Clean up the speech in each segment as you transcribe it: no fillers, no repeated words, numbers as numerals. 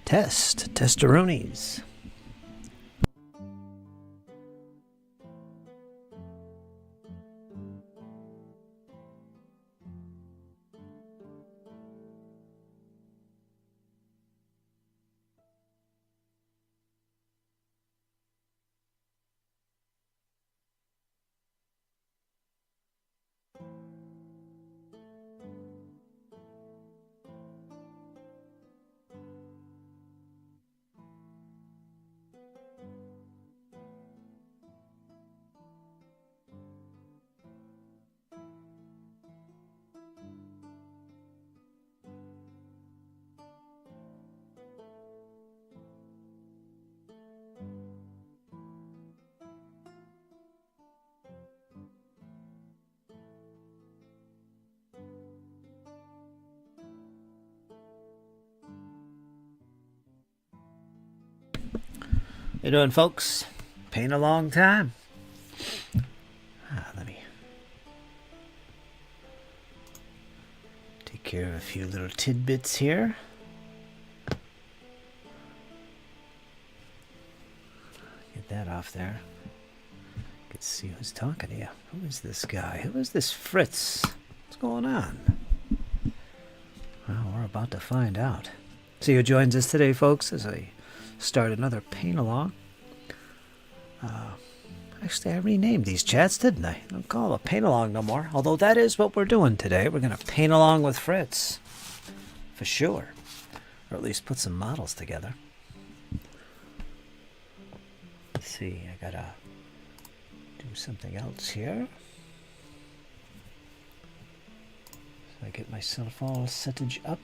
Testorones. How you doing, folks? Paint a long time. Let me take care of a few little tidbits here. Get that off there. Get to see who's talking to you. Who is this guy? Who is this Fritz? What's going on? Well, we're about to find out. See who joins us today, folks, as I start another paint along. Actually, I renamed these chats, didn't I? I don't call it a paint along no more. Although that is what we're doing today. We're going to paint along with Fritz. For sure. Or at least put some models together. Let's see. I got to do something else here. So I get myself all settage up.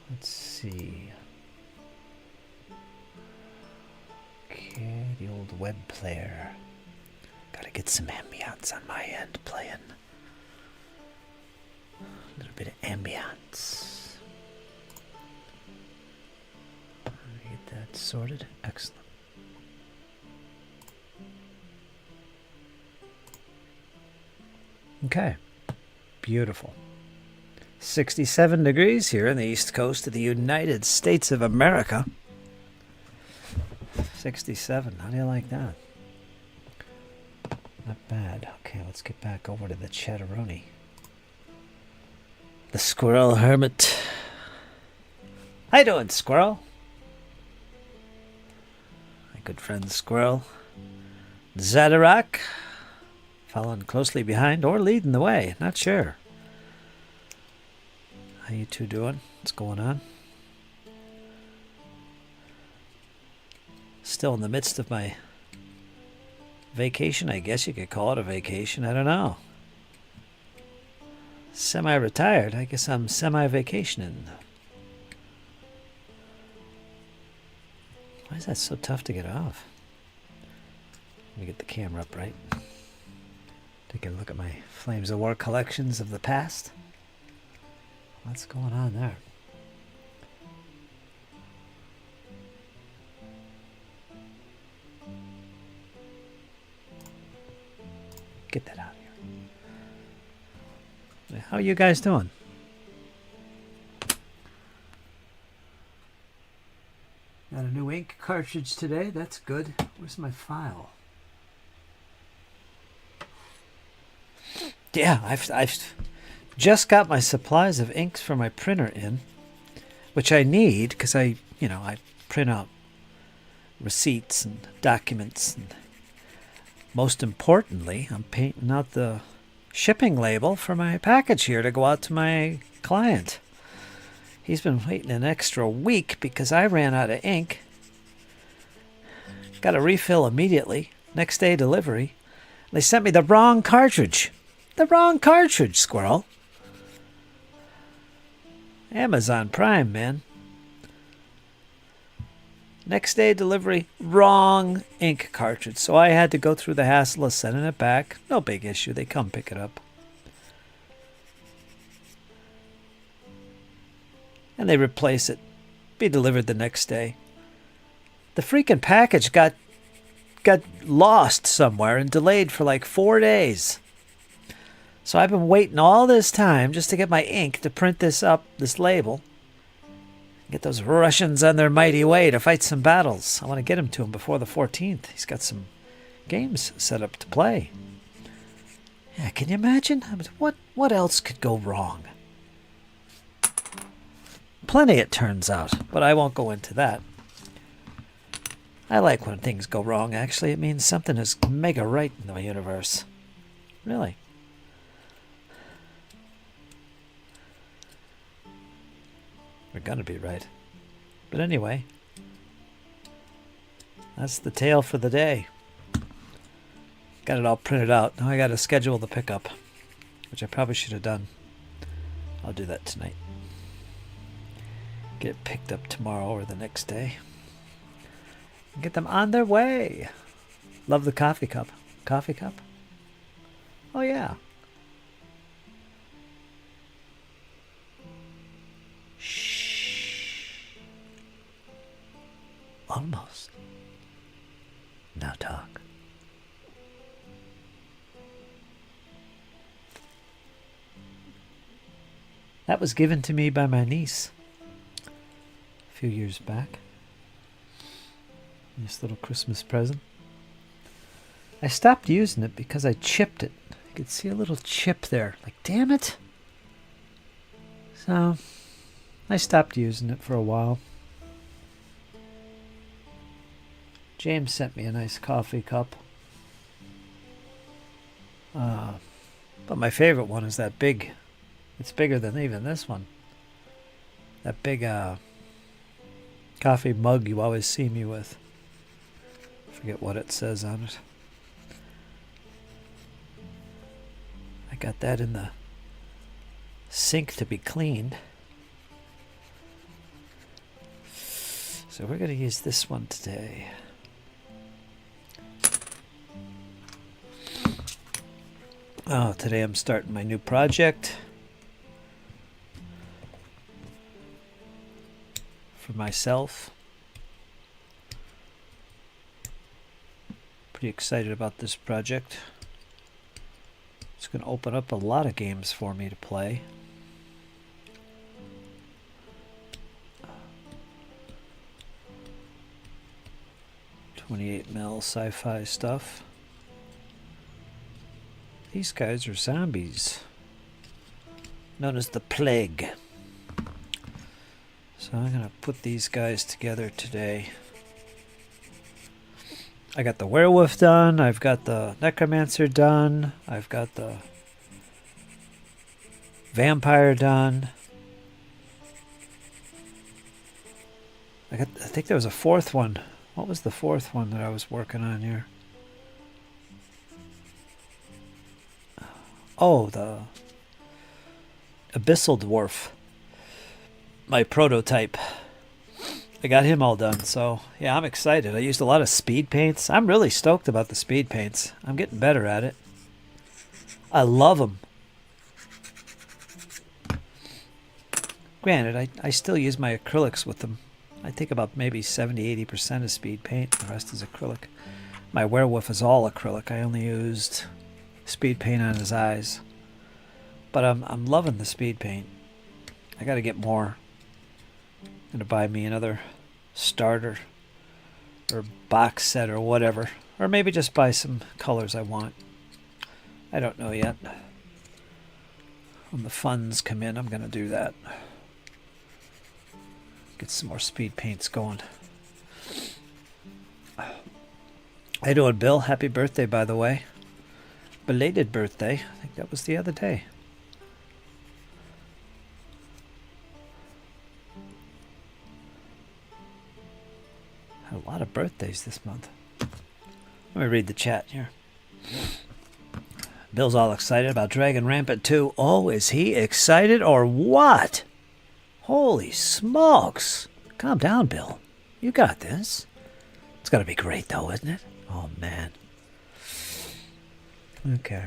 Let's see. Okay, the old web player. Gotta get some ambience on my end playing. A little bit of ambience. Get that sorted. Excellent. Okay. Beautiful. 67 degrees here on the east coast of the United States of America. 67. How do you like that? Not bad. Okay, let's get back over to the Chatteroni. The Squirrel Hermit. How you doing, Squirrel? My good friend Squirrel. Zadarak. Following closely behind or leading the way. Not sure. How you two doing? What's going on? Still in the midst of my vacation, I guess you could call it a vacation. I don't know. Semi-retired. I guess I'm semi-vacationing. Why is that so tough to get off? Let me get the camera up right. Take a look at my Flames of War collections of the past. What's going on there? Get that out of here. How are you guys doing? Got a new ink cartridge today. That's good. Where's my file? Yeah, I've just got my supplies of inks for my printer in, which I need because I print out receipts and documents, and most importantly, I'm painting out the shipping label for my package here to go out to my client. He's been waiting an extra week because I ran out of ink. Got a refill immediately. Next day delivery. They sent me the wrong cartridge. The wrong cartridge, Squirrel. Amazon Prime, man. Next day delivery, wrong ink cartridge. So I had to go through the hassle of sending it back. No big issue. They come pick it up. And they replace it. Be delivered the next day. The freaking package got lost somewhere and delayed for like 4 days. So I've been waiting all this time just to get my ink to print this up, this label. Get those Russians on their mighty way to fight some battles. I want to get him to him before the 14th. He's got some games set up to play. Yeah, can you imagine? I mean, what else could go wrong? Plenty, it turns out, but I won't go into that. I like when things go wrong, actually. It means something is mega right in the universe. Really. We're gonna be right. But anyway, that's the tale for the day. Got it all printed out. Now I gotta schedule the pickup, which I probably should have done. I'll do that tonight. Get it picked up tomorrow or the next day. Get them on their way. Love the coffee cup. Coffee cup? Oh, yeah. Shh. Almost. Now talk. That was given to me by my niece a few years back. Nice little Christmas present. I stopped using it because I chipped it. I could see a little chip there. Like, damn it. So, I stopped using it for a while. James sent me a nice coffee cup. But my favorite one is that big. It's bigger than even this one. That big coffee mug you always see me with. Forget what it says on it. I got that in the sink to be cleaned. So we're going to use this one today. Oh, today I'm starting my new project for myself. Pretty excited about this project. It's going to open up a lot of games for me to play. .28mm sci-fi stuff. These guys are zombies, known as the Plague. So I'm going to put these guys together today. I got the werewolf done, I've got the necromancer done, I've got the vampire done. I think there was a fourth one. What was the fourth one that I was working on here? Oh, the Abyssal Dwarf. My prototype. I got him all done, so yeah, I'm excited. I used a lot of speed paints. I'm really stoked about the speed paints. I'm getting better at it. I love them. Granted, I still use my acrylics with them. I think about maybe 70-80% is speed paint. The rest is acrylic. My werewolf is all acrylic. I only used speed paint on his eyes. But I'm loving the speed paint. I got to get more. I'm going to buy me another starter or box set or whatever. Or maybe just buy some colors I want. I don't know yet. When the funds come in, I'm going to do that. Get some more speed paints going. How you doing, Bill? Happy birthday, by the way. Belated birthday. I think that was the other day. Had a lot of birthdays this month. Let me read the chat here. Bill's all excited about Dragon Rampant 2. Oh, is he excited or what? Holy smokes. Calm down, Bill. You got this. It's got to be great, though, isn't it? Oh, man. Okay.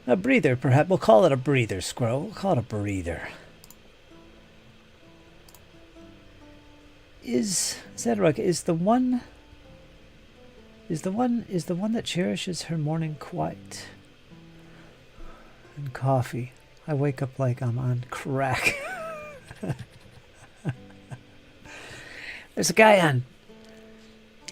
A breather, perhaps. We'll call it a breather, Squirrel. We'll call it a breather. Is that right? Is the one that cherishes her morning quiet and coffee? I wake up like I'm on crack. There's a guy on,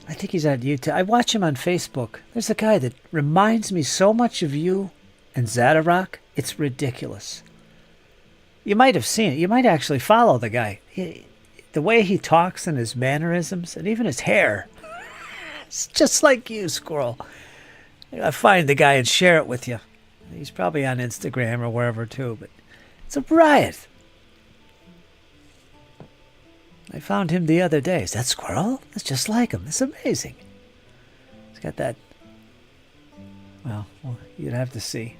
I think he's on YouTube. I watch him on Facebook. There's a guy that reminds me so much of you and Zadarok. It's ridiculous. You might have seen it. You might actually follow the guy. The way he talks and his mannerisms and even his hair. It's just like you, Squirrel. I find the guy and share it with you. He's probably on Instagram or wherever too, but it's a riot. I found him the other day. Is that Squirrel? That's just like him. It's amazing. He's got that. Well, you'd have to see.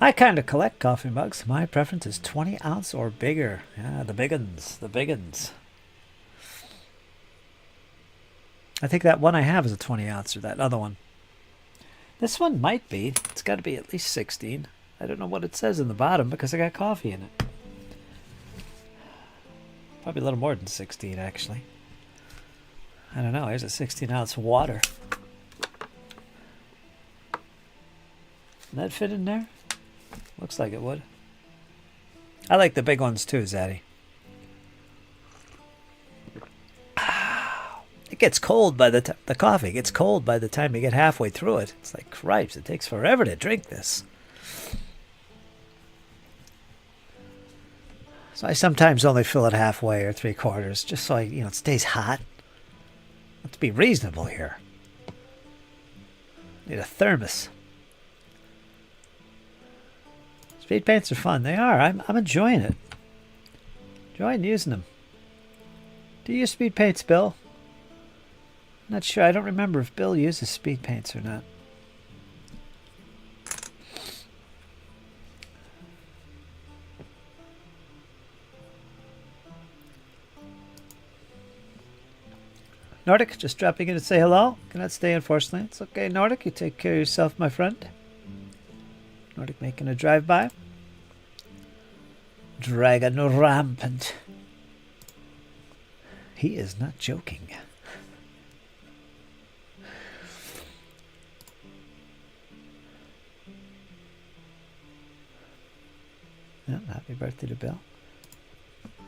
I kind of collect coffee mugs. My preference is 20 ounce or bigger. Yeah, the big uns. The big uns. I think that one I have is a 20 ounce, or that other one. This one might be. It's got to be at least 16. I don't know what it says in the bottom because I got coffee in it. Probably a little more than 16, actually. I don't know. Here's a 16 ounce water. Can that fit in there? Looks like it would. I like the big ones too, Zaddy. It gets cold by the coffee gets cold by the time you get halfway through it. It's like, cripes, it takes forever to drink this. So I sometimes only fill it halfway or 3/4, just so it stays hot. Let's be reasonable here. Need a thermos. Speed paints are fun. They are. I'm enjoying it. Enjoying using them. Do you use speed paints, Bill? I'm not sure. I don't remember if Bill uses speed paints or not. Nordic, just dropping in to say hello. Cannot stay, unfortunately. It's okay, Nordic. You take care of yourself, my friend. Nordic making a drive-by. Dragon rampant. He is not joking. Yeah, happy birthday to Bill.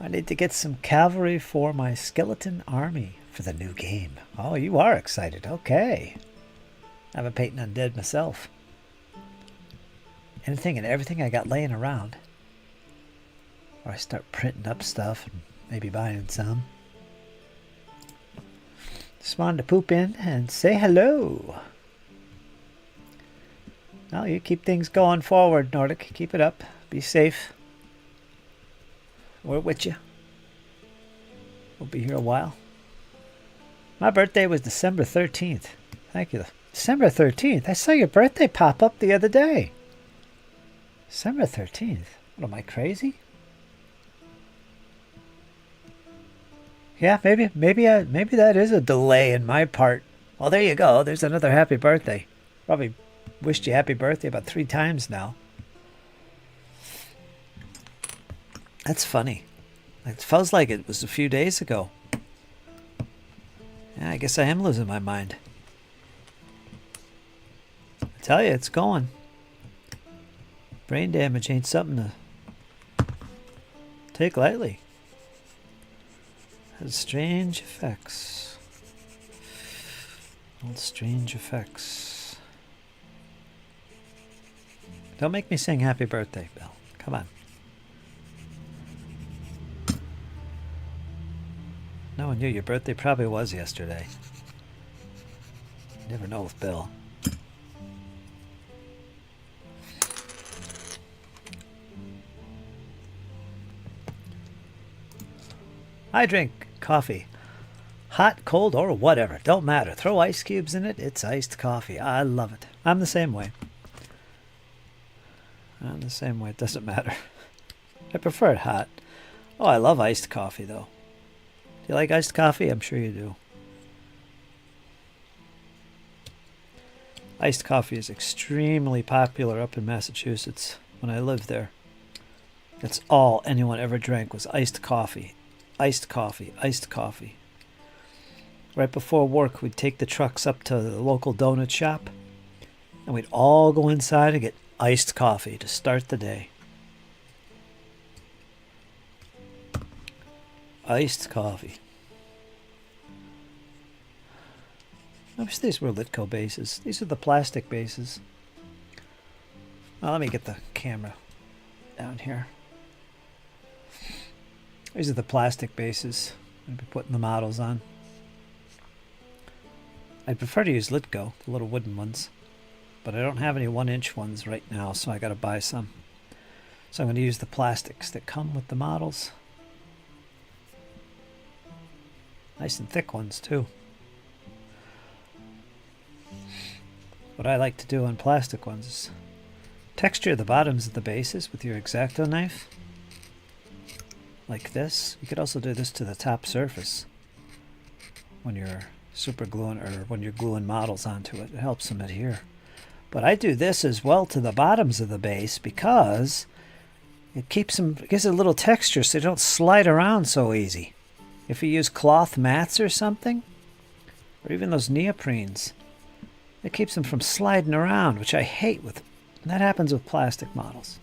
I need to get some cavalry for my skeleton army for the new game. Oh, you are excited. Okay. I'm a painting undead myself. Anything and everything I got laying around. Or I start printing up stuff and maybe buying some. Just wanted to poop in and say hello. Well, you keep things going forward, Nordic. Keep it up. Be safe. We're with you. We'll be here a while. My birthday was December 13th. Thank you. December 13th? I saw your birthday pop up the other day. December 13th? What, am I crazy? Yeah, maybe that is a delay in my part. Well, there you go. There's another happy birthday. Probably wished you happy birthday about 3 times now. That's funny. It feels like it was a few days ago. Yeah, I guess I am losing my mind. I tell you, it's going. Brain damage ain't something to take lightly. Has strange effects. All strange effects. Don't make me sing happy birthday, Bill. Come on. No one knew your birthday probably was yesterday. You never know with Bill. I drink coffee. Hot, cold, or whatever. Don't matter. Throw ice cubes in it. It's iced coffee. I love it. I'm the same way. I'm the same way. It doesn't matter. I prefer it hot. Oh, I love iced coffee, though. Do you like iced coffee? I'm sure you do. Iced coffee is extremely popular up in Massachusetts when I lived there. That's all anyone ever drank was iced coffee. Iced coffee. Iced coffee. Right before work, we'd take the trucks up to the local donut shop, and we'd all go inside and get iced coffee to start the day. Iced coffee. I wish these were Litco bases. These are the plastic bases. Well, let me get the camera down here. These are the plastic bases I'm going to be putting the models on. I prefer to use Litco, the little wooden ones. But I don't have any 1-inch ones right now, so I got to buy some. So I'm going to use the plastics that come with the models. Nice and thick ones, too. What I like to do on plastic ones is texture the bottoms of the bases with your X-Acto knife. Like this. You could also do this to the top surface when you're super gluing, or when you're gluing models onto it. It helps them adhere. But I do this as well to the bottoms of the base because it keeps them, it gives it a little texture so they don't slide around so easy. If you use cloth mats or something, or even those neoprenes, it keeps them from sliding around, which I hate with, and that happens with plastic models.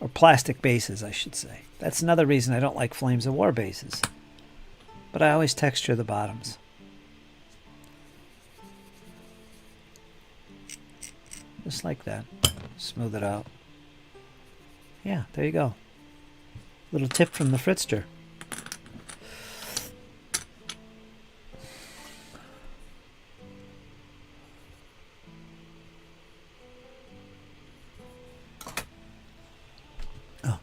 Or plastic bases, I should say. That's another reason I don't like Flames of War bases. But I always texture the bottoms. Just like that. Smooth it out. Yeah, there you go. Little tip from the Fritzster. Oh.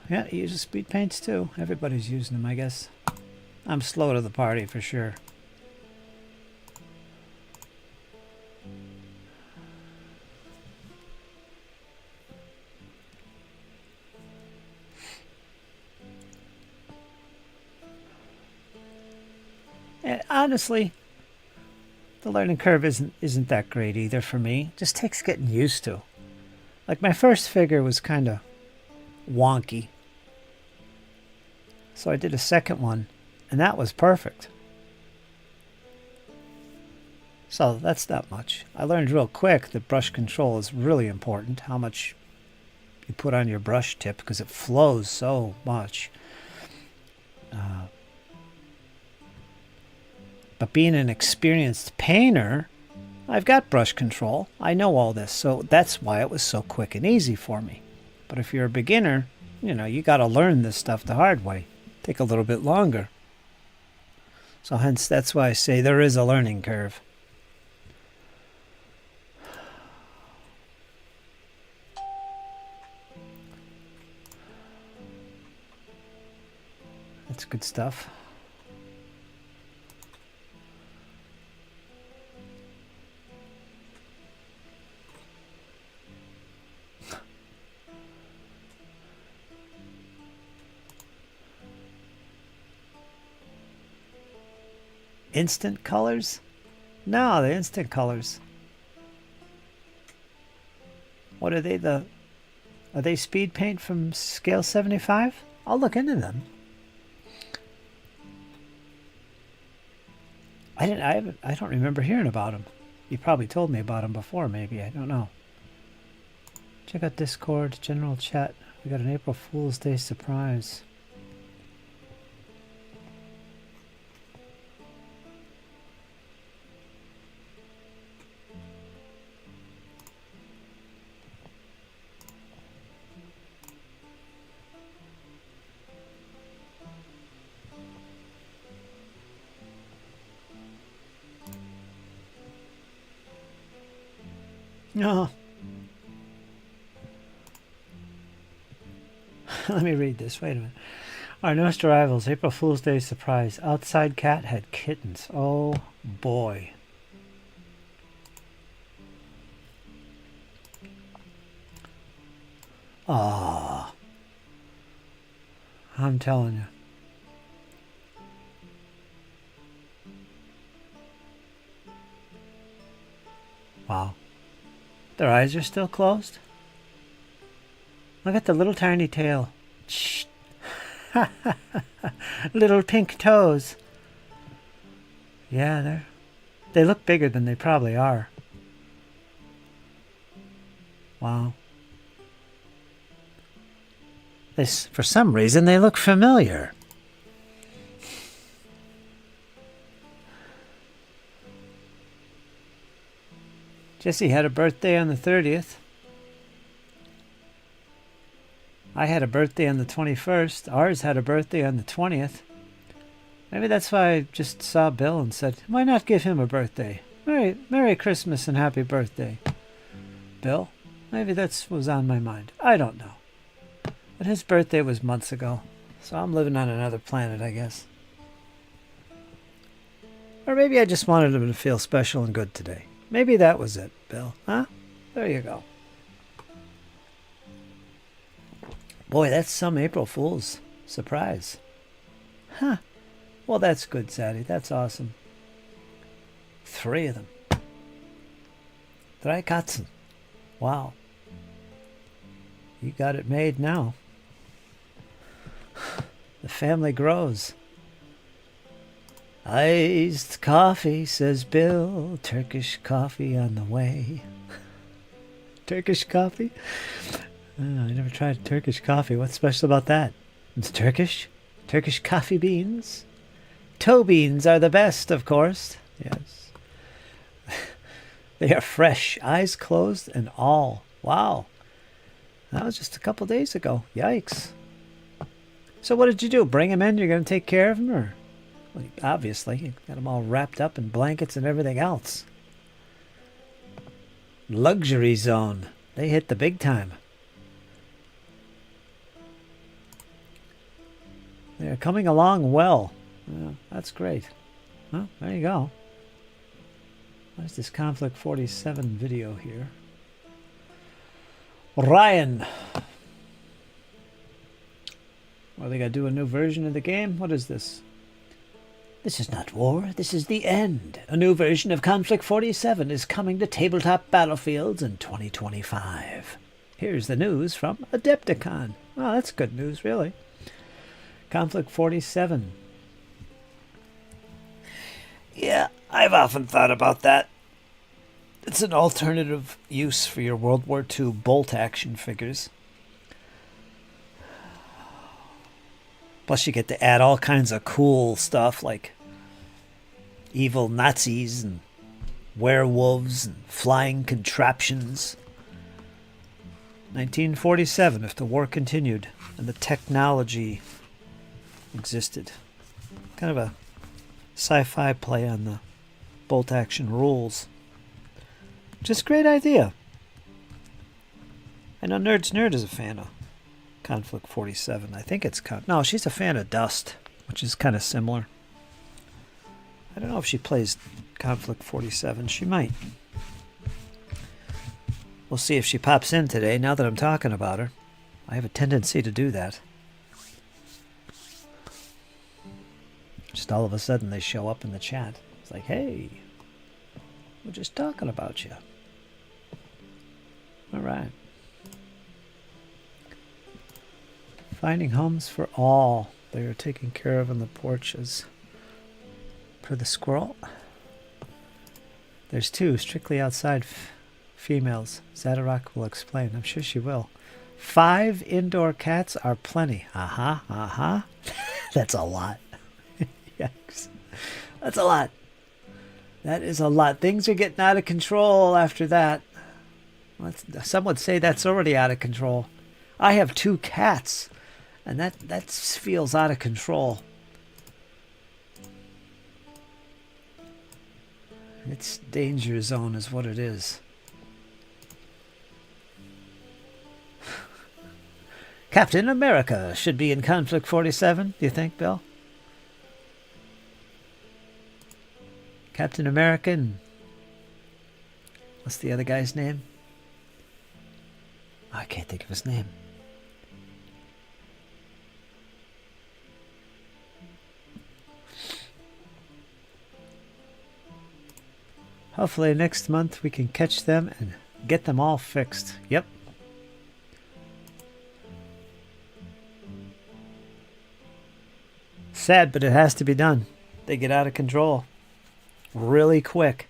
Yeah, he uses speed paints too. Everybody's using them, I guess. I'm slow to the party for sure. And honestly, the learning curve isn't that great either for me. It just takes getting used to. Like my first figure was kind of wonky. So I did a second one, and that was perfect. So that's not much. I learned real quick that brush control is really important. How much you put on your brush tip, because it flows so much. But being an experienced painter, I've got brush control. I know all this, so that's why it was so quick and easy for me. But if you're a beginner, you know, you got to learn this stuff the hard way. Take a little bit longer. So hence, that's why I say there is a learning curve. That's good stuff. Instant colors? No, the instant colors. What are they? Are they speed paint from scale 75? I'll look into them. I don't remember hearing about them. You probably told me about them before, maybe. I don't know. Check out Discord, general chat. We got an April Fool's Day surprise. No. Let me read this. Wait a minute. Our newest arrivals, April Fool's Day surprise. Outside cat had kittens. Oh boy. Ah. I'm telling you. Wow. Their eyes are still closed? Look at the little tiny tail. Shh. Little pink toes. Yeah, they look bigger than they probably are. Wow. This, for some reason, they look familiar. Jesse had a birthday on the 30th. I had a birthday on the 21st. Ours had a birthday on the 20th. Maybe that's why I just saw Bill and said, why not give him a birthday? Merry Christmas and happy birthday, Bill. Maybe that's what was on my mind. I don't know. But his birthday was months ago, so I'm living on another planet, I guess. Or maybe I just wanted him to feel special and good today. Maybe that was it, Bill. Huh? There you go. Boy, that's some April Fool's surprise. Huh. Well, that's good, Sadie. That's awesome. 3 of them. 3 Katzen. Wow. You got it made now. The family grows. Iced coffee, says Bill. Turkish coffee on the way. Turkish coffee? Oh, I never tried Turkish coffee. What's special about that? It's Turkish? Turkish coffee beans? Toe beans are the best, of course. Yes. They are fresh, eyes closed and all. Wow. That was just a couple days ago. Yikes. So what did you do? Bring him in? You're going to take care of him? Or, well, obviously, you got him all wrapped up in blankets and everything else. Luxury zone. They hit the big time. They're coming along well. Yeah, that's great. Well, there you go. There's this Conflict 47 video here. Ryan. Well, they got to do a new version of the game? What is this? This is not war. This is the end. A new version of Conflict 47 is coming to tabletop battlefields in 2025. Here's the news from Adepticon. Oh, that's good news, really. Conflict 47. Yeah, I've often thought about that. It's an alternative use for your World War II bolt action figures. Plus you get to add all kinds of cool stuff like evil Nazis and werewolves and flying contraptions. 1947, if the war continued and the technology existed. Kind of a sci-fi play on the bolt action rules. Just a great idea. I know Nerd's Nerd is a fan of Conflict 47. I think it's... No, she's a fan of Dust, which is kind of similar. I don't know if she plays Conflict 47. She might. We'll see if she pops in today, now that I'm talking about her. I have a tendency to do that. Just all of a sudden they show up in the chat. It's like, hey, we're just talking about you. All right. Finding homes for all. They are taken care of on the porches. Per the squirrel. There's 2 strictly outside females. Zadarok will explain. I'm sure she will. 5 indoor cats are plenty. That's a lot. Yikes. That's a lot. That is a lot. Things are getting out of control after that. Some would say that's already out of control. I have 2 cats, and that feels out of control. It's danger zone is what it is. Captain America should be in Conflict 47, do you think, Bill? Captain America and... what's the other guy's name? I can't think of his name. Hopefully next month we can catch them and get them all fixed. Yep. Sad, but it has to be done. They get out of control really quick.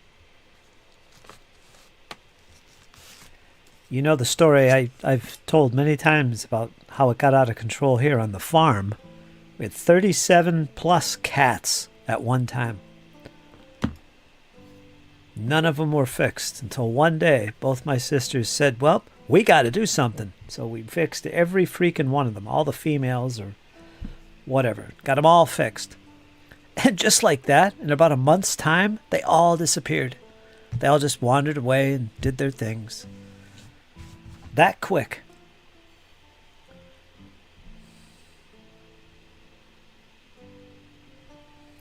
You know the story I've told many times about how it got out of control here on the farm. We had 37 plus cats at one time. None of them were fixed until one day both my sisters said, well, we got to do something. So we fixed every freaking one of them, all the females or whatever. Got them all fixed. And just like that, in about a month's time, they all disappeared. They all just wandered away and did their things. That quick.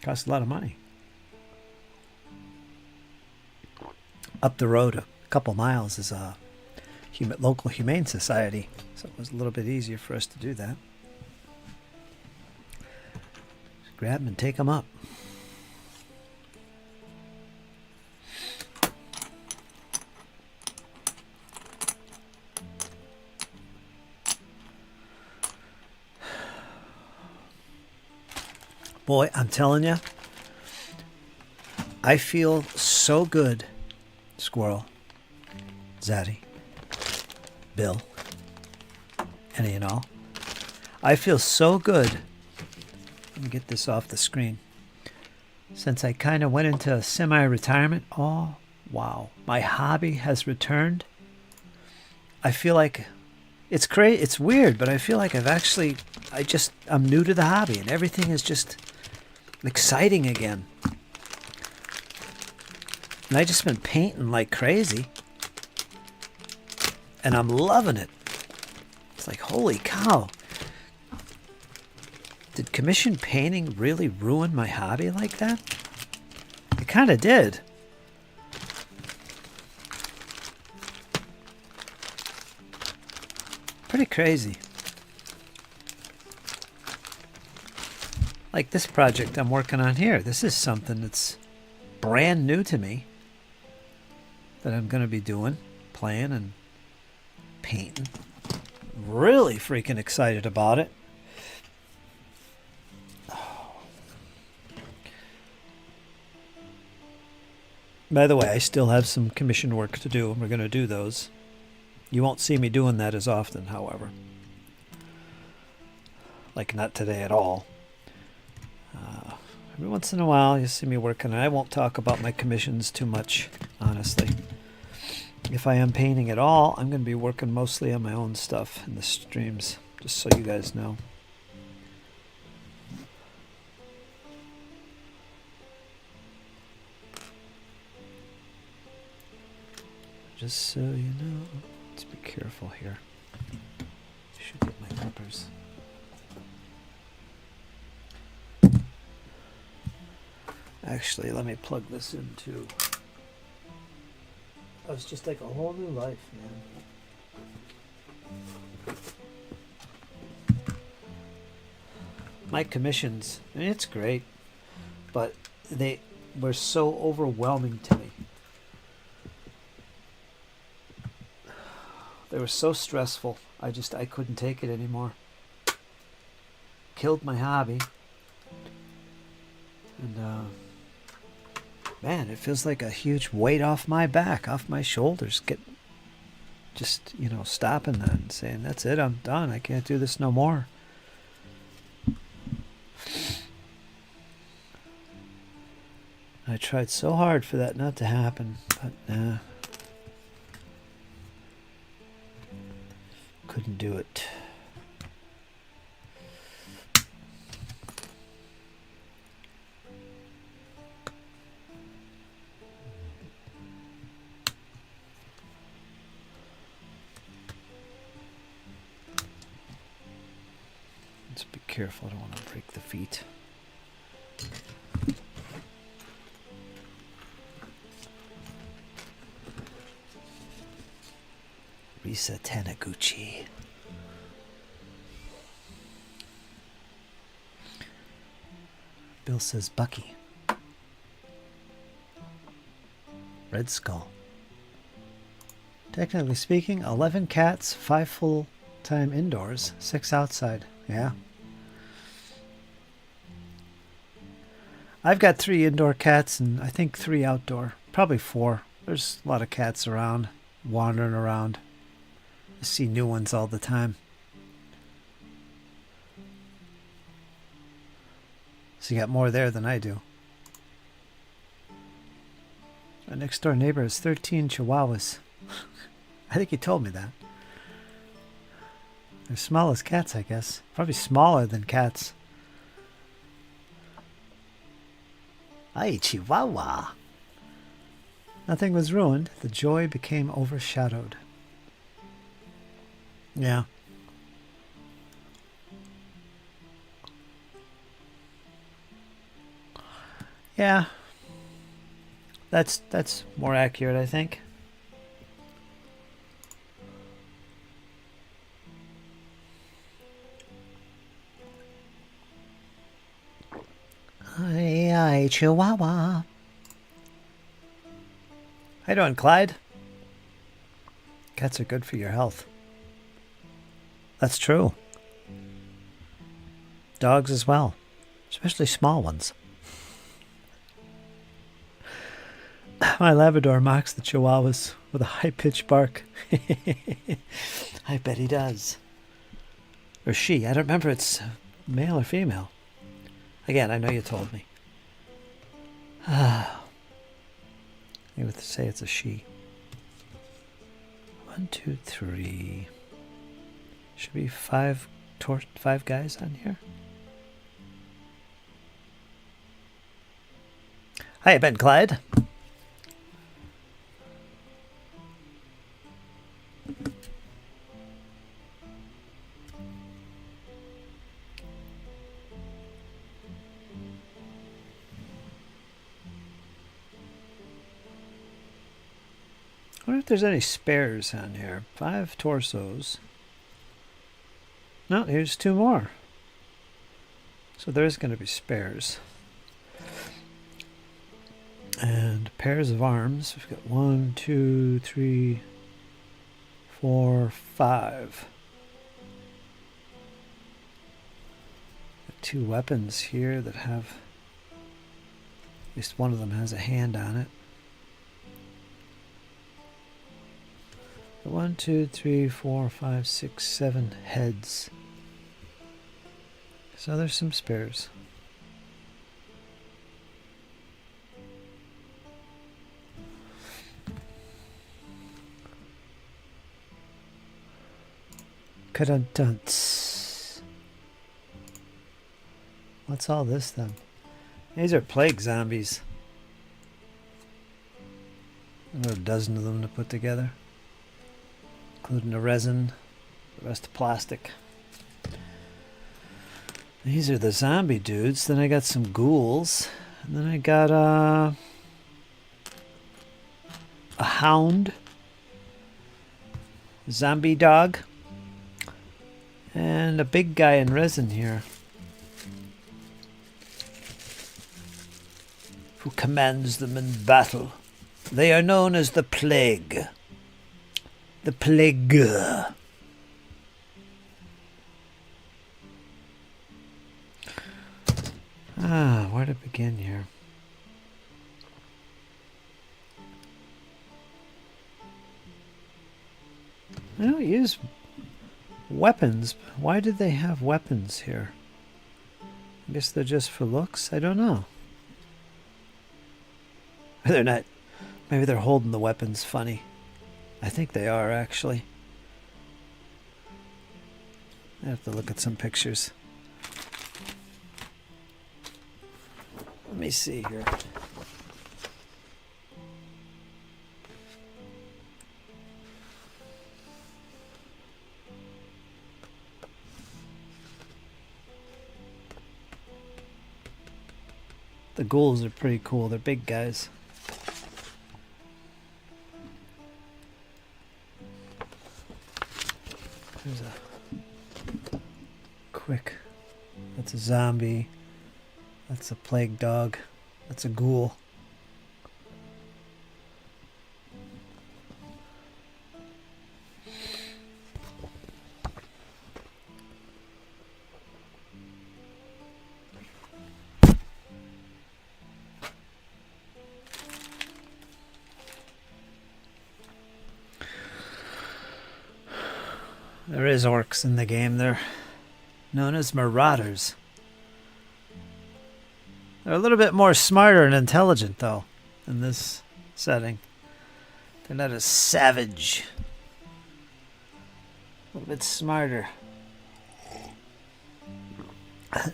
Cost a lot of money. Up the road a couple miles is a local humane society, so it was a little bit easier for us to do that. Just grab them and take them up. Boy, I'm telling you, I feel so good, Squirrel, Zaddy, Bill, any and all. I feel so good. Let me get this off the screen. Since I kind of went into semi-retirement, oh, wow. My hobby has returned. I feel like it's crazy. It's weird, but I feel like I'm new to the hobby and everything is just exciting again. And I just been painting like crazy. And I'm loving it. It's like, holy cow. Did commission painting really ruin my hobby like that? It kind of did. Pretty crazy. Like this project I'm working on here. This is something that's brand new to me that I'm going to be doing, playing and painting. Really freaking excited about it. By the way, I still have some commission work to do, and we're going to do those. You won't see me doing that as often, however. Like not today at all. Every once in a while, you see me working. I won't talk about my commissions too much, honestly. If I am painting at all, I'm going to be working mostly on my own stuff in the streams, just so you guys know. Just so you know, let's be careful here. Should get my peppers. Actually, let me plug this in too. Oh, it's just like a whole new life, man. My commissions, I mean, it's great, but they were so overwhelming to me. They were so stressful. I couldn't take it anymore. Killed my hobby. And, man, it feels like a huge weight off my back, off my shoulders. Stopping that and saying, that's it, I'm done. I can't do this no more. I tried so hard for that not to happen, but nah. Couldn't do it. Let's be careful, I don't want to break the feet. Risa Taniguchi. Bill says Bucky. Red Skull. Technically speaking, 11 cats, 5 full-time indoors, 6 outside. Yeah. I've got 3 indoor cats and I think 3 outdoor. Probably 4. There's a lot of cats around, wandering around. I see new ones all the time. So you got more there than I do. Our next door neighbor has 13 chihuahuas. I think he told me that. They're small as cats, I guess. Probably smaller than cats. Ay, chihuahua. Nothing was ruined. The joy became overshadowed. Yeah. Yeah. That's more accurate, I think. Ay, chihuahua. How you doing, Clyde? Cats are good for your health. That's true. Dogs as well, especially small ones. My Labrador mocks the Chihuahuas with a high-pitched bark. I bet he does. Or she. I don't remember if it's male or female. Again, I know you told me. I would say it's a she. 1, 2, 3. Should be five guys on here. Hi, Ben Clyde. I wonder if there's any spares on here. 5 torsos. No, here's 2 more. So there's going to be spares. And pairs of arms. We've got 1, 2, 3, 4, 5. Got 2 weapons here that have, at least one of them has a hand on it. 1, 2, 3, 4, 5, 6, 7 heads. So there's some spares. Ka-dun-dunts. What's all this then? These are plague zombies. There are a dozen of them to put together, including the resin, the rest of plastic. These are the zombie dudes. Then I got some ghouls. And then I got a hound, zombie dog, and a big guy in resin here who commands them in battle. They are known as the Plague. The Plague. Where to begin here? I don't use weapons. Why did they have weapons here? I guess they're just for looks? I don't know. They're not. Maybe they're holding the weapons funny. I think they are, actually. I have to look at some pictures. Let me see here. The ghouls are pretty cool. They're big guys. There's a quick. That's a zombie. That's a plague dog. That's a ghoul. There is orcs in the game. They're known as marauders. They're a little bit more smarter and intelligent, though, in this setting. They're not as savage. A little bit smarter.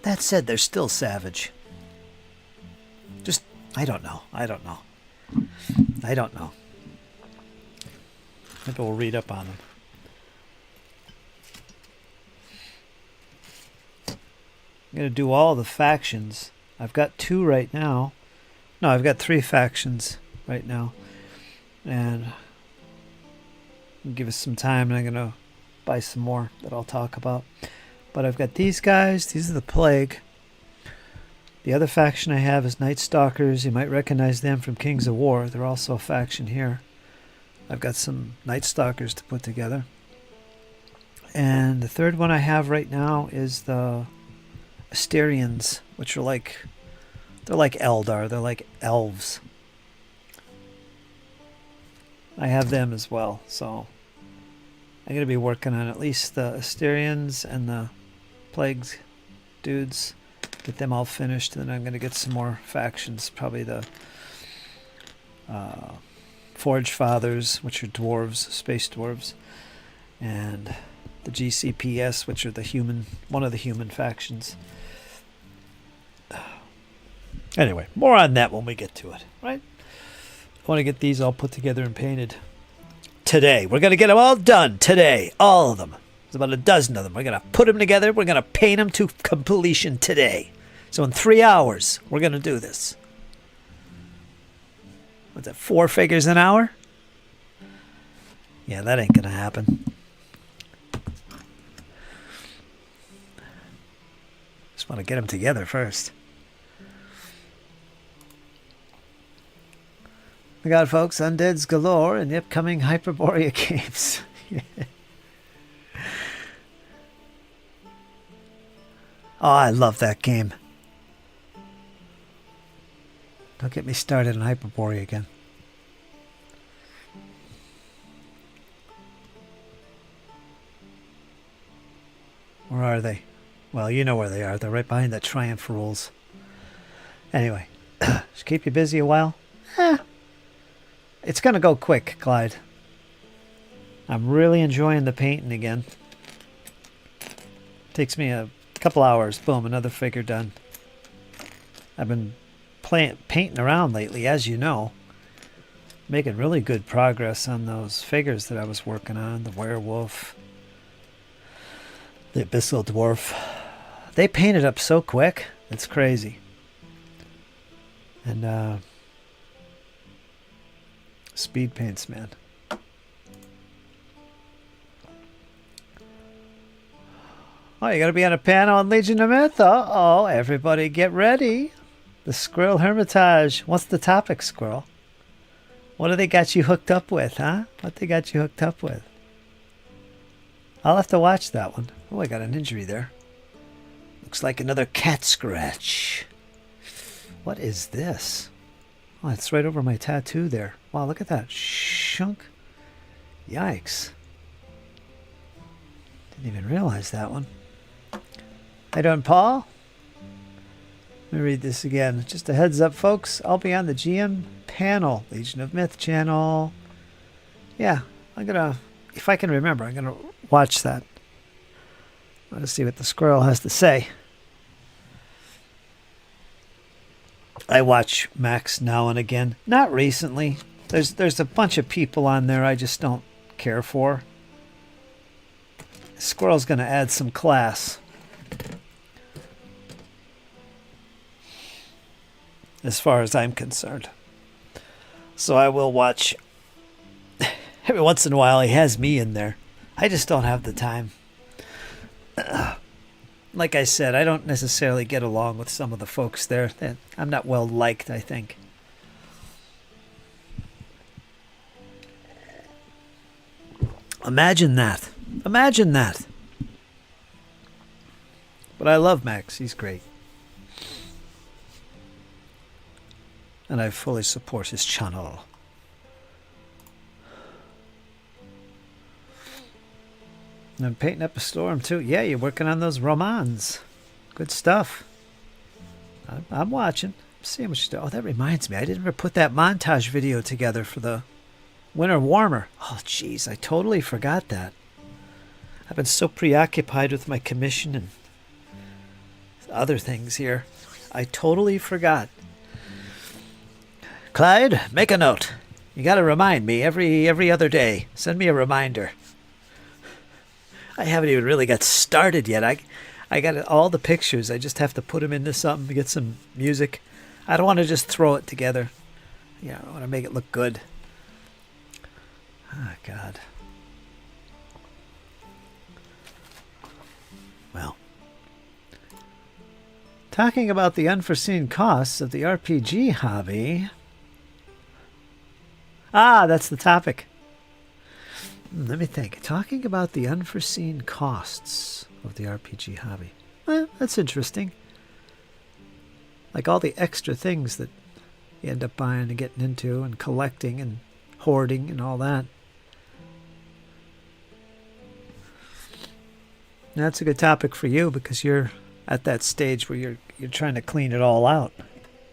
That said, they're still savage. Just, I don't know. I don't know. Maybe we'll read up on them. I'm going to do all the factions. I've got 2 right now. No, I've got 3 factions right now. And I'll give us some time, and I'm going to buy some more that I'll talk about. But I've got these guys. These are the Plague. The other faction I have is Night Stalkers. You might recognize them from Kings of War. They're also a faction here. I've got some Night Stalkers to put together. And the third one I have right now is the Asterians, which are like, they're like Eldar. They're like elves. I have them as well, so I'm going to be working on at least the Asterians and the Plagues dudes. Get them all finished, and then I'm going to get some more factions. Probably the Forge Fathers, which are dwarves, space dwarves, and the GCPS, which are the human, one of the human factions. Anyway, more on that when we get to it, right? I want to get these all put together and painted today. We're going to get them all done today. All of them. There's about a dozen of them. We're going to put them together. We're going to paint them to completion today. So in 3 hours, we're going to do this. What's that, 4 figures an hour? Yeah, that ain't going to happen. Just want to get them together first. My God, folks, undeads galore in the upcoming Hyperborea games. Oh, I love that game. Don't get me started on Hyperborea again. Where are they? Well, you know where they are. They're right behind the Triumph rules. Anyway, just keep you busy a while. It's going to go quick, Clyde. I'm really enjoying the painting again. Takes me a couple hours. Boom, another figure done. I've been painting around lately, as you know. Making really good progress on those figures that I was working on. The werewolf. The abyssal dwarf. They painted up so quick. It's crazy. And, speed paints, man. Oh, you gotta be on a panel on Legion of Myth? Uh-oh, everybody get ready. The Squirrel Hermitage. What's the topic, Squirrel? What do they got you hooked up with, huh? What they got you hooked up with? I'll have to watch that one. Oh, I got an injury there. Looks like another cat scratch. What is this? Oh, it's right over my tattoo there. Wow, look at that. Shunk. Yikes. Didn't even realize that one. How you doing, Paul? Let me read this again. Just a heads up, folks. I'll be on the GM panel. Legion of Myth channel. Yeah, I'm going to, if I can remember, I'm going to watch that. Let's see what the squirrel has to say. I watch Max now and again. Not recently. There's a bunch of people on there I just don't care for. Squirrel's going to add some class. As far as I'm concerned. So I will watch. Every once in a while he has me in there. I just don't have the time. Like I said, I don't necessarily get along with some of the folks there. I'm not well liked, I think. Imagine that. Imagine that. But I love Max. He's great. And I fully support his channel. And I'm painting up a storm too. Yeah, you're working on those romans. Good stuff. I'm watching. Seeing what you do. Oh, that reminds me. I didn't ever put that montage video together for the winter warmer. Oh, jeez. I totally forgot that. I've been so preoccupied with my commission and other things here. I totally forgot. Clyde, make a note. You got to remind me every other day. Send me a reminder. I haven't even really got started yet. I got all the pictures. I just have to put them into something, get some music. I don't want to just throw it together. Yeah, I want to make it look good. Oh, God. Well, talking about the unforeseen costs of the RPG hobby. Ah, that's the topic. Let me think. Talking about the unforeseen costs of the RPG hobby. Well, that's interesting. Like all the extra things that you end up buying and getting into and collecting and hoarding and all that. That's a good topic for you because you're at that stage where you're trying to clean it all out.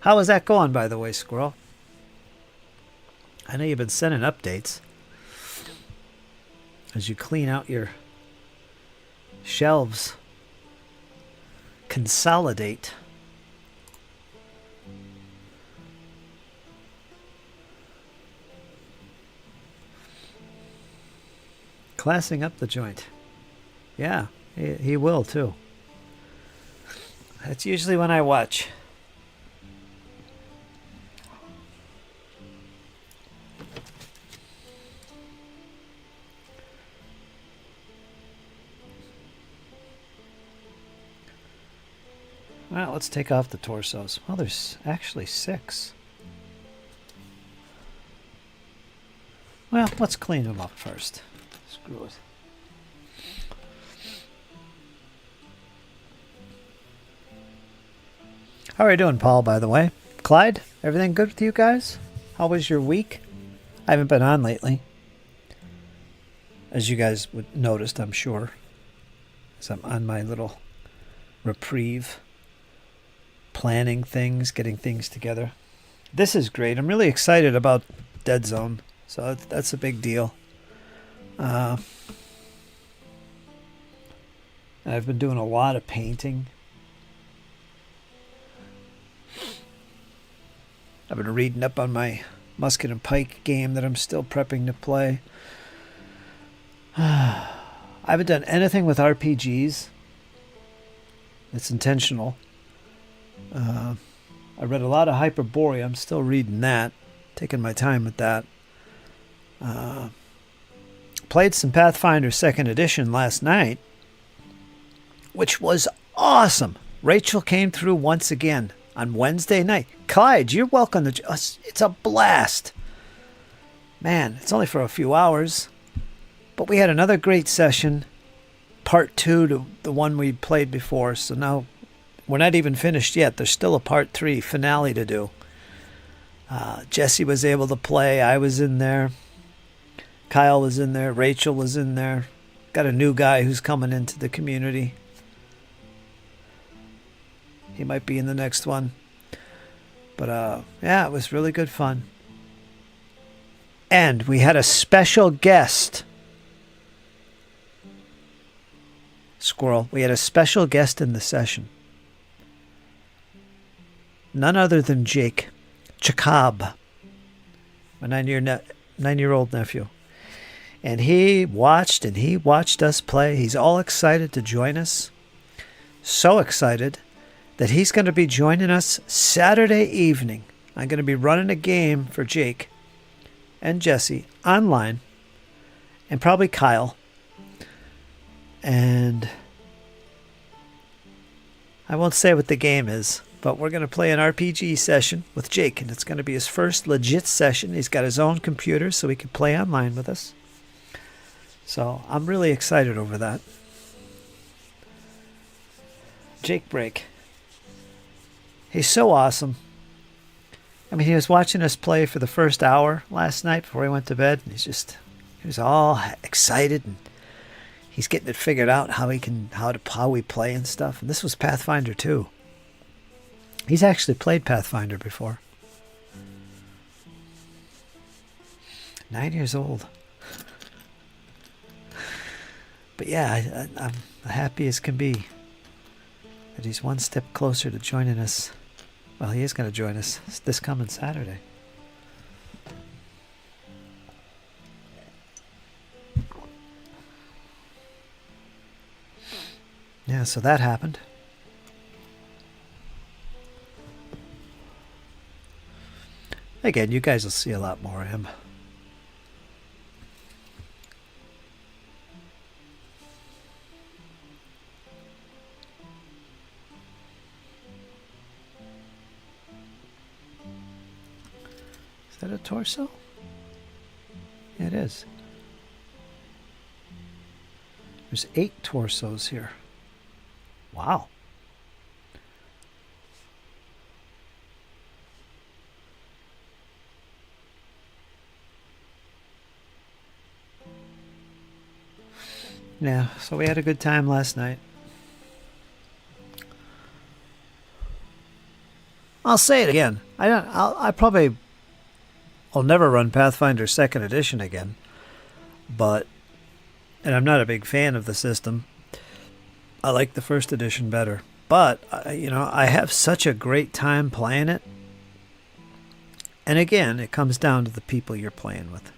How is that going, by the way, Squirrel? I know you've been sending updates as you clean out your shelves. Consolidate. Classing up the joint. Yeah, he will too. That's usually when I watch. Well, let's take off the torsos. Well, there's actually 6. Well, let's clean them up first. Screw it. How are you doing, Paul, by the way? Clyde, everything good with you guys? How was your week? I haven't been on lately. As you guys would noticed, I'm sure. As I'm on my little reprieve. Planning things, getting things together. This is great. I'm really excited about Deadzone. So that's a big deal. I've been doing a lot of painting. I've been reading up on my musket and pike game that I'm still prepping to play. I haven't done anything with RPGs. It's intentional. I read a lot of Hyperborea. I'm still reading that. Taking my time with that. Played some Pathfinder 2nd Edition last night, which was awesome. Rachel came through once again on Wednesday night. Clyde, you're welcome to us. It's a blast. Man, it's only for a few hours. But we had another great session. Part 2 to the one we played before. So now we're not even finished yet. There's still a part 3 finale to do. Jesse was able to play. I was in there. Kyle was in there. Rachel was in there. Got a new guy who's coming into the community. He might be in the next one. But yeah, it was really good fun. And we had a special guest. Squirrel. We had a special guest in the session. None other than Jake Chakab, my 9-year-old nephew. And he watched us play. He's all excited to join us. So excited that he's going to be joining us Saturday evening. I'm going to be running a game for Jake and Jesse online, and probably Kyle. And I won't say what the game is, but we're going to play an RPG session with Jake, and it's going to be his first legit session. He's got his own computer, so he can play online with us. So I'm really excited over that. Jake Break. He's so awesome. I mean, he was watching us play for the first hour last night before he went to bed, and he was all excited, and he's getting it figured out how we play and stuff. And this was Pathfinder 2. He's actually played Pathfinder before. 9 years old. But yeah, I'm happy as can be that he's one step closer to joining us. Well, he is going to join us this coming Saturday. Yeah, so that happened. Again, you guys will see a lot more of him. Is that a torso? Yeah, it is. There's 8 torsos here. Wow. Yeah, so we had a good time last night. I'll say it again. I'll never run Pathfinder 2nd Edition again. And I'm not a big fan of the system. I like the 1st edition better. But, I have such a great time playing it. And again, it comes down to the people you're playing with.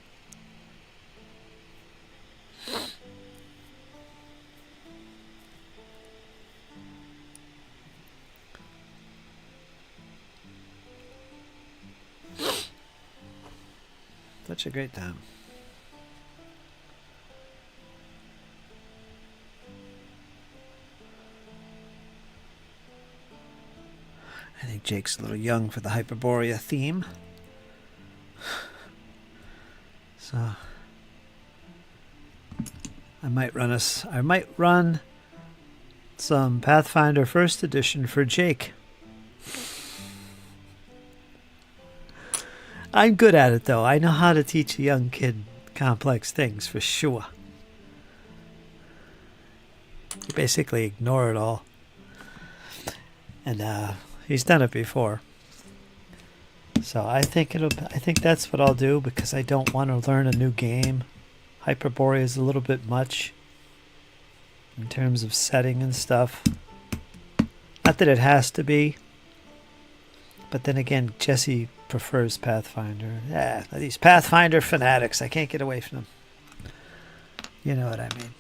Such a great time. I think Jake's a little young for the Hyperborea theme. So I might run some Pathfinder 1st Edition for Jake. I'm good at it, though. I know how to teach a young kid complex things, for sure. You basically ignore it all. And he's done it before. So I think that's what I'll do, because I don't want to learn a new game. Hyperborea is a little bit much in terms of setting and stuff. Not that it has to be. But then again, Jesse prefers Pathfinder. Yeah, these Pathfinder fanatics. I can't get away from them. You know what I mean.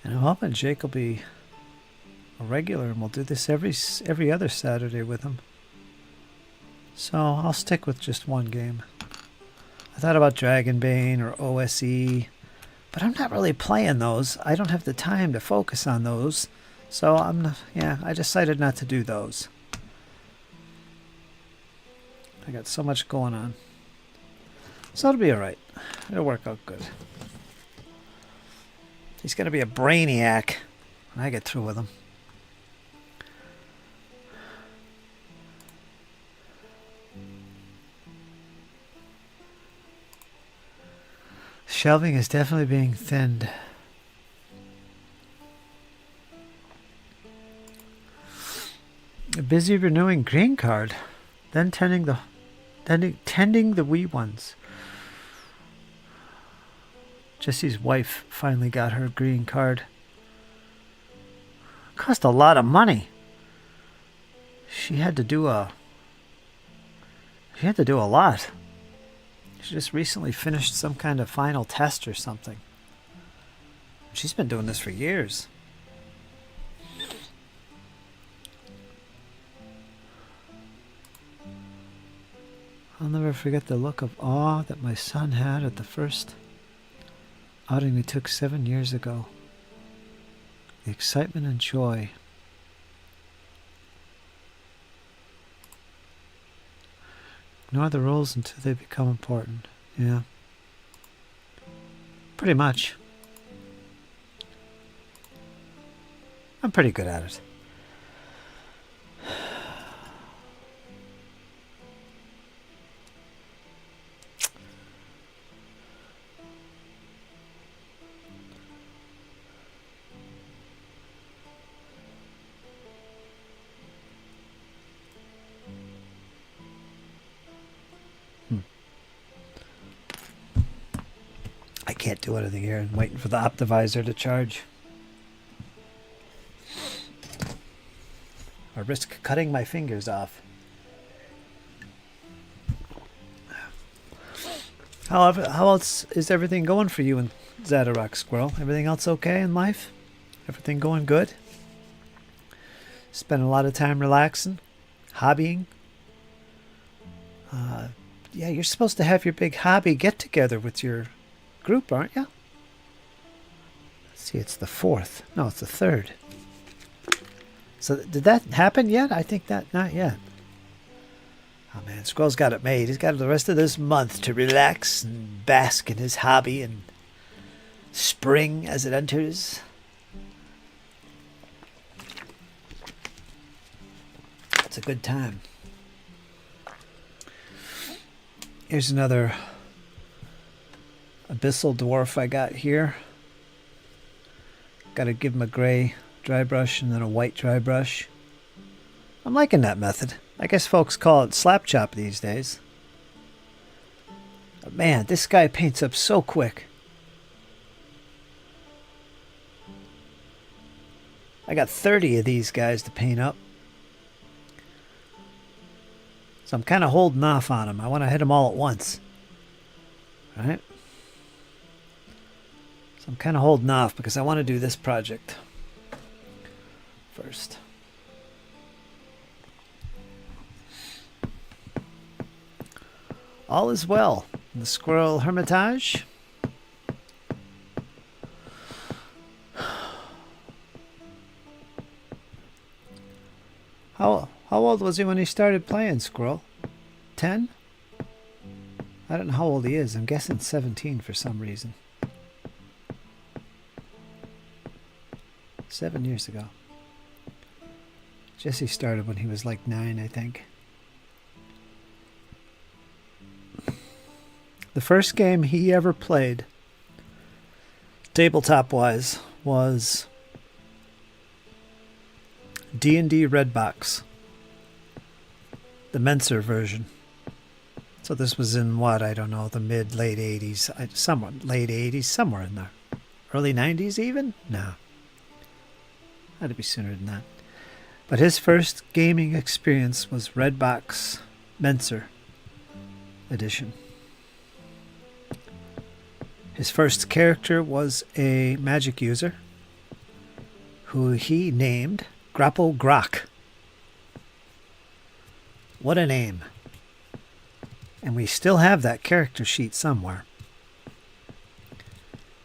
And I'm hoping Jake will be a regular and we'll do this every other Saturday with him. So I'll stick with just one game. I thought about Dragonbane or OSE, but I'm not really playing those. I don't have the time to focus on those. So I decided not to do those. I got so much going on. So it'll be alright. It'll work out good. He's going to be a brainiac when I get through with him. Shelving is definitely being thinned. Busy renewing green card, then tending the wee ones. Jesse's wife finally got her green card. Cost a lot of money. She had to do a lot. She just recently finished some kind of final test or something. She's been doing this for years. I'll never forget the look of awe that my son had at the first outing we took 7 years ago. The excitement and joy. Ignore the rules until they become important. Yeah. Pretty much. I'm pretty good at it. can't do anything here. I'm waiting for the optimizer to charge. I risk cutting my fingers off. How else is everything going for you in Zadarok, Squirrel? Everything else okay in life? Everything going good? Spend a lot of time relaxing, hobbying. Yeah, you're supposed to have your big hobby get-together with your group, aren't you? Let's see, it's the 4th. No, it's the 3rd. So did that happen yet? I think that not yet. Oh man, Squirrel's got it made. He's got the rest of this month to relax and bask in his hobby and spring as it enters. It's a good time. Here's another abyssal dwarf I got here. Got to give him a gray dry brush and then a white dry brush. I'm liking that method. I guess folks call it slap chop these days. But man, this guy paints up so quick. I got 30 of these guys to paint up. So I'm kind of holding off on them. I want to hit them all at once. Right? So I'm kind of holding off because I want to do this project first. All is well in the Squirrel Hermitage. How old was he when he started playing, Squirrel? 10? I don't know how old he is. I'm guessing 17 for some reason. 7 years ago. Jesse started when he was like 9, I think. The first game he ever played, tabletop-wise, was D&D Redbox. The Menser version. So this was in what, I don't know, the mid-late 80s. Late 80s, somewhere in there. Early 90s even? No. Had to be sooner than that. But his first gaming experience was Redbox Menser edition. His first character was a magic user who he named Grapple Grok. What a name. And we still have that character sheet somewhere.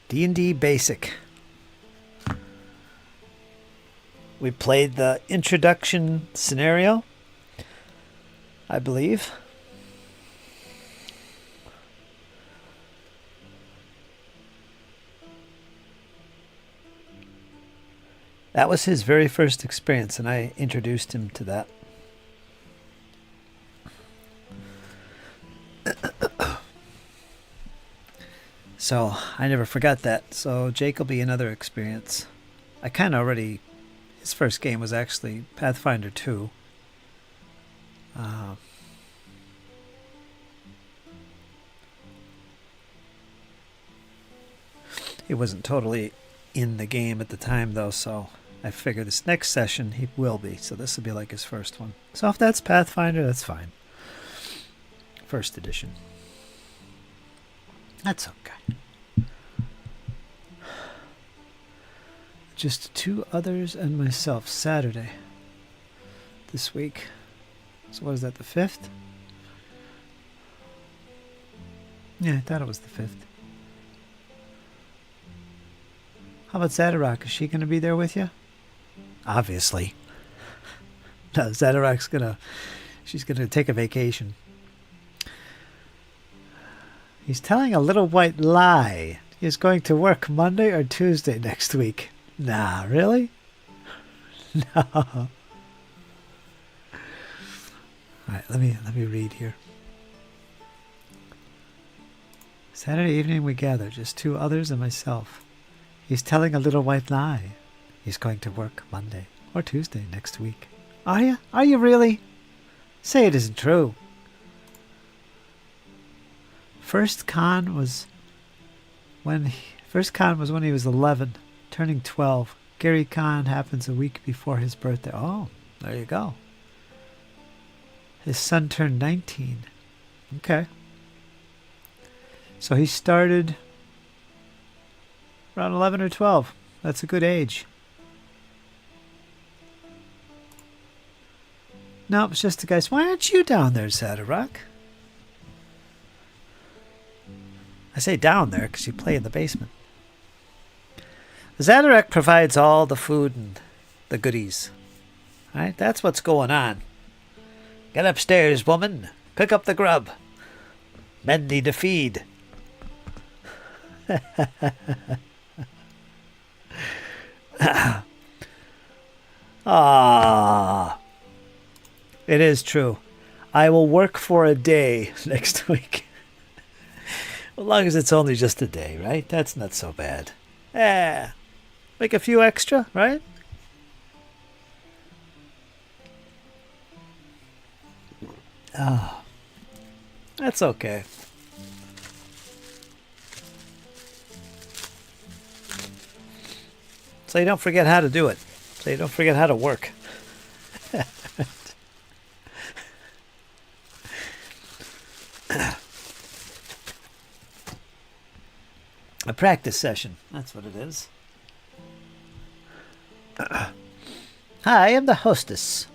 D&D Basic. We played the introduction scenario, I believe. That was his very first experience, and I introduced him to that. So I never forgot that. So Jake will be another experience. I kind of already... His first game was actually Pathfinder 2. He wasn't totally in the game at the time, though, so I figure this next session he will be. So this will be like his first one. So if that's Pathfinder, that's fine. First edition. That's okay. Just 2 others and myself. Saturday. This week. So what is that, the 5th? Yeah, I thought it was the 5th. How about Zadarok? Is she going to be there with you? Obviously. No, Zadarok's she's going to take a vacation. He's telling a little white lie. He's going to work Monday or Tuesday next week. Nah, really? No. All right, let me read here. Saturday evening we gather, just 2 others and myself. He's telling a little white lie. He's going to work Monday or Tuesday next week. Are you? Are you really? Say it isn't true. First con was First con was when he was 11, turning 12. Gary Con happens a week before his birthday. Oh, there you go. His son turned 19. Okay. So he started around 11 or 12. That's a good age. No, it's just the guys. Why aren't you down there, Zadarok? I say down there because you play in the basement. Zadarok provides all the food and the goodies. All right, that's what's going on. Get upstairs, woman. Cook up the grub. Men need to feed. Ah, it is true. I will work for a day next week. As long as it's only just a day, right? That's not so bad. Make a few extra, right? Oh, that's okay. So you don't forget how to do it. So you don't forget how to work. A practice session. That's what it is. Hi, I am the hostess.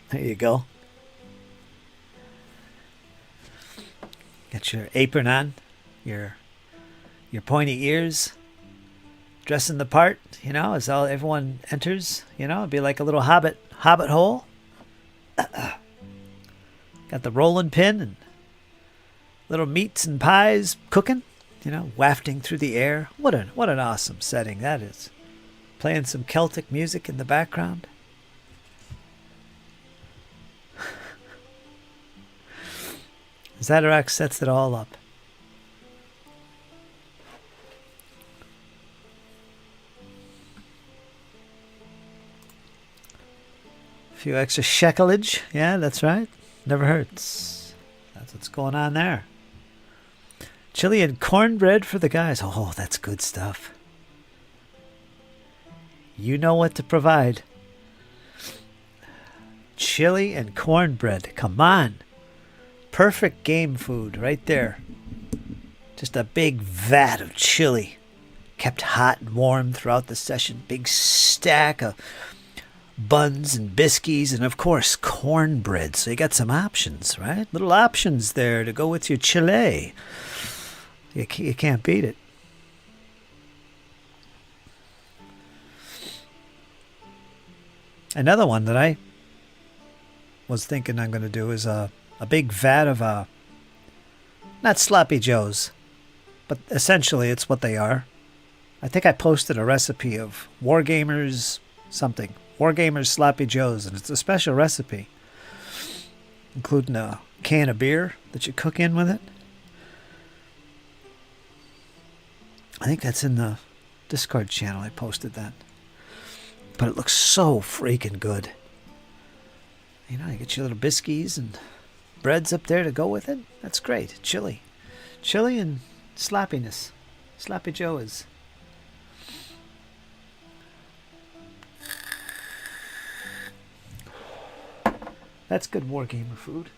There you go. Get your apron on, your pointy ears, dressing the part, as everyone enters, it'd be like a little hobbit hole. Got the rolling pin and little meats and pies cooking, wafting through the air. What an awesome setting that is. Playing some Celtic music in the background. Zadarok sets it all up. A few extra shekelage. Yeah, that's right. Never hurts. That's what's going on there. Chili and cornbread for the guys. Oh, that's good stuff. You know what to provide. Chili and cornbread. Come on. Perfect game food right there. Just a big vat of chili. Kept hot and warm throughout the session. Big stack of buns and biscuits. And of course, cornbread. So you got some options, right? Little options there to go with your chili. You can't beat it. Another one that I was thinking I'm going to do is a big vat of not sloppy joes, but essentially it's what they are. I think I posted a recipe of Wargamers something. Wargamers sloppy joes, and it's a special recipe, including a can of beer that you cook in with it. I think that's in the Discord channel. I posted that. But it looks so freaking good. You get your little biscuits and breads up there to go with it. That's great. Chili and sloppiness. Sloppy Joe is. That's good Wargamer food.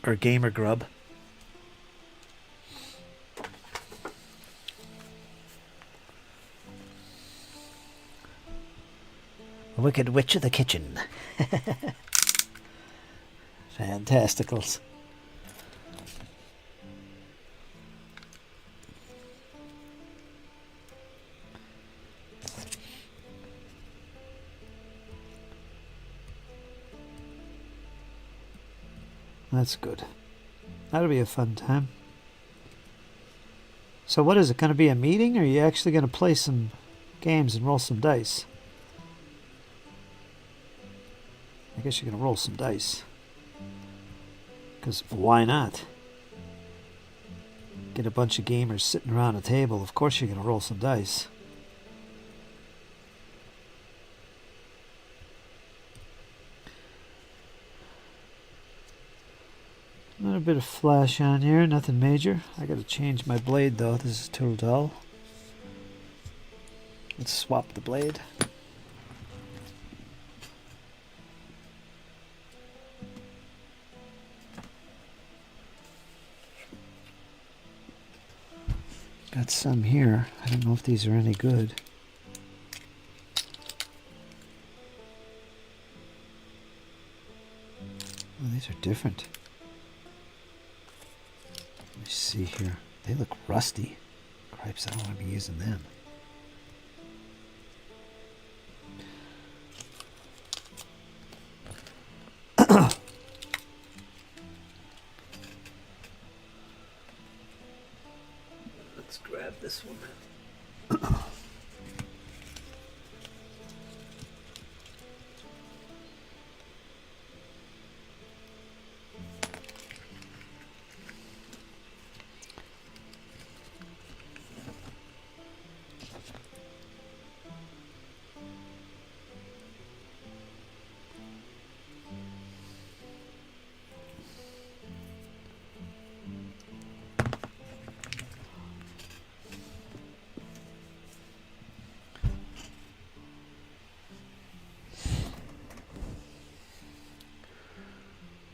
Or gamer grub. Wicked Witch of the Kitchen. Fantasticals. That's good. That'll be a fun time. So what is it, going to be a meeting, or are you actually going to play some games and roll some dice? I guess you're going to roll some dice. Because why not? Get a bunch of gamers sitting around a table. Of course you're going to roll some dice. A little bit of flash on here, nothing major. I gotta change my blade though, this is too dull. Let's swap the blade. Got some here. I don't know if these are any good. Oh, these are different. Let me see here. They look rusty. Cripes, I don't want to be using them. Let's grab this one.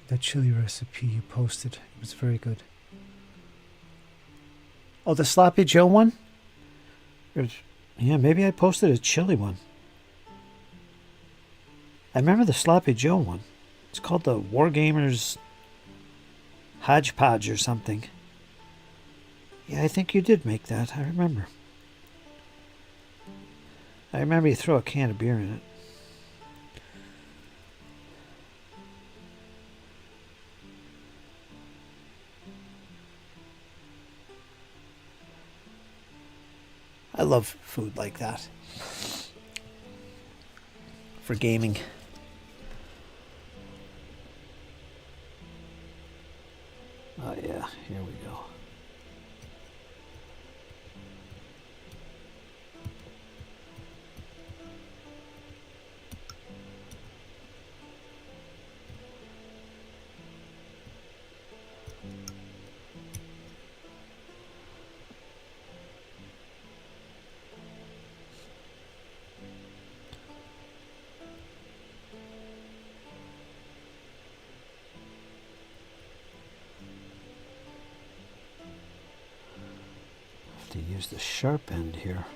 That chili recipe you posted, it was very good. Oh, the Sloppy Joe one? Yeah, maybe I posted a chili one. I remember the Sloppy Joe one. It's called the Wargamers Hodgepodge or something. Yeah, I think you did make that. I remember. I remember you throw a can of beer in it. I love food like that for gaming. Oh yeah, here we go. To use the sharp end here.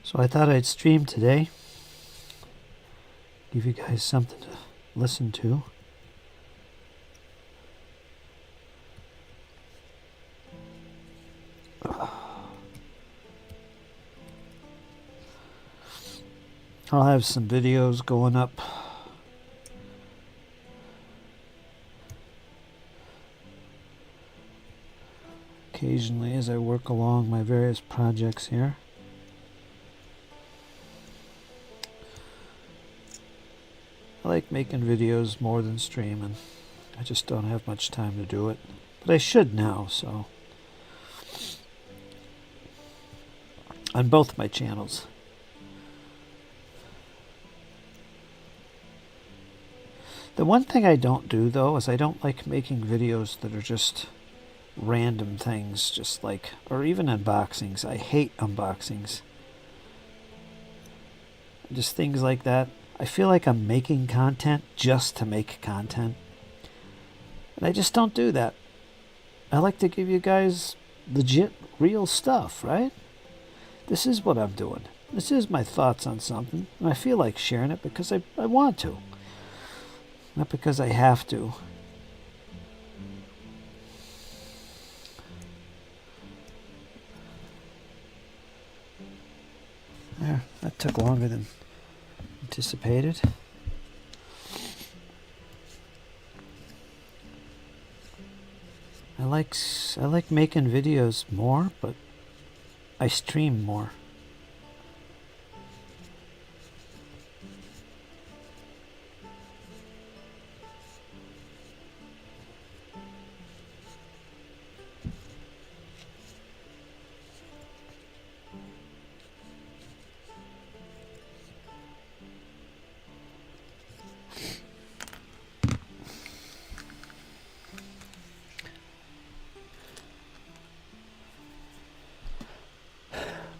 So I thought I'd stream today, give you guys something to listen to. I'll have some videos going up occasionally as I work along my various projects here. I like making videos more than streaming. I just don't have much time to do it. But I should now, so. On both my channels. The one thing I don't do, though, is I don't like making videos that are just random things, just like, or even unboxings. I hate unboxings. Just things like that. I feel like I'm making content just to make content. And I just don't do that. I like to give you guys legit, real stuff, right? This is what I'm doing. This is my thoughts on something. And I feel like sharing it because I want to. Not because I have to. There, that took longer than anticipated. I like making videos more, but I stream more.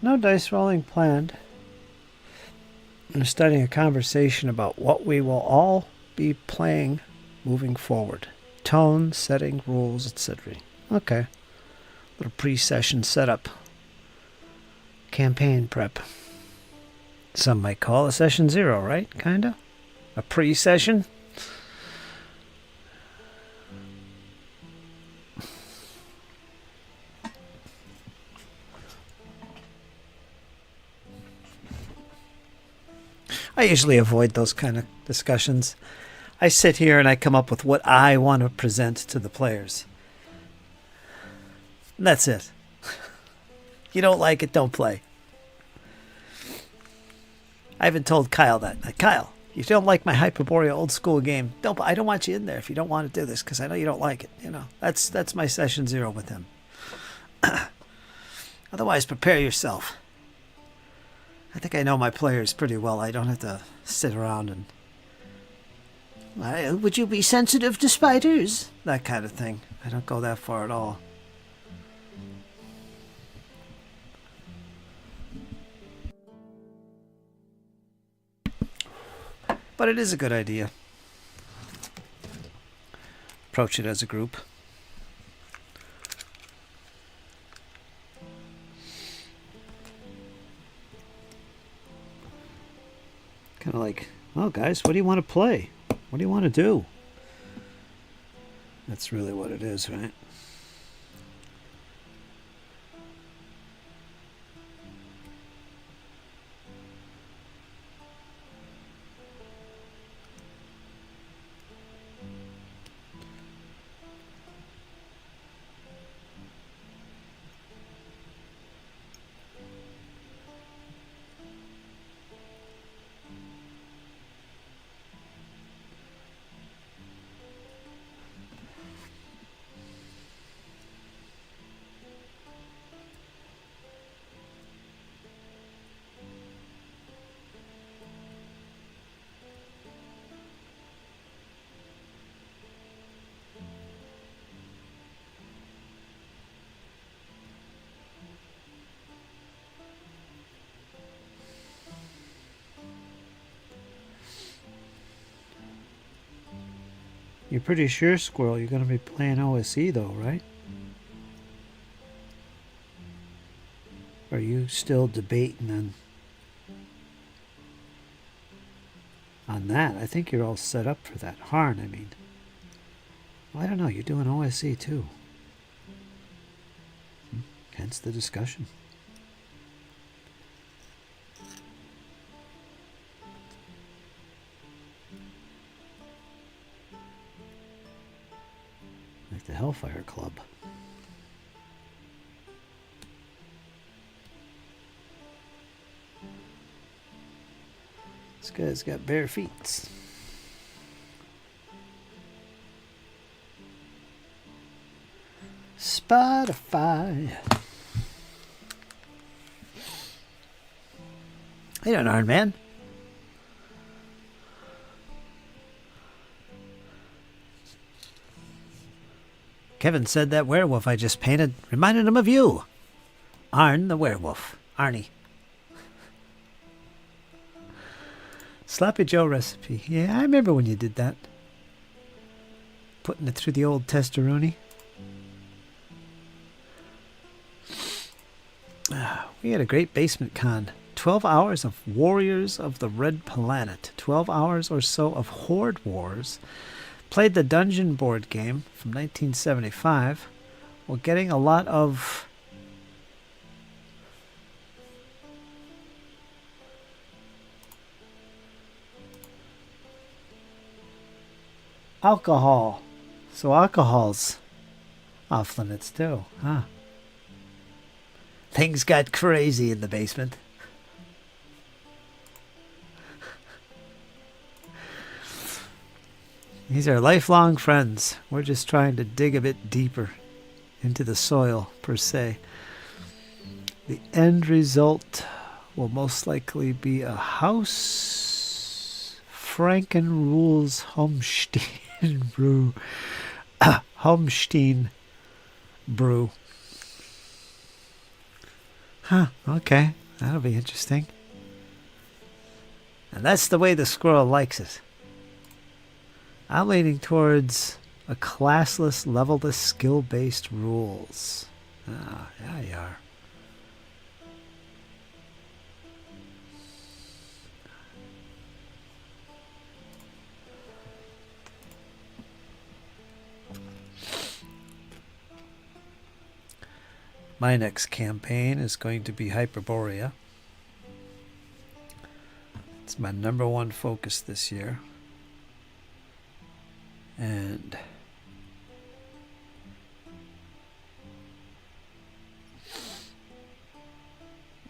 No dice rolling planned. I'm starting a conversation about what we will all be playing moving forward. Tone, setting, rules, etc. Okay. Little pre-session setup. Campaign prep. Some might call it session 0, right? Kinda? A pre-session? I usually avoid those kind of discussions. I sit here and I come up with what I want to present to the players. And that's it. You don't like it, don't play. I even told Kyle that. Kyle, if you don't like my Hyperborea old school game, I don't want you in there if you don't want to do this, because I know you don't like it. You know, that's my session 0 with him. Otherwise, prepare yourself. I think I know my players pretty well. I don't have to sit around and... would you be sensitive to spiders? That kind of thing. I don't go that far at all. But it is a good idea. Approach it as a group. Kind of like, well, guys, what do you want to play? What do you want to do? That's really what it is, right? You're pretty sure, Squirrel, you're going to be playing OSE though, right? Or are you still debating on that? I think you're all set up for that. Harn, I mean. Well, I don't know, you're doing OSE too. Hence the discussion. Like the Hellfire Club. This guy's got bare feet. Spotify. Hey, don't Iron Man. Kevin said that werewolf I just painted reminded him of you. Arn the werewolf. Arnie. Sloppy Joe recipe. Yeah, I remember when you did that. Putting it through the old testaroni. We had a great basement con. 12 hours of Warriors of the Red Planet. 12 hours or so of Horde Wars. Played the Dungeon board game from 1975 while getting a lot of alcohol. So alcohol's Off limits too, huh? Things got crazy in the basement. These are lifelong friends. We're just trying to dig a bit deeper into the soil, per se. The end result will most likely be a house Franken rules Homstein brew. Homstein brew. Huh, okay. That'll be interesting. And that's the way the squirrel likes it. I'm leaning towards a classless, levelless, skill-based rules. Ah, yeah, you are. My next campaign is going to be Hyperborea. It's my #1 focus this year. And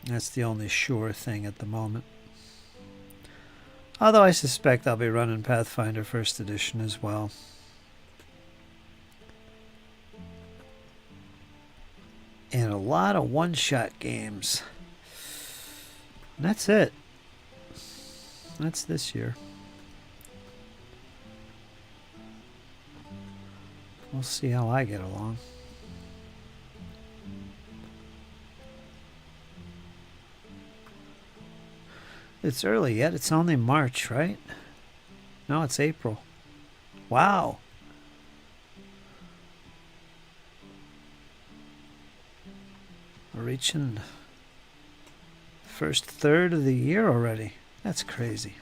that's the only sure thing at the moment. Although I suspect I'll be running Pathfinder 1st Edition as well. And a lot of one-shot games. And that's it. That's this year. We'll see how I get along. It's early yet. It's only March, right? No, it's April. Wow. We're reaching the first third of the year already. That's crazy.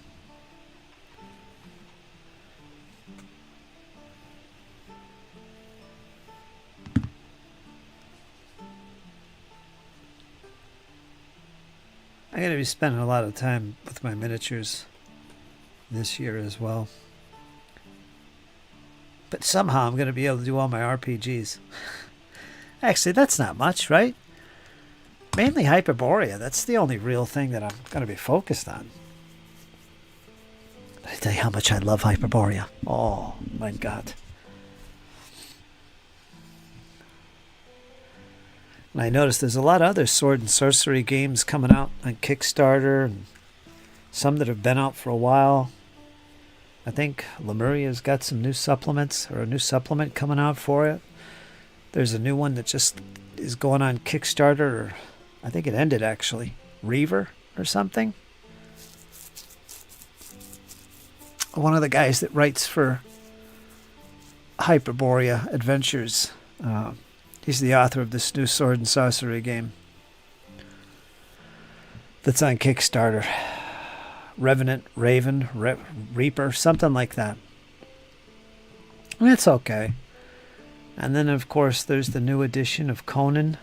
I'm going to be spending a lot of time with my miniatures this year as well. But somehow I'm going to be able to do all my RPGs. Actually, that's not much, right? Mainly Hyperborea. That's the only real thing that I'm going to be focused on. Did I tell you how much I love Hyperborea? Oh, my God. And I noticed there's a lot of other sword and sorcery games coming out on Kickstarter, and some that have been out for a while. I think Lemuria's got some new supplements, or a new supplement coming out for it. There's a new one that just is going on Kickstarter, or I think it ended actually. Reaver or something. One of the guys that writes for Hyperborea Adventures. He's the author of this new sword and sorcery game that's on Kickstarter. Revenant, Raven, Reaper, something like that. And it's okay. And then, of course, there's the new edition of Conan,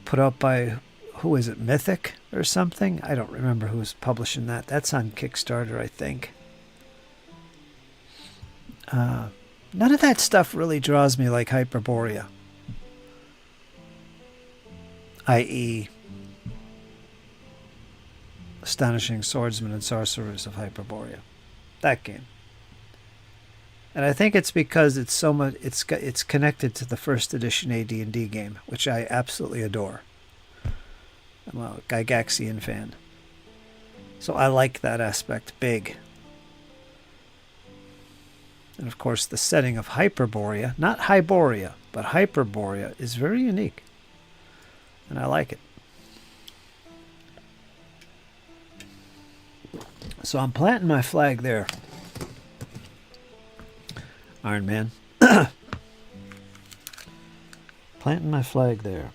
put out by, who is it, Mythic or something? I don't remember who's publishing that. That's on Kickstarter, I think. None of that stuff really draws me like Hyperborea. I.e., Astonishing Swordsmen and Sorcerers of Hyperborea. That game. And I think it's because it's so much. It's connected to the 1st edition AD&D game, which I absolutely adore. I'm a Gygaxian fan, so I like that aspect big. And of course, the setting of Hyperborea, not Hyborea, but Hyperborea, is very unique, and I like it. So I'm planting my flag there. Iron Man. Planting my flag there.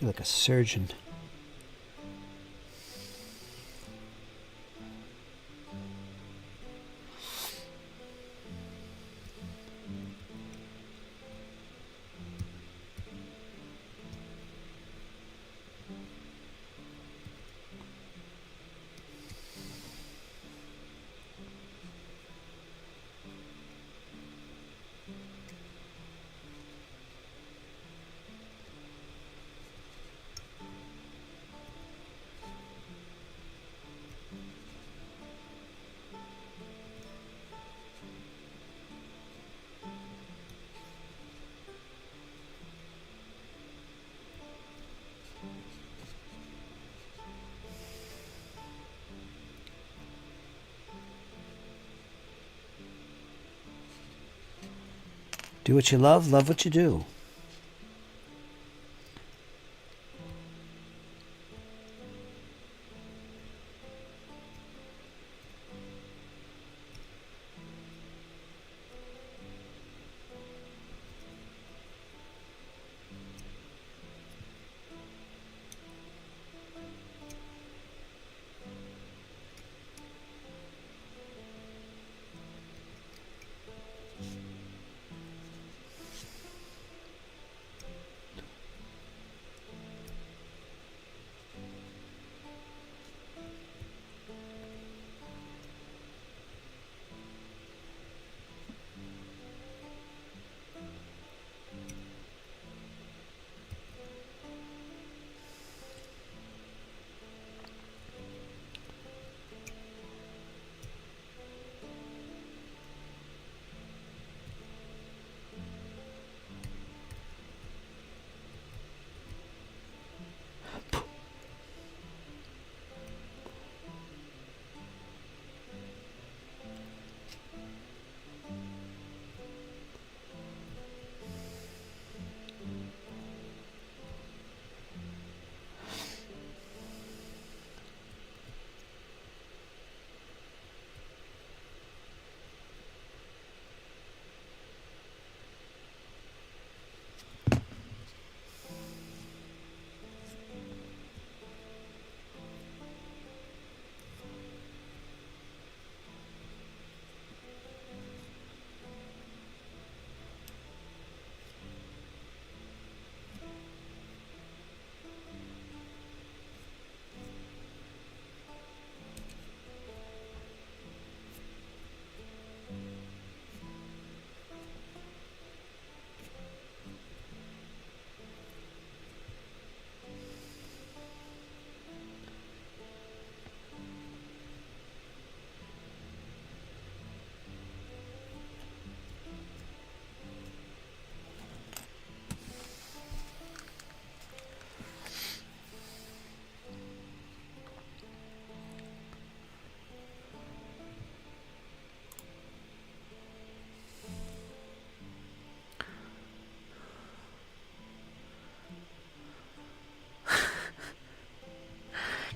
feel like a surgeon. Do what you love what you do.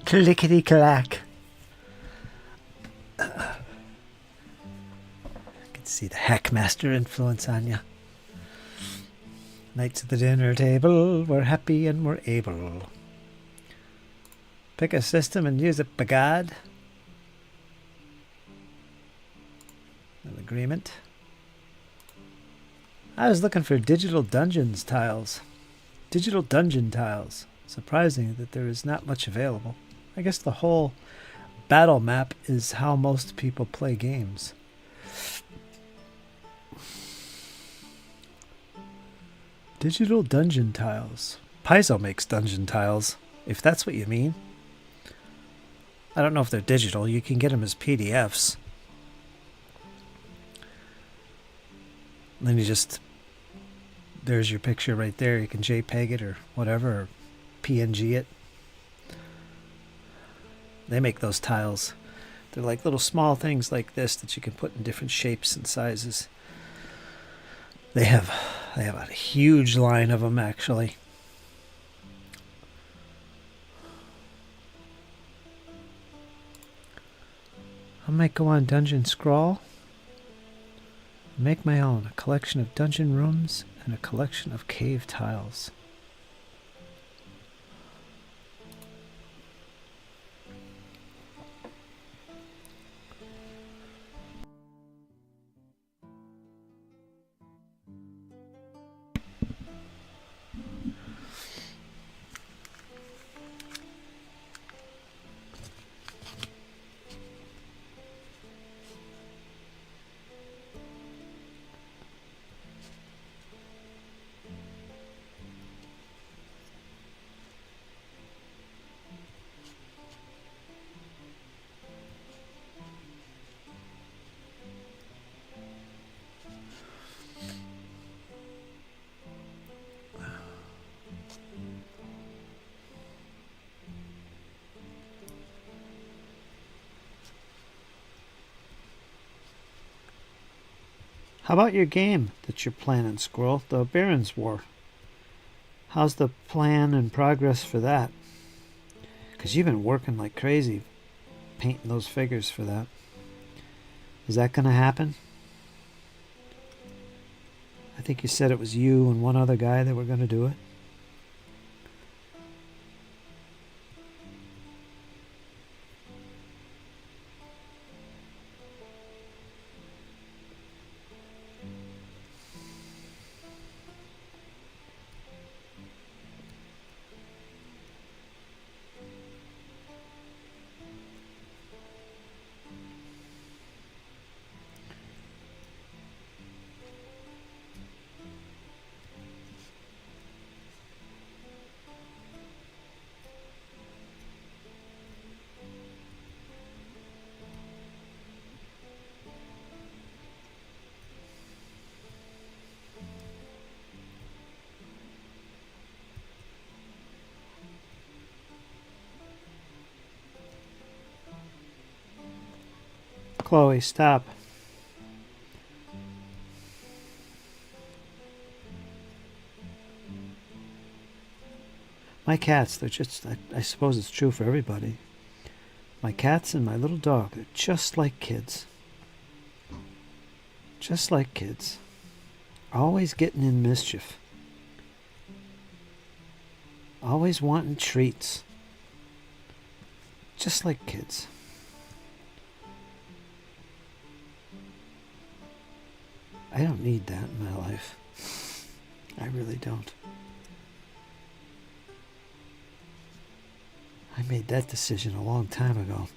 Clickety clack. I can see the Hackmaster influence on you. Knights at the dinner table, we're happy and we're able. Pick a system and use it, begad. An agreement. I was looking for digital dungeons tiles. Digital dungeon tiles. Surprising that there is not much available. I guess the whole battle map is how most people play games. Digital dungeon tiles. Paizo makes dungeon tiles, if that's what you mean. I don't know if they're digital. You can get them as PDFs. And then you just... There's your picture right there. You can JPEG it or whatever, or PNG it. They make those tiles. They're like little small things like this that you can put in different shapes and sizes. They have a huge line of them, actually. I might go on Dungeon Scrawl. Make my own. A collection of dungeon rooms and a collection of cave tiles. How about your game that you're planning, Squirrel? The Baron's War. How's the plan and progress for that? Because you've been working like crazy painting those figures for that. Is that going to happen? I think you said it was you and one other guy that were going to do it. Chloe, stop. My cats, they're just, I suppose it's true for everybody. My cats and my little dog, they're just like kids. Just like kids. Always getting in mischief. Always wanting treats. Just like kids. I don't need that in my life. I really don't. I made that decision a long time ago.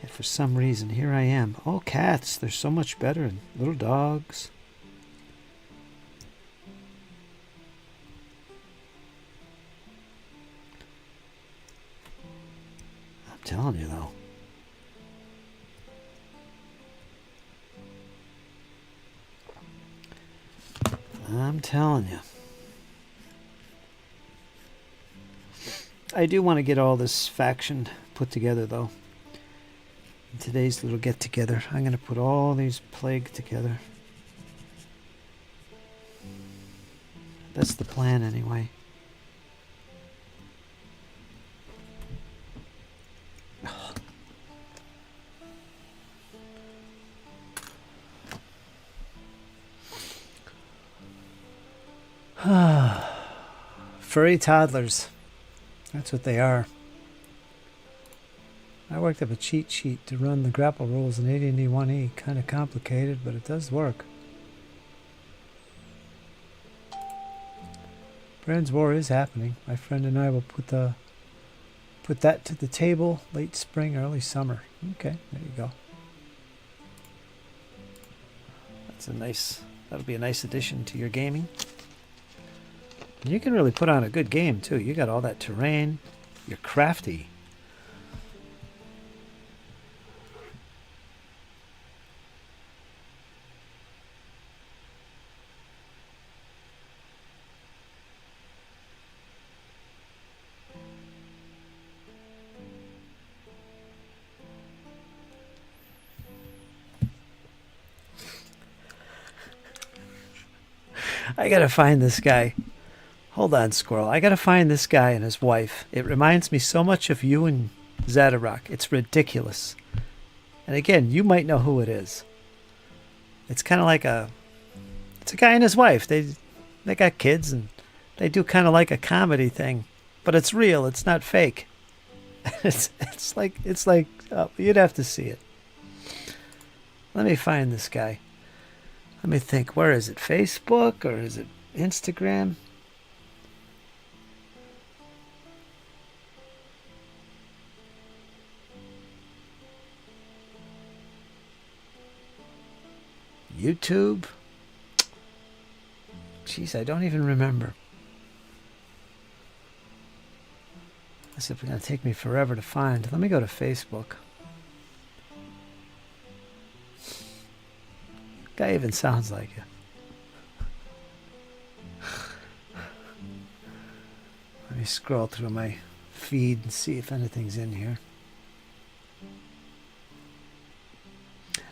Yet for some reason, here I am. Oh, cats, they're so much better. And little dogs. I'm telling you, though. I'm telling you. I do want to get all this faction put together, though. In today's little get-together, I'm going to put all these plague together. That's the plan, anyway. Furry toddlers. That's what they are. I worked up a cheat sheet to run the grapple rules in AD&D 1E. Kind of complicated, but it does work. Brand's War is happening. My friend and I will put that to the table late spring, early summer. Okay, there you go. That'll be a nice addition to your gaming. And you can really put on a good game, too. You got all that terrain. You're crafty. I gotta find this guy. Hold on, Squirrel. I gotta find this guy and his wife. It reminds me so much of you and Zadarok. It's ridiculous. And again, you might know who it is. It's kind of like it's a guy and his wife. They got kids and they do kind of like a comedy thing, but it's real. It's not fake. It's like you'd have to see it. Let me find this guy. Let me think. Where is it? Facebook or is it Instagram? YouTube? Jeez, I don't even remember. This is going to take me forever to find. Let me go to Facebook. Guy even sounds like you. Let me scroll through my feed and see if anything's in here.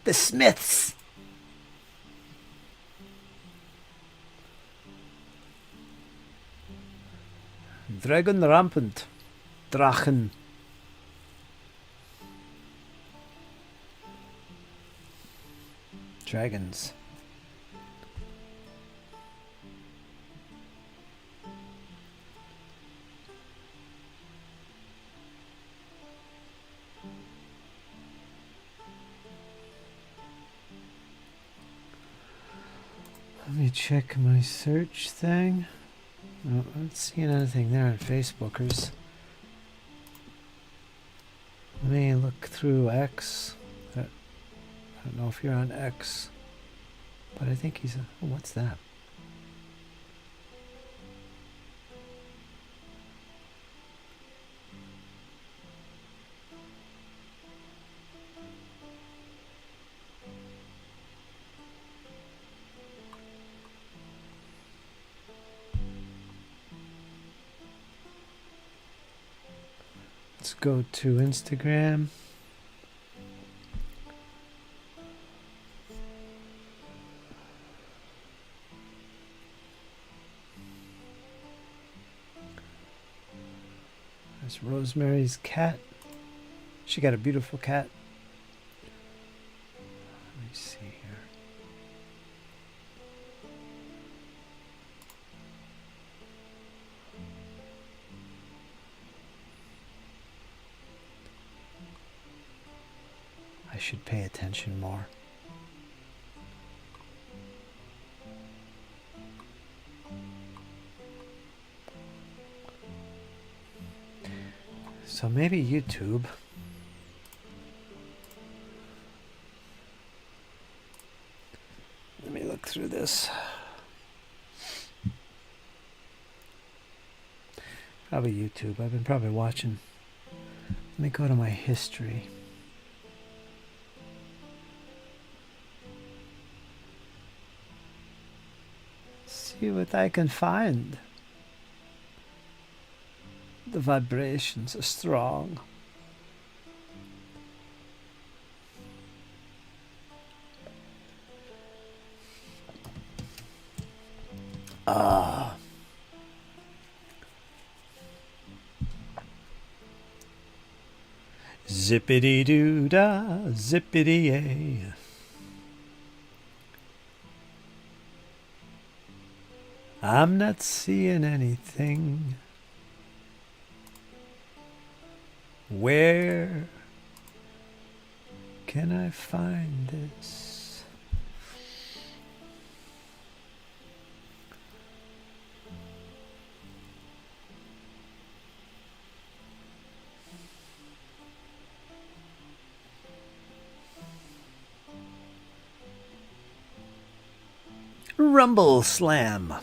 The Smiths! Dragon rampant. Drachen. Dragons. Let me check my search thing. No, I'm not seeing anything there on Facebookers. Let me look through X. I don't know if you're on X, but I think he's. Oh, what's that? Let's go to Instagram. There's Rosemary's cat. She got a beautiful cat. Let me see here. I should pay attention more. So maybe YouTube. Let me look through this. Probably YouTube. I've been probably watching. Let me go to my history. See what I can find. The vibrations are strong. Ah. Zippity doo da, zippity yay. I'm not seeing anything. Where can I find this? Rumble Slam.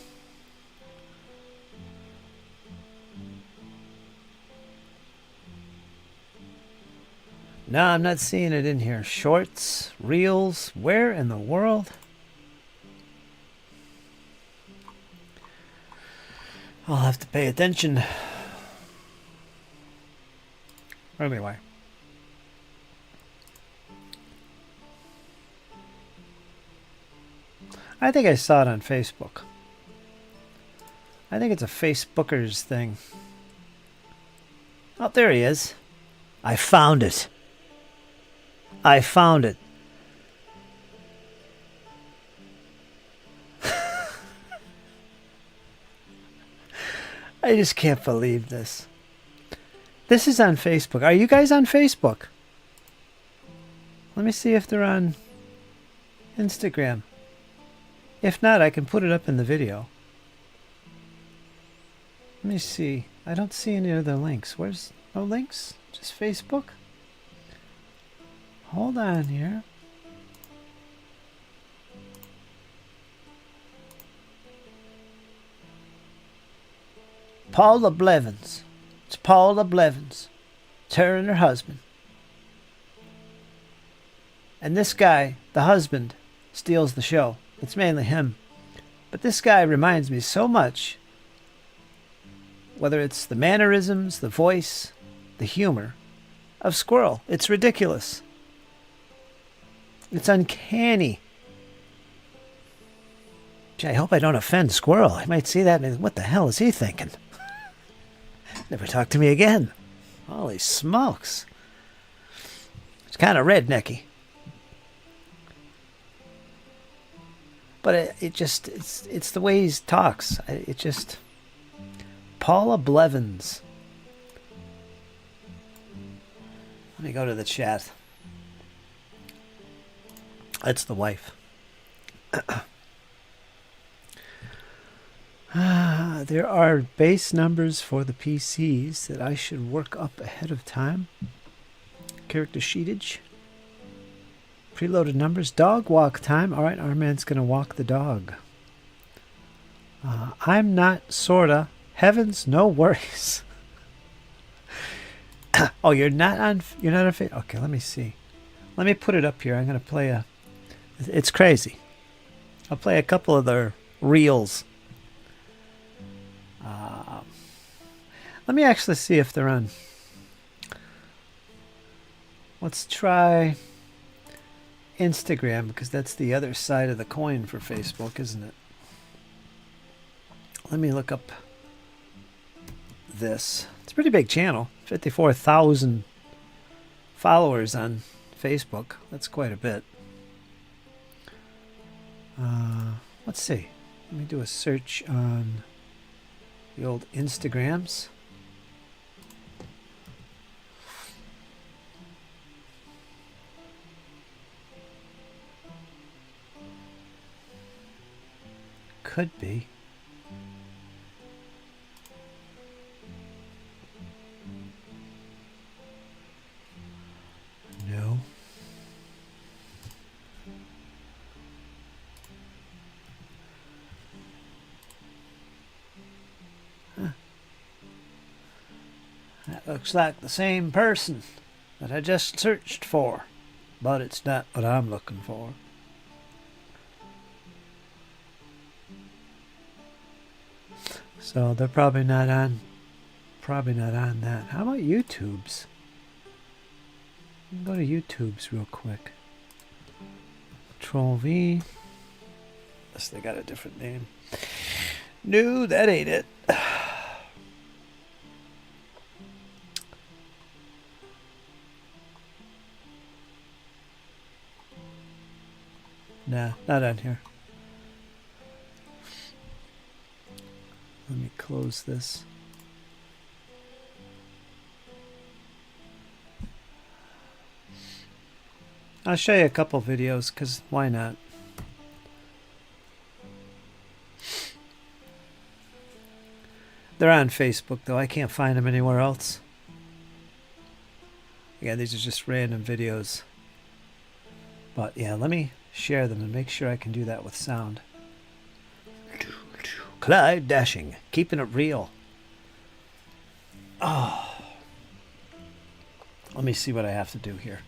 No, I'm not seeing it in here. Shorts, reels, where in the world? I'll have to pay attention. Anyway. I think I saw it on Facebook. I think it's a Facebookers thing. Oh, there he is. I found it. I found it. I just can't believe this. This is on Facebook. Are you guys on Facebook? Let me see if they're on Instagram. If not, I can put it up in the video. Let me see. I don't see any other links. Where's no links? Just Facebook? Hold on here. Paula Blevins. It's Paula Blevins. It's her and her husband. And this guy, the husband, steals the show. It's mainly him. But this guy reminds me so much, whether it's the mannerisms, the voice, the humor, of Squirrel. It's ridiculous. It's uncanny. Gee, I hope I don't offend Squirrel. I might see that and what the hell is he thinking? Never talk to me again. Holy smokes. It's kind of rednecky. But it's the way he talks. It just... Paula Blevins. Let me go to the chat. That's the wife. There are base numbers for the PCs that I should work up ahead of time. Character sheetage. Preloaded numbers. Dog walk time. Alright, our man's going to walk the dog. I'm not sorta. Heavens, no worries. Oh, you're not on Facebook? Okay, let me see. Let me put it up here. I'm going to play a... It's crazy. I'll play a couple of their reels. Let me actually see if they're on. Let's try Instagram, because that's the other side of the coin for Facebook, isn't it? Let me look up this. It's a pretty big channel. 54,000 followers on Facebook. That's quite a bit. Let's see. Let me do a search on the old Instagrams. Could be. No. Huh. That looks like the same person that I just searched for, but it's not what I'm looking for. So they're probably not on that. How about YouTube's? Go to YouTube's real quick. Control V. Unless they got a different name. No, that ain't it. Nah, not on here. Let me close this. I'll show you a couple videos, because why not? They're on Facebook, though. I can't find them anywhere else. Yeah, these are just random videos. But yeah, let me share them and make sure I can do that with sound. Clyde Dashing, keeping it real. Oh. Let me see what I have to do here.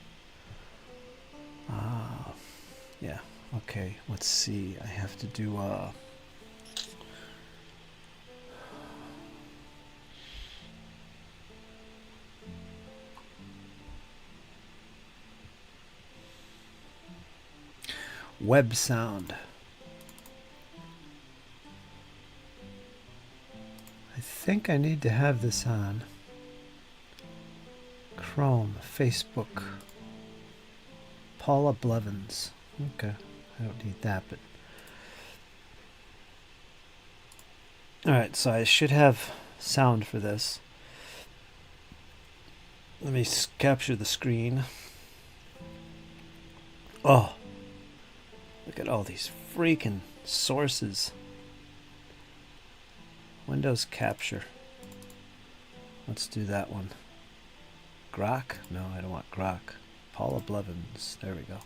Yeah, okay, let's see. I have to do web sound. I think I need to have this on Chrome, Facebook, Paula Blevins. Okay, I don't need that, but alright, so I should have sound for this. Let me capture the screen. Oh, look at all these freaking sources. Windows capture. Let's do that one. Grok? No, I don't want Grok. Paula Blevins. There we go.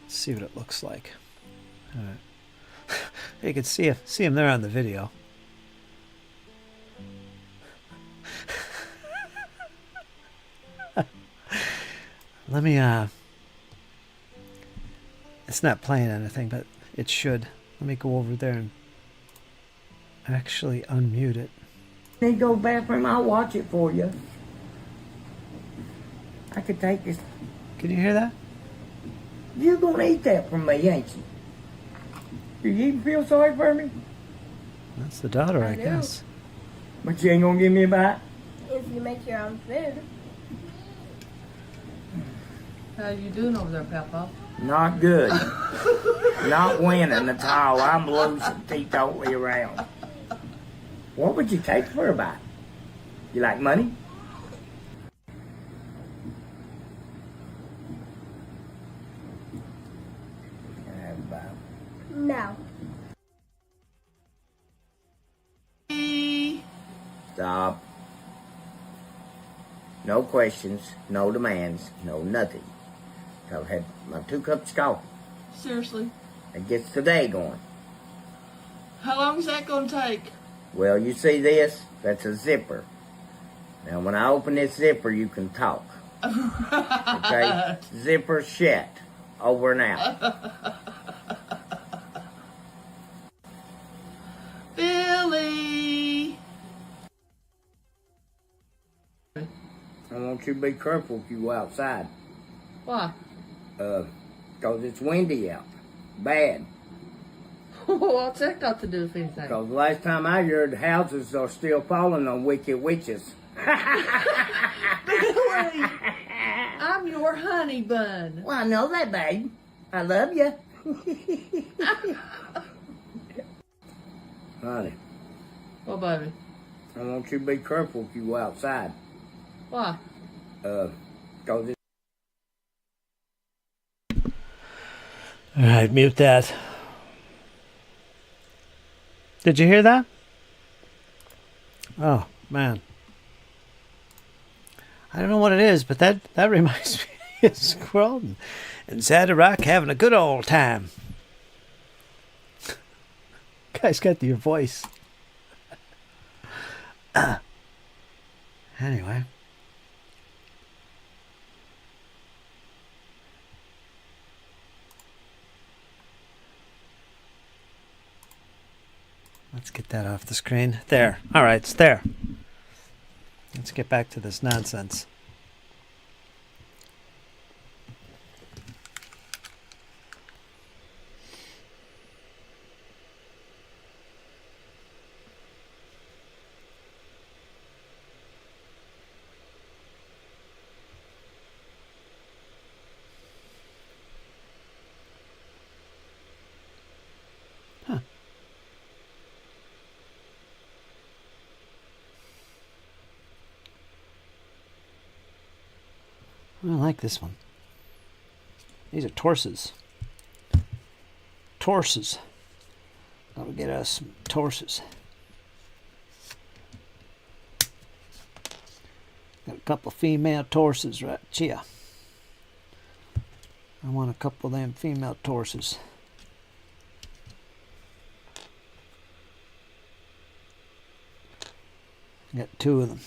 Let's see what it looks like. All right. You can see him there on the video. Let me it's not playing anything, but it should. Let me go over there and actually unmute it. Need to go to the bathroom, I'll watch it for you. I could take this. Can you hear that? You're gonna eat that from me, ain't you? Do you even feel sorry for me? That's the daughter, I guess. But you ain't gonna give me a bite? If you make your own food. How you doing over there, Papa? Not good. Not winning at all. I'm losing teeth all the way around. What would you take for a bite? You like money? Can I have a bite? No. Stop. No questions, no demands, no nothing. I've had my 2 cups of coffee. Seriously? It gets the day going. How long is that going to take? Well, you see this? That's a zipper. Now, when I open this zipper, you can talk. Okay? Zipper shut. Over and out. Billy! I want you to be careful if you go outside. Why? 'Cause it's windy out. Bad. What's that got to do with anything? Because last time I heard, the houses are still falling on wicked witches. Billy! I'm your honey bun. Well, I know that, babe. I love you. Honey, What, baby? I want you to be careful if you go outside. Why? 'Cause it's... All right, mute that. Did you hear that? Oh, man. I don't know what it is, but that reminds me of Squirrel and Zadok having a good old time. Guy's got your voice. Anyway. Let's get that off the screen. There. All right, it's there. Let's get back to this nonsense. I like this one. These are torses. Torses. Gotta get us some torses. Got a couple female torses right here. I want a couple of them female torses. Got 2 of them.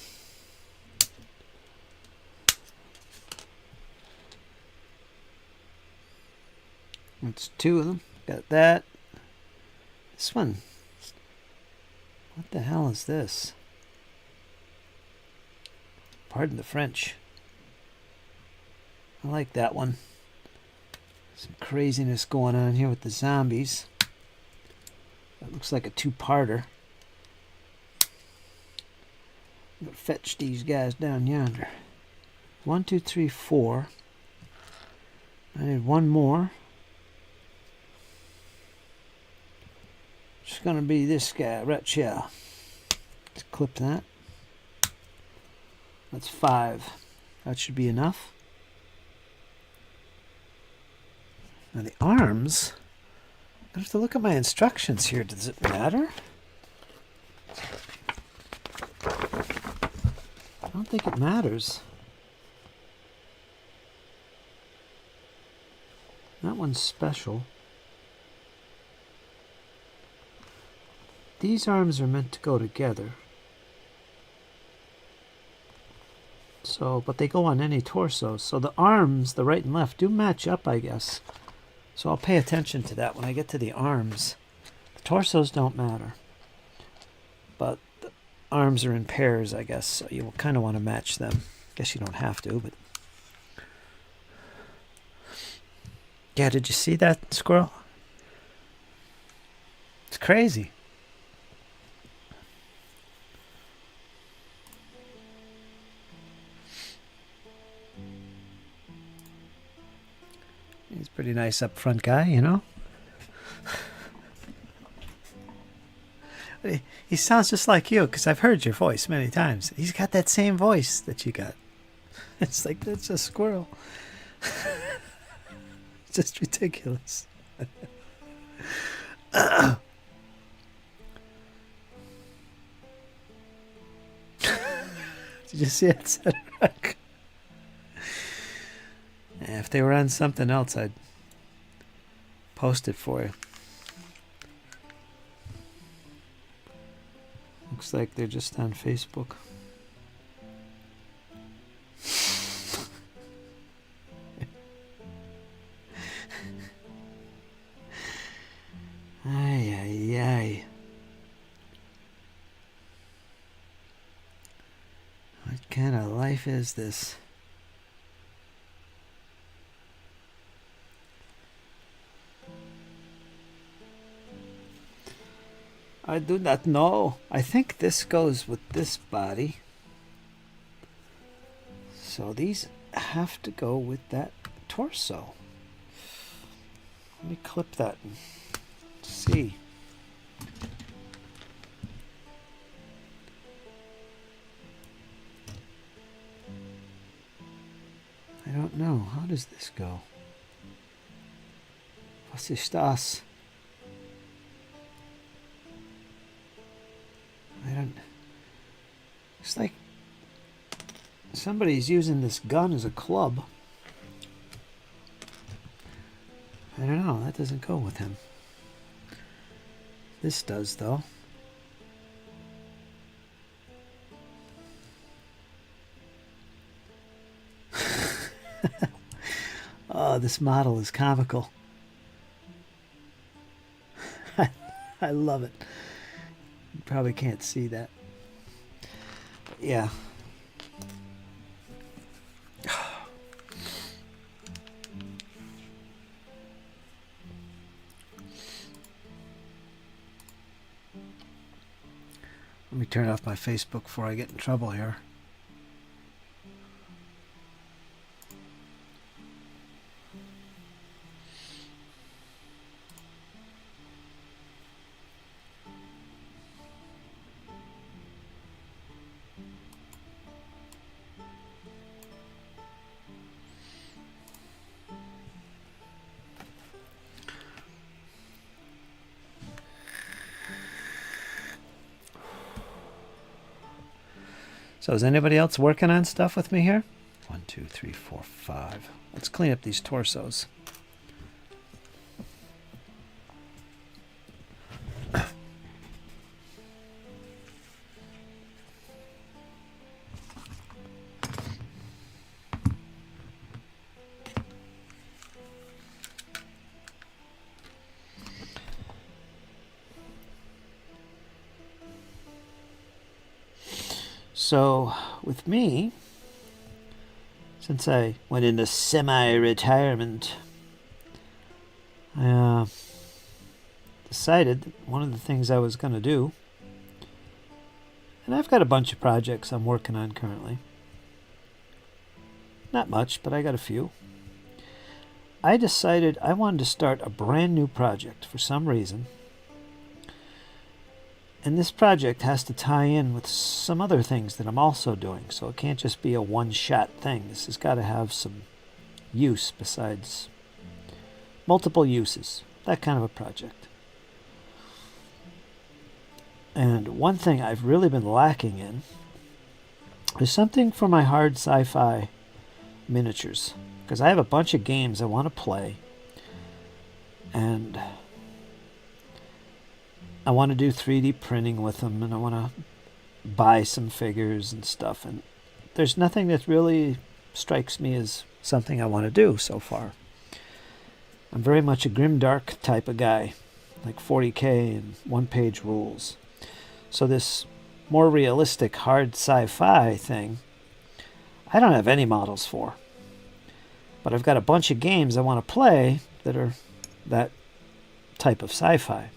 That's 2 of them. Got that. This one. What the hell is this? Pardon the French. I like that one. Some craziness going on here with the zombies. That looks like a 2-parter. I'm gonna fetch these guys down yonder. 1, 2, 3, 4. I need 1 more. It's gonna be this guy right here. Let's clip that. That's 5. That should be enough. Now the arms, I have to look at my instructions here. Does it matter? I don't think it matters. That one's special. These arms are meant to go together. So, but they go on any torso. So the arms, the right and left, do match up, I guess. So I'll pay attention to that when I get to the arms. The torsos don't matter. But the arms are in pairs, I guess. So you will kind of want to match them. Guess you don't have to, but... Yeah, did you see that, Squirrel? It's crazy. nice upfront guy, you know. He sounds just like you, because I've heard your voice many times. He's got that same voice that you got. It's like, that's a squirrel. It's just ridiculous. Did you see it, Cedric? Yeah, if they were on something else, I'd post it for you. Looks like they're just on Facebook. Ay, ay, ay. What kind of life is this? I do not know. I think this goes with this body. So these have to go with that torso. Let me clip that and see. I don't know. How does this go? Was ist das? I don't... It's like somebody's using this gun as a club. I don't know. That doesn't go with him. This does, though. Oh, this model is comical. I love it. You probably can't see that. But yeah. Let me turn off my Facebook before I get in trouble here. So is anybody else working on stuff with me here? 1, 2, 3, 4, 5. Let's clean up these torsos. So, with me, since I went into semi-retirement, I decided that one of the things I was going to do, and I've got a bunch of projects I'm working on currently. Not much, but I got a few. I decided I wanted to start a brand new project for some reason. And this project has to tie in with some other things that I'm also doing. So it can't just be a one-shot thing. This has got to have some use besides multiple uses. That kind of a project. And one thing I've really been lacking in is something for my hard sci-fi miniatures. Because I have a bunch of games I want to play. And I want to do 3D printing with them, and I want to buy some figures and stuff. And there's nothing that really strikes me as something I want to do so far. I'm very much a grimdark type of guy, like 40K and one-page rules. So this more realistic hard sci-fi thing, I don't have any models for. But I've got a bunch of games I want to play that are that type of sci-fi.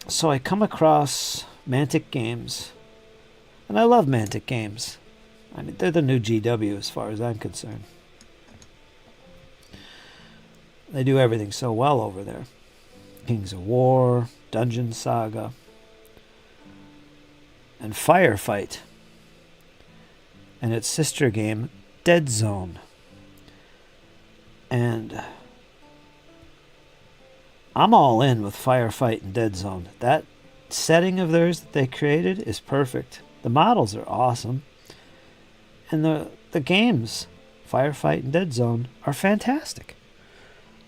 So I come across Mantic Games, and I love Mantic Games. I mean, they're the new GW as far as I'm concerned. They do everything so well over there. Kings of War, Dungeon Saga, and Firefight. And its sister game, Deadzone. And I'm all in with Firefight and Deadzone. That setting of theirs that they created is perfect. The models are awesome. And the games, Firefight and Deadzone, are fantastic.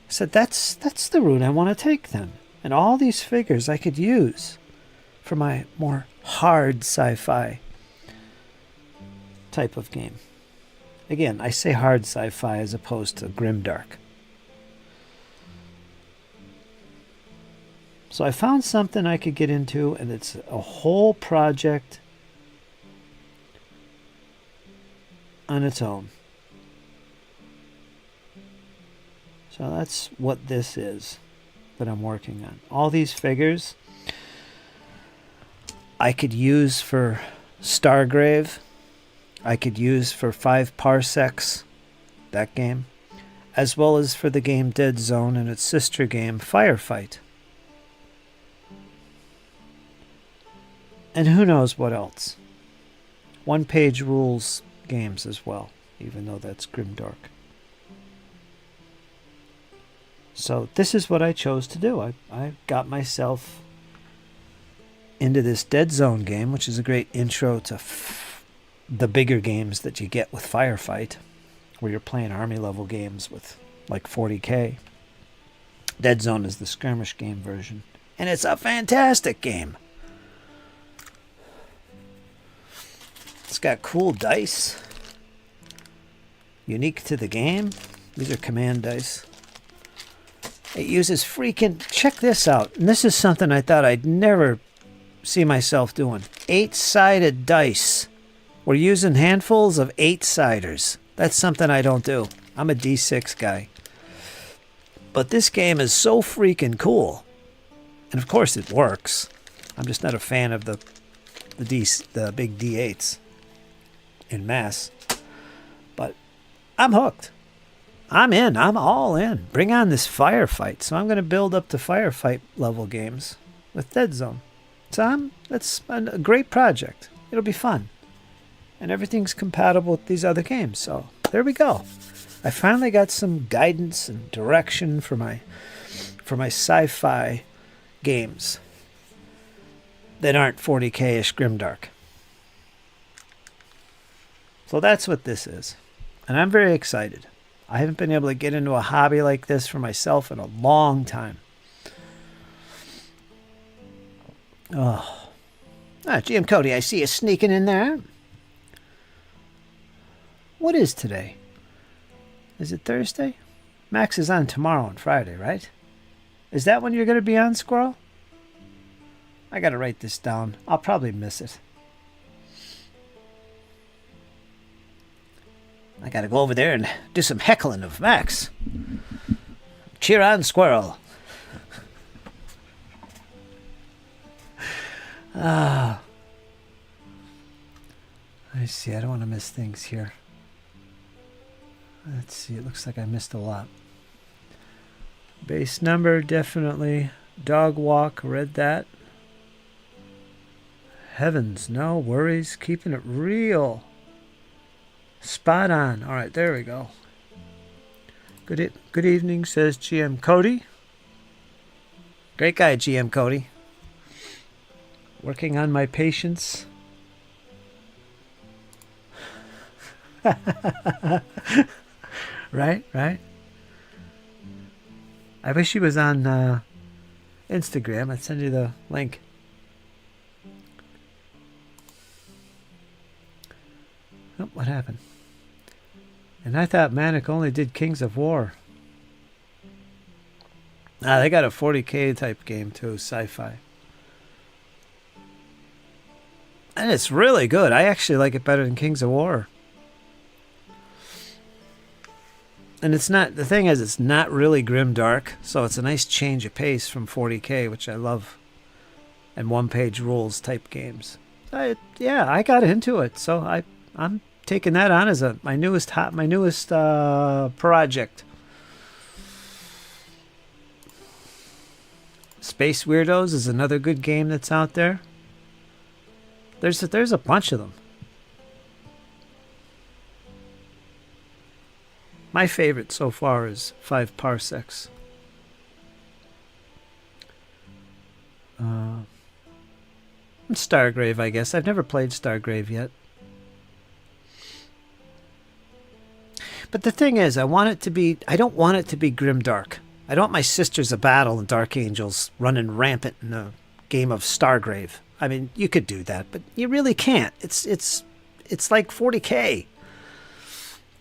I said, that's the route I want to take then. And all these figures I could use for my more hard sci-fi type of game. Again, I say hard sci-fi as opposed to grimdark. So I found something I could get into, and it's a whole project on its own. So that's what this is that I'm working on. All these figures I could use for Stargrave. I could use for 5 Parsecs, that game, as well as for the game Deadzone and its sister game Firefight. And who knows what else. One-page rules games as well, even though that's grimdark. So this is what I chose to do. I got myself into this Deadzone game, which is a great intro to the bigger games that you get with Firefight, where you're playing army level games with like 40k. Deadzone is the skirmish game version, and it's a fantastic game. It's got cool dice, unique to the game. These are command dice. It uses freaking, check this out, and this is something I thought I'd never see myself doing. 8-sided dice. We're using handfuls of 8-siders. That's something I don't do. I'm a D6 guy. But this game is so freaking cool. And of course it works. I'm just not a fan of the big D8s in mass. But I'm hooked. I'm in. I'm all in. Bring on this Firefight. So I'm going to build up to Firefight level games with Deadzone. So that's a great project. It'll be fun. And everything's compatible with these other games. So there we go. I finally got some guidance and direction for my sci-fi games that aren't 40k-ish grimdark. So that's what this is. And I'm very excited. I haven't been able to get into a hobby like this for myself in a long time. Oh. GM Cody, I see you sneaking in there. What is today? Is it Thursday? Max is on tomorrow and Friday, right? Is that when you're going to be on, Squirrel? I got to write this down. I'll probably miss it. I got to go over there and do some heckling of Max. Cheer on, Squirrel. I see. I don't want to miss things here. Let's see. It looks like I missed a lot. Base number, definitely. Dog walk, read that. Heavens, no worries. Keeping it real. Spot on. All right, there we go. Good evening, says GM Cody. Great guy, GM Cody. Working on my patience. Right. I wish he was on Instagram. I'd send you the link. Oh, what happened? And I thought Manic only did Kings of War. They got a 40k type game too, sci-fi. And it's really good. I actually like it better than Kings of War. And it's not, the thing is, it's not really grimdark, so it's a nice change of pace from 40k, which I love, and one-page rules type games. I got into it, so I'm taking that on as my newest project. Space Weirdos is another good game that's out there. There's a bunch of them. My favorite so far is 5 Parsecs. Stargrave, I guess. I've never played Stargrave yet. But the thing is, I don't want it to be grimdark. I don't want my Sisters of Battle and Dark Angels running rampant in a game of Stargrave. I mean, you could do that, but you really can't. It's like 40K.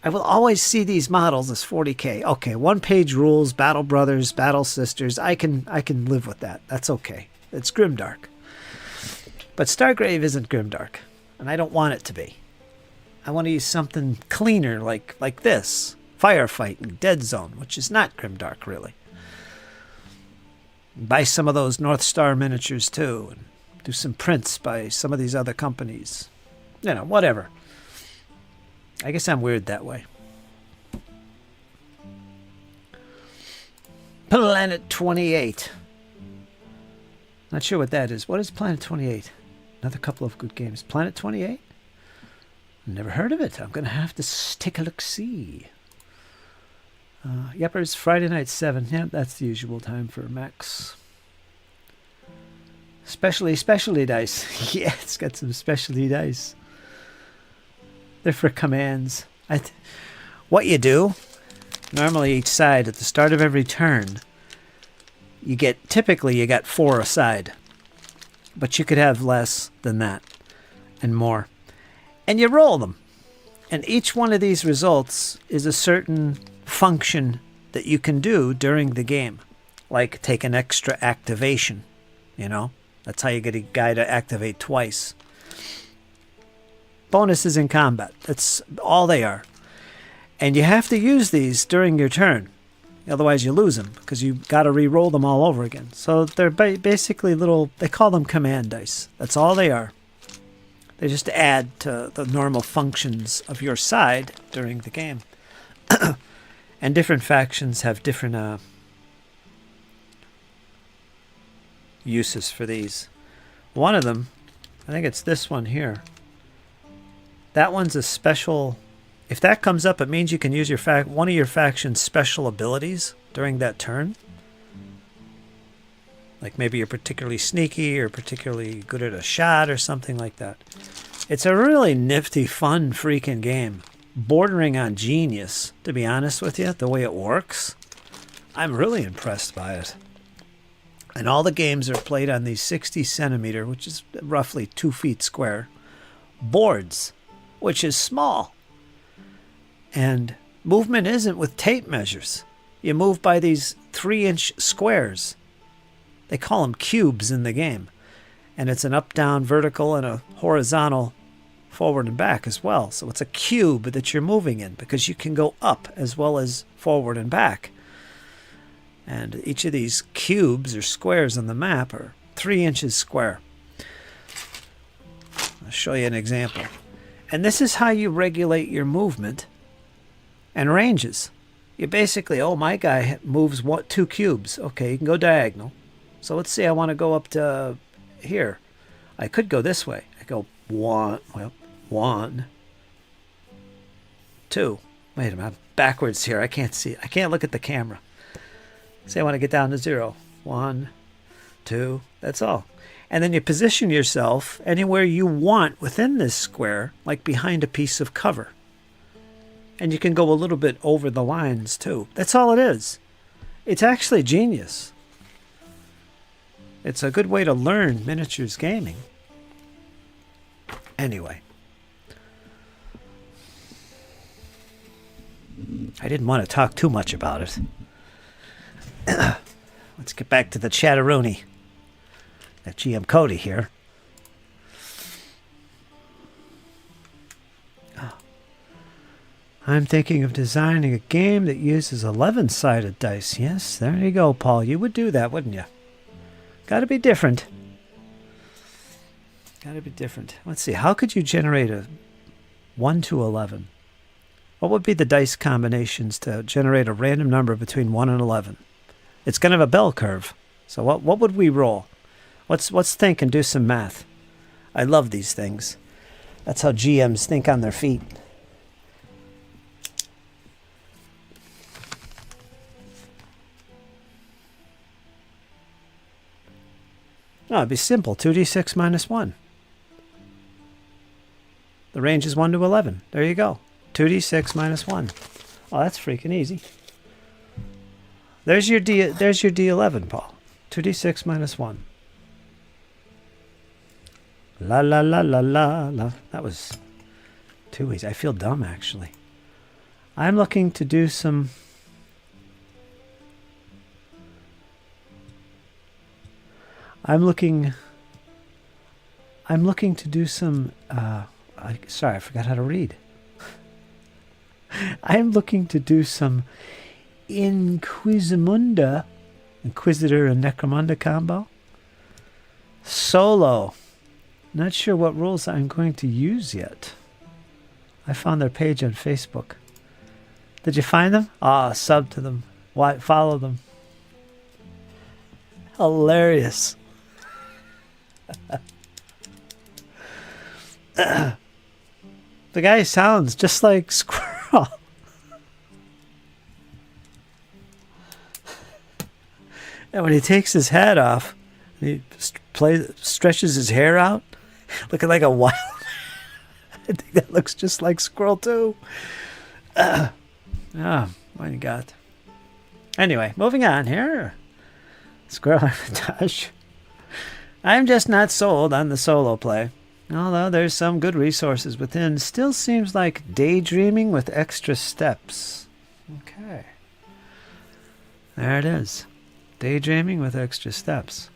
I will always see these models as 40K. Okay, 1-page rules, Battle Brothers, Battle Sisters. I can live with that. That's okay. It's grimdark. But Stargrave isn't grimdark, and I don't want it to be. I want to use something cleaner like this. Firefighting, Deadzone, which is not grimdark, really. Buy some of those North Star miniatures, too, and do some prints by some of these other companies. You know, whatever. I guess I'm weird that way. Planet 28. Not sure what that is. What is Planet 28? Another couple of good games. Planet 28? Never heard of it. I'm going to have to take a look-see. Yeppers, Friday night 7. Yeah, that's the usual time for Max. Specialty dice. Yeah, it's got some specialty dice. They're for commands. What you do, normally each side at the start of every turn, typically you got 4 a side. But you could have less than that and more. And you roll them. And each one of these results is a certain function that you can do during the game. Like take an extra activation, you know? That's how you get a guy to activate twice. Bonuses in combat. That's all they are. And you have to use these during your turn. Otherwise you lose them because you got to re-roll them all over again. So they're basically they call them command dice. That's all they are. They just add to the normal functions of your side during the game. And different factions have different uses for these. One of them, I think it's this one here. That one's a special. If that comes up, it means you can use one of your faction's special abilities during that turn. Like maybe you're particularly sneaky or particularly good at a shot or something like that. It's a really nifty, fun freaking game. Bordering on genius, to be honest with you, the way it works. I'm really impressed by it. And all the games are played on these 60 centimeter, which is roughly 2 feet square, boards, which is small. And movement isn't with tape measures. You move by these 3-inch squares. They call them cubes in the game. And it's an up, down, vertical, and a horizontal forward and back as well. So it's a cube that you're moving in because you can go up as well as forward and back. And each of these cubes or squares on the map are 3 inches square. I'll show you an example. And this is how you regulate your movement and ranges. You basically, my guy moves 2 cubes. Okay, you can go diagonal. So let's say I want to go up to here. I could go this way. I go 1, 2. Wait a minute, I'm backwards here. I can't see. I can't look at the camera. Say I want to get down to 0. 1, 2, that's all. And then you position yourself anywhere you want within this square, like behind a piece of cover. And you can go a little bit over the lines too. That's all it is. It's actually genius. It's a good way to learn miniatures gaming. Anyway. I didn't want to talk too much about it. Let's get back to the chatteroonie. That GM Cody here. I'm thinking of designing a game that uses 11-sided dice. Yes, there you go, Paul. You would do that, wouldn't you? Gotta be different. Gotta be different. Let's see. How could you generate a 1 to 11? What would be the dice combinations to generate a random number between 1 and 11? It's kind of a bell curve. So what would we roll? Let's think and do some math. I love these things. That's how GMs think on their feet. No, it'd be simple. 2d6 minus 1. The range is 1 to 11. There you go. 2d6 minus 1. Oh, that's freaking easy. There's your D11, Paul. 2d6 minus 1. La la la la la la. That was too easy. I feel dumb, actually. I'm looking to do some... I'm looking to do some... sorry, I forgot how to read. I'm looking to do some Inquisitor and Necromunda combo. Solo. Not sure what rules I'm going to use yet. I found their page on Facebook. Did you find them? Sub to them. Why? Follow them. Hilarious. The guy sounds just like Squirrel. And when he takes his hat off, he stretches his hair out, looking like a wild. I think that looks just like Squirrel too. Oh my God. Anyway, moving on here. Squirrel Armitage. I'm just not sold on the solo play. Although there's some good resources within, still seems like daydreaming with extra steps. Okay. There it is. Daydreaming with extra steps.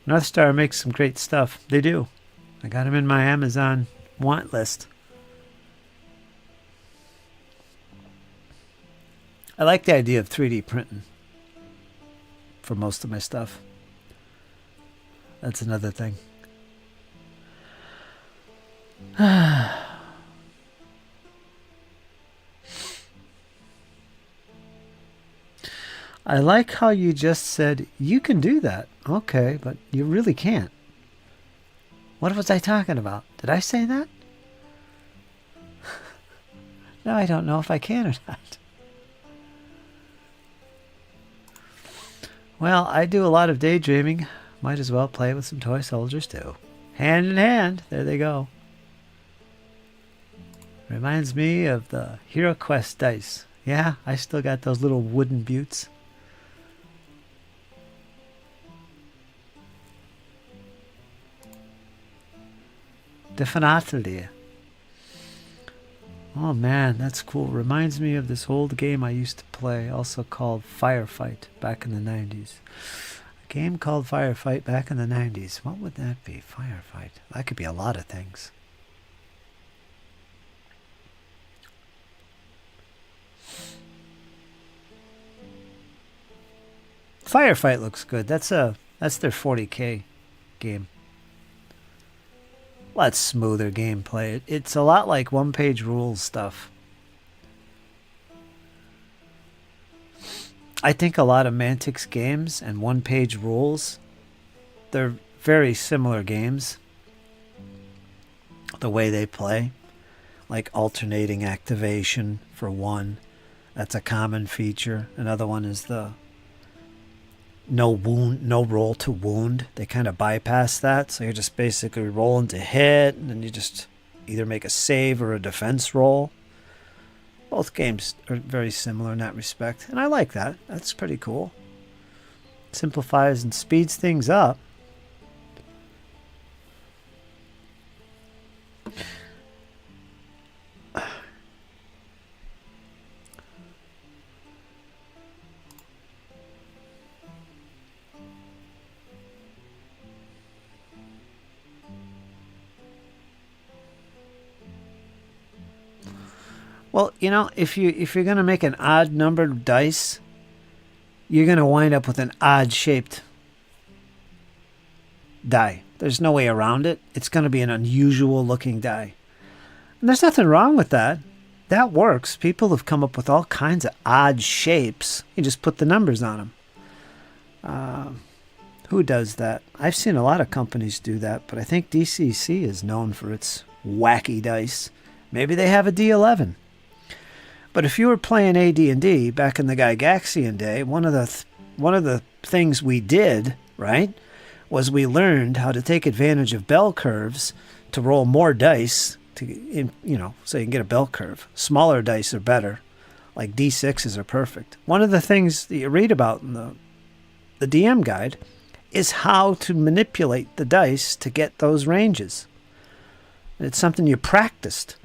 North Star makes some great stuff. They do. I got them in my Amazon want list. I like the idea of 3D printing for most of my stuff. That's another thing. I like how you just said, you can do that. Okay, but you really can't. What was I talking about? Did I say that? No, I don't know if I can or not. Well, I do a lot of daydreaming. Might as well play with some toy soldiers too. Hand in hand. There they go. Reminds me of the Hero Quest dice. Yeah, I still got those little wooden buttes. Definitely. Oh man, that's cool. Reminds me of this old game I used to play, also called Firefight, back in the 90s. A game called Firefight back in the 90s. What would that be? Firefight. That could be a lot of things. Firefight looks good. That's their 40K game. Well, that's smoother gameplay. It's a lot like one-page rules stuff. I think a lot of Mantic's games and one-page rules, they're very similar games. The way they play. Like alternating activation for one. That's a common feature. Another one is the no roll to wound. They kind of bypass that, so you're just basically rolling to hit, and then you just either make a save or a defense roll. Both games are very similar in that respect, and I like that. That's pretty cool. Simplifies and speeds things up. Well, you know, if you're gonna make an odd numbered dice, you're gonna wind up with an odd shaped die. There's no way around it. It's gonna be an unusual looking die. And there's nothing wrong with that. That works. People have come up with all kinds of odd shapes. You just put the numbers on them. Who does that? I've seen a lot of companies do that, but I think DCC is known for its wacky dice. Maybe they have a D11. But if you were playing AD&D back in the Gygaxian day, one of the things we did, right, was we learned how to take advantage of bell curves to roll more dice so you can get a bell curve. Smaller dice are better. Like D6s are perfect. One of the things that you read about in the DM guide is how to manipulate the dice to get those ranges. It's something you practiced.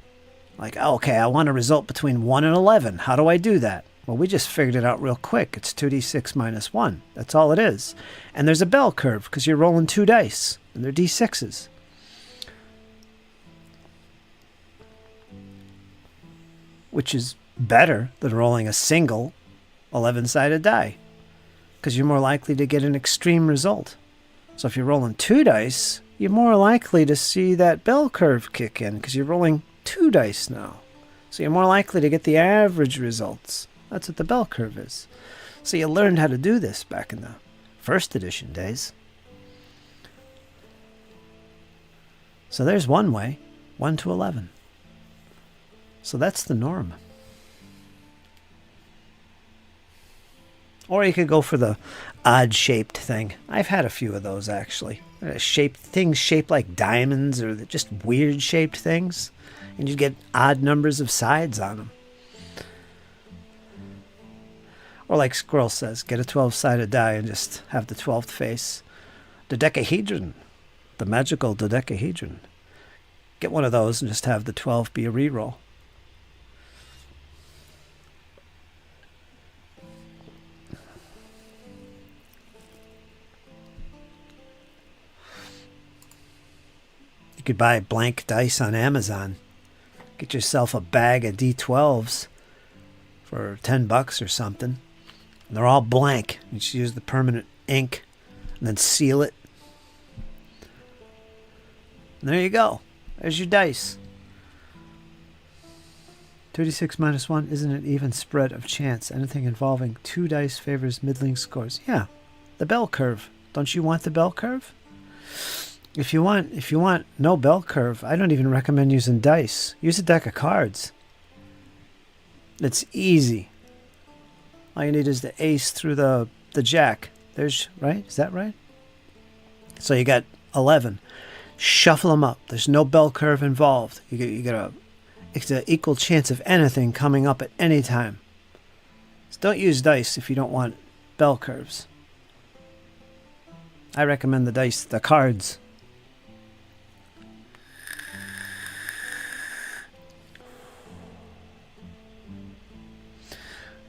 Like, okay, I want a result between 1 and 11. How do I do that? Well, we just figured it out real quick. It's 2d6 minus 1. That's all it is. And there's a bell curve because you're rolling 2 dice, and they're d6s. Which is better than rolling a single 11-sided die because you're more likely to get an extreme result. So if you're rolling 2 dice, you're more likely to see that bell curve kick in because you're rolling 2 dice now. So you're more likely to get the average results. That's what the bell curve is. So you learned how to do this back in the first edition days. So there's one way, 1 to 11. So that's the norm. Or you could go for the odd-shaped thing. I've had a few of those, actually. Things shaped like diamonds or just weird-shaped things. And you get odd numbers of sides on them. Or like Squirrel says, get a 12-sided die and just have the 12th face. Dodecahedron. The magical dodecahedron. Get one of those and just have the 12 be a reroll. You could buy blank dice on Amazon. Get yourself a bag of D12s for $10 or something. And they're all blank. You just use the permanent ink and then seal it. And there you go. There's your dice. 2d6 minus 1 isn't an even spread of chance. Anything involving 2 dice favors middling scores. Yeah, the bell curve. Don't you want the bell curve? If you want no bell curve, I don't even recommend using dice. Use a deck of cards. It's easy. All you need is the ace through the jack. There's, right? Is that right? So you got 11. Shuffle them up. There's no bell curve involved. It's an equal chance of anything coming up at any time. So don't use dice if you don't want bell curves. I recommend the cards.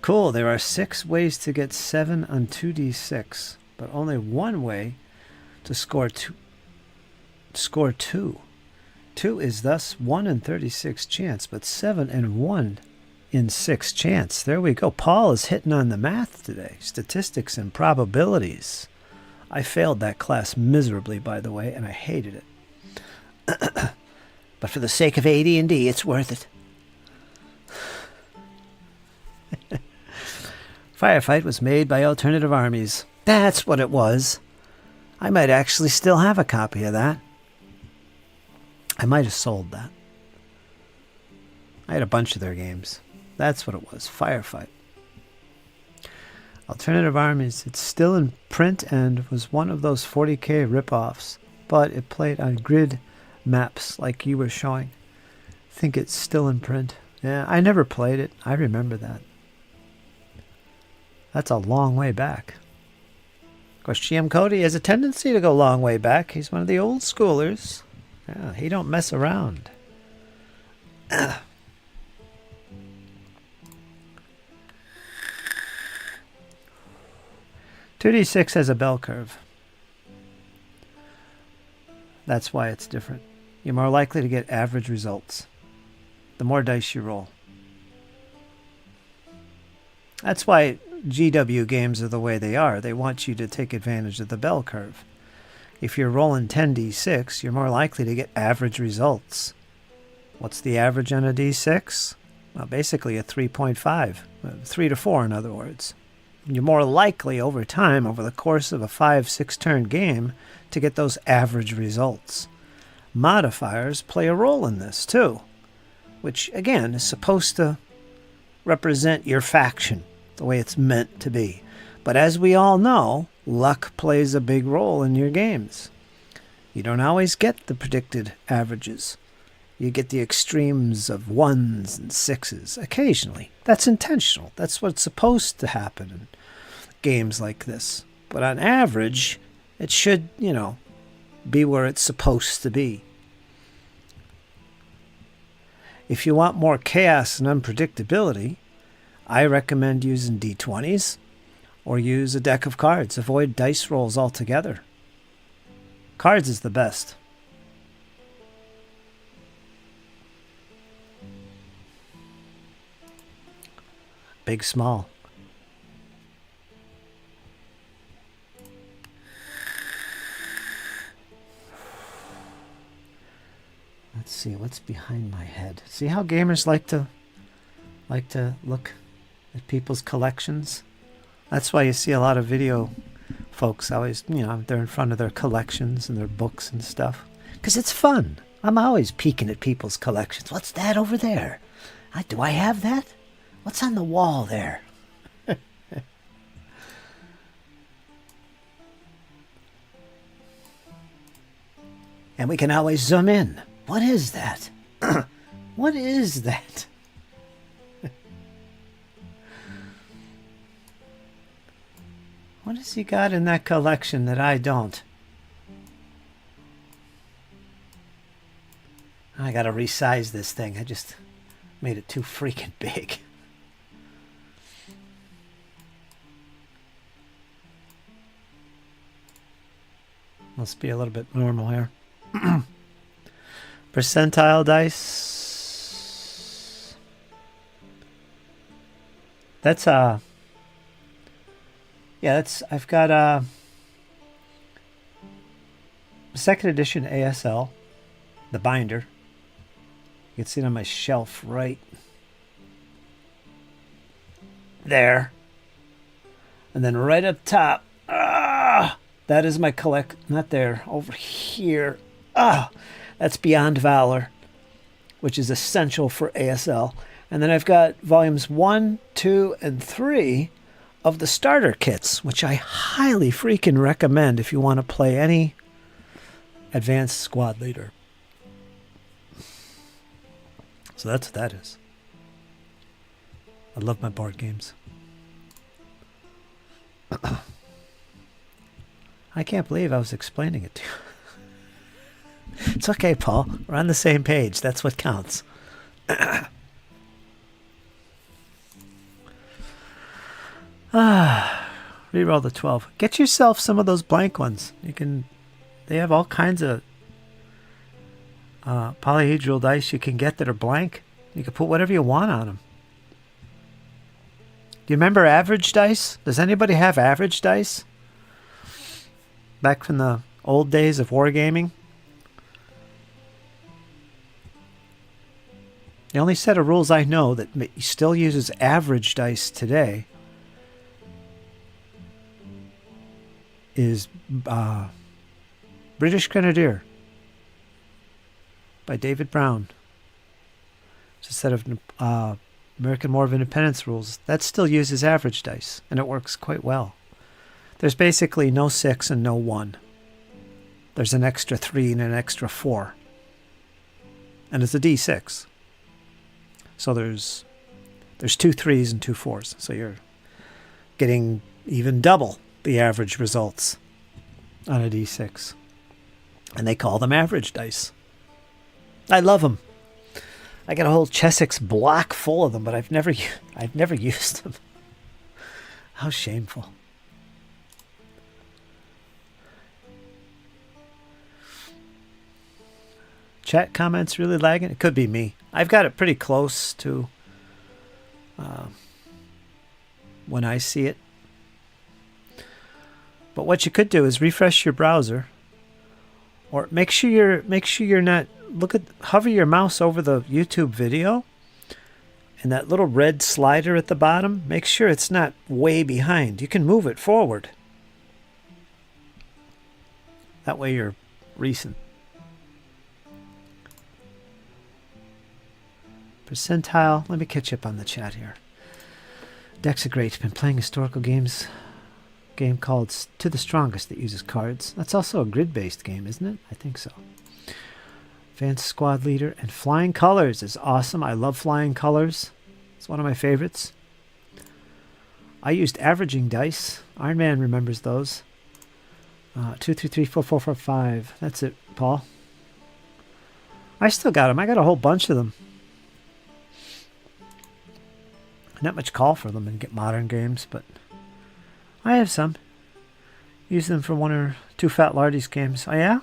Cool, there are 6 ways to get 7 on 2d6, but only one way to score 2. 2 is thus 1 in 36 chance, but 7 in 1 in 6 chance. There we go. Paul is hitting on the math today. Statistics and probabilities. I failed that class miserably, by the way, and I hated it. But for the sake of AD&D, it's worth it. Firefight was made by Alternative Armies. That's what it was. I might actually still have a copy of that. I might have sold that. I had a bunch of their games. That's what it was. Firefight. Alternative Armies. It's still in print and was one of those 40k rip-offs, but it played on grid maps like you were showing. I think it's still in print. Yeah, I never played it. I remember that. That's a long way back. Of course, GM Cody has a tendency to go a long way back. He's one of the old schoolers. Yeah, he don't mess around. 2d6 has a bell curve. That's why it's different. You're more likely to get average results the more dice you roll. That's why GW games are the way they are. They want you to take advantage of the bell curve. If you're rolling 10d6, you're more likely to get average results. What's the average on a D6? Well, basically a 3.5. 3 to 4, in other words. You're more likely over time, over the course of a 5-6 turn game, to get those average results. Modifiers play a role in this, too, which, again, is supposed to represent your faction the way it's meant to be. But as we all know, luck plays a big role in your games. You don't always get the predicted averages. You get the extremes of 1s and 6s occasionally. That's intentional. That's what's supposed to happen in games like this. But on average, it should, be where it's supposed to be. If you want more chaos and unpredictability, I recommend using D20s or use a deck of cards. Avoid dice rolls altogether. Cards is the best. Big, small. Let's see what's behind my head. See how gamers like to look at people's collections? That's why you see a lot of video folks always, they're in front of their collections and their books and stuff. Because it's fun. I'm always peeking at people's collections. What's that over there? Do I have that? What's on the wall there? And we can always zoom in. What is that? What is that? What has he got in that collection that I don't? I gotta resize this thing. I just made it too freaking big. Must be a little bit normal here. Percentile dice. That's I've got a second edition ASL, the binder. You can see it on my shelf right there. And then right up top, that is my not there, over here. That's Beyond Valor, which is essential for ASL. And then I've got volumes 1, 2, and 3 of the starter kits, which I highly freaking recommend if you want to play any advanced squad leader. So that's what that is. I love my board games. I can't believe I was explaining it to you. It's okay, Paul. We're on the same page. That's what counts. Reroll the 12. Get yourself some of those blank ones. They have all kinds of polyhedral dice you can get that are blank. You can put whatever you want on them. Do you remember average dice? Does anybody have average dice? Back from the old days of wargaming? The only set of rules I know that still uses average dice today is British Grenadier by David Brown. It's a set of American War of Independence rules. That still uses average dice, and it works quite well. There's basically no 6 and no 1. There's an extra 3 and an extra 4. And it's a D6. So there's 2 3s and 2 4s. So you're getting even double the average results on a D6. And they call them average dice. I love them. I got a whole Chessex block full of them, but I've never used them. How shameful. Chat comments really lagging? It could be me. I've got it pretty close to when I see it. But what you could do is refresh your browser, Or make sure you're not, hover your mouse over the YouTube video, and that little red slider at the bottom, make sure it's not way behind. You can move it forward. That way you're recent. Percentile. Let me catch up on the chat here. Decks are great. Been playing historical games. Game called To the Strongest that uses cards. That's also a grid-based game, isn't it? I think so. Advanced Squad Leader and Flying Colors is awesome. I love Flying Colors. It's one of my favorites. I used averaging dice. Iron Man remembers those. 2, 3, 3, 4, 4, 4, 5. That's it, Paul. I still got them. I got a whole bunch of them. Not much call for them in modern games, but I have some. Use them for 1 or 2 Fat Lardy's games. Oh, yeah?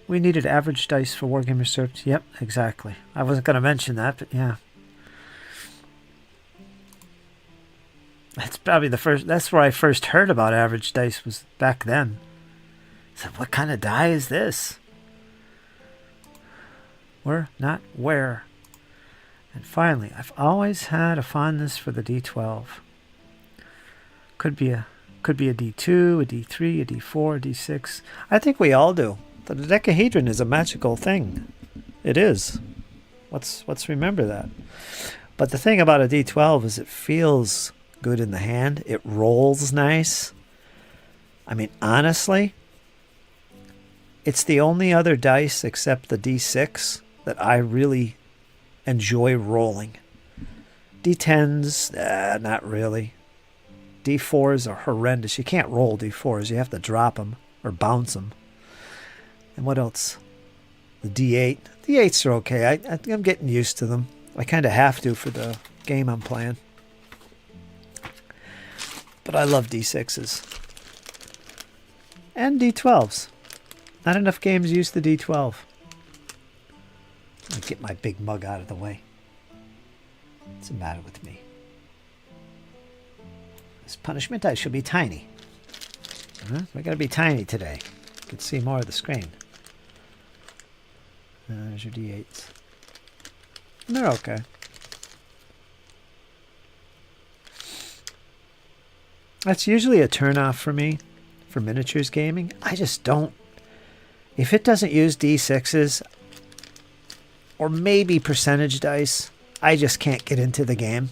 We needed average dice for Wargamers Search. Yep, exactly. I wasn't going to mention that, but yeah. That's probably that's where I first heard about average dice, was back then. I said, what kind of die is this? Where, not where. And finally, I've always had a fondness for the D12. Could be a D2, a D3, a D4, a D6. I think we all do. The dodecahedron is a magical thing. It is. Let's remember that. But the thing about a D12 is it feels good in the hand. It rolls nice. I mean, honestly, it's the only other dice except the D6 that I really enjoy rolling. D10s, not really. D4s are horrendous. You can't roll D4s. You have to drop them or bounce them. And what else? The D8. D8s are okay. I'm getting used to them. I kind of have to for the game I'm playing. But I love D6s. And D12s. Not enough games use the D12. Let me get my big mug out of the way. What's the matter with me? As punishment, I shall be tiny. We're going to be tiny today. You can see more of the screen. There's your D8s. And they're okay. That's usually a turnoff for me for miniatures gaming. I just don't. If it doesn't use D6s or maybe percentage dice, I just can't get into the game.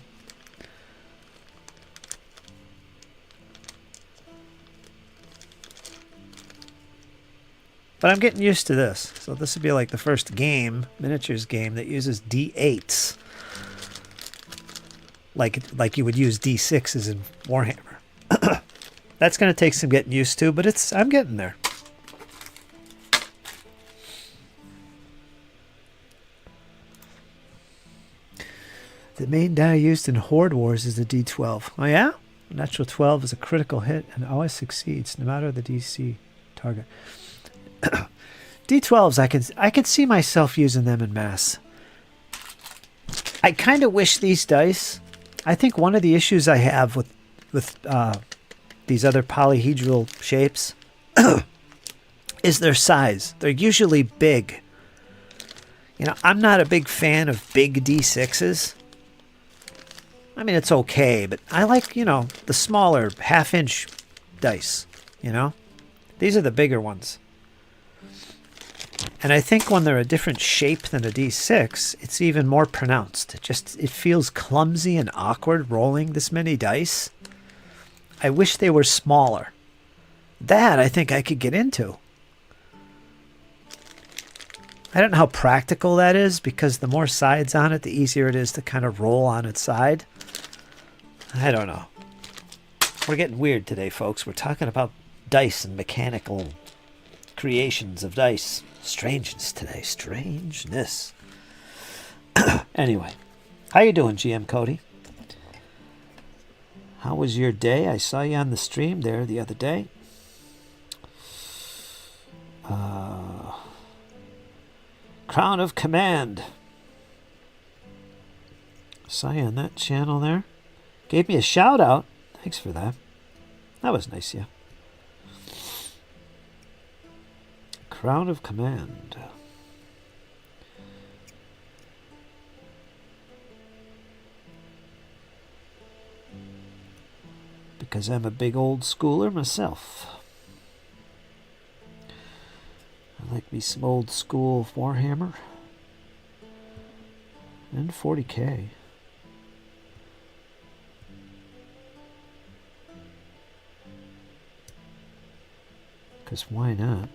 But I'm getting used to this. So this would be like the first game, miniatures game, that uses D8s. Like you would use D6s in Warhammer. That's going to take some getting used to, but I'm getting there. The main die used in Horde Wars is the D12. Oh yeah? Natural 12 is a critical hit and always succeeds, no matter the DC target. D12s, I can see myself using them in mass. I kind of wish these dice. I think one of the issues I have with these other polyhedral shapes is their size. They're usually big. You know, I'm not a big fan of big D6s. I mean, it's okay, but I like, the smaller half-inch dice, These are the bigger ones. And I think when they're a different shape than a D6, it's even more pronounced. It feels clumsy and awkward rolling this many dice. I wish they were smaller. That I think I could get into. I don't know how practical that is, because the more sides on it, the easier it is to kind of roll on its side. I don't know. We're getting weird today, folks. We're talking about dice and mechanical creations of dice. Strangeness today. Strangeness. Anyway. How you doing, GM Cody? How was your day? I saw you on the stream there the other day. Crown of Command. Saw you on that channel there. Gave me a shout out. Thanks for that. That was nice of you. Crown of Command. Because I'm a big old schooler myself. I like me some old school Warhammer. And 40k. Because why not?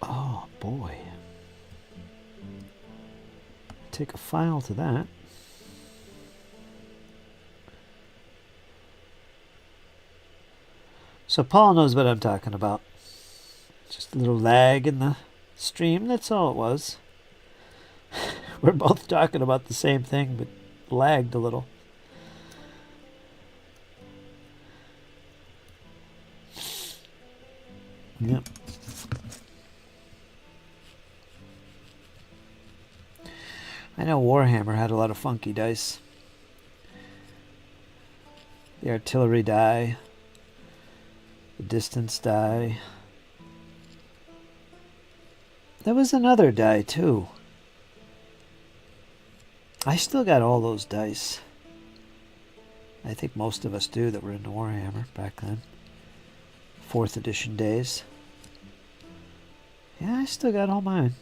Oh boy. Take a file to that. So Paul knows what I'm talking about. Just a little lag in the stream, that's all it was. We're both talking about the same thing, but lagged a little. Yep. I know Warhammer had a lot of funky dice. The artillery die, the distance die. There was another die too. I still got all those dice. I think most of us do that were into Warhammer back then. 4th edition days. Yeah, I still got all mine.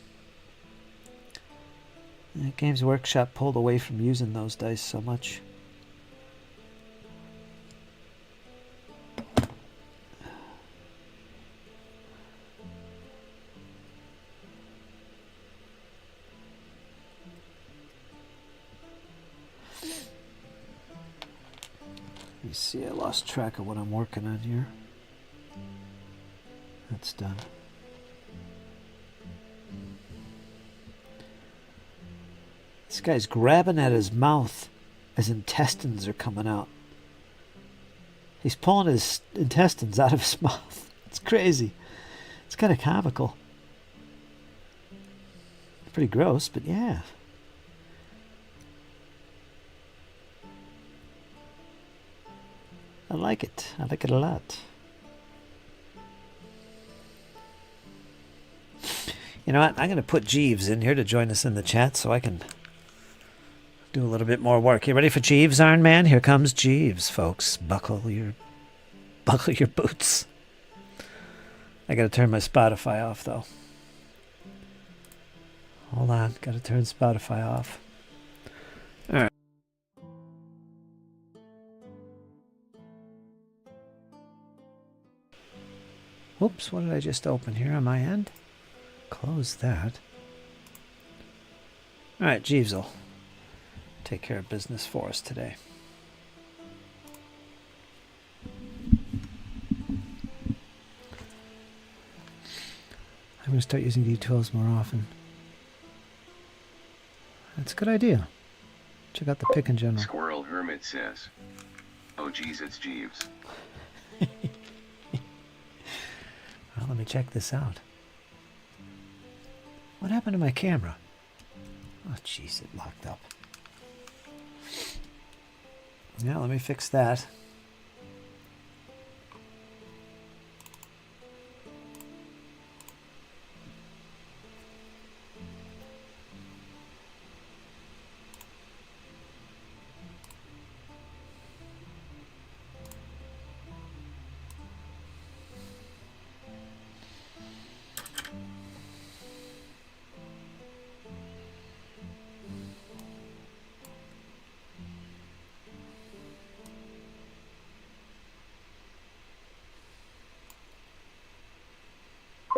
Games Workshop pulled away from using those dice so much. Let me see, I lost track of what I'm working on here. That's done. This guy's grabbing at his mouth as intestines are coming out. He's pulling his intestines out of his mouth. It's crazy. It's kind of comical. Pretty gross, but yeah. I like it. I like it a lot. You know what? I'm going to put Jeeves in here to join us in the chat so I can do a little bit more work. You ready for Jeeves, Iron Man? Here comes Jeeves, folks. Buckle your boots. I got to turn my Spotify off, though. Hold on. Got to turn Spotify off. All right. Oops, what did I just open here on my end? Close that. All right, Jeeves will take care of business for us today. I'm going to start using D12s more often. That's a good idea. Check out the pick in general. Squirrel Hermit says, "Oh geez, it's Jeeves." Well, let me check this out. What happened to my camera? Oh, jeez, it locked up. Yeah, let me fix that.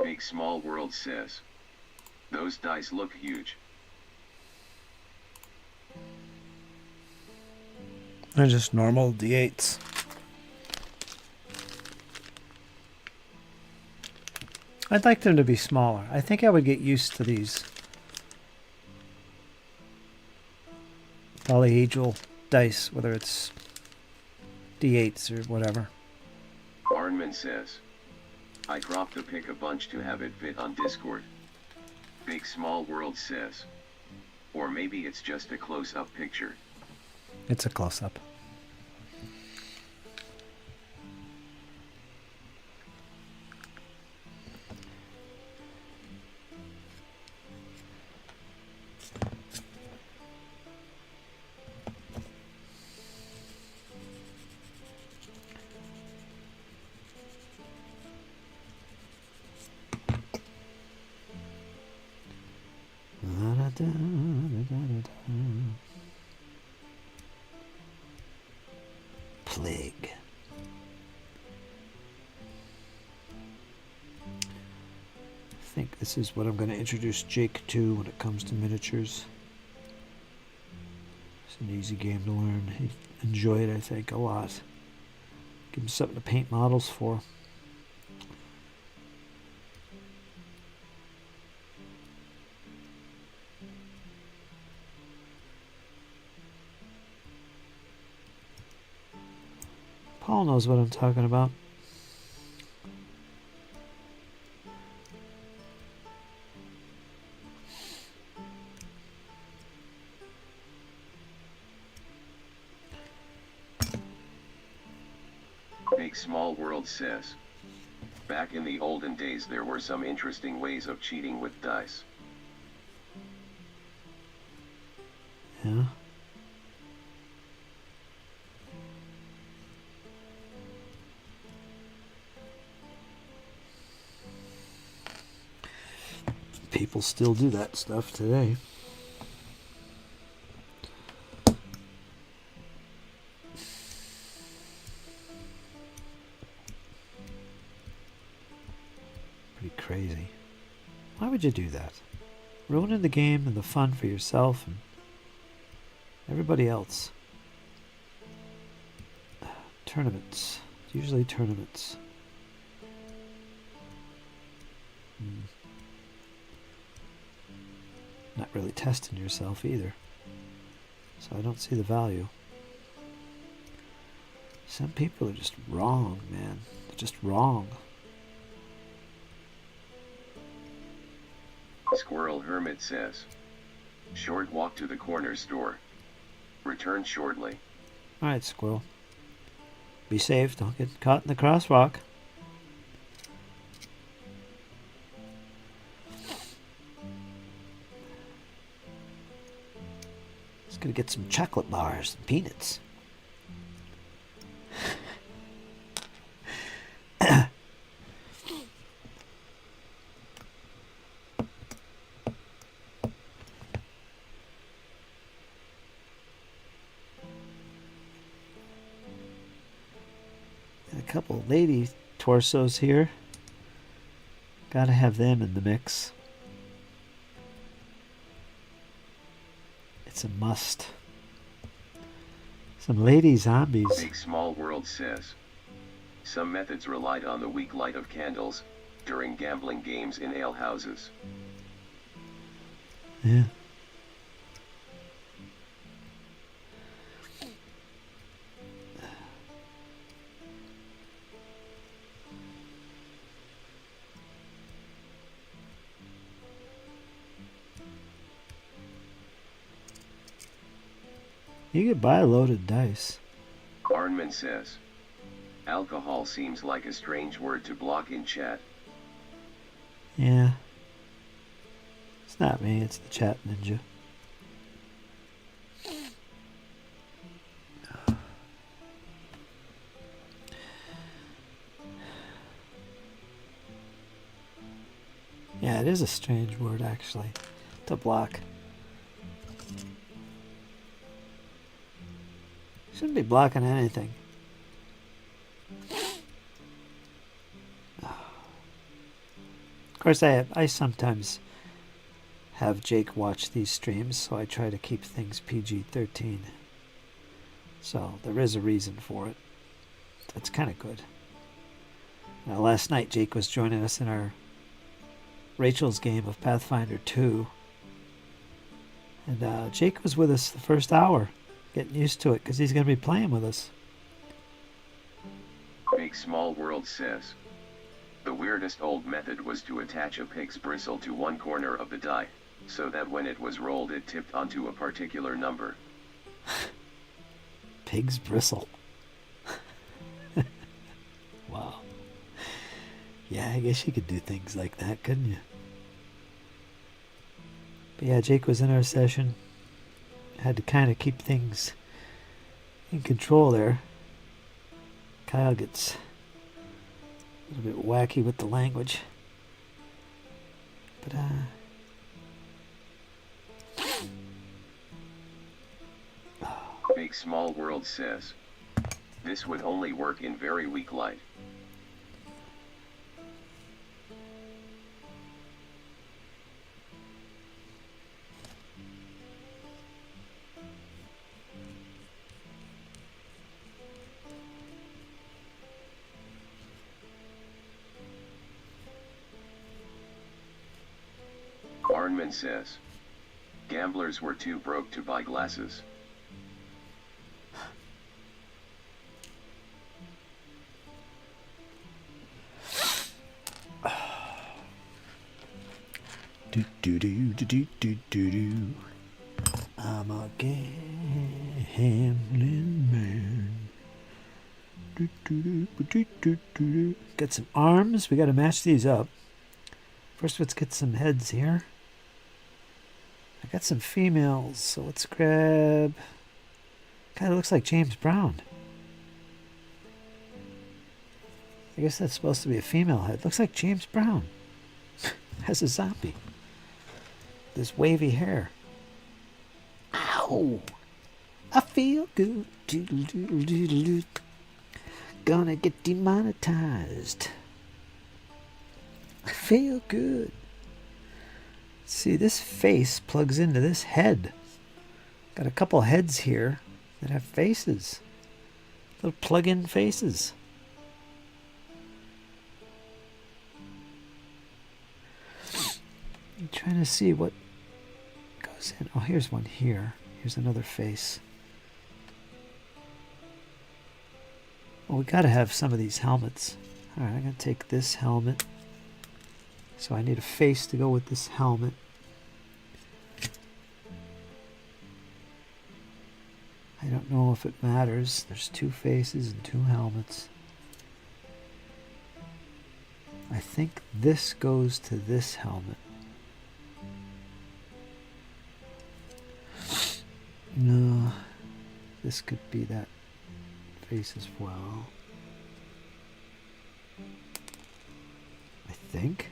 Big Small World says, "Those dice look huge." They're just normal D8s. I'd like them to be smaller. I think I would get used to these polyhedral dice, whether it's D8s or whatever. Arnman says, I cropped the pic a bunch to have it fit on Discord. Big Small World says, or maybe it's just a close-up picture. It's a close-up. Plague. I think this is what I'm going to introduce Jake to when it comes to miniatures. It's an easy game to learn. He'd enjoy it, I think, a lot. Give him something to paint models for. Paul knows what I'm talking about. Big Small World says, back in the olden days there were some interesting ways of cheating with dice. Yeah. People still do that stuff today. Pretty crazy. Why would you do that? Ruining the game and the fun for yourself and everybody else. Tournaments. Usually tournaments. Not really testing yourself either. So I don't see the value. Some people are just wrong, man. They're just wrong. Squirrel Hermit says, short walk to the corner store. Return shortly. Alright, Squirrel. Be safe. Don't get caught in the crosswalk. Just gonna get some chocolate bars and peanuts. A couple lady torsos here. Gotta have them in the mix. It's a must. Some lady zombies. Big Small World says, some methods relied on the weak light of candles during gambling games in alehouses. Yeah. You could buy loaded dice. Arnman says, alcohol seems like a strange word to block in chat. Yeah. It's not me, it's the chat ninja. Yeah, it is a strange word actually to block. Shouldn't be blocking anything. Of course, I sometimes have Jake watch these streams, so I try to keep things PG-13. So there is a reason for it. That's kind of good. Now, last night, Jake was joining us in our Rachel's game of Pathfinder 2. And Jake was with us the first hour, getting used to it because he's going to be playing with us. Big Small World says, the weirdest old method was to attach a pig's bristle to one corner of the die, so that when it was rolled it tipped onto a particular number. Pig's bristle. Wow. Yeah, I guess you could do things like that, couldn't you? But yeah, Jake was in our session. Had to kind of keep things in control there. Kyle gets a little bit wacky with the language. But Big Small World says, this would only work in very weak light. Arnman says, gamblers were too broke to buy glasses. I'm a gambling man. Got some arms. We got to match these up. First, let's get some heads here. I got some females, so let's grab... Kind of looks like James Brown. I guess that's supposed to be a female head. Looks like James Brown. Has a zombie. This wavy hair. Ow! I feel good. Gonna get demonetized. I feel good. See, this face plugs into this head. Got a couple heads here that have faces. Little plug-in faces. I'm trying to see what goes in. Oh, here's one here. Here's another face. Well, we got to have some of these helmets. All right, I'm going to take this helmet. So I need a face to go with this helmet. I don't know if it matters. There's two faces and two helmets. I think this goes to this helmet. No, this could be that face as well. I think.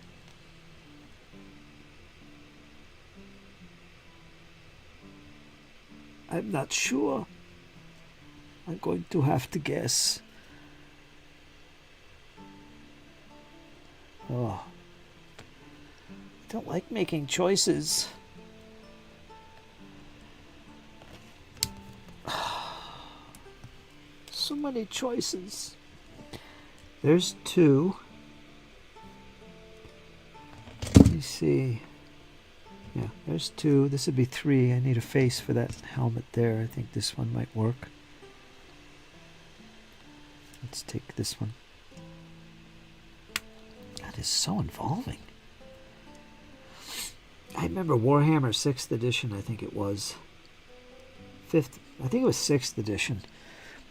I'm not sure. I'm going to have to guess. Oh. I don't like making choices. So many choices. There's two. Let me see. Yeah, there's two. This would be three. I need a face for that helmet there. I think this one might work. Let's take this one. That is so involving. I remember Warhammer 6th edition, I think it was. 5th, I think it was 6th edition.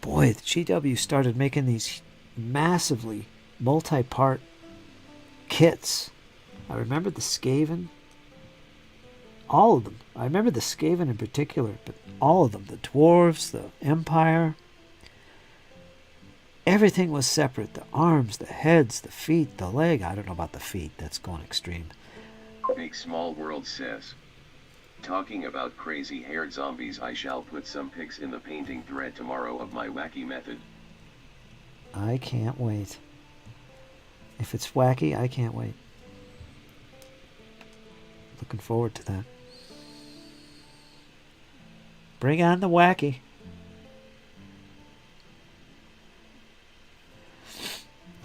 Boy, the GW started making these massively multi-part kits. I remember the Skaven. All of them. I remember the Skaven in particular, but all of them. The Dwarves, the Empire. Everything was separate. The arms, the heads, the feet, the leg. I don't know about the feet. That's going extreme. Big Small World says, talking about crazy-haired zombies, I shall put some pics in the painting thread tomorrow of my wacky method. I can't wait. If it's wacky, I can't wait. Looking forward to that. Bring on the wacky.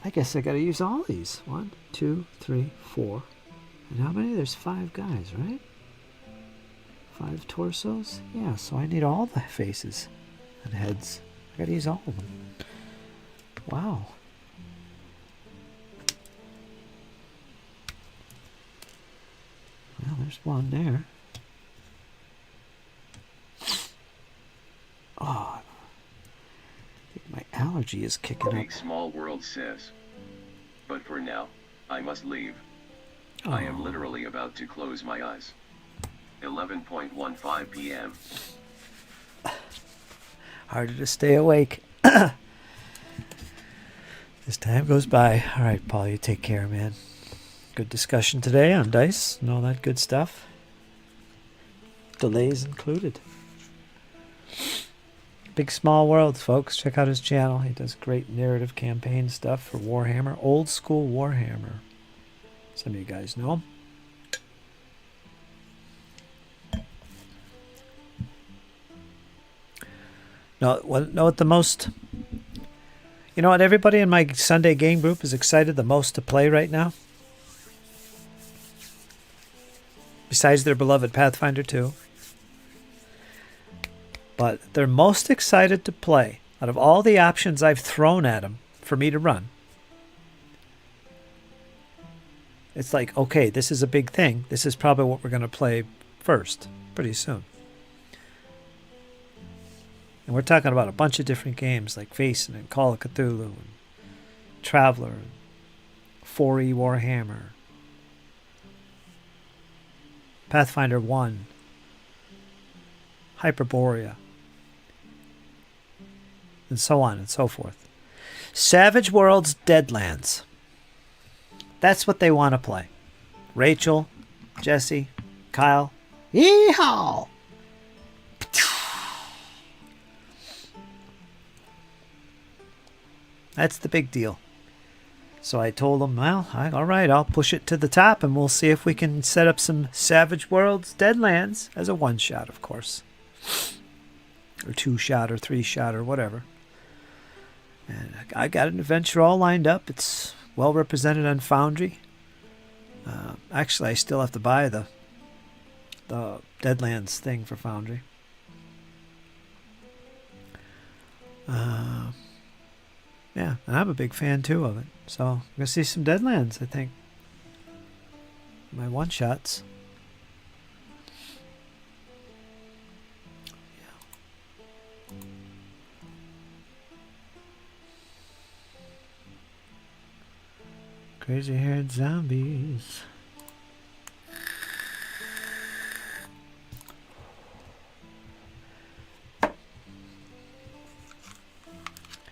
I guess I gotta use all these. 1, 2, 3, 4. And how many? There's 5 guys, right? 5 torsos? Yeah, so I need all the faces and heads. I gotta use all of them. Wow. Well, there's one there. Oh, I think my allergy is kicking up. Big Small World says. But for now, I must leave. I am literally about to close my eyes. 11:15 p.m. Harder to stay awake. As time goes by. All right, Paul, you take care, man. Good discussion today on dice and all that good stuff. Delays included. Big Small Worlds, folks. Check out his channel. He does great narrative campaign stuff for Warhammer. Old school Warhammer. Some of you guys know him. Know what the most... You know what everybody in my Sunday game group is excited the most to play right now? Besides their beloved Pathfinder 2. But they're most excited to play, out of all the options I've thrown at them for me to run. It's like, okay, this is a big thing. This is probably what we're going to play first, pretty soon. And we're talking about a bunch of different games like Facing and Call of Cthulhu and Traveller and 4E Warhammer, Pathfinder 1, Hyperborea, and so on and so forth. Savage Worlds Deadlands. That's what they want to play. Rachel, Jesse, Kyle. Yeehaw! That's the big deal. So I told them, well, all right, I'll push it to the top and we'll see if we can set up some Savage Worlds Deadlands as a one-shot, of course. Or two-shot or three-shot or whatever. And I got an adventure all lined up. It's well represented on Foundry. Actually, I still have to buy the Deadlands thing for Foundry. Yeah, and I'm a big fan too of it. So I'm gonna see some Deadlands, I think. My one shots. Yeah. Crazy haired zombies.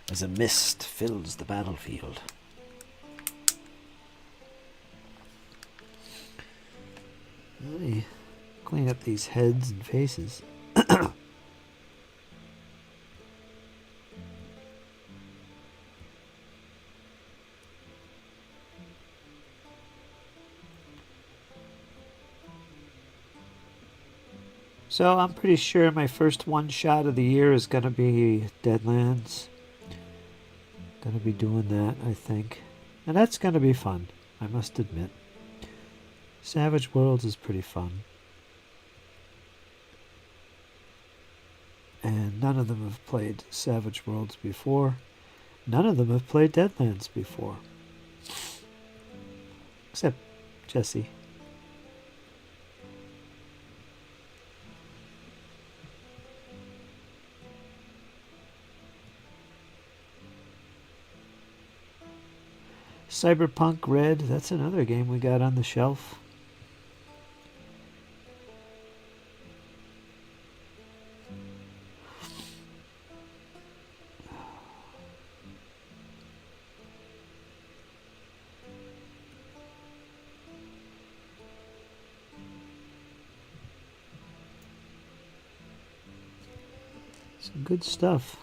As a mist fills the battlefield. Let me clean up these heads and faces. So I'm pretty sure my first one shot of the year is going to be Deadlands. Going to be doing that, I think. And that's going to be fun, I must admit. Savage Worlds is pretty fun. And none of them have played Savage Worlds before. None of them have played Deadlands before. Except Jesse. Cyberpunk Red, that's another game we got on the shelf. Some good stuff.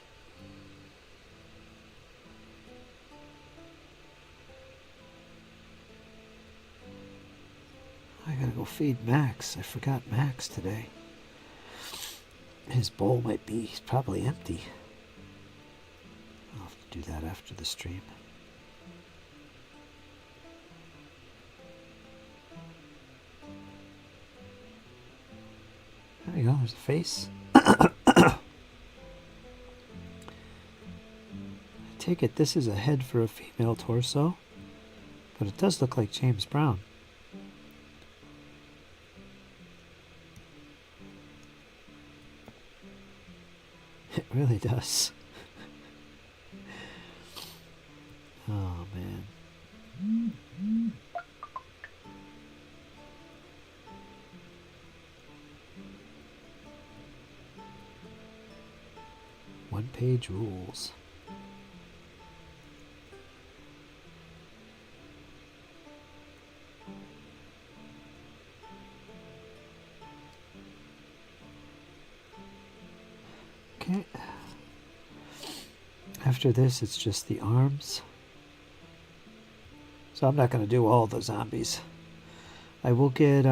I gotta go feed Max. I forgot Max today. His bowl might be probably empty. I'll have to do that after the stream. I there's a face. Take it this is a head for a female torso, but it does look like James Brown. It really does. Oh man. One-page rules. Okay. After this, it's just the arms. So I'm not going to do all the zombies. I will get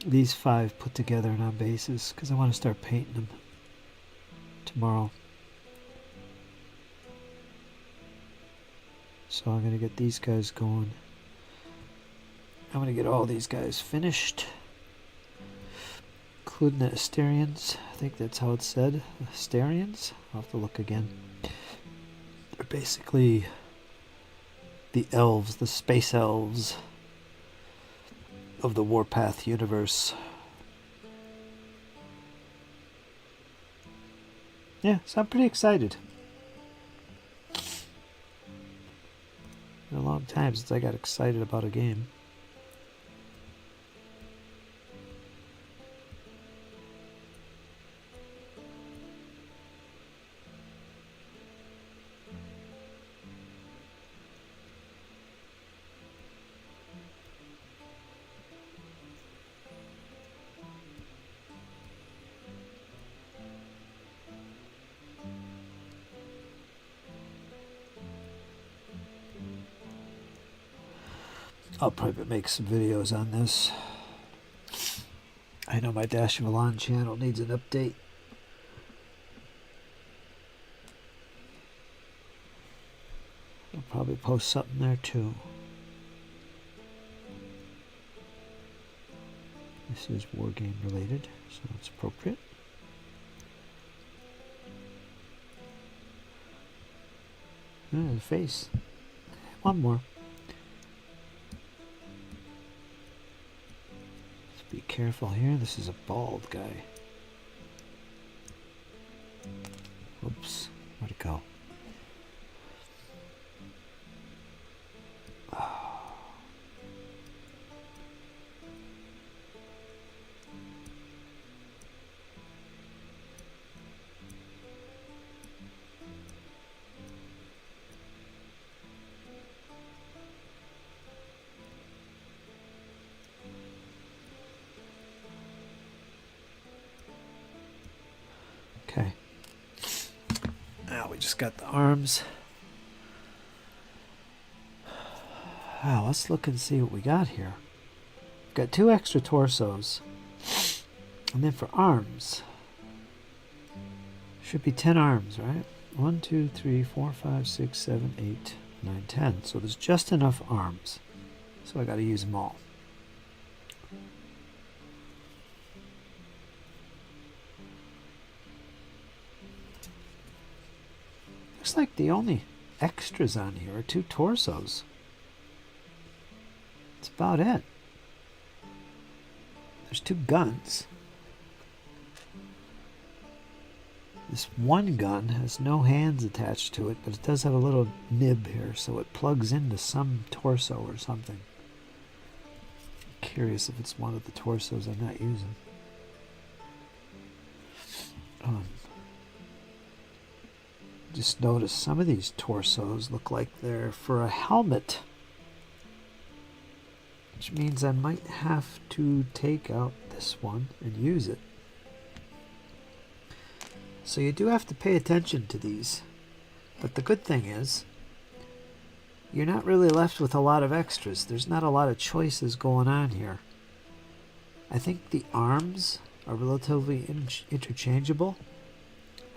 these 5 put together and on bases because I want to start painting them tomorrow. So I'm going to get these guys going. I'm going to get all these guys finished, including the Asterians. I think that's how it's said. Asterians? I'll have to look again. They're basically the elves, the space elves of the Warpath universe. Yeah, so I'm pretty excited. Been a long time since I got excited about a game. I'll probably make some videos on this. I know my Dash of Milan channel needs an update. I'll probably post something there too. This is war game related, so it's appropriate. The face. One more. Be careful here. This is a bald guy. Oops. Where'd it go? Okay. Now we just got the arms. Wow, let's look and see what we got here. We've got 2 extra torsos. And then for arms, should be 10 arms, right? 1, 2, 3, 4, 5, 6, 7, 8, 9, 10. So there's just enough arms. So I got to use them all. Looks like the only extras on here are 2 torsos. That's about it. There's 2 guns. This one gun has no hands attached to it, but it does have a little nib here, so it plugs into some torso or something. I'm curious if it's one of the torsos I'm not using. Just notice some of these torsos look like they're for a helmet, which means I might have to take out this one and use it. So you do have to pay attention to these, but the good thing is you're not really left with a lot of extras. There's not a lot of choices going on here. I think the arms are relatively interchangeable,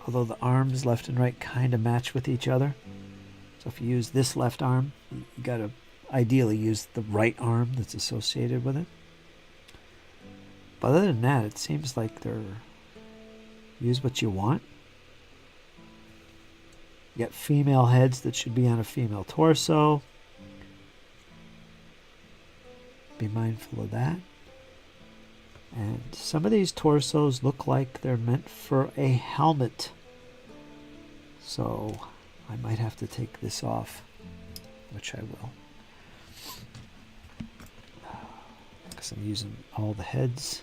although the arms left and right kind of match with each other. So if you use this left arm, you got to ideally use the right arm that's associated with it. But other than that, it seems like they're use what you want. You got female heads that should be on a female torso. Be mindful of that. And some of these torsos look like they're meant for a helmet. So I might have to take this off, which I will. Because I'm using all the heads.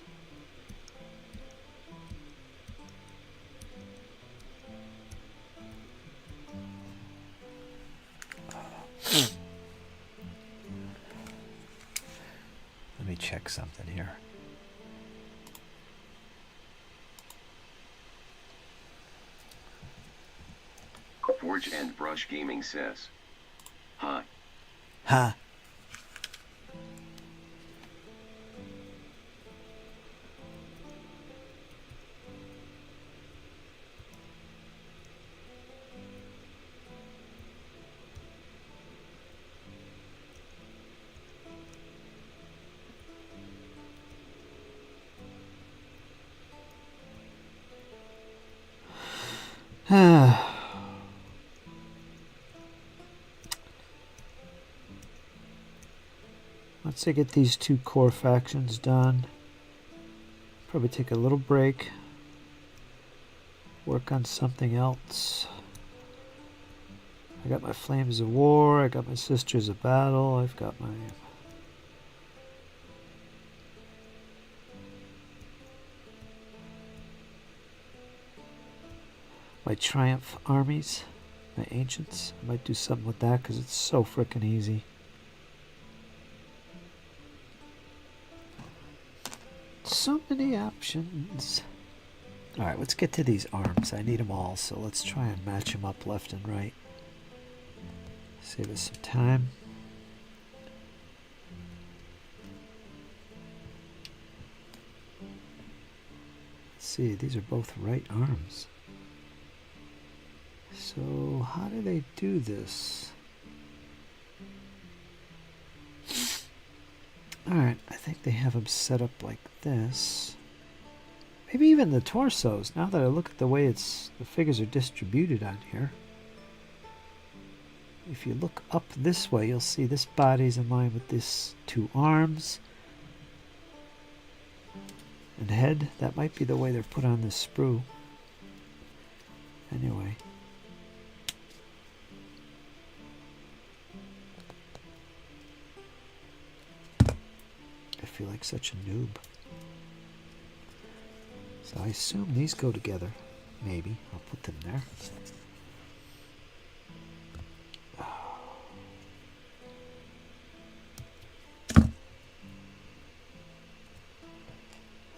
Let me check something here. Forge and Brush Gaming says, hi. Ha. Once I get these two core factions done, probably take a little break, work on something else. I got my Flames of War, I got my Sisters of Battle, I've got my Triumph armies, my Ancients. I might do something with that because it's so frickin' easy. So many options. Alright, let's get to these arms. I need them all, so let's try and match them up left and right. Save us some time. Let's see, these are both right arms. So, how do they do this? Alright, I think they have them set up like this. Maybe even the torsos, now that I look at the way the figures are distributed on here. If you look up this way, you'll see this body's in line with this two arms and head. That might be the way they're put on this sprue. Anyway. I feel like such a noob. So I assume these go together. Maybe. I'll put them there.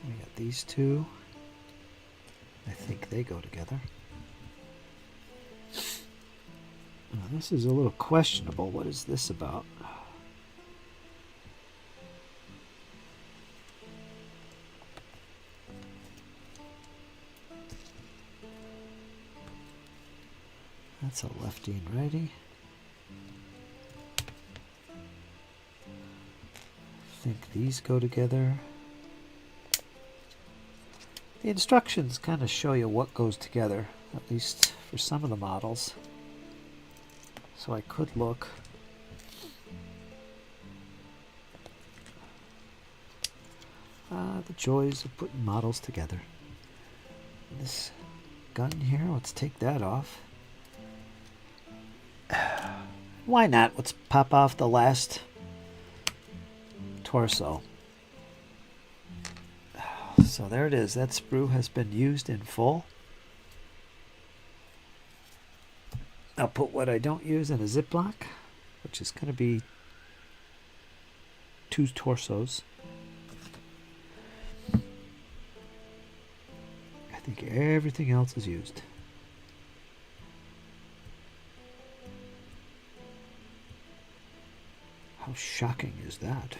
We got these two. I think they go together. Now this is a little questionable. What is this about? That's a lefty and righty. I think these go together. The instructions kind of show you what goes together, at least for some of the models. So I could look. The joys of putting models together. This gun here, let's take that off. Why not? Let's pop off the last torso. So there it is. That sprue has been used in full. I'll put what I don't use in a Ziploc, which is going to be 2 torsos. I think everything else is used. How shocking is that?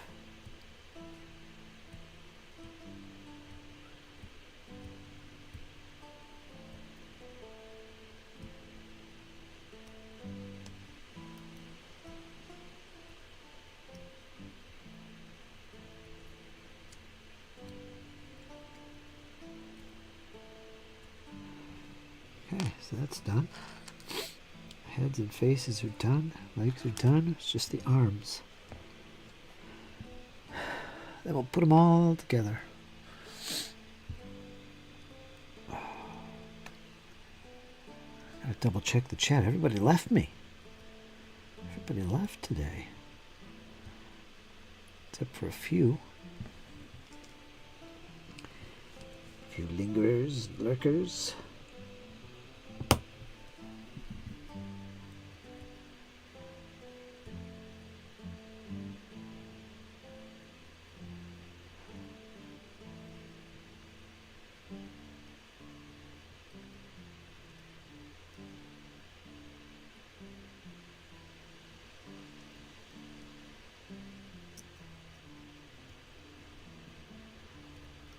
that's done. Heads and faces are done. Legs are done. It's just the arms. Then we'll put them all together. Gotta double check the chat. Everybody left me. Everybody left today. Except for a few. A few lingerers, lurkers.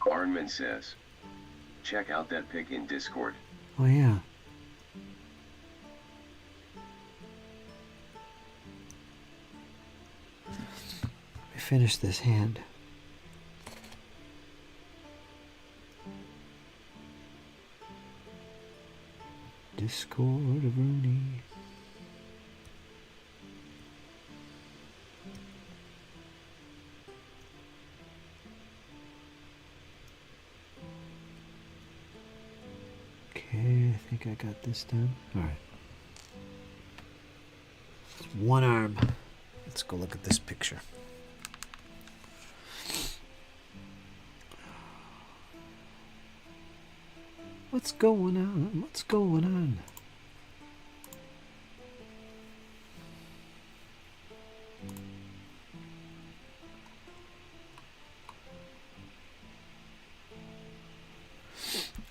Arnman says, check out that pic in Discord. Oh yeah. Let me finish this hand. Discord of Ernie. Okay, I think I got this done. All right. It's one arm. Let's go look at this picture. What's going on? What's going on?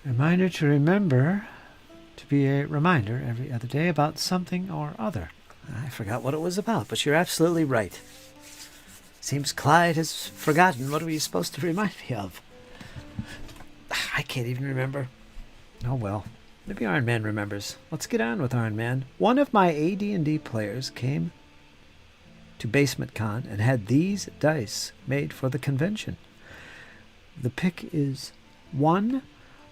Reminder to remember to be a reminder every other day about something or other. I forgot what it was about, but you're absolutely right. Seems Clyde has forgotten what were you supposed to remind me of. I can't even remember. Oh well, maybe Iron Man remembers. Let's get on with Iron Man. One of my AD&D players came to Basement Con and had these dice made for the convention. The pick is 1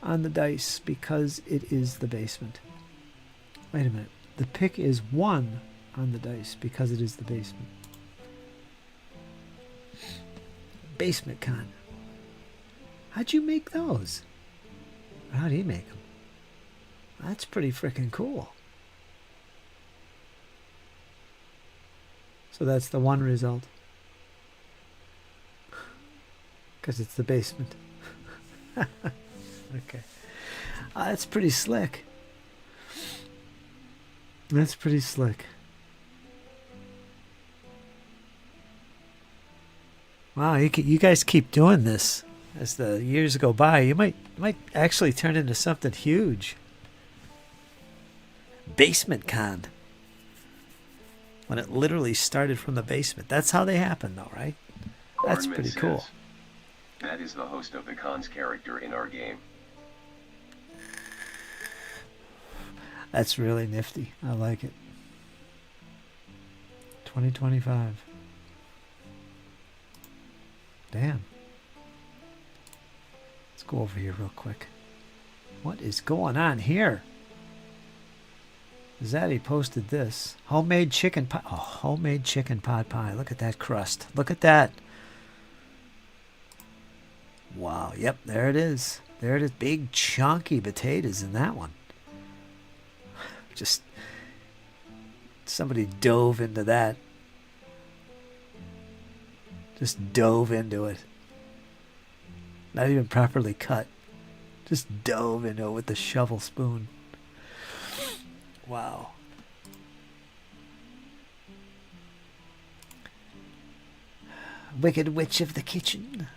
on the dice because it is the basement. Wait a minute. The pick is 1 on the dice because it is the basement. Basement Con. How'd you make those? Or how'd he make them? That's pretty freaking cool. So that's the one result. Because it's the basement. Okay. That's pretty slick. That's pretty slick. Wow, you guys keep doing this as the years go by. You might actually turn into something huge. Basement Con. When it literally started from the basement. That's how they happen, though, right? That's Arnman pretty says, cool. That is the host of the con's character in our game. That's really nifty. I like it. 2025. Damn. Let's go over here real quick. What is going on here? Zaddy posted this. Homemade chicken pot. Oh, homemade chicken pot pie. Look at that crust. Look at that. Wow. Yep, there it is. There it is. Big chunky potatoes in that one. Just somebody dove into that. Just dove into it. Not even properly cut. Just dove into it with the shovel spoon. Wow. Wicked Witch of the Kitchen.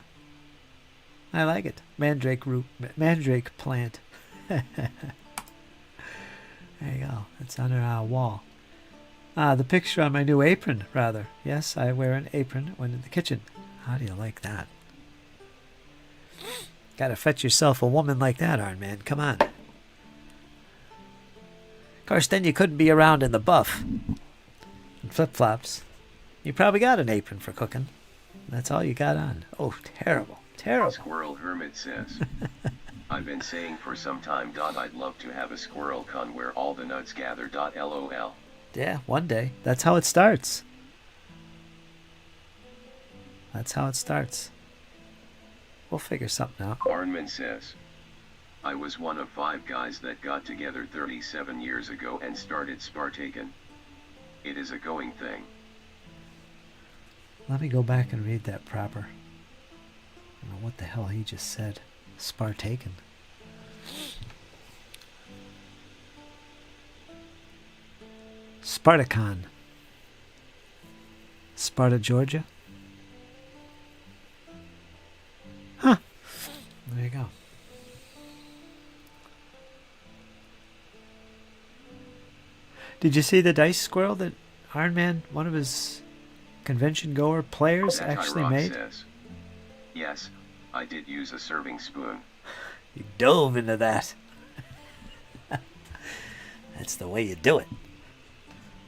I like it. Mandrake root. Mandrake plant. There you go. It's on our wall. The picture on my new apron, rather. Yes, I wear an apron when in the kitchen. How do you like that? Gotta fetch yourself a woman like that, Iron Man. Come on. Of course, then you couldn't be around in the buff. And flip-flops. You probably got an apron for cooking. That's all you got on. Oh, terrible. Terrible. Squirrel Hermit says, I've been saying for some time. I'd love to have a squirrel con where all the nuts gather. LOL. Yeah, one day. That's how it starts. That's how it starts. We'll figure something out. Arnman says, I was one of 5 guys that got together 37 years ago and started Spartaken. It is a going thing. Let me go back and read that proper. I don't know what the hell he just said. Spartaken. Spartacon. Sparta, Georgia. Huh. There you go. Did you see the dice squirrel that Iron Man, one of his convention goer players, That actually Rock made? says, yes, I did use a serving spoon. You dove into that. That's the way you do it.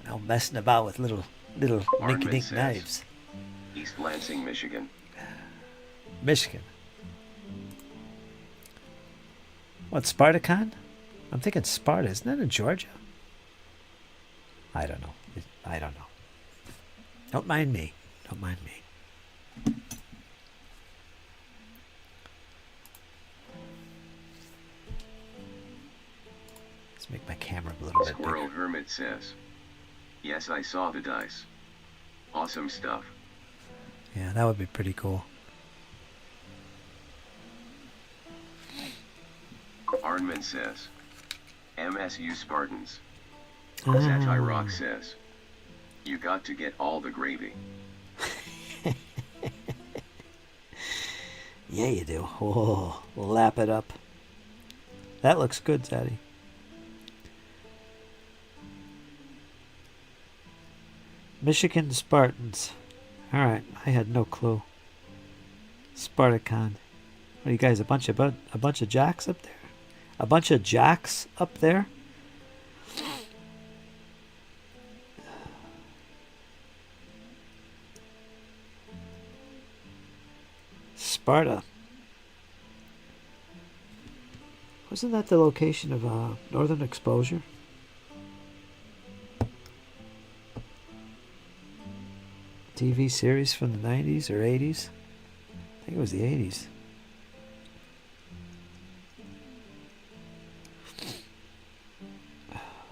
No messing about with little Arnman ninky-dink says, knives. East Lansing, Michigan. Michigan. What, Spartacon? I'm thinking Sparta. Isn't that in Georgia? I don't know. I don't know. Don't mind me. Don't mind me. Let's make my camera a little bit Squirrel bigger. Hermit says, yes, I saw the dice. Awesome stuff. Yeah, that would be pretty cool. Arnman says, MSU Spartans. Ah. Rock says, you got to get all the gravy. Yeah, you do. Oh, lap it up. That looks good, Zaddy. Michigan Spartans. All right, I had no clue. Spartacon. What are you guys? A bunch of jacks up there? A bunch of jacks up there? Sparta. Wasn't that the location of Northern Exposure? TV series from the 90s or 80s? I think it was the 80s.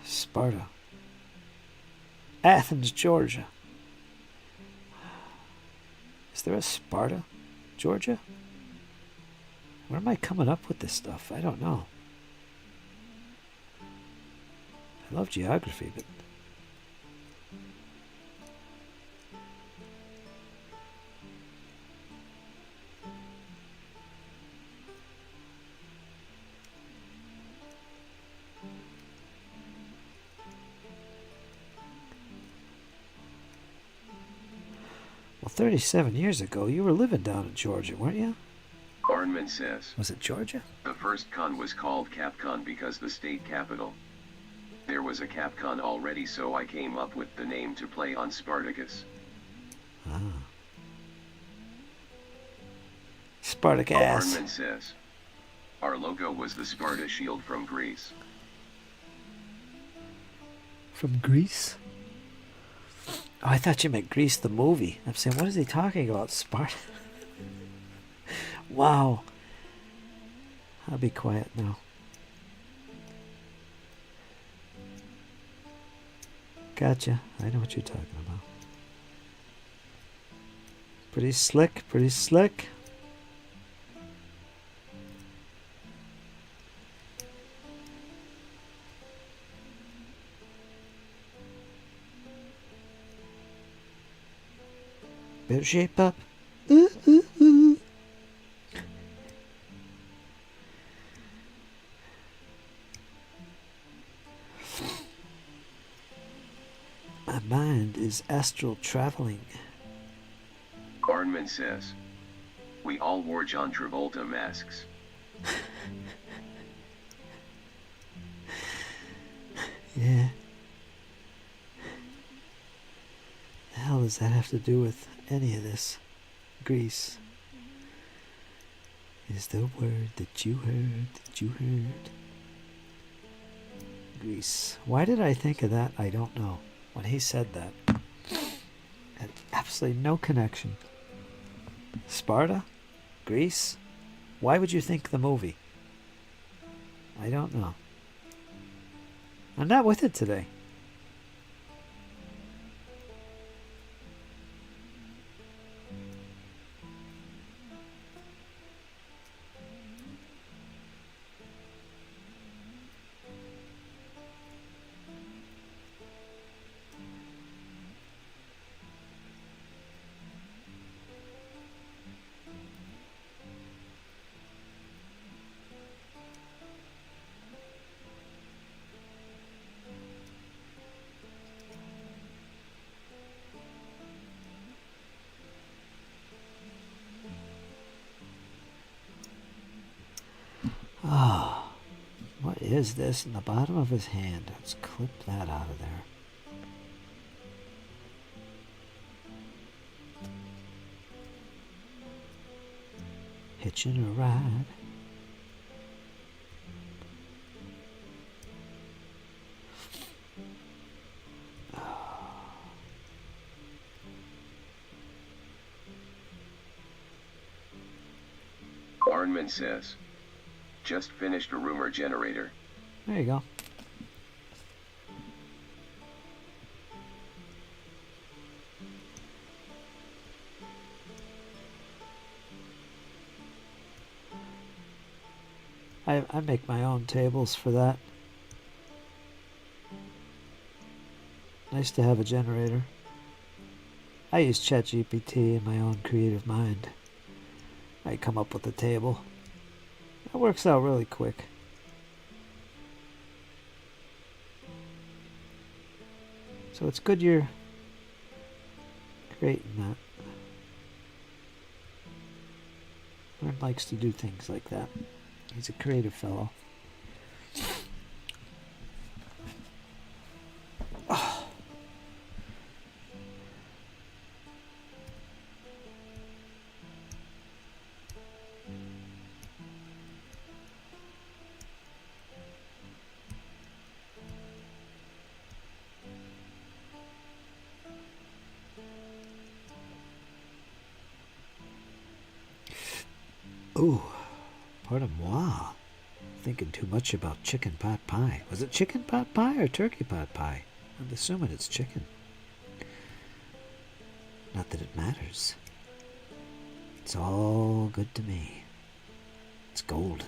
Sparta. Athens, Georgia. Is there a Sparta, Georgia? Where am I coming up with this stuff? I don't know. I love geography, but... Well, 37 years ago, you were living down in Georgia, weren't you? Arnman says, Was it Georgia? the first con was called CapCon because the state capital. There was a CapCon already, so I came up with the name to play on Spartacus. Ah. Spartacus. Arnman says, our logo was the Sparta shield from Greece. From Greece? Oh, I thought you meant Grease the movie. I'm saying, what is he talking about? Sparta? Wow. I'll be quiet now. Gotcha. I know what you're talking about. Pretty slick, pretty slick. Better shape up. Ooh, ooh, ooh. My mind is astral traveling. Arnman says, we all wore John Travolta masks. Yeah. The hell does that have to do with any of this? Greece. is the word that you heard. Greece. Why did I think of that? I don't know. When he said that, had absolutely no connection. Sparta? Greece? Why would you think the movie? I don't know. I'm not with it today. Ah, what is this in the bottom of his hand? Let's clip that out of there. Hitching a ride. Arnman says, just finished a rumor generator. There you go. I make my own tables for that. Nice to have a generator. I use ChatGPT in my own creative mind. I come up with a table. It works out really quick. So it's good you're creating that. Aaron likes to do things like that. He's a creative fellow. Oh. Ooh, pardon moi. Thinking too much about chicken pot pie. Was it chicken pot pie or turkey pot pie? I'm assuming it's chicken. Not that it matters. It's all good to me. It's golden.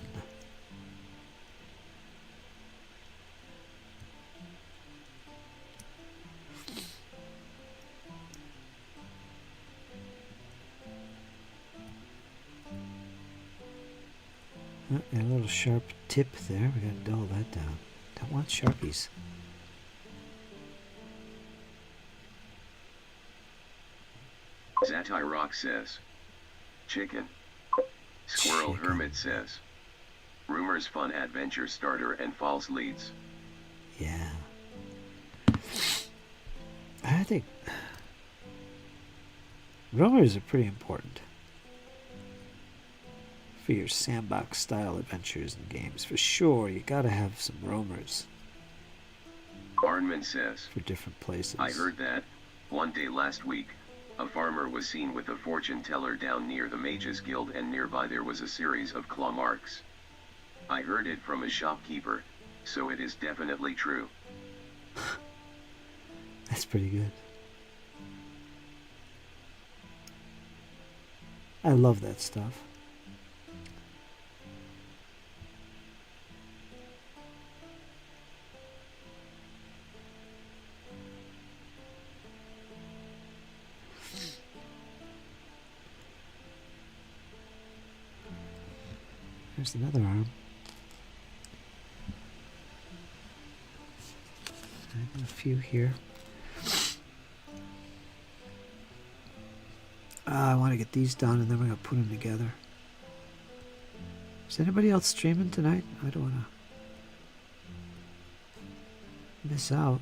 Oh, got a little sharp tip there. We gotta dull that down. Don't want Sharpies. Zatai Rock says, chicken. Squirrel Chicken. Hermit says, rumors fun adventure starter and false leads. Yeah. I think rumors are pretty important for your sandbox style adventures and games. For sure, you gotta have some rumors Arnman says, for different places. I heard that, one day last week, a farmer was seen with a fortune teller down near the Mages Guild and nearby there was a series of claw marks. I heard it from a shopkeeper, so it is definitely true. That's pretty good. I love that stuff. There's another arm. I have a few here. I want to get these done and then we're going to put them together. Is anybody else streaming tonight? I don't want to miss out.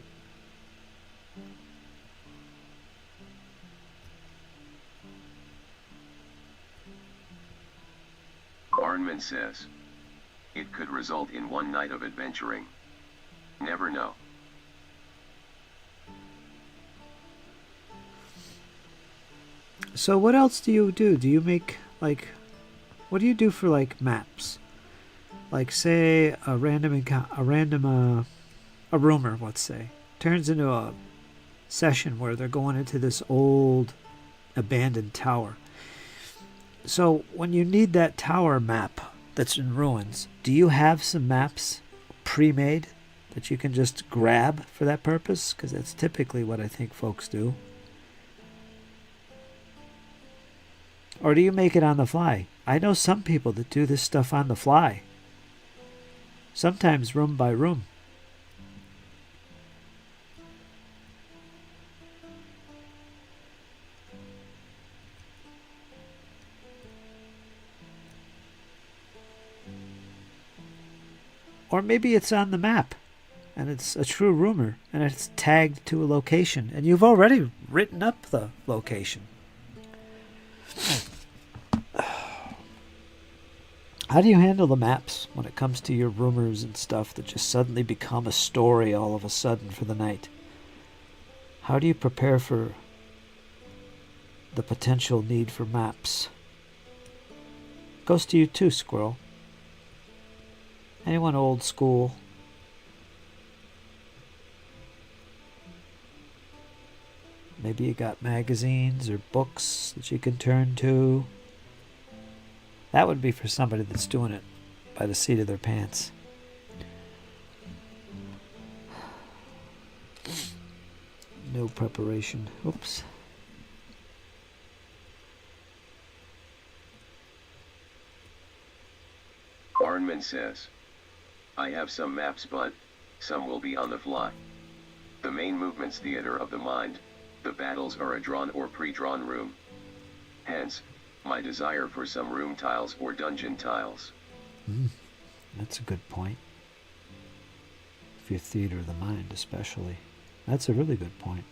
Armin says. It could result in one night of adventuring. Never know. So what else do you do? Do you make, like, what do you do for, like, maps? Like, say a rumor, let's say, turns into a session where they're going into this old abandoned tower. So when you need that tower map that's in ruins, do you have some maps pre-made that you can just grab for that purpose? Because that's typically what I think folks do. Or do you make it on the fly? I know some people that do this stuff on the fly. Sometimes room by room. Or maybe it's on the map and it's a true rumor and it's tagged to a location and you've already written up the location. How do you handle the maps when it comes to your rumors and stuff that just suddenly become a story all of a sudden for the night? How do you prepare for the potential need for maps? Goes to you too, Squirrel. Anyone old school? Maybe you got magazines or books that you can turn to. That would be for somebody that's doing it by the seat of their pants. No preparation. Oops. Arnman says, I have some maps, but some will be on the fly. The main movement's theater of the mind. The battles are a drawn or pre-drawn room. Hence, my desire for some room tiles or dungeon tiles. That's a good point. For your theater of the mind, especially. That's a really good point.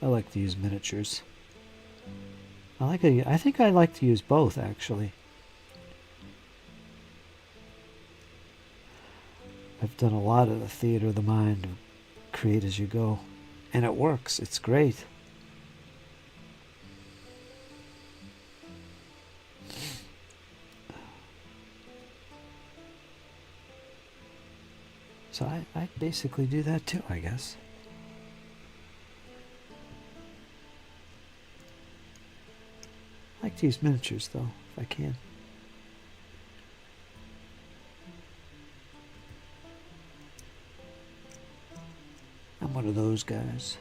I like to use miniatures. I think I like to use both, actually. I've done a lot of the theater of the mind, create as you go. And it works. It's great. So I basically do that too, I guess. I like to use miniatures, though, if I can. I'm one of those guys.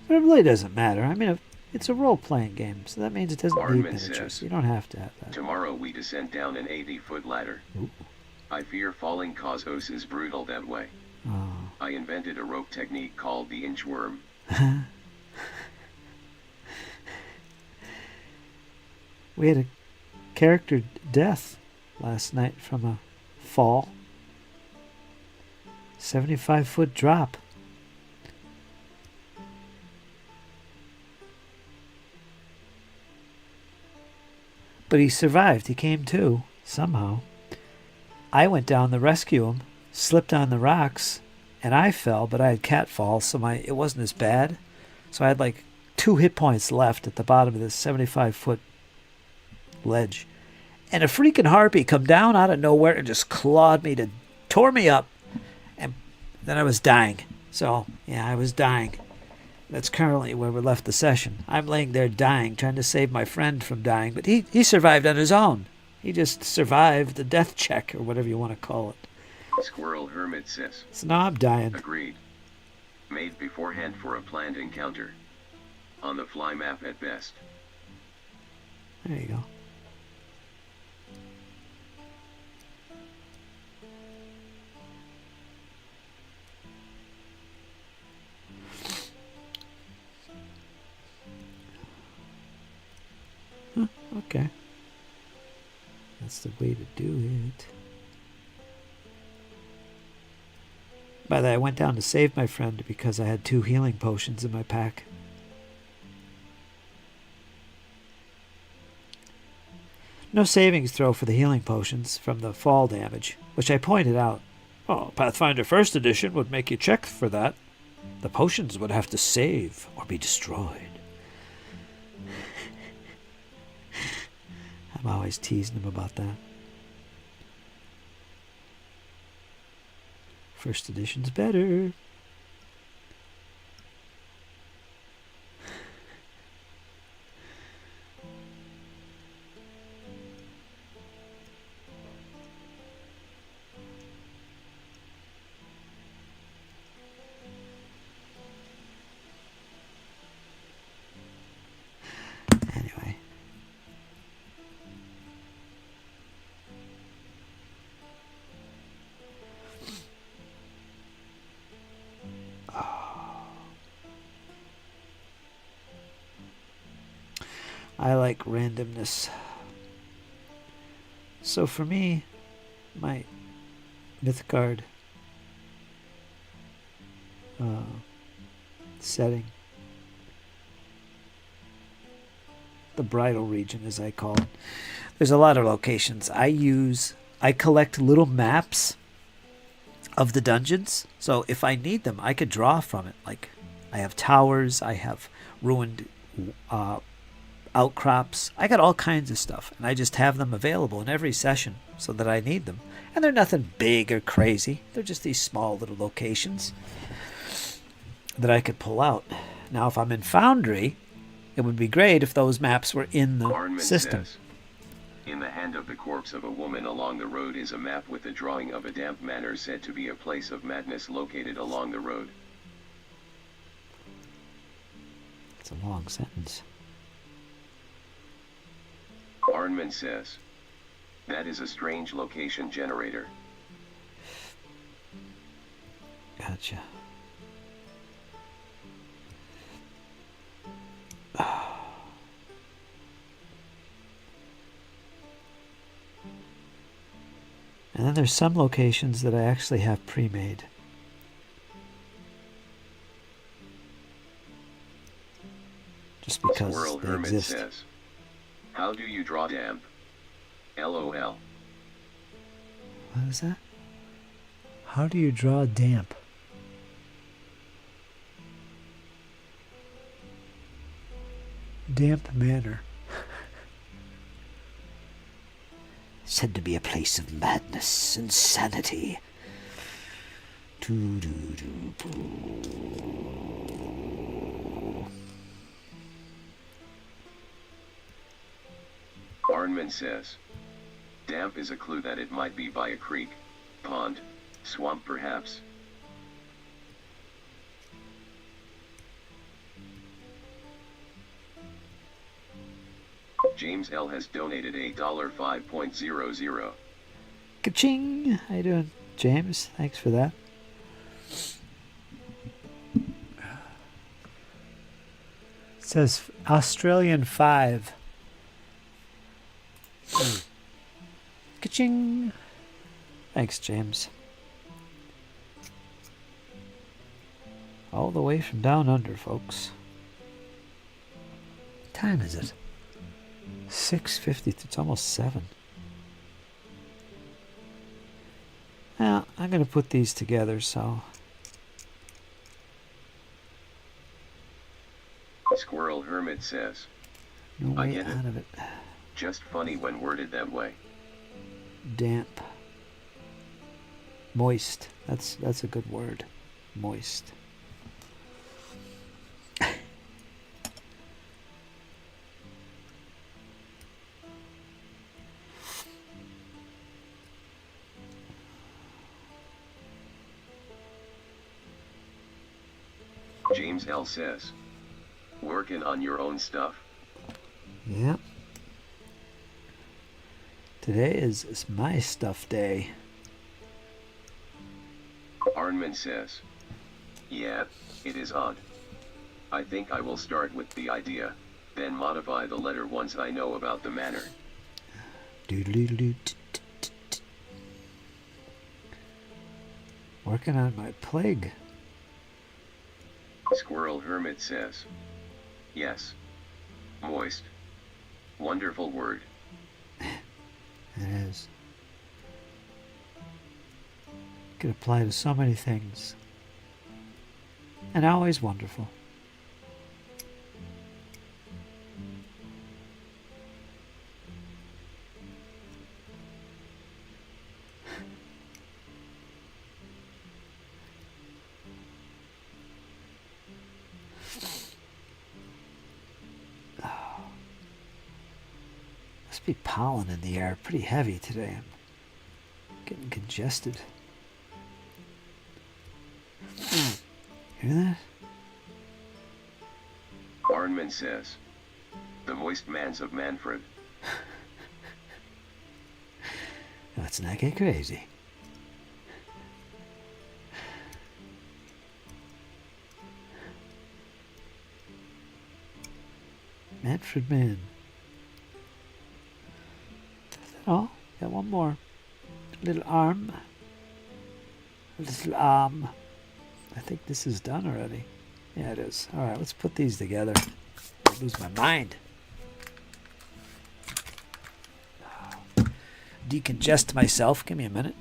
But it really doesn't matter. I mean, it's a role-playing game, so that means it doesn't need Arnman miniatures. says, You don't have to have that. Tomorrow we descend down an 80-foot ladder. Ooh. I fear falling causos is brutal that way. Oh. I invented a rope technique called the inchworm. We had a character death last night from a fall. 75-foot drop. But he survived. He came to, somehow. I went down to rescue him, slipped on the rocks, and I fell, but I had catfall, so it wasn't as bad. So I had like 2 hit points left at the bottom of this 75-foot ledge. And a freaking harpy come down out of nowhere and just clawed me tore me up. And then I was dying. So, yeah, I was dying. That's currently where we left the session. I'm laying there dying, trying to save my friend from dying, but he survived on his own. He just survived the death check, or whatever you want to call it. Squirrel Hermit says, So now I'm dying. agreed. Made beforehand for a planned encounter. On the fly map at best. There you go. Okay. That's the way to do it. By the way, I went down to save my friend because I had 2 healing potions in my pack. No savings throw for the healing potions from the fall damage, which I pointed out. Oh, Pathfinder 1st Edition would make you check for that. The potions would have to save or be destroyed. I'm always teasing him about that. 1st Edition's better. Anyway. I like randomness. So for me, my Mythgard setting, the bridal region as I call it, there's a lot of locations. I collect little maps of the dungeons, so if I need them, I could draw from it. Like, I have towers, I have ruined outcrops. I got all kinds of stuff, and I just have them available in every session so that I need them. And they're nothing big or crazy. They're just these small little locations that I could pull out. Now, if I'm in Foundry, it would be great if those maps were in the Arnman system. says, in the hand of the corpse of a woman along the road is a map with a drawing of a damp manor said to be a place of madness located along the road. It's a long sentence. Arnman says, that is a strange location generator. Gotcha. And then there's some locations that I actually have pre-made. Just because Squirrel they Hermit exist. says, how do you draw damp? LOL. What is that? How do you draw damp? Damp manor. Said to be a place of madness, insanity. Arnman says, damp is a clue that it might be by a creek, pond, swamp perhaps. James L. has donated $5.00. Ka-ching! How you doing, James? Thanks for that. It says Australian 5. Ka-ching! Thanks, James. All the way from down under, folks. What time is it? 6:50. It's almost 7. Now, I'm going to put these together, so... Squirrel Hermit says, No I way get it. out of it. Just funny when worded that way. Damp. Moist. That's a good word. Moist. James L. says, working on your own stuff. Yep. Today is my stuff day. Arnman says, yeah, it is odd. I think I will start with the idea, then modify the letter once I know about the manner. Working on my plague. Squirrel Hermit says. Yes. Moist. Wonderful word. It is. Could apply to so many things. And always wonderful. Must be pollen in the air. Pretty heavy today. I'm getting congested. Hear that? Arnman says. The moist mans of Manfred. Let's not get crazy. Manfred Man. Oh, got one more. Little arm. Little arm. I think this is done already. Yeah, it is. Alright, let's put these together. I'll lose my mind. Decongest myself. Give me a minute.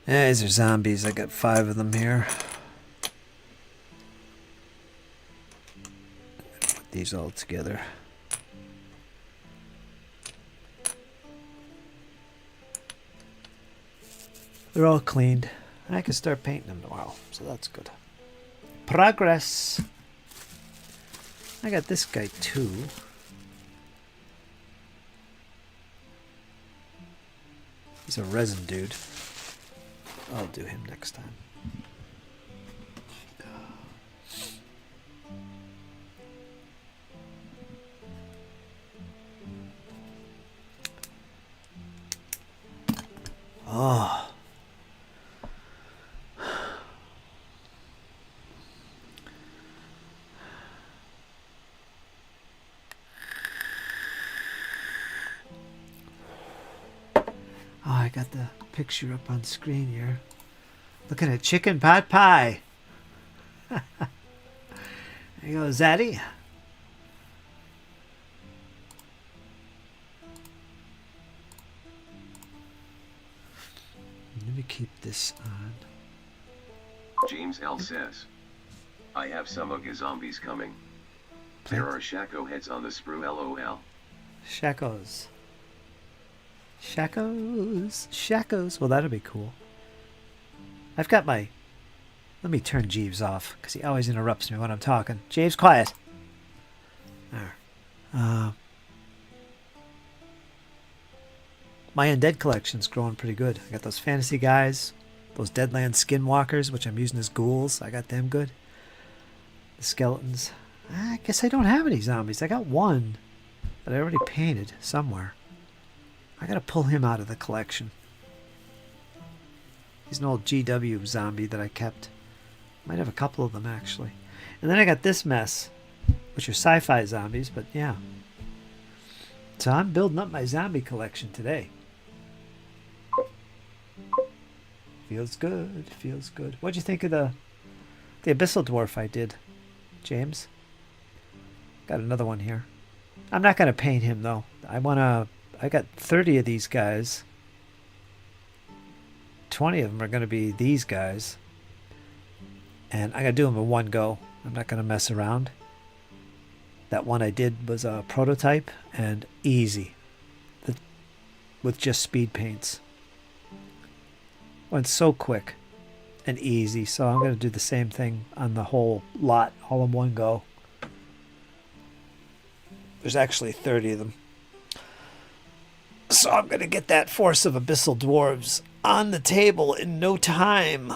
Yeah, these are zombies. I got 5 of them here. Put these all together. They're all cleaned. I can start painting them tomorrow, so that's good. Progress. I got this guy too. He's a resin dude. I'll do him next time. Oh. Oh, I got the picture up on screen here. Looking at chicken pot pie. There you go, Zaddy. Let me keep this on. James L. says. I have some of zombies coming. There are shako heads on the sprue LOL. Shakos. Shakos. Shakos. Well, that'll be cool. I've got my... Let me turn Jeeves off, because he always interrupts me when I'm talking. Jeeves, quiet. There. My undead collection's growing pretty good. I got those fantasy guys, those Deadland skinwalkers, which I'm using as ghouls. I got them good. The skeletons. I guess I don't have any zombies. I got one that I already painted somewhere. I gotta pull him out of the collection. He's an old GW zombie that I kept. Might have a couple of them, actually. And then I got this mess, which are sci-fi zombies, but yeah. So I'm building up my zombie collection today. Feels good, feels good. What'd you think of the Abyssal Dwarf I did, James? Got another one here. I'm not going to paint him, though. I got 30 of these guys. 20 of them are going to be these guys. And I got to do them in one go. I'm not going to mess around. That one I did was a prototype and easy. With just speed paints. Went so quick and easy. So I'm going to do the same thing on the whole lot, all in one go. There's actually 30 of them. So I'm going to get that force of Abyssal Dwarves on the table in no time.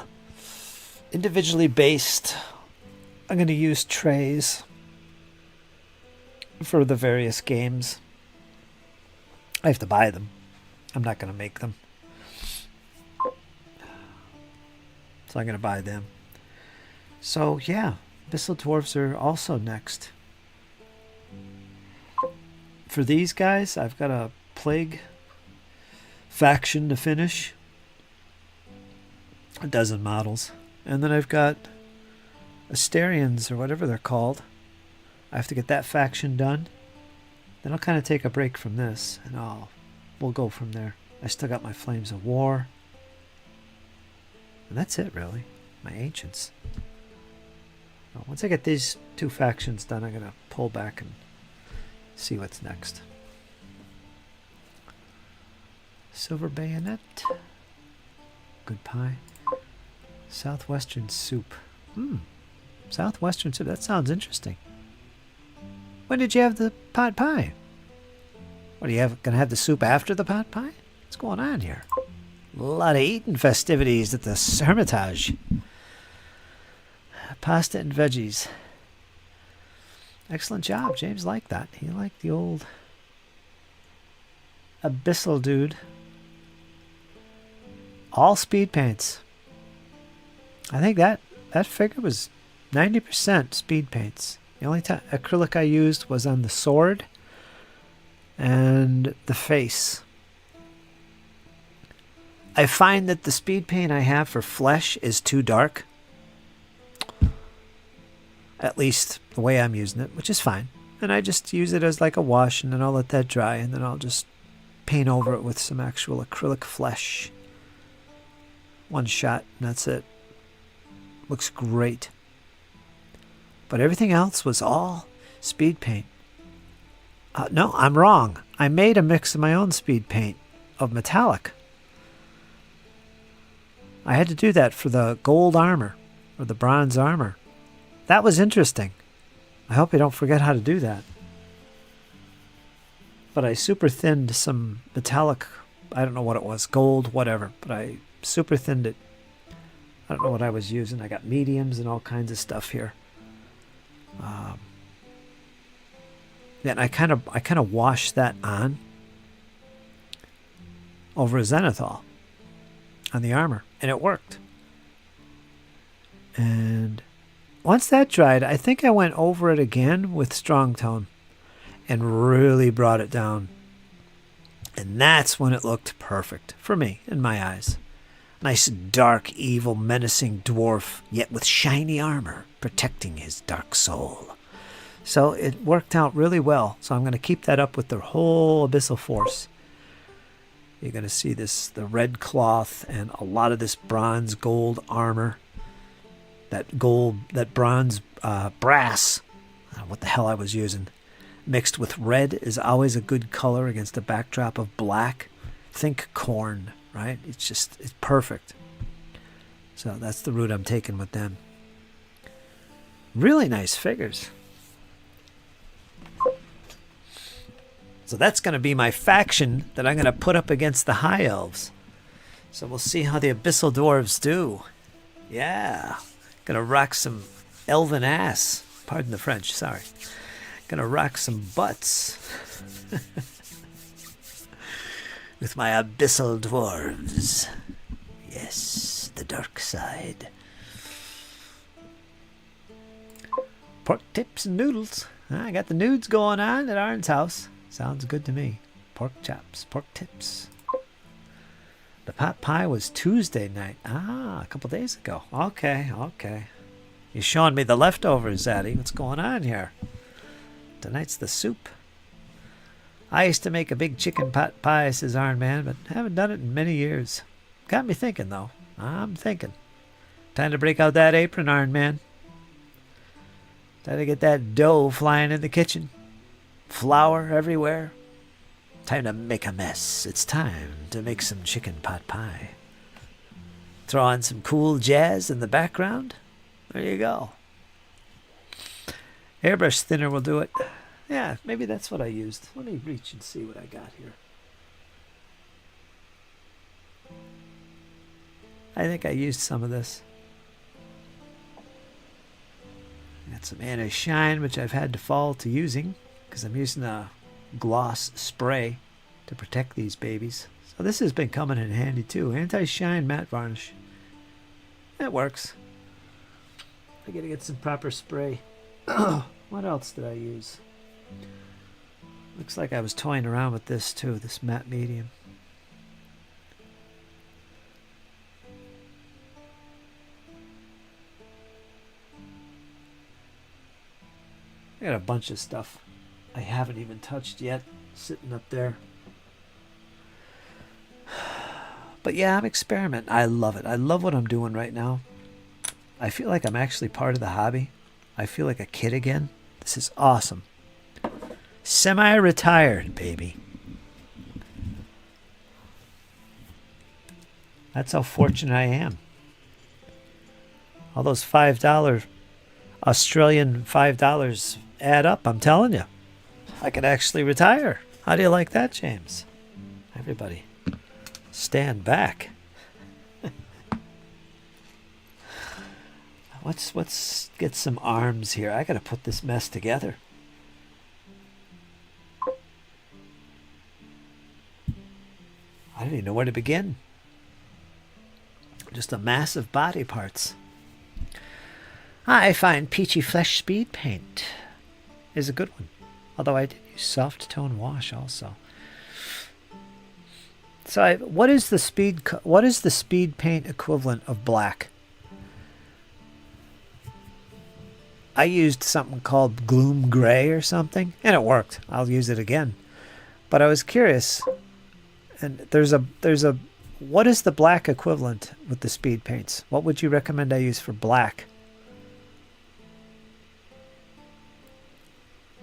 Individually based. I'm going to use trays for the various games. I have to buy them. I'm not going to make them. So I'm going to buy them. So yeah, Abyssal Dwarves are also next. For these guys, I've got a Plague faction to finish. A dozen models. And then I've got Asterians, or whatever they're called. I have to get that faction done. Then I'll kind of take a break from this, and we'll go from there. I still got my Flames of War. And that's it, really. My Ancients. Well, once I get these two factions done, I'm going to pull back and see what's next. Silver Bayonet. Good pie. Southwestern soup. Southwestern soup. That sounds interesting. When did you have the pot pie? What, are you going to have the soup after the pot pie? What's going on here? A lot of eating festivities at the Hermitage. Pasta and veggies. Excellent job. James liked that. He liked the old Abyssal dude. All speed paints. I think that figure was 90% speed paints. The only acrylic I used was on the sword and the face. I find that the speed paint I have for flesh is too dark. At least the way I'm using it, which is fine. And I just use it as like a wash, and then I'll let that dry, and then I'll just paint over it with some actual acrylic flesh. One shot, and that's it. Looks great. But everything else was all speed paint. No, I'm wrong. I made a mix of my own speed paint of metallic. I had to do that for the gold armor, or the bronze armor. That was interesting. I hope you don't forget how to do that. But I super thinned some metallic, I don't know what it was, gold, whatever. But I super thinned it. I don't know what I was using. I got mediums and all kinds of stuff here. Then I kind of washed that on over a zenithal on the armor, and it worked. And once that dried, I think I went over it again with strong tone and really brought it down. And that's when it looked perfect for me, in my eyes. Nice, dark, evil, menacing dwarf, yet with shiny armor, protecting his dark soul. So it worked out really well. So I'm going to keep that up with the whole Abyssal Force. You're going to see the red cloth and a lot of this bronze gold armor. That bronze brass, I don't know what the hell I was using, mixed with red is always a good color against a backdrop of black. Think corn, right? It's perfect. So that's the route I'm taking with them. Really nice figures. So that's going to be my faction that I'm going to put up against the High Elves. So we'll see how the Abyssal Dwarves do. Yeah. Gonna rock some elven ass. Pardon the French, sorry. Gonna rock some butts. With my Abyssal Dwarves. Yes, the dark side. Pork tips and noodles. I got the nudes going on at Arn's house. Sounds good to me. Pork chops, pork tips. The pot pie was Tuesday night. A couple days ago. Okay. You're showing me the leftovers, Zaddy. What's going on here? Tonight's the soup. I used to make a big chicken pot pie, says Iron Man, but haven't done it in many years. Got me thinking, though. I'm thinking. Time to break out that apron, Iron Man. Time to get that dough flying in the kitchen. Flour everywhere. Time to make a mess. It's time to make some chicken pot pie. Throw on some cool jazz in the background. There you go. Airbrush thinner will do it. Yeah, maybe that's what I used. Let me reach and see what I got here. I think I used some of this. Got some anti-shine, which I've had to fall to using because I'm using a gloss spray to protect these babies. So this has been coming in handy too. Anti-shine matte varnish. It works. I gotta get some proper spray. What else did I use? Looks like I was toying around with this too, this matte medium. I got a bunch of stuff I haven't even touched yet, sitting up there. But yeah, I'm experimenting. I love it. I love what I'm doing right now. I feel like I'm actually part of the hobby. I feel like a kid again. This is awesome. Semi-retired, baby. That's how fortunate I am. All those $5 Australian $5 add up, I'm telling you. I could actually retire. How do you like that, James? Everybody, stand back. Let's get some arms here. I gotta put this mess together. I don't even know where to begin. Just a mass of body parts. I find Peachy Flesh Speed Paint is a good one. Although I did use soft tone wash also. So what is the speed paint equivalent of black? I used something called Gloom Gray or something, and it worked. I'll use it again. But I was curious, and there's a what is the black equivalent with the speed paints? What would you recommend I use for black?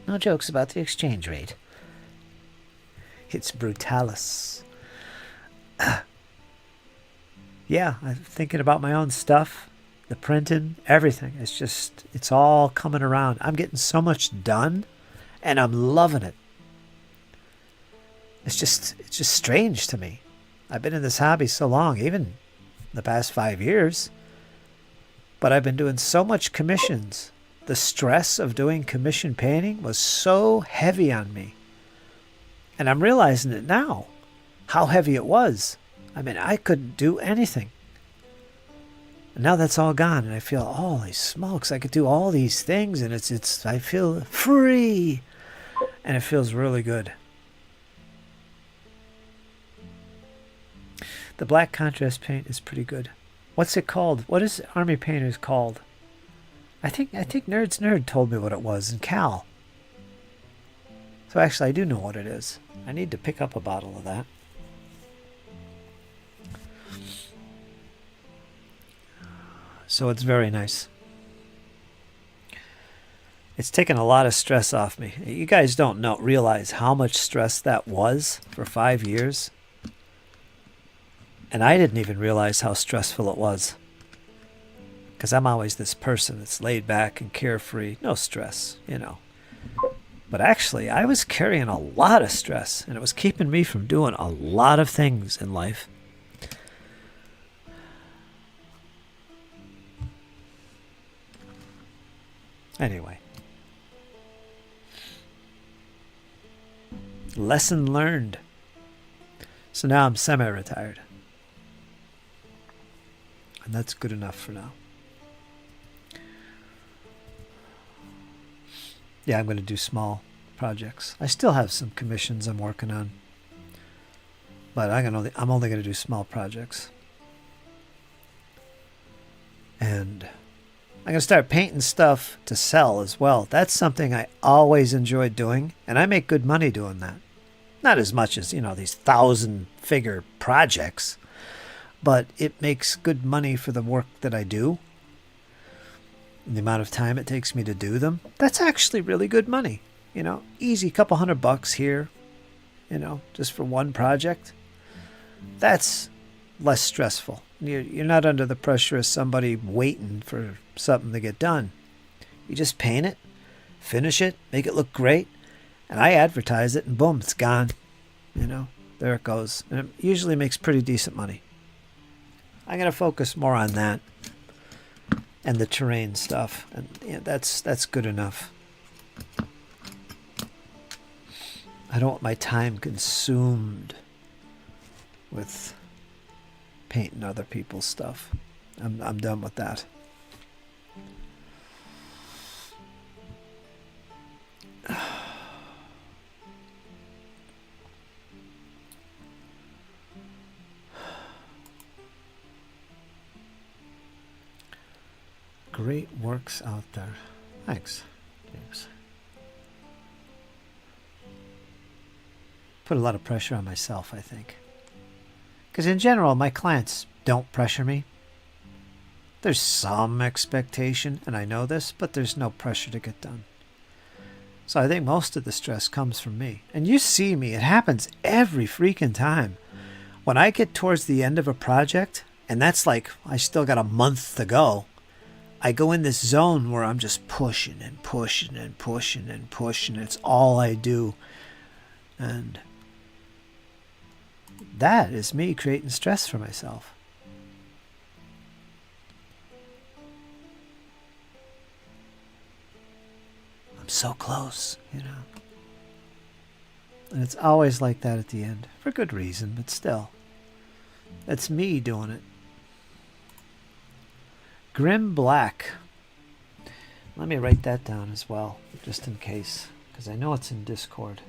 No jokes about the exchange rate. It's brutalis. Yeah, I'm thinking about my own stuff. The printing, everything. It's all coming around. I'm getting so much done, and I'm loving it. It's just strange to me. I've been in this hobby so long, even the past 5 years, but I've been doing so much commissions. The stress of doing commission painting was so heavy on me. And I'm realizing it now, how heavy it was. I mean, I couldn't do anything. And now that's all gone, and I feel, holy smokes, I could do all these things, and I feel free, and it feels really good. The black contrast paint is pretty good. What's it called? What is Army Painters called? I think Nerd's Nerd told me what it was, and Cal. So actually, I do know what it is. I need to pick up a bottle of that. So it's very nice. It's taken a lot of stress off me. You guys don't realize how much stress that was for 5 years. And I didn't even realize how stressful it was. Because I'm always this person that's laid back and carefree. No stress, you know. But actually, I was carrying a lot of stress. And it was keeping me from doing a lot of things in life. Anyway. Lesson learned. So now I'm semi-retired. And that's good enough for now. Yeah, I'm going to do small projects. I still have some commissions I'm working on. But I'm only going to do small projects. And I'm going to start painting stuff to sell as well. That's something I always enjoyed doing. And I make good money doing that. Not as much as, these 1,000-figure projects. But it makes good money for the work that I do. And the amount of time it takes me to do them. That's actually really good money. Easy couple $100 here. Just for one project. That's less stressful. You're not under the pressure of somebody waiting for something to get done. You just paint it, finish it, make it look great, and I advertise it, and boom, it's gone. There it goes. And it usually makes pretty decent money. I'm going to focus more on that and the terrain stuff, and that's good enough. I don't want my time consumed with painting other people's stuff. I'm done with that. Great works out there. Thanks, James. Put a lot of pressure on myself, I think. Because in general, my clients don't pressure me. There's some expectation, and I know this, but there's no pressure to get done. So I think most of the stress comes from me. And you see me, it happens every freaking time. When I get towards the end of a project, and that's like, I still got a month to go, I go in this zone where I'm just pushing and pushing and pushing and pushing. It's all I do. And that is me creating stress for myself. I'm so close, you know. And it's always like that at the end. For good reason, but still. That's me doing it. Grim Black. Let me write that down as well, just in case, because I know it's in Discord.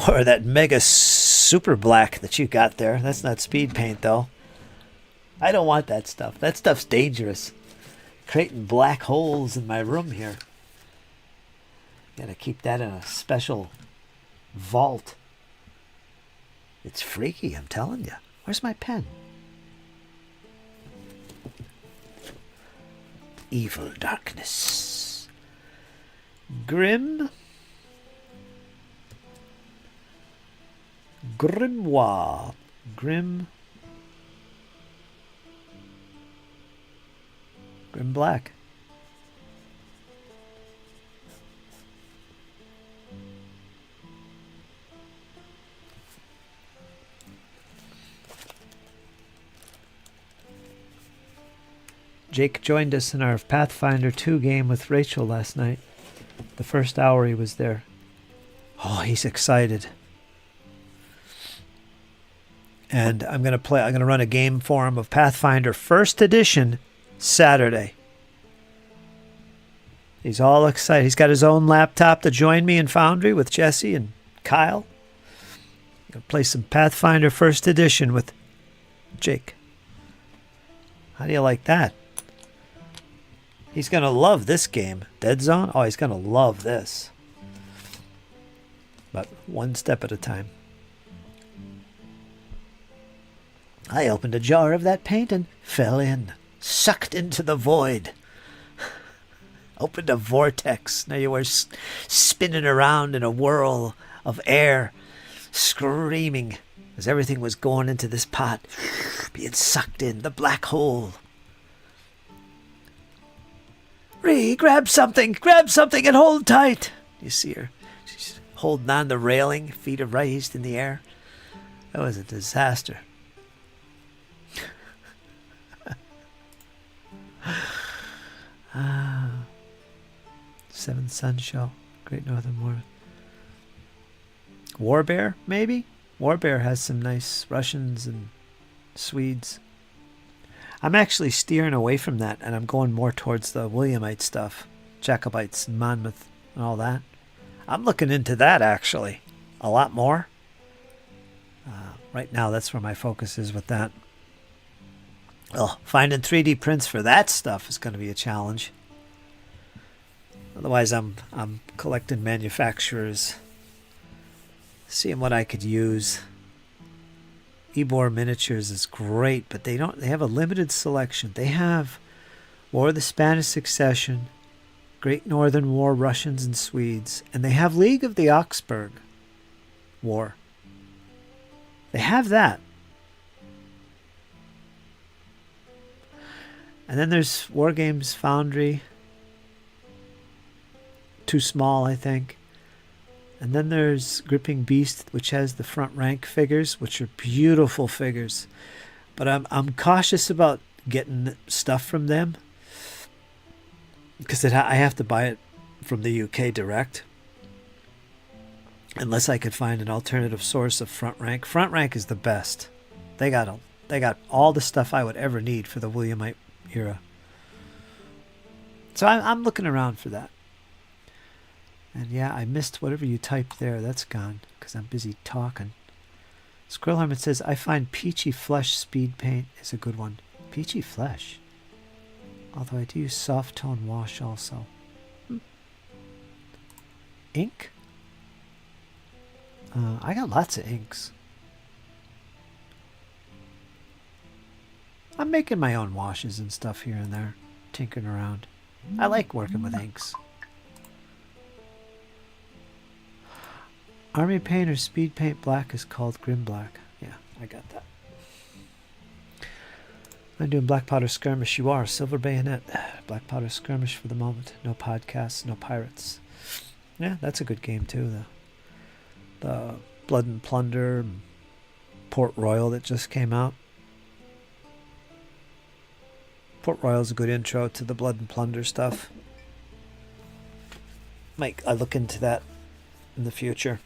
Or that mega super black that you got there. That's not speed paint, though. I don't want that stuff. That stuff's dangerous. Creating black holes in my room here. Gotta keep that in a special vault. It's freaky, I'm telling you. Where's my pen? Evil darkness. Grim. Grimoire. Grim Black. Jake joined us in our Pathfinder 2 game with Rachel last night. The first hour he was there. Oh, he's excited. And I'm going to run a game for him of Pathfinder First Edition Saturday. He's all excited. He's got his own laptop to join me in Foundry with Jesse and Kyle. I'm going to play some Pathfinder First Edition with Jake. How do you like that? He's going to love this game. Deadzone? Oh, he's going to love this. But one step at a time. I opened a jar of that paint and fell in. Sucked into the void. Opened a vortex. Now you were spinning around in a whirl of air. Screaming as everything was going into this pot. Being sucked in. The black hole. Ree, grab something and hold tight. You see her. She's holding on the railing, feet are raised in the air. That was a disaster. Seventh Sun Show. Great Northern War. Warbear, maybe? Warbear has some nice Russians and Swedes. I'm actually steering away from that, and I'm going more towards the Williamite stuff. Jacobites and Monmouth and all that. I'm looking into that, actually. A lot more. Right now, that's where my focus is with that. Well, finding 3D prints for that stuff is going to be a challenge. Otherwise, I'm collecting manufacturers. Seeing what I could use. Ebor Miniatures is great, but they have a limited selection. They have War of the Spanish Succession, Great Northern War, Russians and Swedes, and they have League of the Augsburg War. They have that. And then there's War Games Foundry. Too small, I think. And then there's Gripping Beast, which has the front rank figures, which are beautiful figures. But I'm cautious about getting stuff from them because I have to buy it from the UK direct. Unless I could find an alternative source of front rank. Front rank is the best. They got all the stuff I would ever need for the Williamite era. So I'm looking around for that. And yeah, I missed whatever you typed there. That's gone because I'm busy talking. Squirrel Hermit says, I find Peachy Flesh speed paint is a good one. Peachy Flesh? Although I do use soft tone wash also. Ink? I got lots of inks. I'm making my own washes and stuff here and there. Tinkering around. I like working with inks. Army paint or speed paint black is called Grim Black. Yeah, I got that. I'm doing Black Powder Skirmish. You are. Silver Bayonet. Black Powder Skirmish for the moment. No podcasts, no pirates. Yeah, that's a good game too. The Blood and Plunder, Port Royal that just came out. Port Royal's a good intro to the Blood and Plunder stuff. I look into that in the future,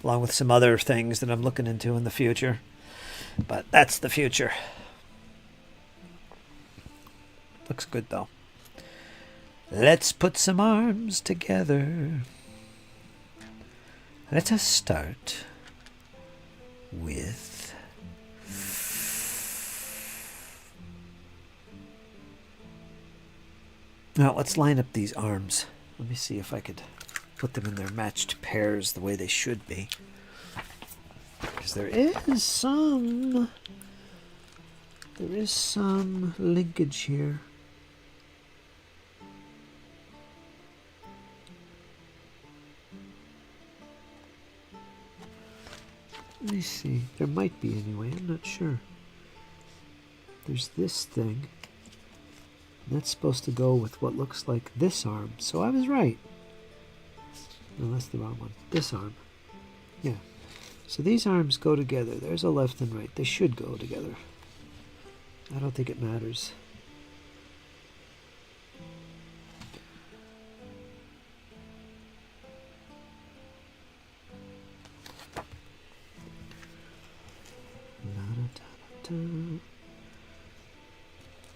along with some other things that I'm looking into in the future. But that's the future. Looks good though. Let's put some arms together. Let us start with now let's line up these arms. Let me see if I could put them in their matched pairs the way they should be. Because there is some linkage here. Let me see. There might be anyway. I'm not sure. There's this thing. That's supposed to go with what looks like this arm. So I was right. No, that's the wrong one. This arm. Yeah. So these arms go together. There's a left and right. They should go together. I don't think it matters.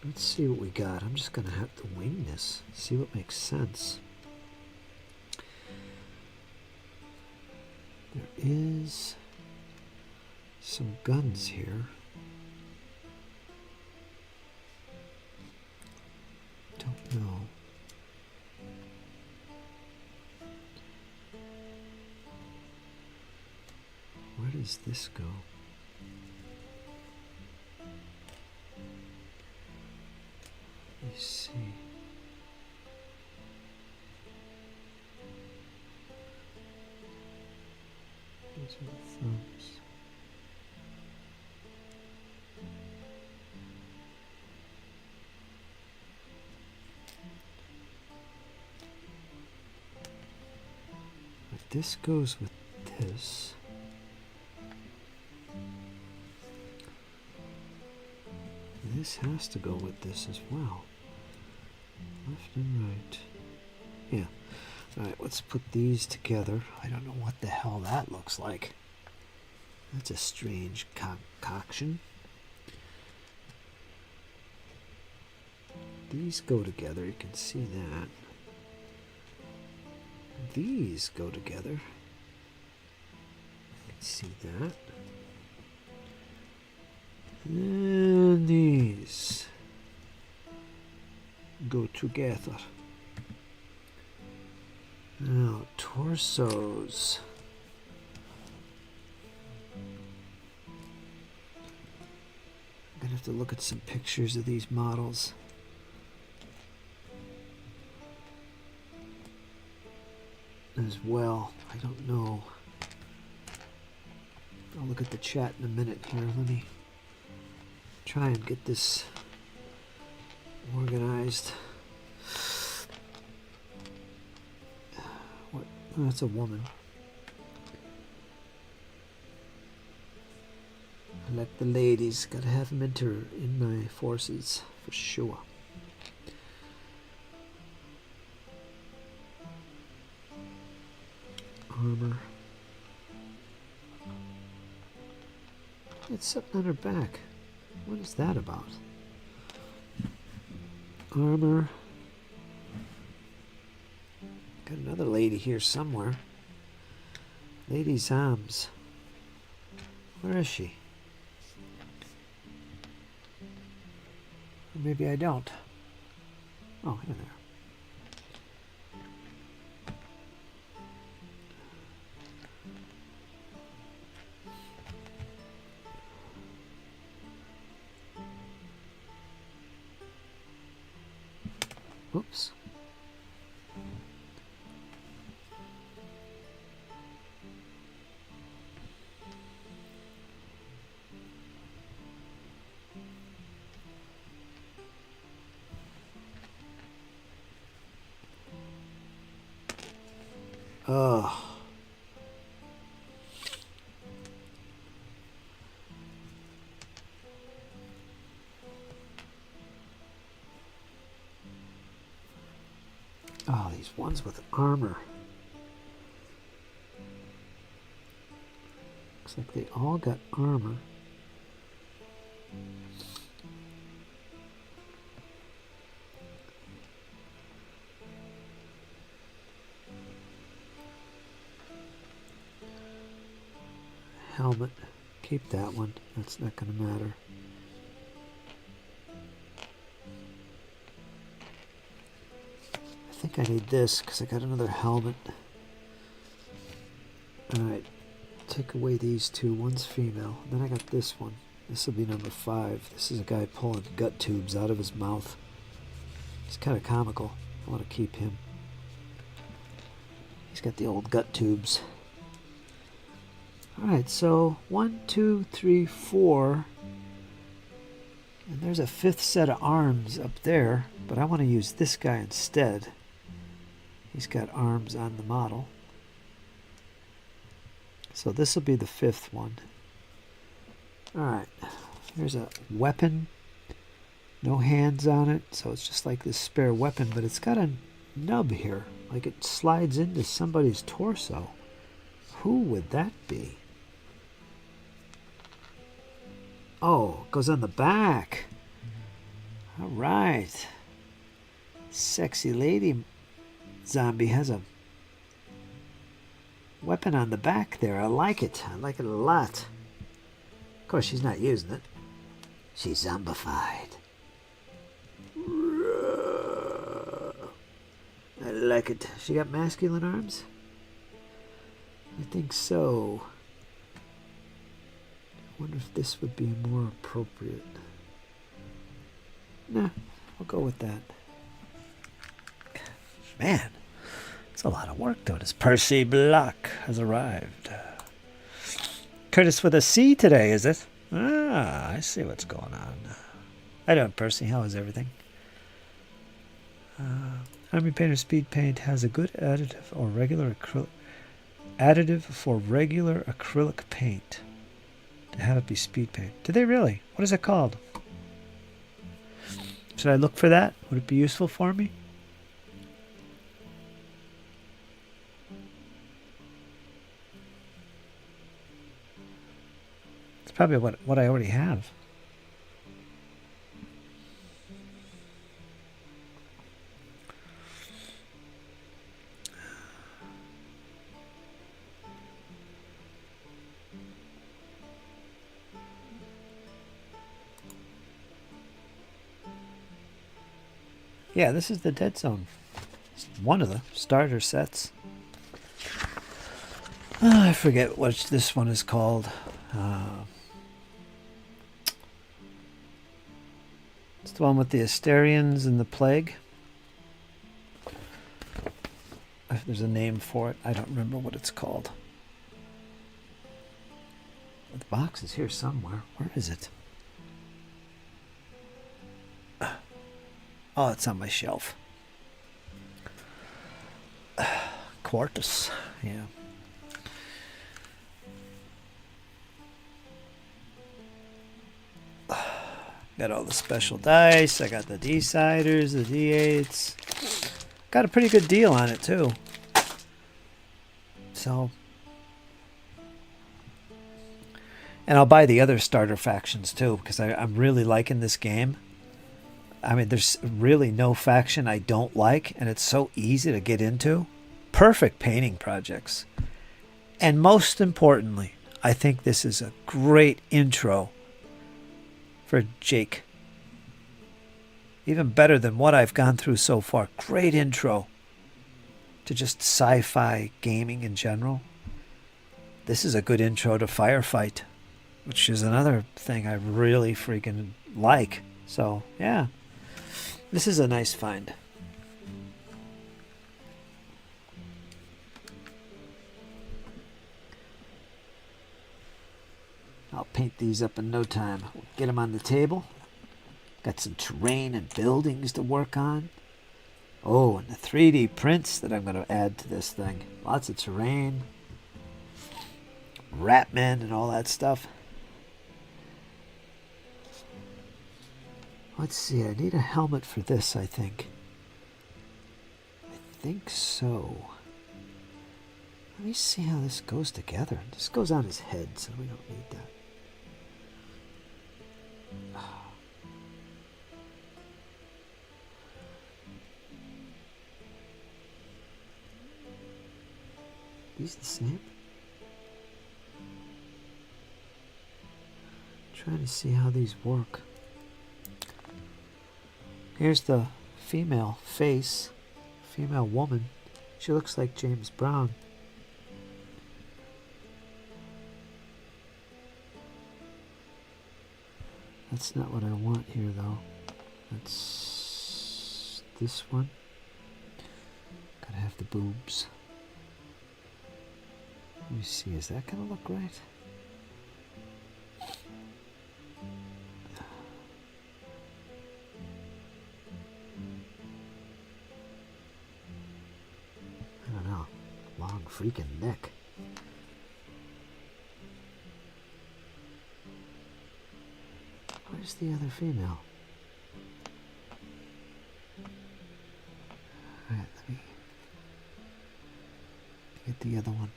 Let's see what we got. I'm just going to have to wing this. See what makes sense. There is some guns here. Don't know. Where does this go? Let me see. Those are the thumbs. But this goes with this. This has to go with this as well. Left and right. Yeah. Alright, let's put these together. I don't know what the hell that looks like. That's a strange concoction. These go together, you can see that. These go together. You can see that. And these go together. Now, torsos. I'm gonna have to look at some pictures of these models. As well, I don't know. I'll look at the chat in a minute here. Let me try and get this organized. What? Oh, that's a woman. I like the ladies. Gotta have them enter in my forces for sure. Armor. It's something on her back. What is that about? Armor. Got another lady here somewhere. Lady's arms. Where is she? Or maybe I don't. Oh, here they are. Oops. Oh. Oh, these ones with armor. Looks like they all got armor. Helmet. Keep that one. That's not going to matter. I think I need this because I got another helmet. Alright. Take away these two. One's female. Then I got this one. This will be number 5. This is a guy pulling gut tubes out of his mouth. He's kind of comical. I want to keep him. He's got the old gut tubes. Alright, so 1, 2, 3, 4. And there's a 5th set of arms up there, but I want to use this guy instead. He's got arms on the model. So this will be the 5th one. Alright, here's a weapon. No hands on it, so it's just like this spare weapon, but it's got a nub here. Like it slides into somebody's torso. Who would that be? Oh, it goes on the back. All right. Sexy lady zombie has a weapon on the back there. I like it. I like it a lot. Of course, she's not using it. She's zombified. I like it. She got masculine arms? I think so. I wonder if this would be more appropriate. Nah, I'll go with that. Man, it's a lot of work though. This Percy Block has arrived. Curtis with a C today, is it? Ah, I see what's going on. How you doing, Percy? How is everything? Army Painter Speed Paint has a good additive or regular acrylic. Additive for regular acrylic paint. To have it be speed paint. Do they really? What is it called? Should I look for that? Would it be useful for me? It's probably what I already have. Yeah, this is the Deadzone. It's one of the starter sets. I forget what this one is called. It's the one with the Asterians and the Plague. If there's a name for it, I don't remember what it's called. The box is here somewhere. Where is it? Oh, it's on my shelf. Quartus, yeah. Got all the special dice. I got the D-siders, the D8s. Got a pretty good deal on it, too. So, And I'll buy the other starter factions too, because I'm really liking this game. I mean, there's really no faction I don't like, and it's so easy to get into. Perfect painting projects. And most importantly, I think this is a great intro for Jake. Even better than what I've gone through so far. Great intro to just sci-fi gaming in general. This is a good intro to Firefight, which is another thing I really freaking like. So, yeah. This is a nice find. I'll paint these up in no time. We'll get them on the table. Got some terrain and buildings to work on. Oh, and the 3D prints that I'm going to add to this thing. Lots of terrain. Ratmen and all that stuff. Let's see, I need a helmet for this, I think. I think so. Let me see how this goes together. This goes on his head, so we don't need that. These the same? Trying to see how these work. Here's the female face, female woman. She looks like James Brown. That's not what I want here, though. That's this one. Gotta have the boobs. Let me see, is that gonna look right? I don't know. Long freaking neck. Where's the other female? Alright, let me get the other one.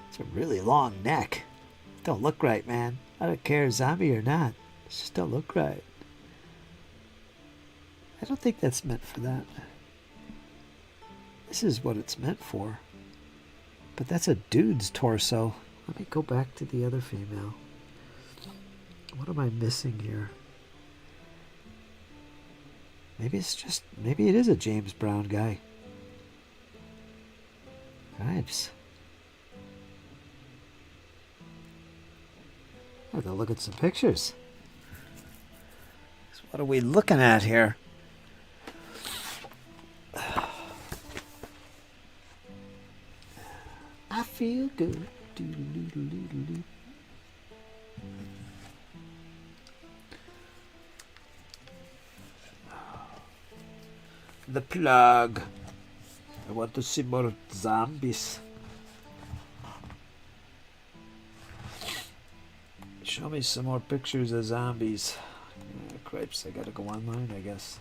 It's a really long neck. Don't look right, man. I don't care, zombie or not. It just don't look right. I don't think that's meant for that. This is what it's meant for. But that's a dude's torso. Let me go back to the other female. What am I missing here? Maybe it is a James Brown guy. Right. I have to look at some pictures. So what are we looking at here? I feel good. Doo-doo-doo-doo-doo-doo. The plug. I want to see more zombies. Show me some more pictures of zombies. Cripes, I gotta go online, I guess.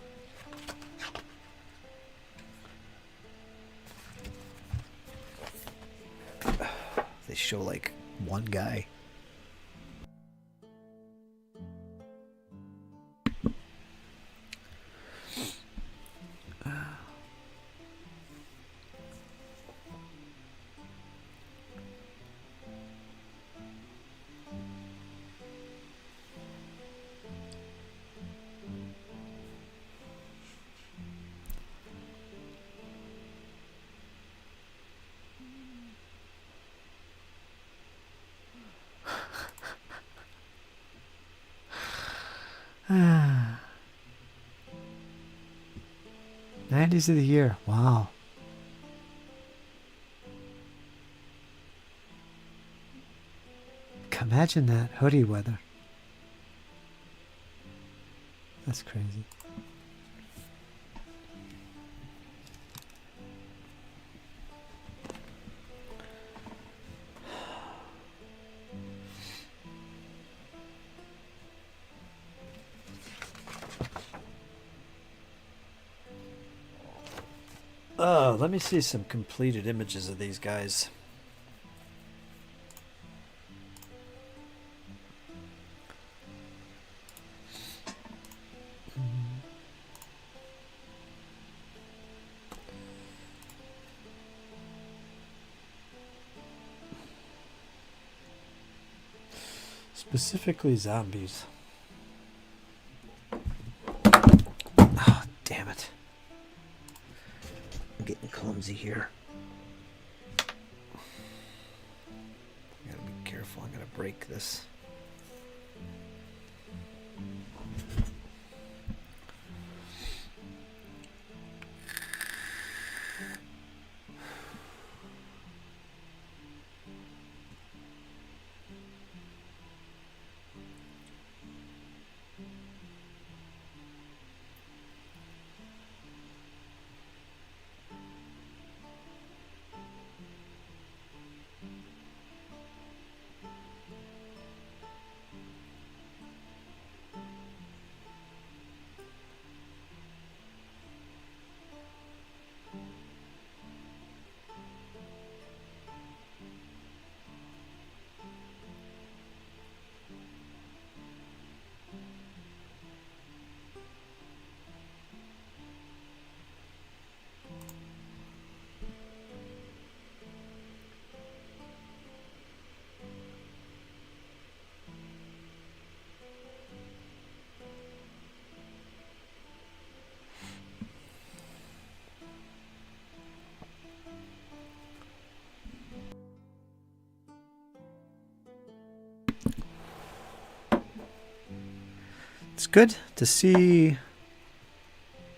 They show like one guy. Ah. 90s of the year. Wow. Imagine that hoodie weather. That's crazy. Oh, let me see some completed images of these guys. Specifically zombies. Oh, damn it. I'm getting clumsy here. I gotta be careful. I'm gonna break this. It's good to see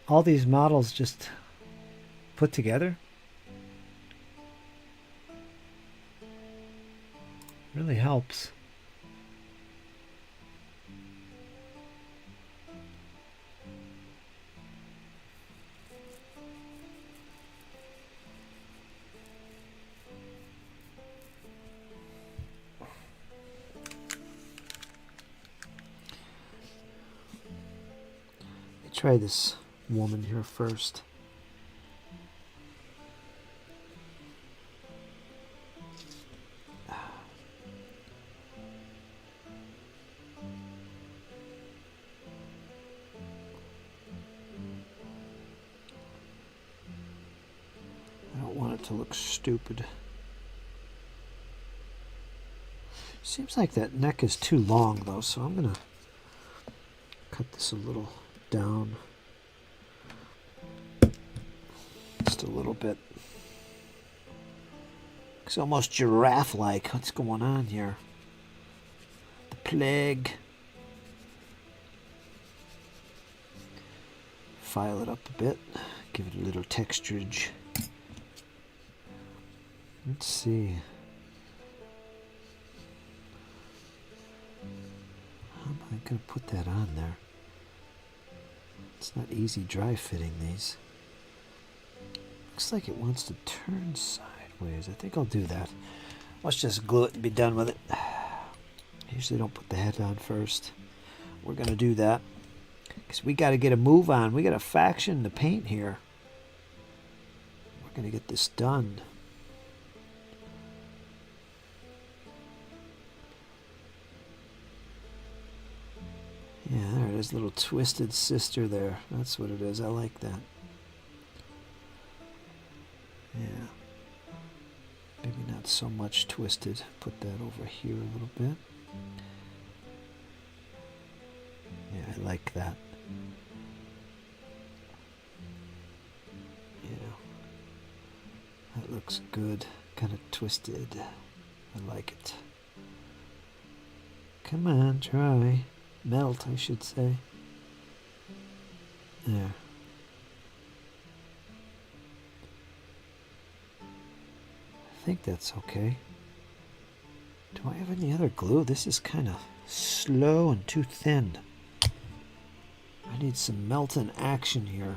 all these models just put together. Really helps. Try this woman here first. I don't want it to look stupid. Seems like that neck is too long though, so I'm gonna cut this a little down. Just a little bit. It's almost giraffe-like. What's going on here? The plague. File it up a bit. Give it a little texturage. Let's see. How am I going to put that on there? It's not easy dry fitting these. Looks like it wants to turn sideways. I think I'll do that. Let's just glue it and be done with it. I usually don't put the head on first. We're going to do that because we got to get a move on. We got a faction to paint here. We're going to get this done. Yeah, there it is, little twisted sister there. That's what it is. I like that. Yeah. Maybe not so much twisted. Put that over here a little bit. Yeah, I like that. Yeah. That looks good. Kind of twisted. I like it. Come on, try. Melt, I should say. There. I think that's okay. Do I have any other glue? This is kind of slow and too thin. I need some melting action here.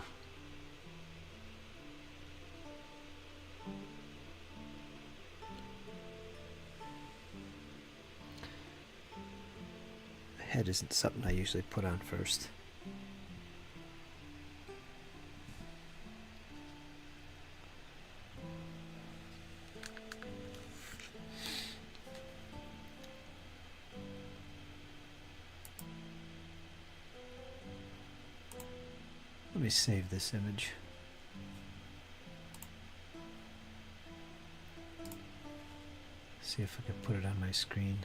The head isn't something I usually put on first. Let me save this image. See if I can put it on my screen.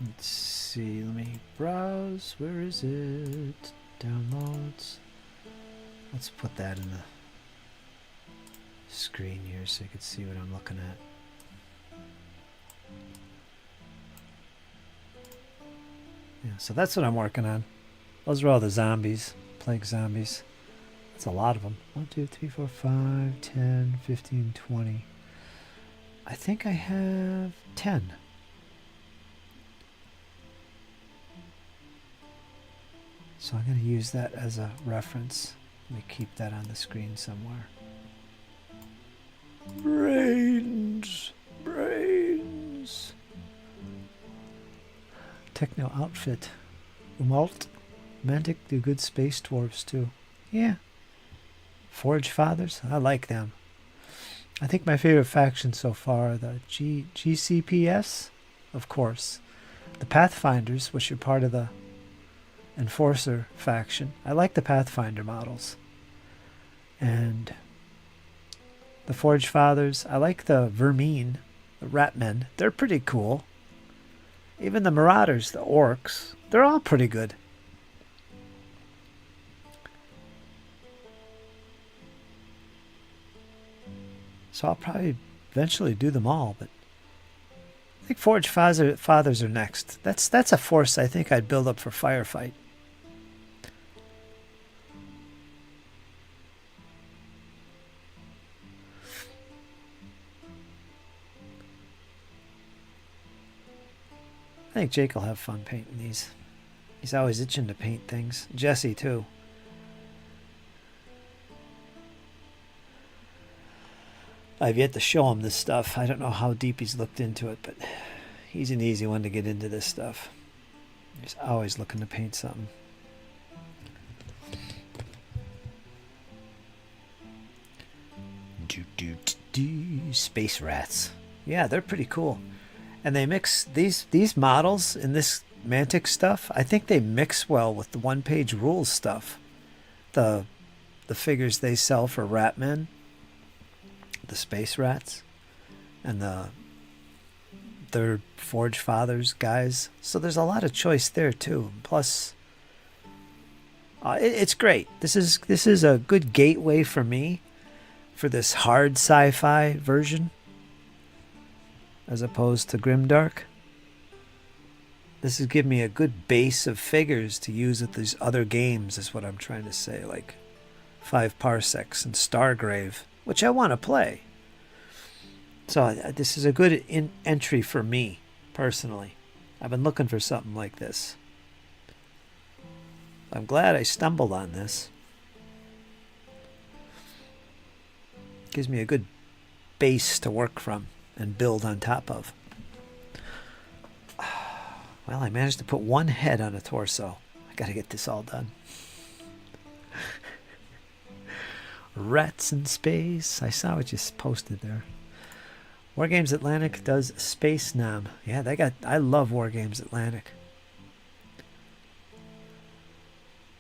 Let's see, let me browse. Where is it? Downloads. Let's put that in the screen here so you can see what I'm looking at. Yeah, so that's what I'm working on. Those are all the zombies, plague zombies. That's a lot of them. 1, 2, 3, 4, 5, 10, 15, 20. I think I have 10. So I'm going to use that as a reference. Let me keep that on the screen somewhere. Brains. Brains. Techno outfit. Umalt. Mantic do good space dwarves too. Yeah. Forge Fathers. I like them. I think my favorite factions so far are the GCPS, of course. The Pathfinders, which are part of the Enforcer faction. I like the Pathfinder models. And the Forge Fathers. I like the Vermine, the Ratmen. They're pretty cool. Even the Marauders, the Orcs. They're all pretty good. So I'll probably eventually do them all, but I think Forge Fathers are next. That's a force I think I'd build up for Firefight. I think Jake will have fun painting these. He's always itching to paint things. Jesse, too. I've yet to show him this stuff. I don't know how deep he's looked into it, but he's an easy one to get into this stuff. He's always looking to paint something. Space rats. Yeah, they're pretty cool. And they mix these models in this Mantic stuff. I think they mix well with the one-page rules stuff. The figures they sell for Ratmen, the space rats, and their Forge Fathers guys. So there's a lot of choice there too. Plus, it's great. This is a good gateway for me for this hard sci-fi version, as opposed to Grimdark. This is giving me a good base of figures to use with these other games, is what I'm trying to say, like 5 Parsecs and Stargrave, which I want to play. So this is a good entry for me, personally. I've been looking for something like this. I'm glad I stumbled on this. Gives me a good base to work from and build on top of. Well, I managed to put one head on a torso. I gotta get this all done. Rats in space. I saw what you posted there. Wargames Atlantic does Space Nam. Yeah, I love Wargames Atlantic.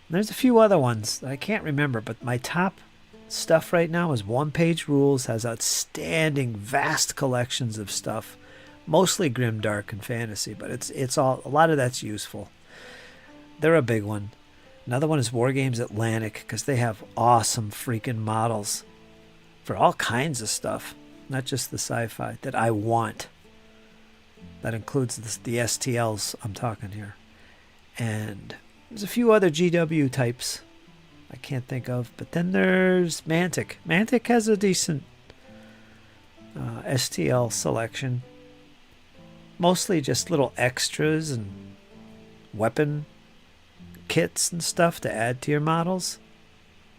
There's a few other ones that I can't remember, but my top stuff right now is One Page Rules, has outstanding, vast collections of stuff, mostly grimdark and fantasy, but it's all, a lot of that's useful. They're a big one. Another one is Wargames Atlantic, because they have awesome freaking models for all kinds of stuff, not just the sci-fi that I want. That includes the STLs I'm talking here. And there's a few other GW types I can't think of, but then there's Mantic. Mantic has a decent STL selection. Mostly just little extras and weapon kits and stuff to add to your models.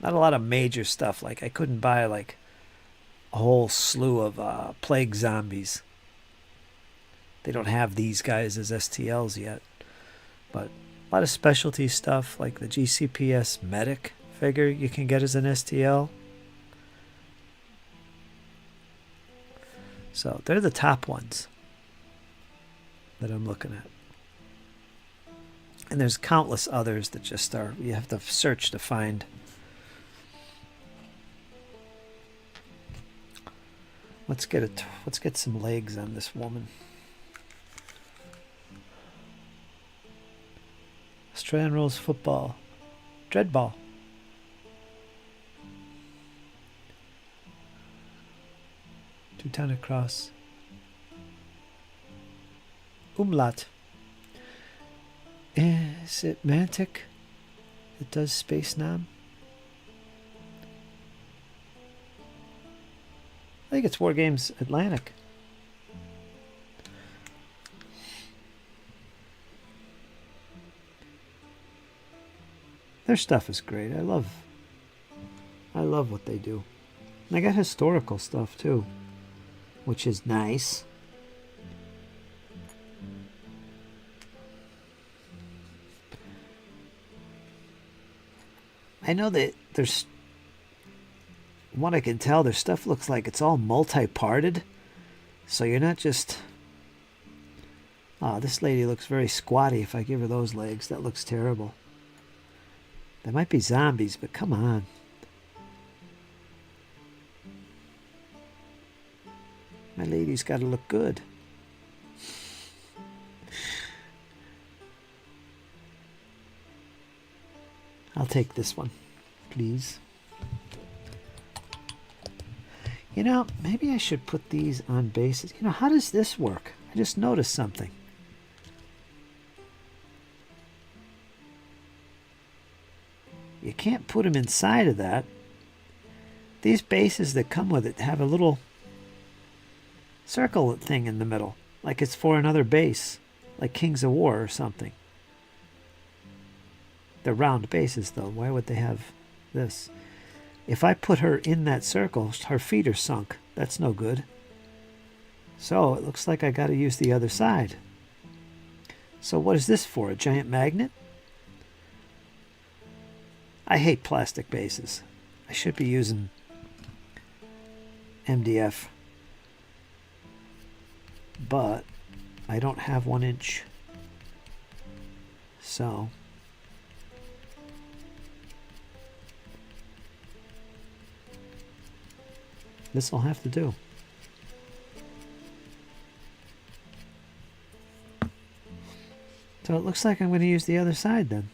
Not a lot of major stuff. Like, I couldn't buy like a whole slew of plague zombies. They don't have these guys as STLs yet. But a lot of specialty stuff, like the GCPS medic figure you can get as an STL. So they're the top ones. that I'm looking at. And there's countless others that just are, you have to search to find. Let's get some legs on this woman. Australian rules football. Dreadball. Teutonic cross. Umlaut. Is it Mantic that does Space Nam? I think it's War Games Atlantic. Their stuff is great. I love what they do. And I got historical stuff too, which is nice. I know that there's, what I can tell, their stuff looks like it's all multi-parted. So you're not just, oh, this lady looks very squatty if I give her those legs. That looks terrible. They might be zombies, but come on. My lady's got to look good. I'll take this one, please. You know, maybe I should put these on bases. You know, how does this work? I just noticed something. You can't put them inside of that. These bases that come with it have a little circle thing in the middle, like it's for another base, like Kings of War or something. They're round bases, though. Why would they have this? If I put her in that circle, her feet are sunk. That's no good. So it looks like I got to use the other side. So what is this for? A giant magnet? I hate plastic bases. I should be using MDF. But I don't have 1 inch. So this will have to do. So it looks like I'm going to use the other side then.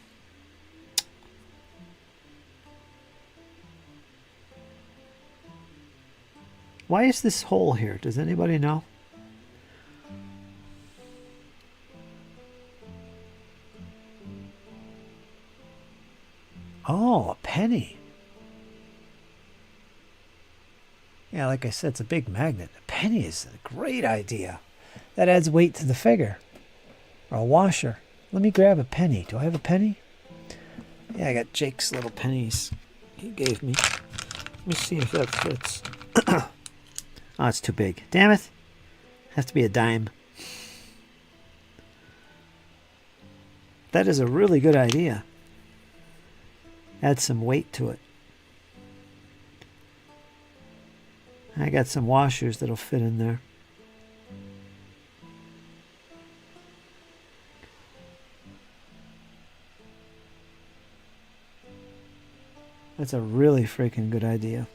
Why is this hole here? Does anybody know? Oh, a penny. Yeah, like I said, it's a big magnet. A penny is a great idea. That adds weight to the figure. Or a washer. Let me grab a penny. Do I have a penny? Yeah, I got Jake's little pennies he gave me. Let me see if that fits. Oh, it's too big. Damn it. Has to be a dime. That is a really good idea. Add some weight to it. I got some washers that'll fit in there. That's a really freaking good idea.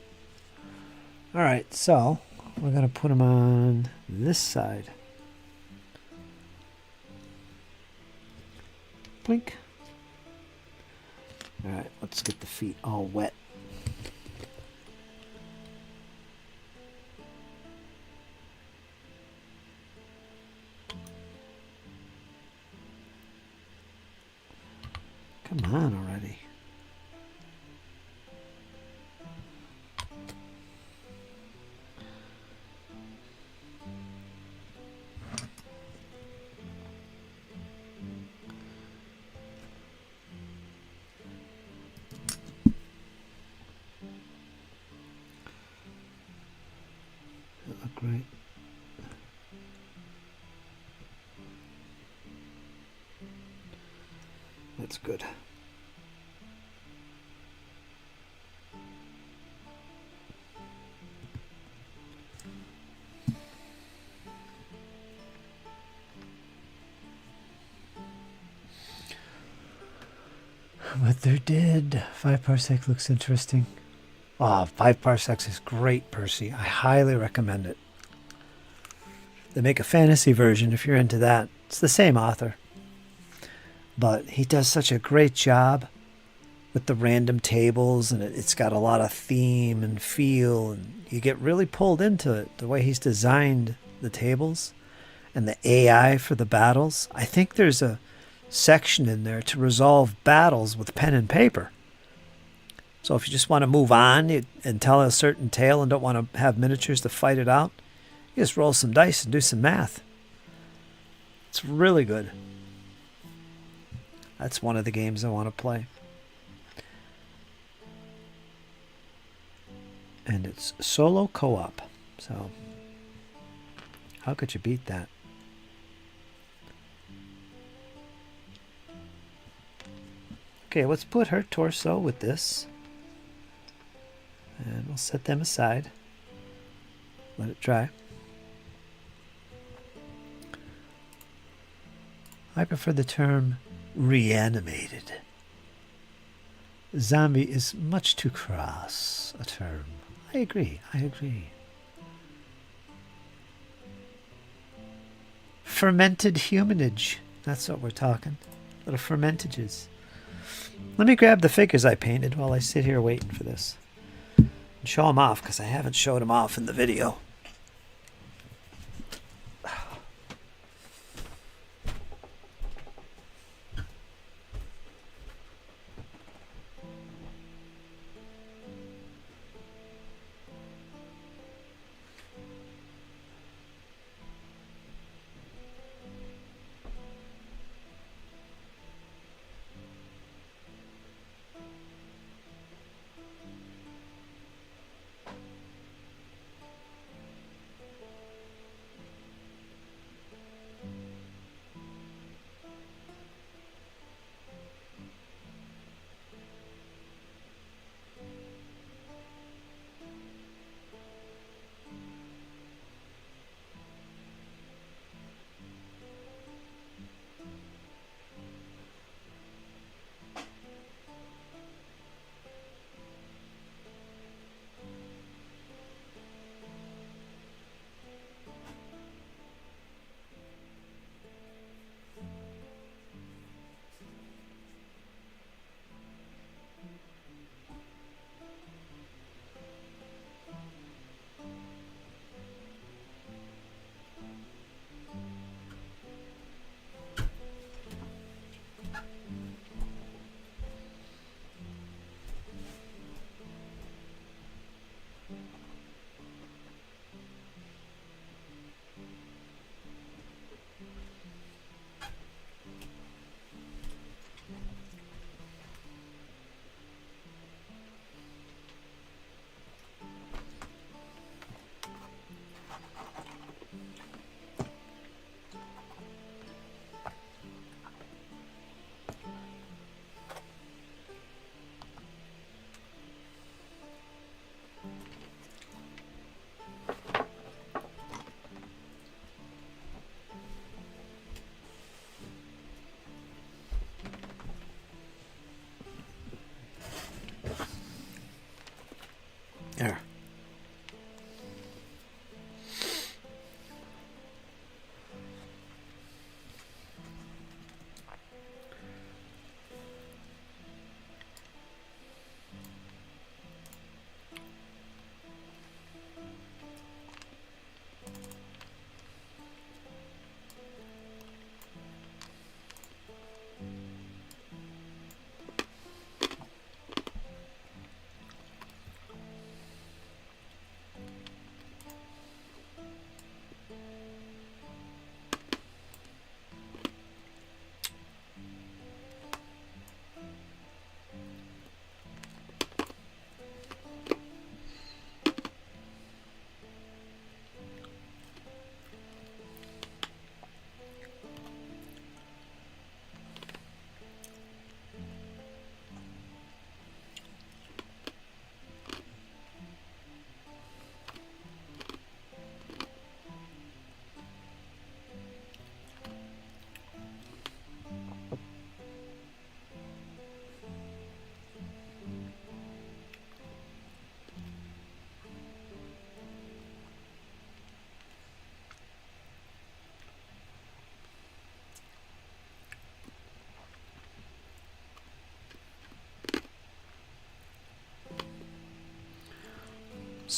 Alright, so we're going to put them on this side. Blink. Alright, let's get the feet all wet. Come on already. That look great. That's good. But they're dead. 5 parsec looks interesting. Oh, 5 parsecs is great, Percy. I highly recommend it. They make a fantasy version if you're into that. It's the same author. But he does such a great job with the random tables, and it's got a lot of theme and feel, and you get really pulled into it. The way he's designed the tables and the AI for the battles. I think there's a section in there to resolve battles with pen and paper. So if you just want to move on and tell a certain tale and don't want to have miniatures to fight it out, you just roll some dice and do some math. It's really good. That's one of the games I want to play. And it's solo co-op. So how could you beat that? Okay, let's put her torso with this. And we'll set them aside. Let it dry. I prefer the term reanimated. Zombie is much too crass a term. I agree. Fermented humanage. That's what we're talking. Little fermentages. Let me grab the figures I painted while I sit here waiting for this. And show them off, because I haven't showed them off in the video.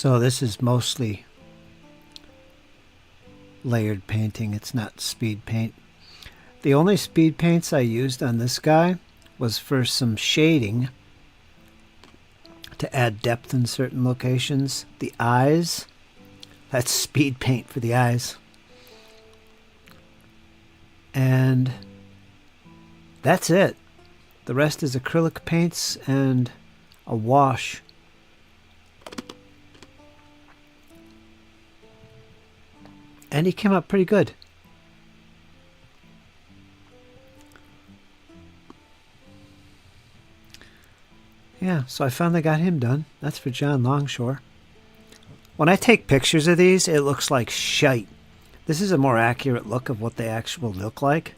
So this is mostly layered painting. It's not speed paint. The only speed paints I used on this guy was for some shading to add depth in certain locations. The eyes, that's speed paint for the eyes. And that's it. The rest is acrylic paints and a wash. And he came up pretty good. Yeah, so I finally got him done. That's for John Longshore. When I take pictures of these, it looks like shite. This is a more accurate look of what they actually look like.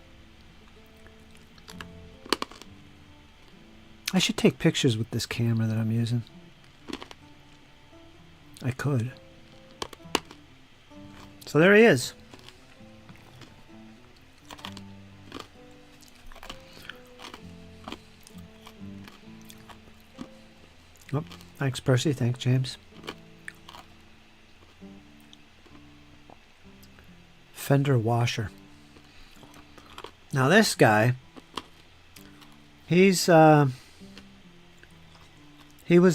I should take pictures with this camera that I'm using. I could. So there he is. Oh, thanks, Percy. Thanks, James. Fender washer. Now this guy, he was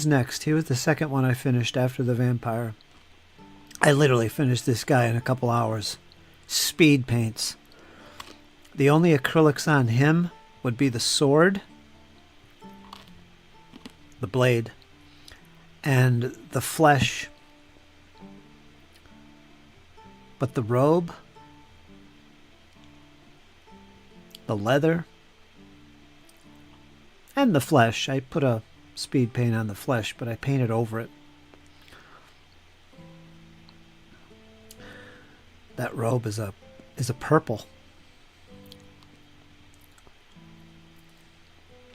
next. He was the second one I finished after the vampire. I literally finished this guy in a couple hours. Speed paints. The only acrylics on him would be the sword, the blade, and the flesh. But the robe, the leather, and the flesh. I put a speed paint on the flesh, but I painted over it. That robe is a purple.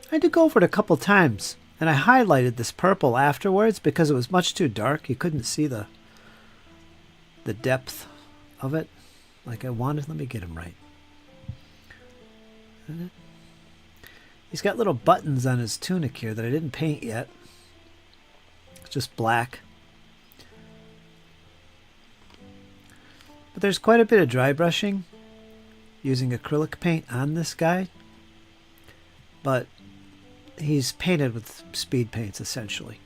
I did go over it a couple times, and I highlighted this purple afterwards because it was much too dark. You couldn't see the depth of it like I wanted. Let me get him right. He's got little buttons on his tunic here that I didn't paint yet. It's just black. But there's quite a bit of dry brushing using acrylic paint on this guy. But he's painted with speed paints essentially.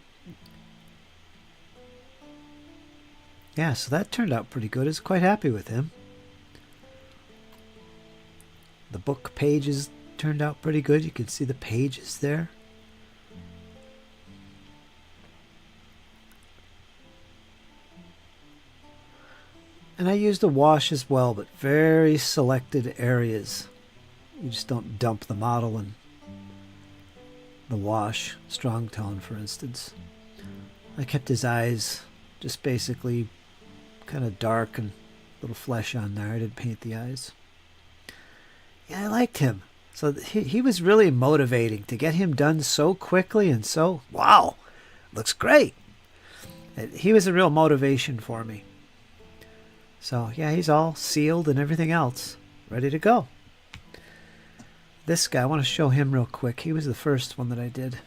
Yeah, so that turned out pretty good. I was quite happy with him. The book pages turned out pretty good. You can see the pages there. And I used a wash as well, but very selected areas. You just don't dump the model in the wash. Strong tone, for instance. I kept his eyes just basically kind of dark and a little flesh on there. I didn't paint the eyes. Yeah, I liked him. So he was really motivating to get him done so quickly and so, wow, looks great. He was a real motivation for me. So yeah, he's all sealed and everything else, ready to go. This guy, I want to show him real quick. He was the first one that I did.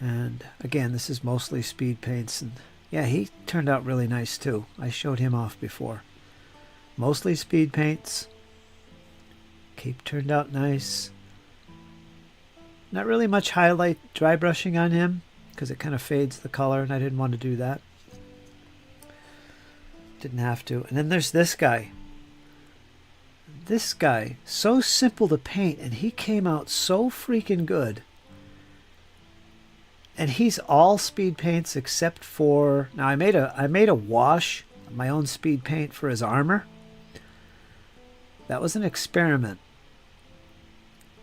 And again, this is mostly speed paints. And yeah, he turned out really nice too. I showed him off before. Mostly speed paints. Cape turned out nice. Not really much highlight dry brushing on him because it kind of fades the color and I didn't want to do that. Didn't have to. And then there's this guy. This guy, so simple to paint and he came out so freaking good. And he's all speed paints except for, now I made a wash, my own speed paint for his armor. That was an experiment.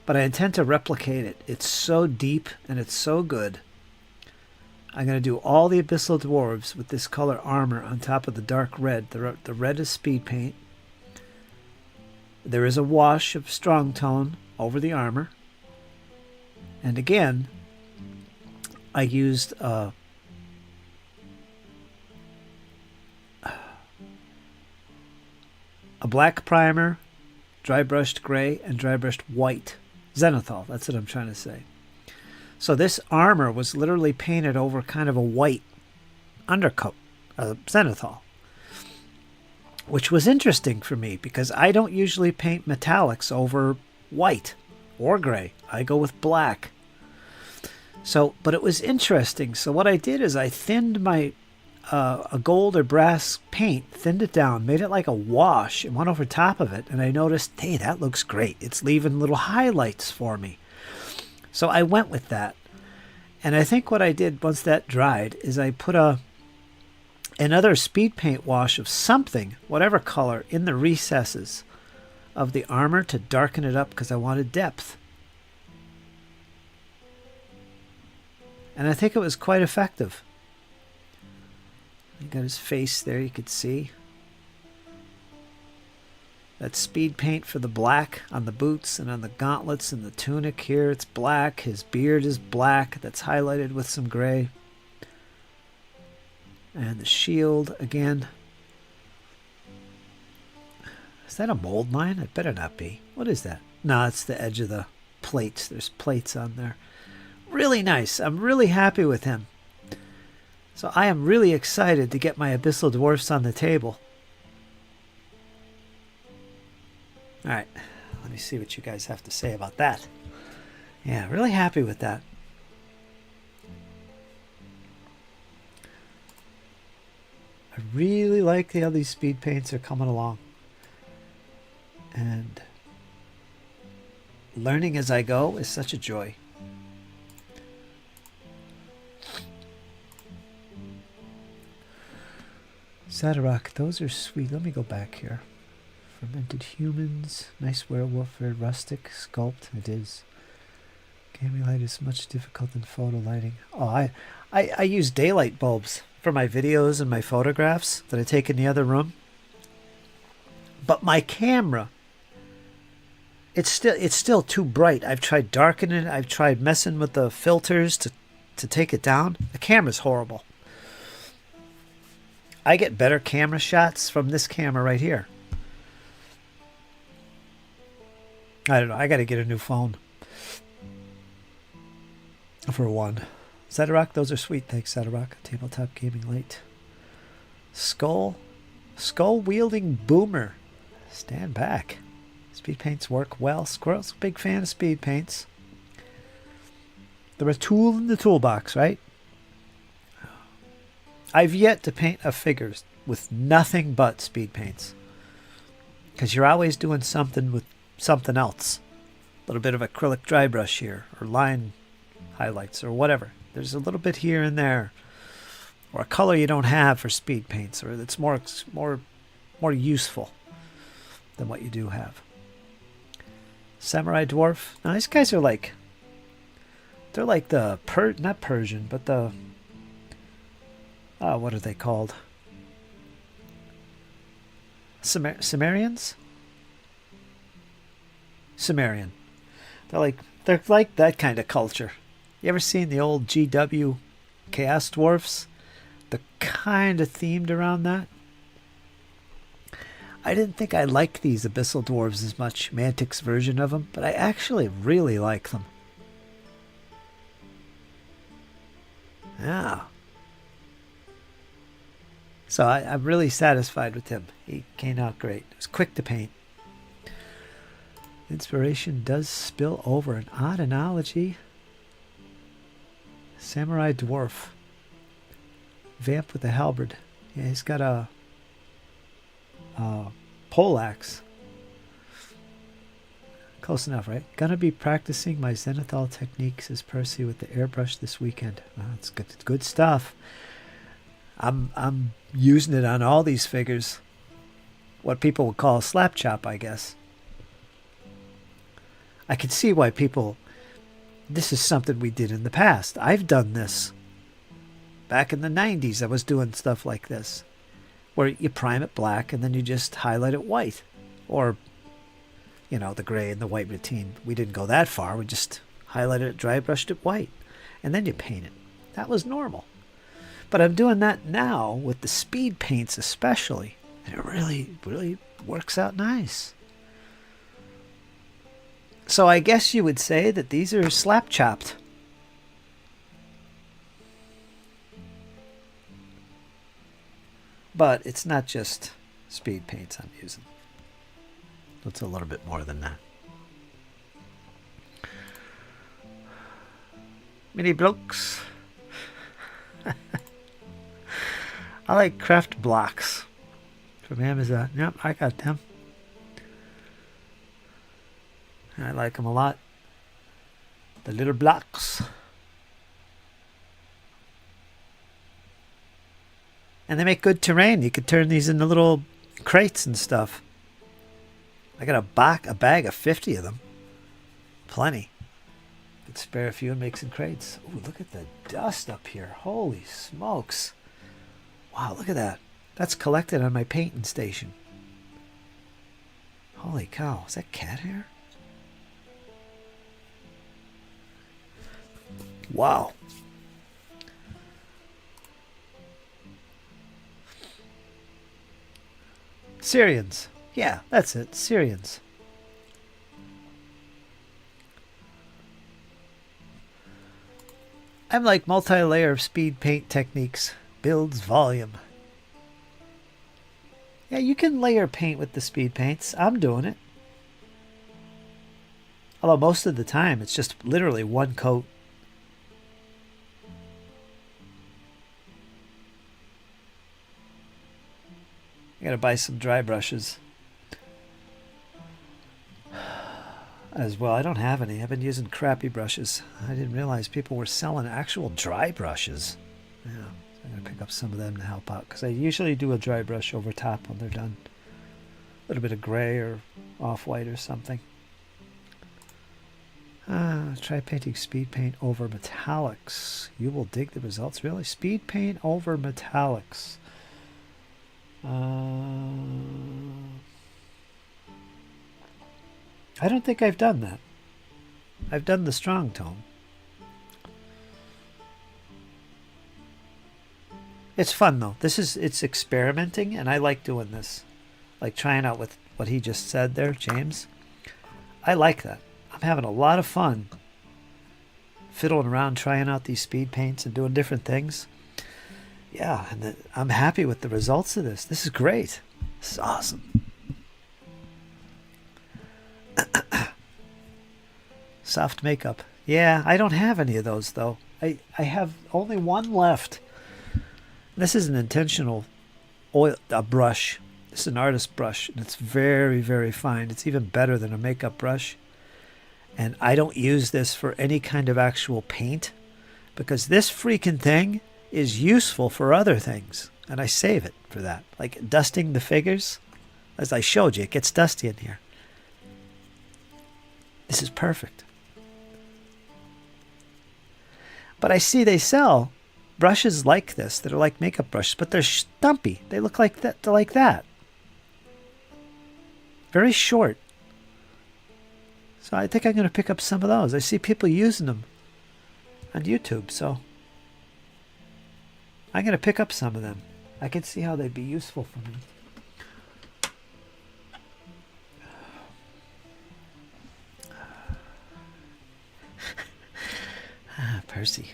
But I intend to replicate it. It's so deep and it's so good. I'm going to do all the Abyssal Dwarves with this color armor on top of the dark red. The red is speed paint. There is a wash of strong tone over the armor. And again, I used a black primer, dry brushed gray, and dry brushed white. Zenithal, that's what I'm trying to say. So this armor was literally painted over kind of a white undercoat, zenithal, which was interesting for me because I don't usually paint metallics over white or gray. I go with black. So, but it was interesting. So what I did is I thinned my a gold or brass paint, thinned it down, made it like a wash, and went over top of it. And I noticed, hey, that looks great. It's leaving little highlights for me. So I went with that. And I think what I did once that dried is I put another speed paint wash of something, whatever color, in the recesses of the armor to darken it up because I wanted depth. And I think it was quite effective. You got his face there, you could see. That speed paint for the black on the boots and on the gauntlets and the tunic here, it's black. His beard is black, that's highlighted with some gray. And the shield again. Is that a mold line? It better not be. What is that? No, it's the edge of the plates. There's plates on there. Really nice. I'm really happy with him. So I am really excited to get my Abyssal Dwarfs on the table. Alright, let me see what you guys have to say about that. Yeah, really happy with that. I really like how these speed paints are coming along. And learning as I go is such a joy. Sadarak, those are sweet. Let me go back here. Fermented humans, nice werewolf, very rustic, sculpt. It is. Gaming light is much difficult than photo lighting. Oh, I use daylight bulbs for my videos and my photographs that I take in the other room. But my camera, it's still too bright. I've tried darkening it. I've tried messing with the filters to take it down. The camera's horrible. I get better camera shots from this camera right here. I don't know. I got to get a new phone. For one. Zedrock, those are sweet. Thanks, Zedrock. Tabletop gaming light. Skull wielding boomer. Stand back. Speed paints work well. Squirrel's a big fan of speed paints. They're a tool in the toolbox, right? I've yet to paint a figures with nothing but speed paints. Because you're always doing something with something else. A little bit of acrylic dry brush here, or line highlights, or whatever. There's a little bit here and there. Or a color you don't have for speed paints, or that's more useful than what you do have. Samurai Dwarf. Now these guys are like, they're like the, not Persian, but the, what are they called? Sumerians? Sumerian. They're like that kind of culture. You ever seen the old GW Chaos Dwarfs? They're kind of themed around that. I didn't think I liked these Abyssal Dwarves as much, Mantic's version of them, but I actually really like them. Yeah. So I'm really satisfied with him. He came out great. It was quick to paint. Inspiration does spill over. An odd analogy. Samurai Dwarf. Vamp with a halberd. Yeah, he's got a poleaxe. Close enough, right? Gonna be practicing my zenithal techniques, says Percy, with the airbrush this weekend. It's good. It's good stuff. I'm using it on all these figures. What people would call a slap chop, I guess. I can see why people. This is something we did in the past. I've done this. Back in the 90s, I was doing stuff like this, where you prime it black and then you just highlight it white, or you know, the gray and the white routine. We didn't go that far. We just highlighted it, dry brushed it white, and then you paint it. That was normal. But I'm doing that now with the speed paints especially, and it really, really works out nice. So I guess you would say that these are slap chopped. But it's not just speed paints I'm using. It's a little bit more than that. Mini blocks. I like craft blocks from Amazon. Yep, I got them. I like them a lot. The little blocks. And they make good terrain. You could turn these into little crates and stuff. I got a bag of 50 of them. Plenty. Could spare a few and make some crates. Ooh, look at the dust up here. Holy smokes. Wow, look at that. That's collected on my painting station. Holy cow. Is that cat hair? Wow. Syrians. Yeah, that's it. Syrians. I'm like multi-layer speed paint techniques. Builds volume. Yeah, you can layer paint with the speed paints. I'm doing it. Although most of the time it's just literally one coat. I gotta buy some dry brushes as well. I don't have any. I've been using crappy brushes. I didn't realize people were selling actual dry brushes. Yeah, so I'm gonna pick up some of them to help out because I usually do a dry brush over top when they're done. A little bit of gray or off-white or something. Try painting speed paint over metallics. You will dig the results. Really? Speed paint over metallics. I don't think I've done that. I've done the strong tone. It's fun though. It's experimenting and I like doing this. Like trying out with what he just said there, James. I like that. I'm having a lot of fun fiddling around trying out these speed paints and doing different things. Yeah, and I'm happy with the results of this. This is great. This is awesome. Soft makeup. Yeah, I don't have any of those though. I have only one left. This is an intentional brush. This is an artist brush, and it's very, very fine. It's even better than a makeup brush. And I don't use this for any kind of actual paint because this freaking thing is useful for other things. And I save it for that. Like dusting the figures. As I showed you, it gets dusty in here. This is perfect. But I see they sell brushes like this that are like makeup brushes, but they're stumpy. They look like that. They're like that. Very short. So I think I'm going to pick up some of those. I see people using them on YouTube, so I'm going to pick up some of them. I can see how they'd be useful for me. Percy.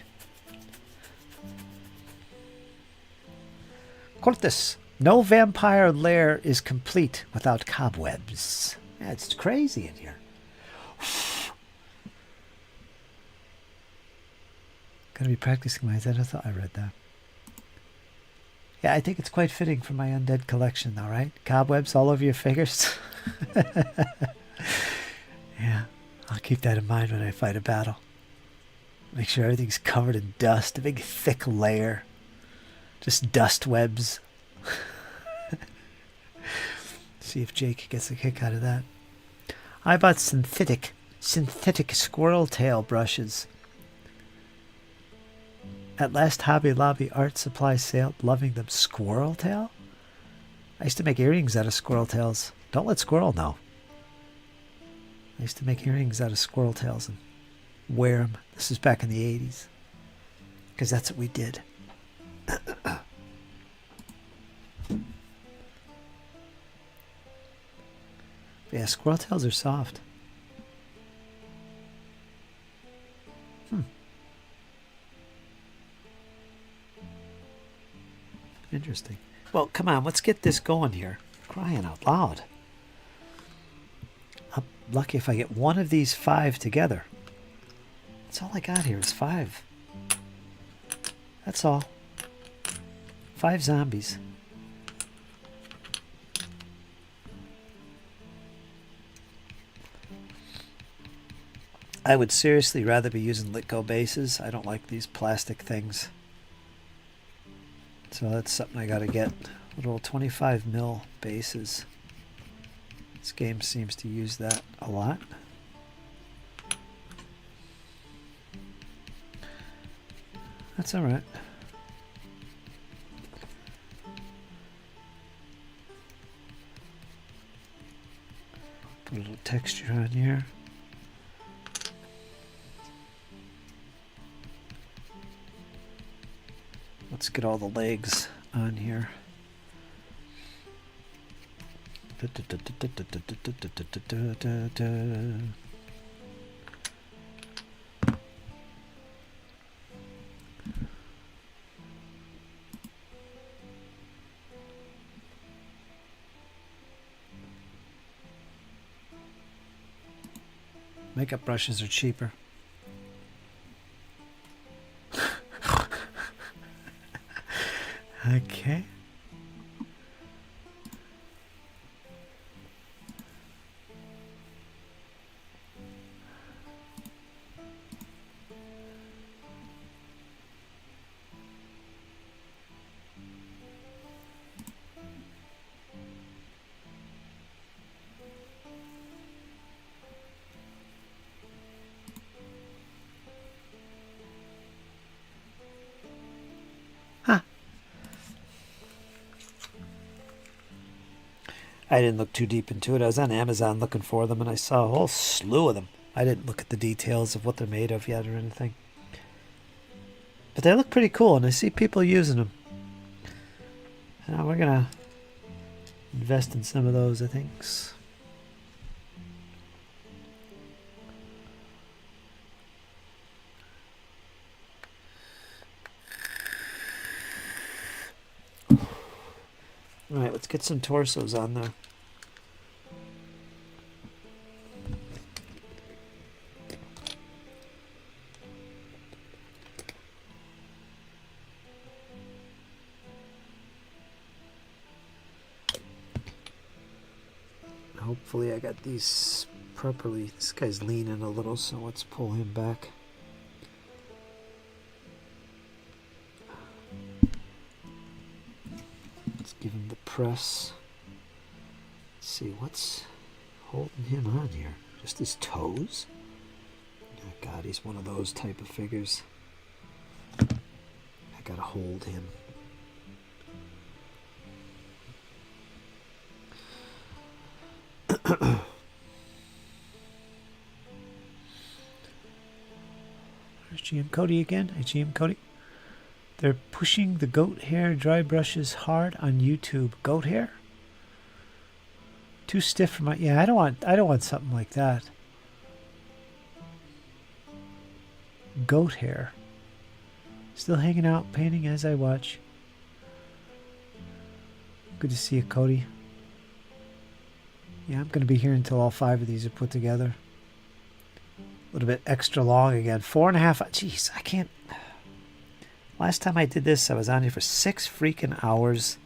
Cortes. No vampire lair is complete without cobwebs. Yeah, it's crazy in here. Gonna be practicing my I thought I read that. Yeah, I think it's quite fitting for my undead collection though, right? Cobwebs all over your figures. Yeah, I'll keep that in mind when I fight a battle. Make sure everything's covered in dust, a big thick layer. Just dust webs. See if Jake gets a kick out of that. I bought synthetic squirrel tail brushes at last Hobby Lobby art supply sale. Loving them. Squirrel tail? I used to make earrings out of squirrel tails. Don't let squirrel know. I used to make earrings out of squirrel tails and wear them. This is back in the 80s. Because that's what we did. Yeah, squirrel tails are soft. Interesting. Well, come on, let's get this going here. Crying out loud. I'm lucky if I get one of these 5 together. That's all I got here is 5. That's all. 5 zombies. I would seriously rather be using Litgo bases. I don't like these plastic things. So that's something I gotta get. Little 25 mil bases. This game seems to use that a lot. That's alright. Put a little texture on here. Let's get all the legs on here. Makeup brushes are cheaper. Okay. I didn't look too deep into it. I was on Amazon looking for them, and I saw a whole slew of them. I didn't look at the details of what they're made of yet or anything. But they look pretty cool, and I see people using them. Now we're going to invest in some of those, I think. Alright, let's get some torsos on there. Hopefully I got these properly. This guy's leaning a little, so let's pull him back. Let's give him the press. Let's see, what's holding him on here? Just his toes? Oh God, he's one of those type of figures. I gotta hold him. There's GM Cody again. Hey, GM Cody. They're pushing the goat hair dry brushes hard on YouTube. Goat hair? Too stiff for my... Yeah, I don't want something like that. Goat hair. Still hanging out, painting as I watch. Good to see you, Cody. Yeah, I'm going to be here until all 5 of these are put together. A little bit extra long again. 4.5... Jeez, I can't... Last time I did this, I was on here for 6 freaking hours.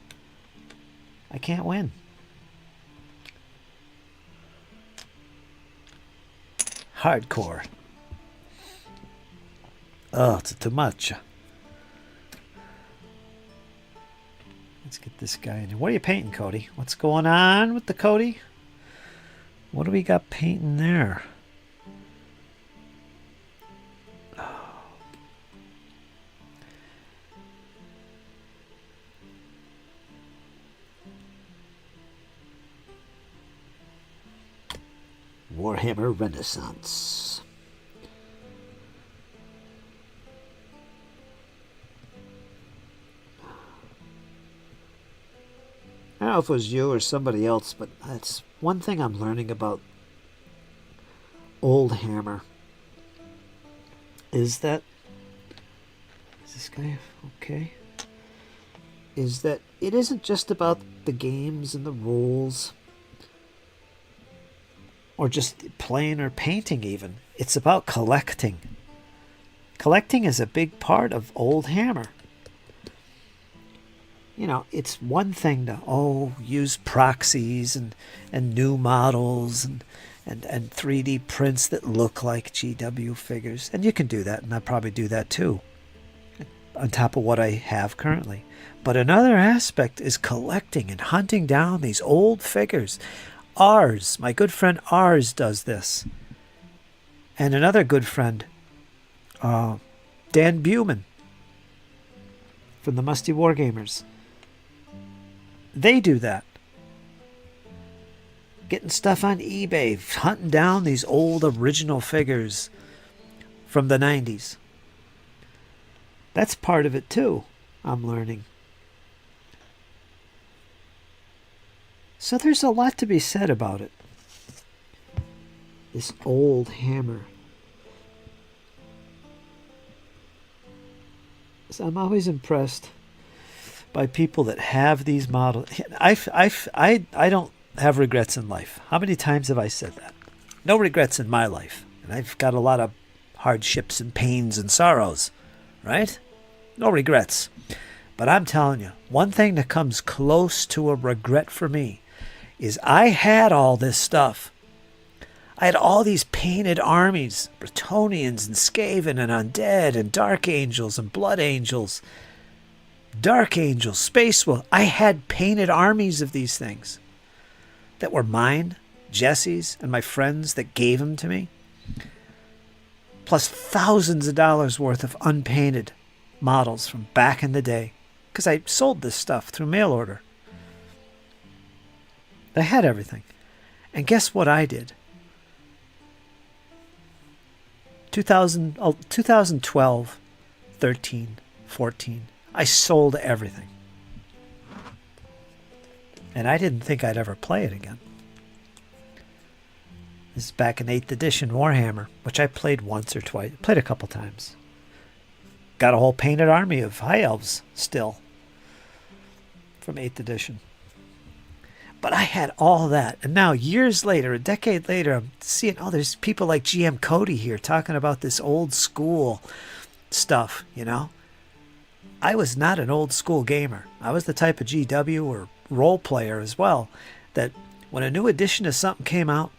I can't win. Hardcore. Oh, it's too much. Let's get this guy in here. What are you painting, Cody? What's going on with the Cody? What do we got painting there? Warhammer Renaissance. I don't know if it was you or somebody else, but that's one thing I'm learning about old Hammer. Is this guy okay? is that it isn't just about the games and the rules, or just playing or painting even. It's about collecting. Collecting is a big part of Old Hammer. You know, it's one thing to, use proxies and new models and 3D prints that look like GW figures. And you can do that, and I'll probably do that too, on top of what I have currently. But another aspect is collecting and hunting down these old figures. My good friend Ars does this. And another good friend, Dan Buman, from the Musty Wargamers. They do that. Getting stuff on eBay, hunting down these old original figures from the 90s. That's part of it too, I'm learning. So there's a lot to be said about it. This Old Hammer. So I'm always impressed by people that have these models. I don't have regrets in life. How many times have I said that? No regrets in my life. And I've got a lot of hardships and pains and sorrows, right? No regrets. But I'm telling you, one thing that comes close to a regret for me is I had all this stuff. I had all these painted armies, Bretonnians and Skaven and Undead and Dark Angels and Blood Angels, Dark Angels, Space Wolf. I had painted armies of these things that were mine, Jesse's, and my friends that gave them to me, plus thousands of dollars worth of unpainted models from back in the day, because I sold this stuff through mail order. I had everything. And guess what I did? 2012, 13, 14, I sold everything. And I didn't think I'd ever play it again. This is back in 8th edition Warhammer, which I played once or twice. Played a couple times. Got a whole painted army of High Elves still from 8th edition. But I had all that. And now, years later, a decade later, I'm seeing, there's people like GM Cody here talking about this old school stuff, you know? I was not an old school gamer. I was the type of GW or role player as well, that when a new edition of something came out,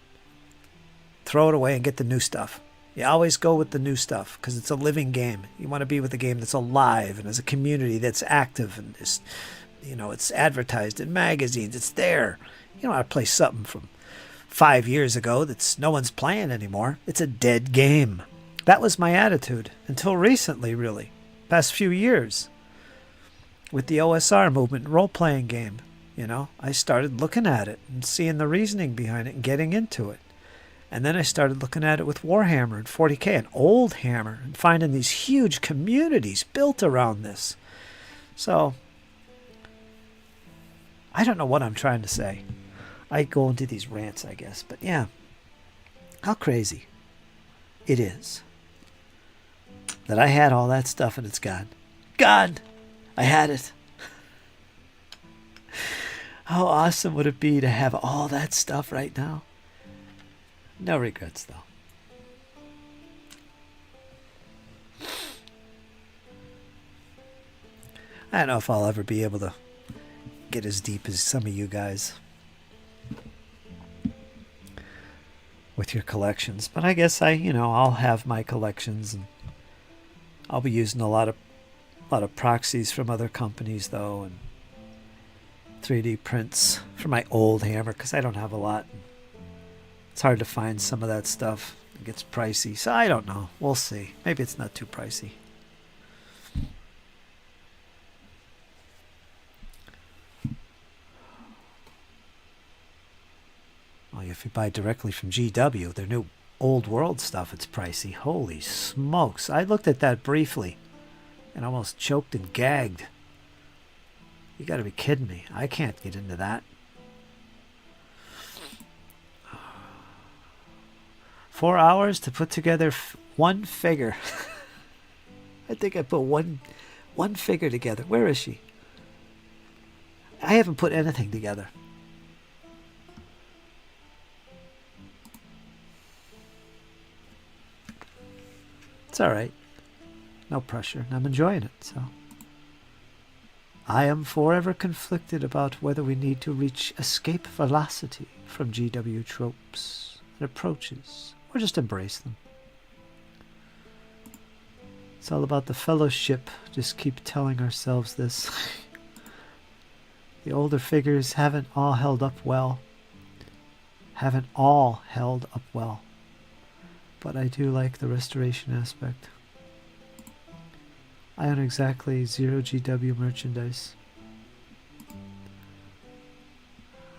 throw it away and get the new stuff. You always go with the new stuff because it's a living game. You want to be with a game that's alive and has a community that's active and is, it's advertised in magazines. It's there. You don't want to play something from 5 years ago that's no one's playing anymore. It's a dead game. That was my attitude until recently, really. Past few years. With the OSR movement role-playing game, I started looking at it and seeing the reasoning behind it and getting into it. And then I started looking at it with Warhammer and 40K and Old Hammer and finding these huge communities built around this. So, I don't know what I'm trying to say. I go into these rants, I guess. But yeah, how crazy it is that I had all that stuff and it's gone. Gone! I had it. How awesome would it be to have all that stuff right now? No regrets, though. I don't know if I'll ever be able to get as deep as some of you guys with your collections, but I guess I'll have my collections, and I'll be using a lot of proxies from other companies though, and 3D prints for my old hammer because I don't have a lot. It's hard to find some of that stuff. It gets pricey, so I don't know. We'll see. Maybe it's not too pricey. Well, if you buy directly from GW, their new old world stuff, it's pricey. Holy smokes. I looked at that briefly and almost choked and gagged. You gotta be kidding me. I can't get into that. 4 hours to put together one figure. I think I put one figure together. Where is she? I haven't put anything together. It's all right. No pressure, and I'm enjoying it, so. I am forever conflicted about whether we need to reach escape velocity from GW tropes and approaches, or just embrace them. It's all about the fellowship. Just keep telling ourselves this. The older figures haven't all held up well. But I do like the restoration aspect. I own exactly 0 GW merchandise. I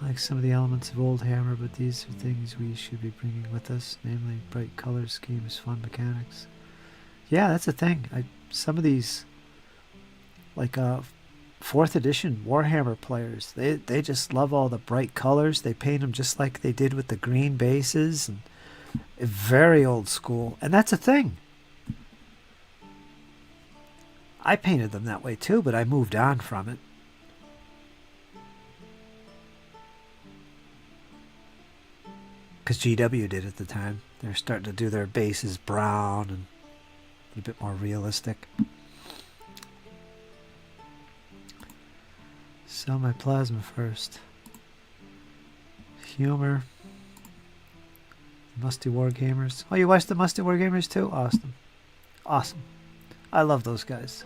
like some of the elements of Old Hammer, but these are things we should be bringing with us, namely bright color schemes, fun mechanics. Yeah, that's the thing. Some of these, like 4th edition Warhammer players, they just love all the bright colors. They paint them just like they did with the green bases, and very old school. And that's a thing. I painted them that way too, but I moved on from it. Because GW did at the time. They're starting to do their bases brown and a bit more realistic. Sell my plasma first. Humor. Musty Wargamers. Oh, you watched the Musty Wargamers too? Awesome. Awesome. I love those guys.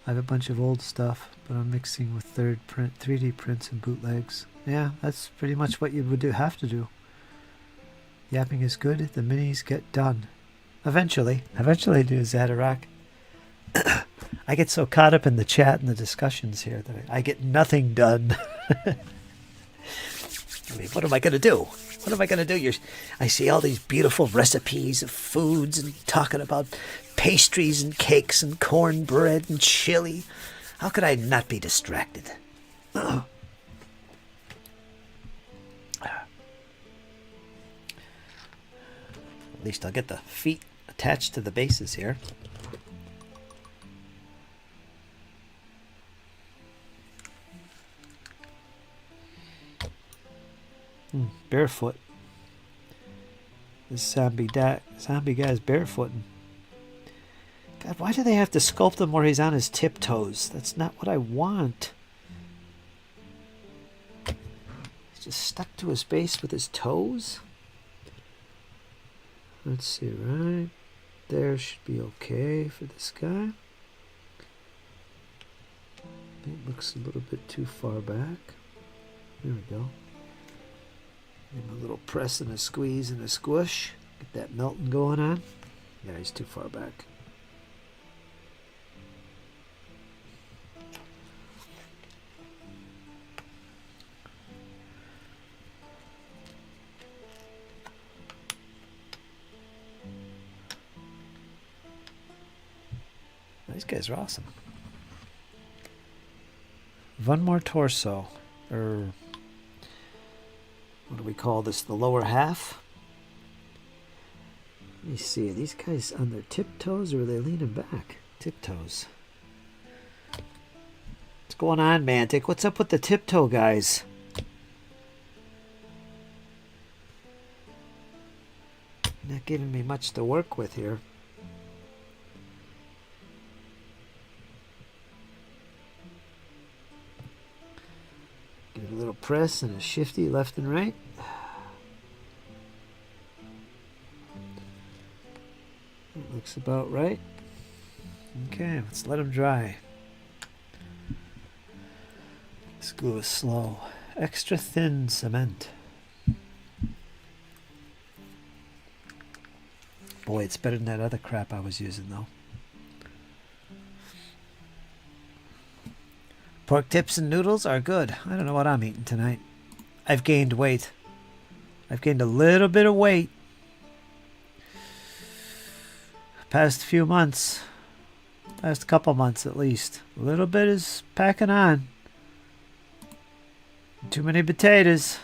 I have a bunch of old stuff, but I'm mixing with 3D prints and bootlegs. Yeah, that's pretty much what you would have to do. Yapping is good. The minis get done. Eventually. Eventually do, Zadarak. I get so caught up in the chat and the discussions here that I get nothing done. I mean, what am I going to do? What am I going to do? I see all these beautiful recipes of foods and talking about pastries and cakes and cornbread and chili. How could I not be distracted? At least I'll get the feet attached to the bases here. Barefoot. This zombie guy's barefooting. God, why do they have to sculpt him where he's on his tiptoes? That's not what I want. He's just stuck to his base with his toes. Let's see, right there should be okay for this guy. It looks a little bit too far back. There we go. Give him a little press and a squeeze and a squish. Get that melting going on. Yeah, he's too far back. These guys are awesome. One more torso. What do we call this? The lower half? Let me see. Are these guys on their tiptoes or are they leaning back? Tiptoes. What's going on, Mantic? What's up with the tiptoe guys? Not giving me much to work with here. Give it a little press and a shifty left and right. That looks about right. Okay, let's let them dry. This glue is slow. Extra thin cement. Boy, it's better than that other crap I was using though. Pork tips and noodles are good. I don't know what I'm eating tonight. I've gained weight. I've gained a little bit of weight. Past few months. Past couple months at least. A little bit is packing on. Too many potatoes.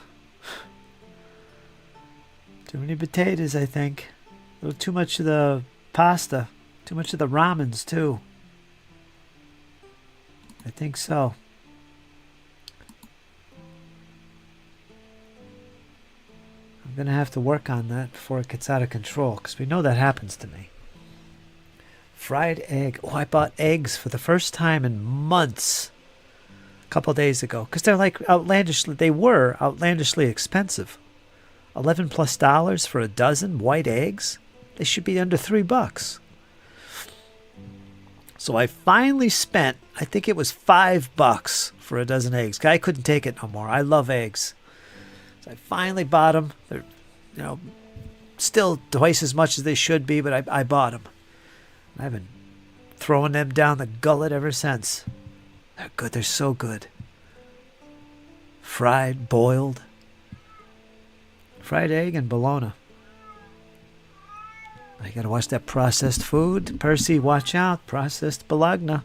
Too many potatoes, I think. A little too much of the pasta. Too much of the ramens, too. I think so. I'm going to have to work on that before it gets out of control, because we know that happens to me. Fried egg. Oh, I bought eggs for the first time in months a couple days ago, because they're like outlandishly, they were outlandishly expensive. $11+ for a dozen white eggs. They should be under $3. So I finally spent, I think it was $5 for a dozen eggs. I couldn't take it no more. I love eggs. So I finally bought them. They're, still twice as much as they should be, but I bought them. I've been throwing them down the gullet ever since. They're good. They're so good. Fried, boiled. Fried egg and bologna. I gotta watch that processed food. Percy, watch out. Processed bologna.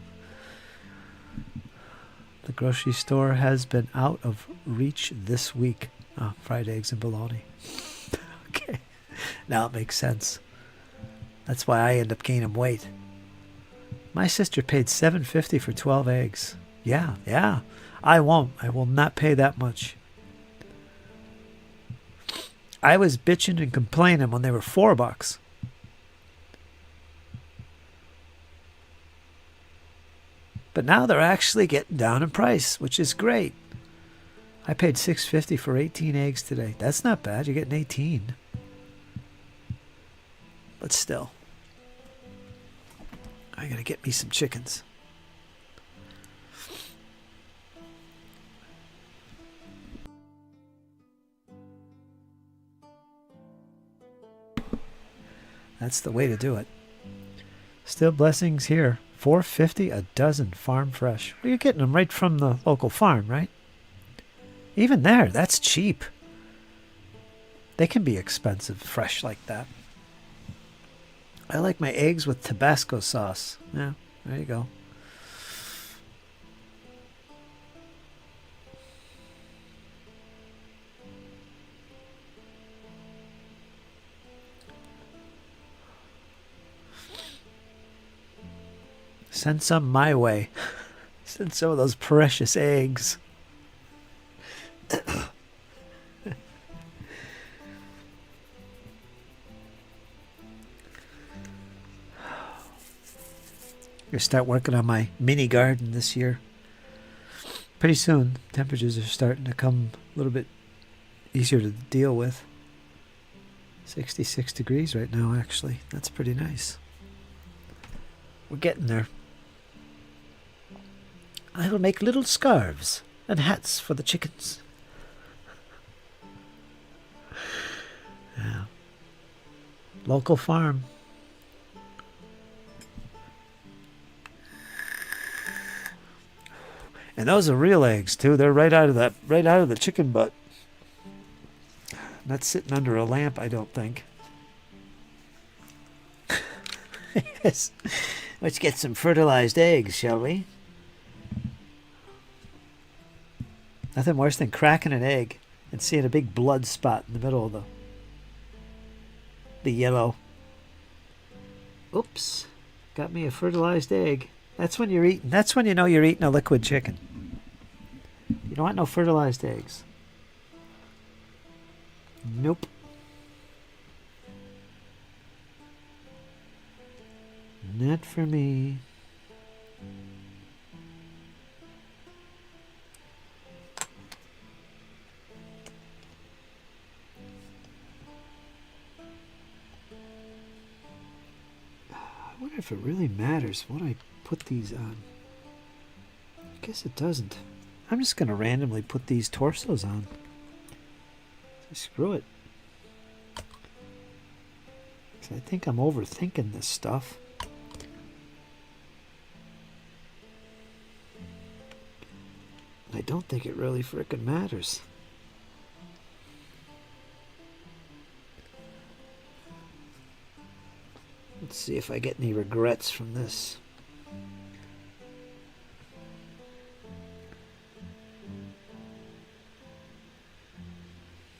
The grocery store has been out of reach this week. Oh, fried eggs and bologna. Okay. Now it makes sense. That's why I end up gaining weight. My sister paid $7.50 for 12 eggs. Yeah. I won't. I will not pay that much. I was bitching and complaining when they were $4. But now they're actually getting down in price, which is great. I paid $6.50 for 18 eggs today. That's not bad. You're getting 18. But still. I gotta get me some chickens. That's the way to do it. Still blessings here. $4.50 a dozen farm fresh. Well, you're getting them right from the local farm, right? Even there, that's cheap. They can be expensive fresh like that. I like my eggs with Tabasco sauce. Yeah, there you go. Send some my way. Send some of those precious eggs. I'm going to start working on my mini garden this year. Pretty soon, temperatures are starting to come a little bit easier to deal with. 66 degrees right now, actually. That's pretty nice. We're getting there. I will make little scarves and hats for the chickens. Yeah. Local farm. And those are real eggs too. They're right out of the chicken butt. Not sitting under a lamp, I don't think. Yes. Let's get some fertilized eggs, shall we? Nothing worse than cracking an egg and seeing a big blood spot in the middle of the yellow. Oops. Got me a fertilized egg. That's when you're eating. That's when you know you're eating a liquid chicken. You don't want no fertilized eggs. Nope. Not for me. I wonder if it really matters what I put these on. I guess it doesn't. I'm just going to randomly put these torsos on. Screw it. 'Cause I think I'm overthinking this stuff. I don't think it really frickin' matters. Let's see if I get any regrets from this.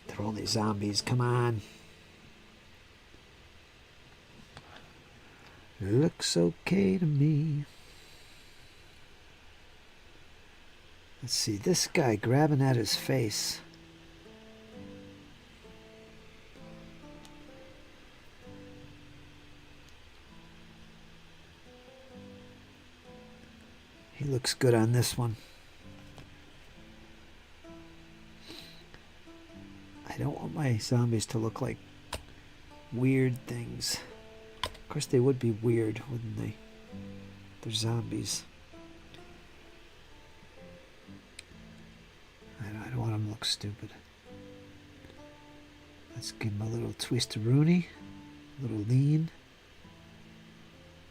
They're only zombies, come on. Looks okay to me. Let's see, this guy grabbing at his face. He looks good on this one. I don't want my zombies to look like weird things. Of course they would be weird, wouldn't they? They're zombies. I don't want them to look stupid. Let's give him a little twist-a-rooney, a little lean.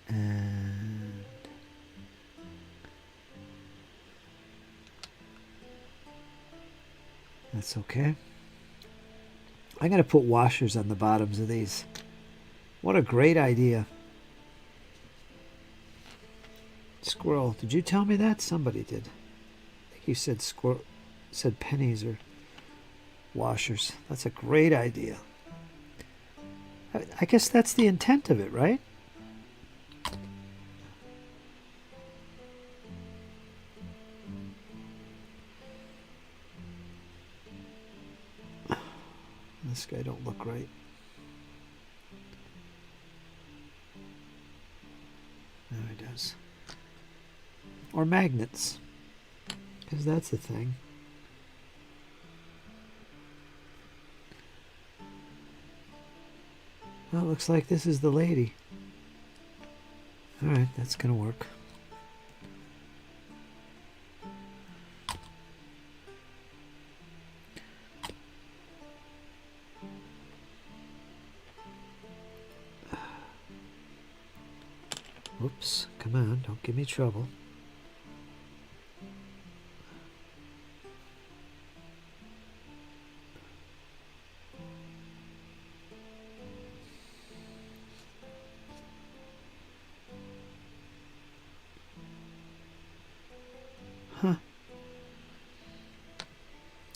And that's okay. I'm going to put washers on the bottoms of these. What a great idea. Squirrel, did you tell me that? Somebody did. I think you said squirrel, said pennies or washers. That's a great idea. I guess that's the intent of it, right? This guy don't look right. No, he does. Or magnets, because that's the thing. Well, it looks like this is the lady. Alright, that's gonna work. Oops, come on, don't give me trouble. Huh.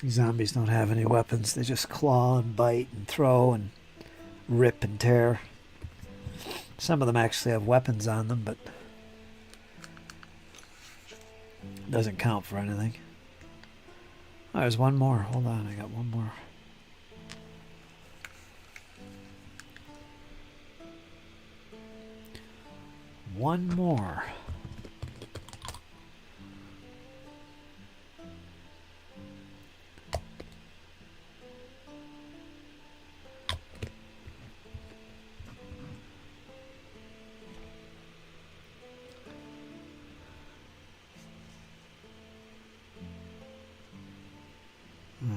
These zombies don't have any weapons. They just claw and bite and throw and rip and tear. Some of them actually have weapons on them, but it doesn't count for anything. Oh, there's one more. Hold on, I got one more. One more.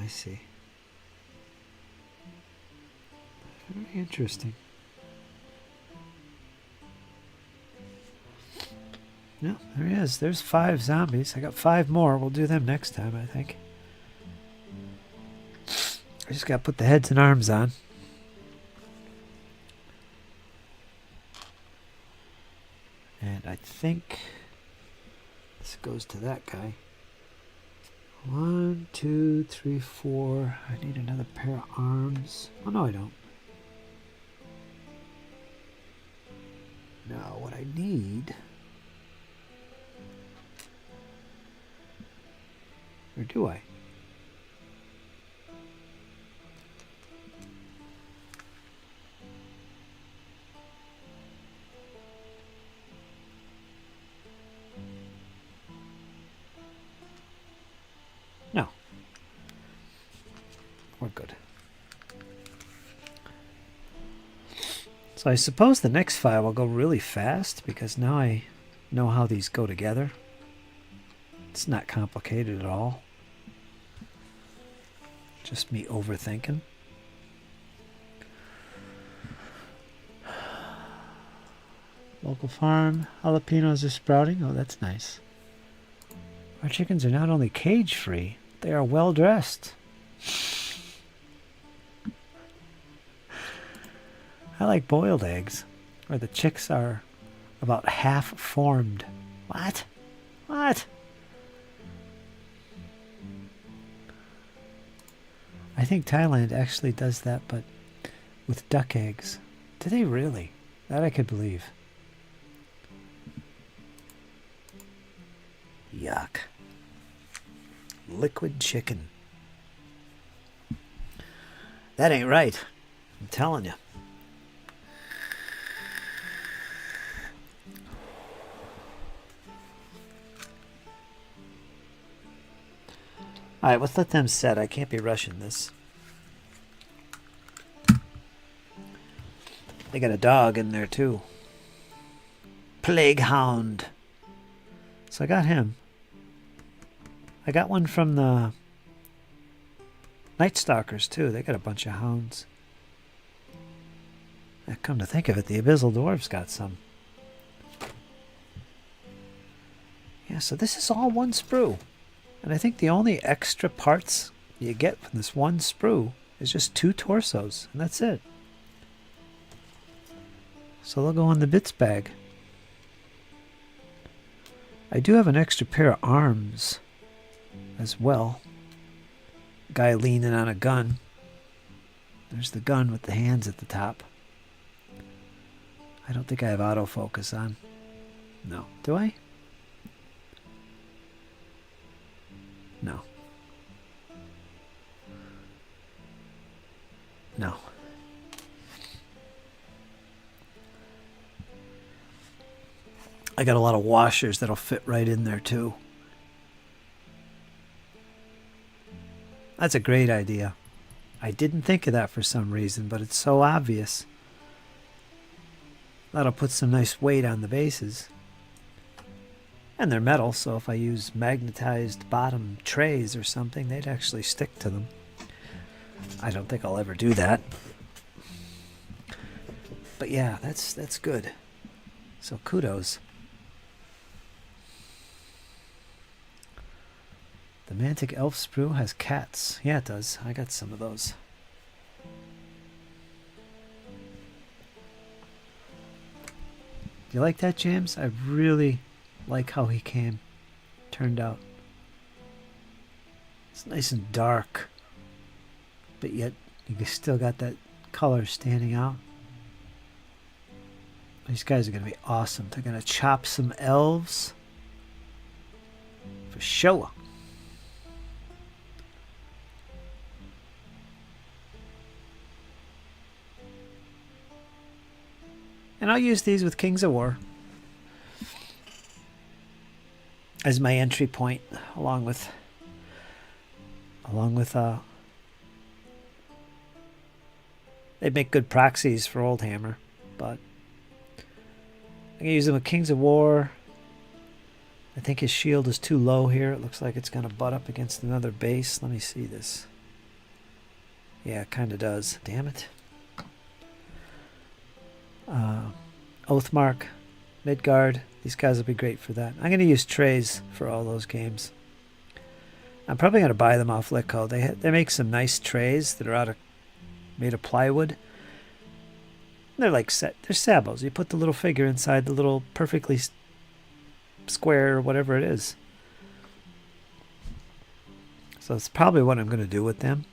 I see. Very interesting. No, there he is. There's 5 zombies. I got 5 more. We'll do them next time, I think. I just got to put the heads and arms on. And I think this goes to that guy. 1, 2, 3, 4. I need another pair of arms. Oh, no, I don't. No, what I need... Or do I? No. We're good. So I suppose the next file will go really fast because now I know how these go together. It's not complicated at all. Just me overthinking. Local farm. Jalapenos are sprouting. Oh, that's nice. Our chickens are not only cage-free, they are well-dressed. I like boiled eggs, where the chicks are about half formed. What? What? I think Thailand actually does that, but with duck eggs. Do they really? That I could believe. stock. Liquid chicken. That ain't right. I'm telling you. Alright, let's let them set. I can't be rushing this. They got a dog in there too. Plague Hound. So I got him. I got one from the Night Stalkers too. They got a bunch of hounds. Come to think of it, the Abyssal Dwarves got some. Yeah, so this is all one sprue. And I think the only extra parts you get from this one sprue is just 2 torsos. And that's it. So they'll go in the bits bag. I do have an extra pair of arms as well. Guy leaning on a gun. There's the gun with the hands at the top. I don't think I have autofocus on. No. Do I? No. No. I got a lot of washers that'll fit right in there too. That's a great idea. I didn't think of that for some reason, but it's so obvious. That'll put some nice weight on the bases. And they're metal, so if I use magnetized bottom trays or something, they'd actually stick to them. I don't think I'll ever do that. But yeah, that's good. So kudos. The Mantic Elf sprue has cats. Yeah, it does. I got some of those. Do you like that, James? I really like how he turned out. It's nice and dark, but yet you still got that color standing out. These guys are going to be awesome. They're going to chop some elves for sure. And I'll use these with Kings of War as my entry point, along with they make good proxies for Oldhammer, but I'm gonna use them with Kings of War. I think his shield is too low here. It looks like it's gonna butt up against another base. Let me see this. Yeah, it kind of does. Damn it. Oathmark, Midgard, these guys will be great for that. I'm going to use trays for all those games. I'm probably going to buy them off Litco. They make some nice trays that are made of plywood. They're like they're sabos. You put the little figure inside the little perfectly square or whatever it is. So it's probably what I'm going to do with them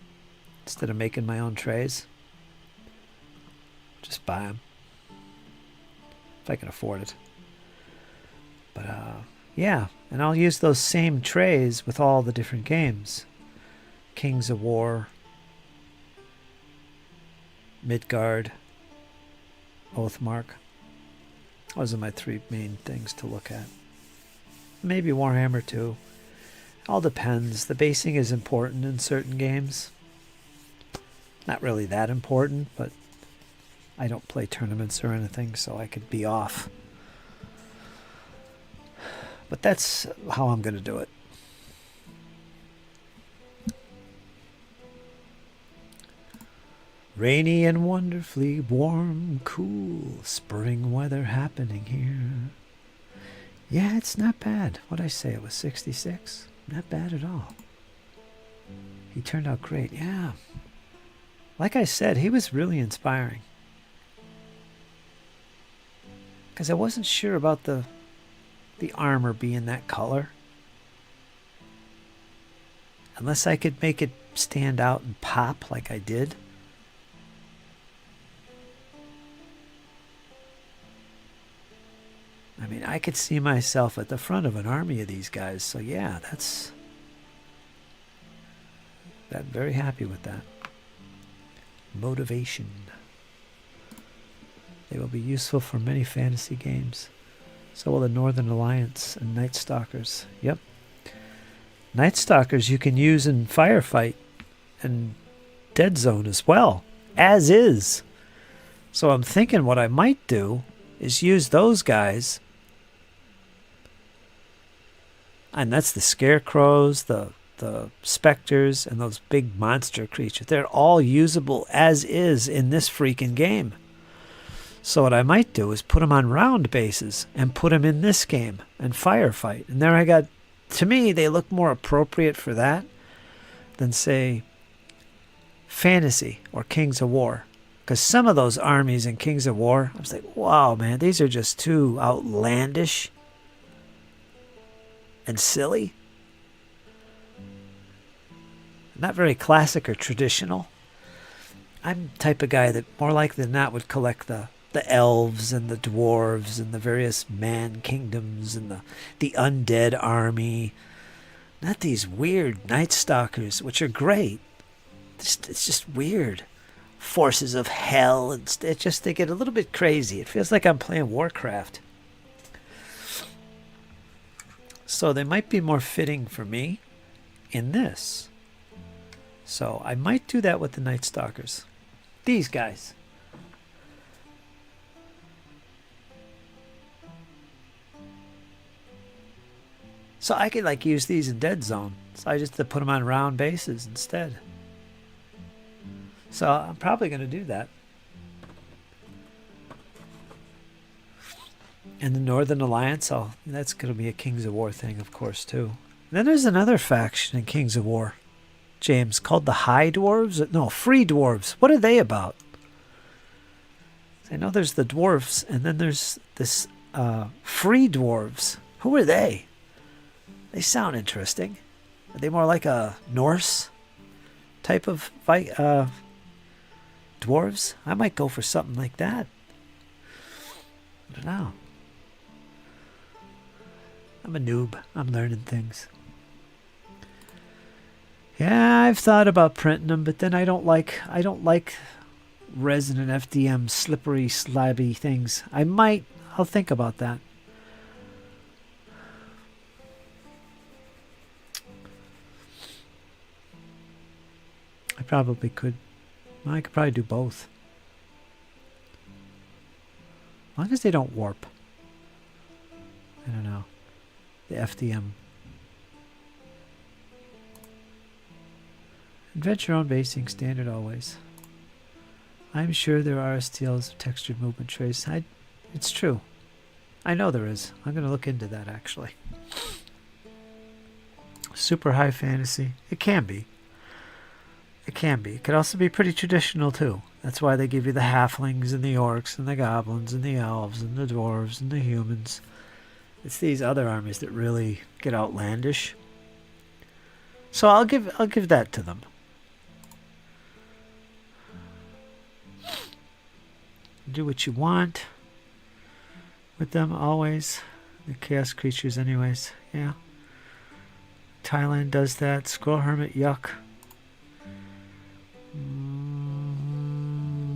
instead of making my own trays. Just buy them. If I can afford it. But yeah, and I'll use those same trays with all the different games. Kings of War, Midgard, Oathmark. Those are my 3 main things to look at. Maybe Warhammer 2. All depends. The basing is important in certain games. Not really that important, but I don't play tournaments or anything, so I could be off. But that's how I'm going to do it. Rainy and wonderfully warm, cool, spring weather happening here. Yeah, it's not bad. What'd I say? It was 66? Not bad at all. He turned out great. Yeah. Like I said, he was really inspiring. Because I wasn't sure about the armor being that color. Unless I could make it stand out and pop like I did. I mean, I could see myself at the front of an army of these guys. So yeah, I'm very happy with that. Motivation. They will be useful for many fantasy games. So will the Northern Alliance and Night Stalkers. Yep. Night Stalkers you can use in Firefight and Deadzone as well. As is. So I'm thinking what I might do is use those guys. And that's the Scarecrows, the Spectres, and those big monster creatures. They're all usable as is in this freaking game. So what I might do is put them on round bases and put them in this game and Firefight. And there I got, to me, they look more appropriate for that than, say, Fantasy or Kings of War. Because some of those armies in Kings of War, I was like, wow, man, these are just too outlandish and silly. Not very classic or traditional. I'm the type of guy that more likely than not would collect the elves and the dwarves and the various man kingdoms and the undead army. Not these weird Night Stalkers, which are great. It's just weird. Forces of hell, and they get a little bit crazy. It feels like I'm playing Warcraft. So they might be more fitting for me in this. So I might do that with the Night Stalkers. These guys. So I could like use these in Deadzone. So I just put them on round bases instead. So I'm probably going to do that. And the Northern Alliance, that's going to be a Kings of War thing, of course, too. And then there's another faction in Kings of War, James, called the High Dwarves. No, Free Dwarves. What are they about? I know there's the dwarves, and then there's this Free Dwarves. Who are they? They sound interesting. Are they more like a Norse type of dwarves? I might go for something like that. I don't know. I'm a noob. I'm learning things. Yeah, I've thought about printing them, but then I don't like resin and FDM slippery, slabby things. I'll think about that. I probably could. I could probably do both. As long as they don't warp. I don't know. The FDM. Adventure on basing, standard always. I'm sure there are STLs of textured movement trace. It's true. I know there is. I'm going to look into that actually. Super high fantasy. It can be. It can be. It could also be pretty traditional too. That's why they give you the halflings and the orcs and the goblins and the elves and the dwarves and the humans. It's these other armies that really get outlandish. So I'll give that to them. Do what you want with them always. The chaos creatures anyways. Yeah. Thailand does that. Scroll Hermit, yuck.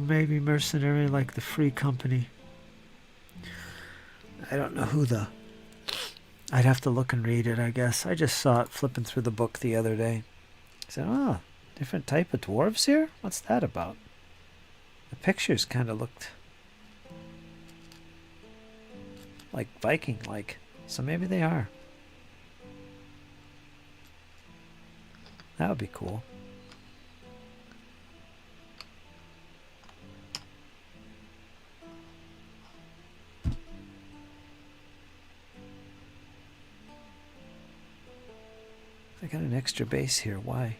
Maybe mercenary like the Free Company. I don't know who I'd have to look and read it, I guess. I just saw it flipping through the book the other day. I said, oh, different type of dwarves here? What's that about? The pictures kind of looked like Viking-like. So maybe they are. That would be cool. I got an extra base here. Why?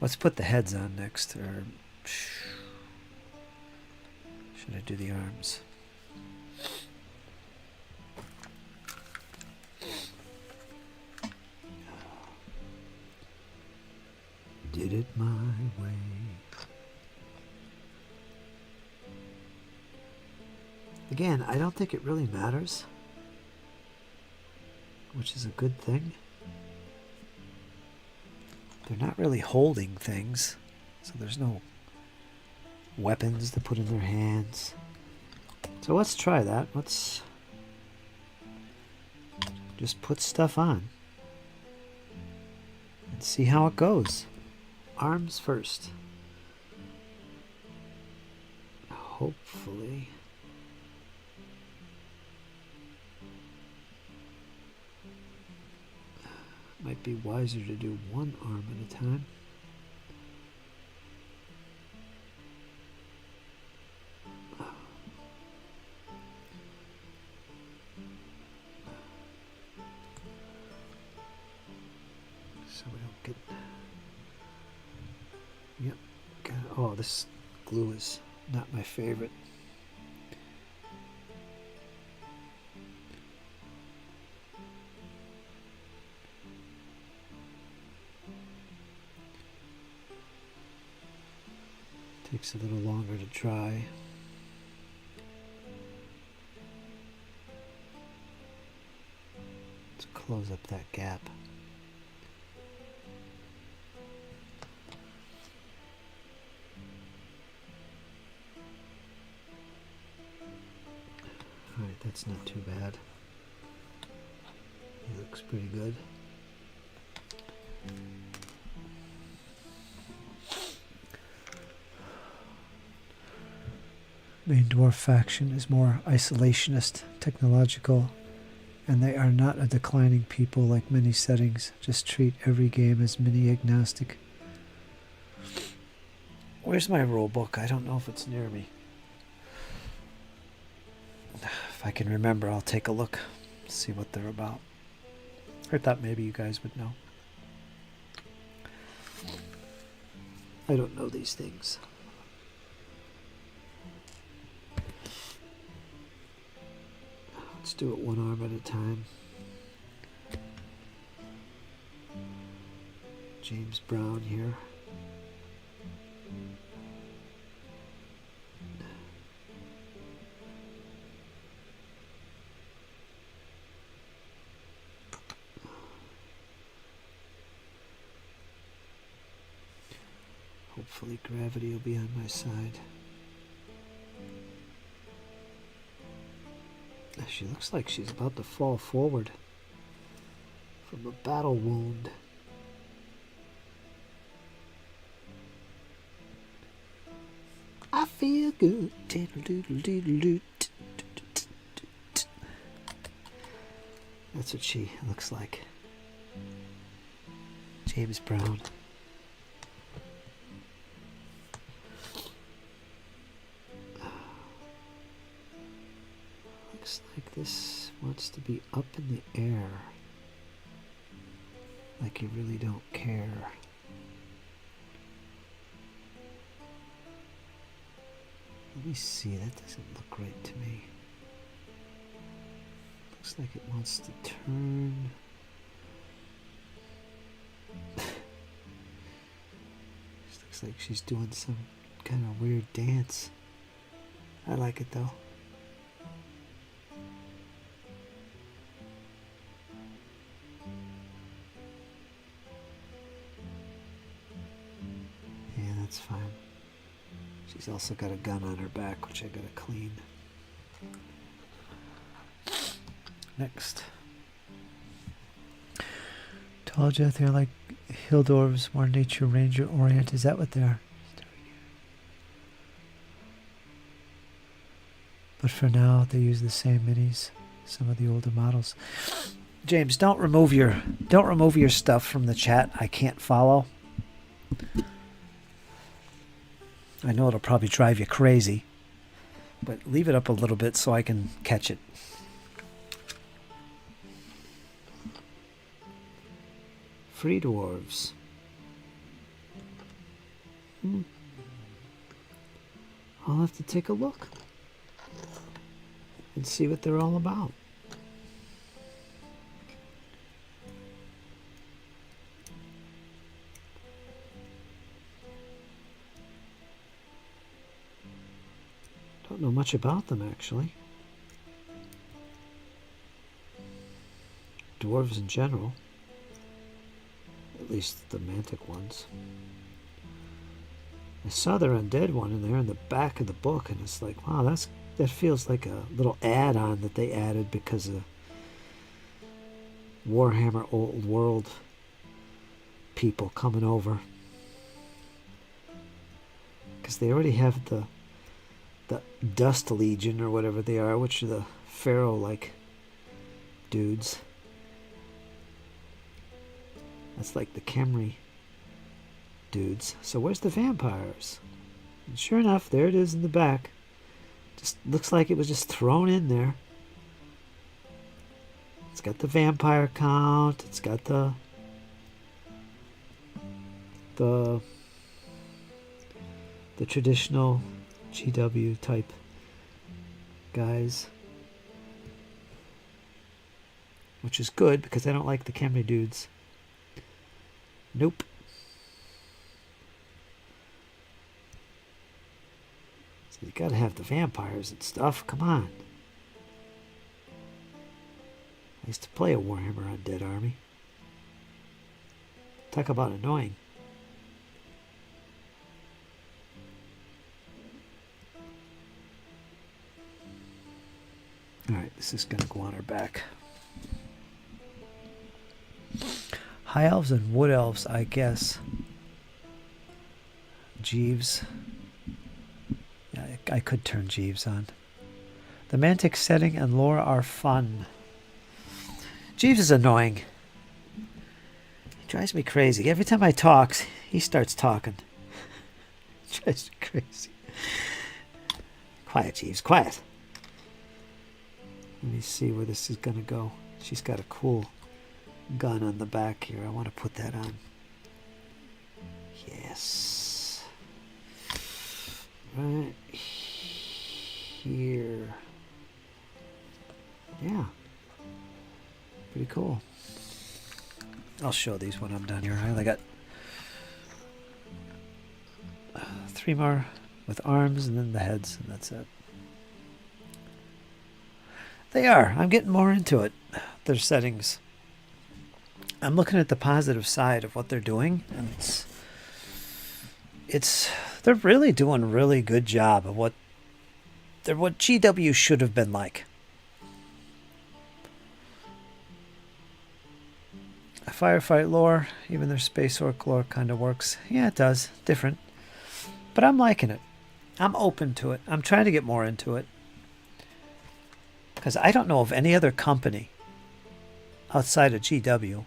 Let's put the heads on next. Or should I do the arms? Did it my way. Again, I don't think it really matters, which is a good thing. They're not really holding things, so there's no weapons to put in their hands. So let's try that. Let's just put stuff on and see how it goes. Arms first. Hopefully. Might be wiser to do one arm at a time. So we don't get... Yep. Oh, this glue is not my favorite. Takes a little longer to dry. Let's close up that gap. Alright, that's not too bad. He looks pretty good. Main dwarf faction is more isolationist, technological, and they are not a declining people like many settings. Just treat every game as mini-agnostic. Where's my rule book? I don't know if it's near me. If I can remember, I'll take a look, see what they're about. I thought maybe you guys would know. I don't know these things. Let's do it one arm at a time. James Brown here. Hopefully gravity will be on my side. She looks like she's about to fall forward from a battle wound. I feel good. That's what she looks like. James Brown. Looks like this wants to be up in the air. Like you really don't care. Let me see, that doesn't look right to me. Looks like it wants to turn. This looks like she's doing some kind of weird dance. I like it though. Yeah, that's fine. She's also got a gun on her back, which I gotta clean. Next. Told you they're like hill dwarves, more nature ranger oriented. Is that what they are? But for now, they use the same minis, some of the older models. James, don't remove your stuff from the chat. I can't follow. I know it'll probably drive you crazy, but leave it up a little bit so I can catch it. Free dwarves. I'll have to take a look and see what they're all about. Don't know much about them, actually. dwarves in general. At least the Mantic ones. I saw their undead one in there in the back of the book, and it's like, wow, that feels like a little add-on that they added because of Warhammer Old World people coming over. Because they already have the Dust Legion or whatever they are, which are the Pharaoh-like dudes. That's like the Khemri dudes. So where's the vampires? And sure enough, there it is in the back. Just looks like it was just thrown in there. It's got the vampire count. It's got the traditional GW type guys, which is good because I don't like the Khemri dudes. Nope. So you gotta have the vampires and stuff. Come on. I used to play a Warhammer Undead army. Talk about annoying. Alright, this is gonna go on our back. High elves and wood elves, I guess. Jeeves. Yeah, I could turn Jeeves on. The Mantic setting and lore are fun. Jeeves is annoying. He drives me crazy. Every time I talk, he starts talking. Drives me crazy. Quiet, Jeeves, quiet. Let me see where this is going to go. She's got a cool gun on the back here. I want to put that on. Yes. Right here. Yeah. Pretty cool. I'll show these when I'm done here. I only got 3 more with arms and then the heads, and that's it. They are. I'm getting more into it. Their settings. I'm looking at the positive side of what they're doing, and they're really doing a really good job of what GW should have been like. A firefight lore, even their space orc lore kind of works. Yeah, it does. Different. But I'm liking it. I'm open to it. I'm trying to get more into it. Because I don't know of any other company outside of GW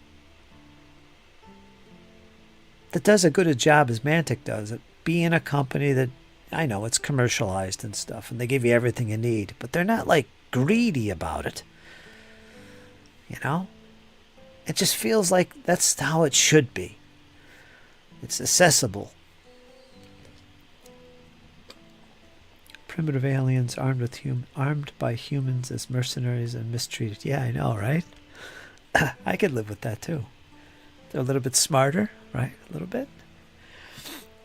that does a good a job as Mantic does at being a company that, I know it's commercialized and stuff, and they give you everything you need, but they're not like greedy about it. You know? It just feels like that's how it should be. It's accessible. Primitive aliens armed by humans as mercenaries and mistreated. Yeah, I know, right? I could live with that too. They're a little bit smarter, right? A little bit.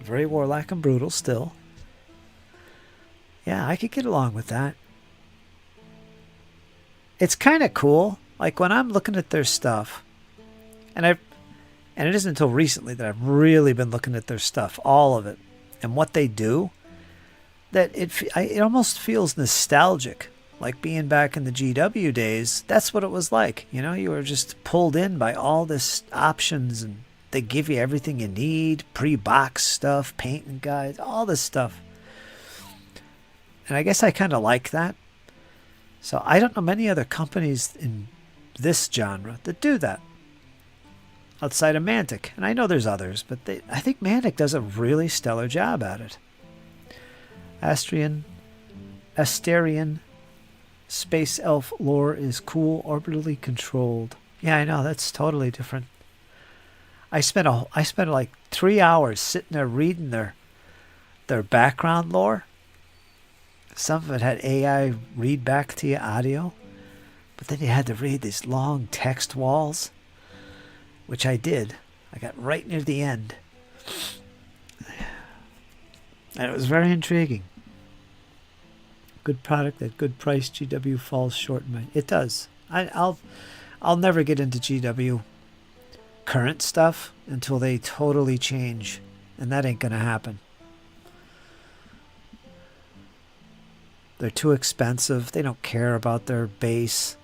Very warlike and brutal still. Yeah, I could get along with that. It's kind of cool. Like when I'm looking at their stuff, and it isn't until recently that I've really been looking at their stuff, all of it, and what they do, that it almost feels nostalgic, like being back in the GW days. That's what it was like. You know, you were just pulled in by all this options, and they give you everything you need, pre-box stuff, painting guides, all this stuff. And I guess I kind of like that. So I don't know many other companies in this genre that do that outside of Mantic. And I know there's others, but I think Mantic does a really stellar job at it. Asterian space elf lore is cool, orbitally controlled. Yeah, I know, that's totally different. I spent like 3 hours sitting there reading their background lore. Some of it had AI read back to you audio, but then you had to read these long text walls, which I did. I got right near the end. And it was very intriguing. Good product at good price. GW falls short. It does. I'll never get into GW current stuff until they totally change, and that ain't gonna happen. They're too expensive. They don't care about their base,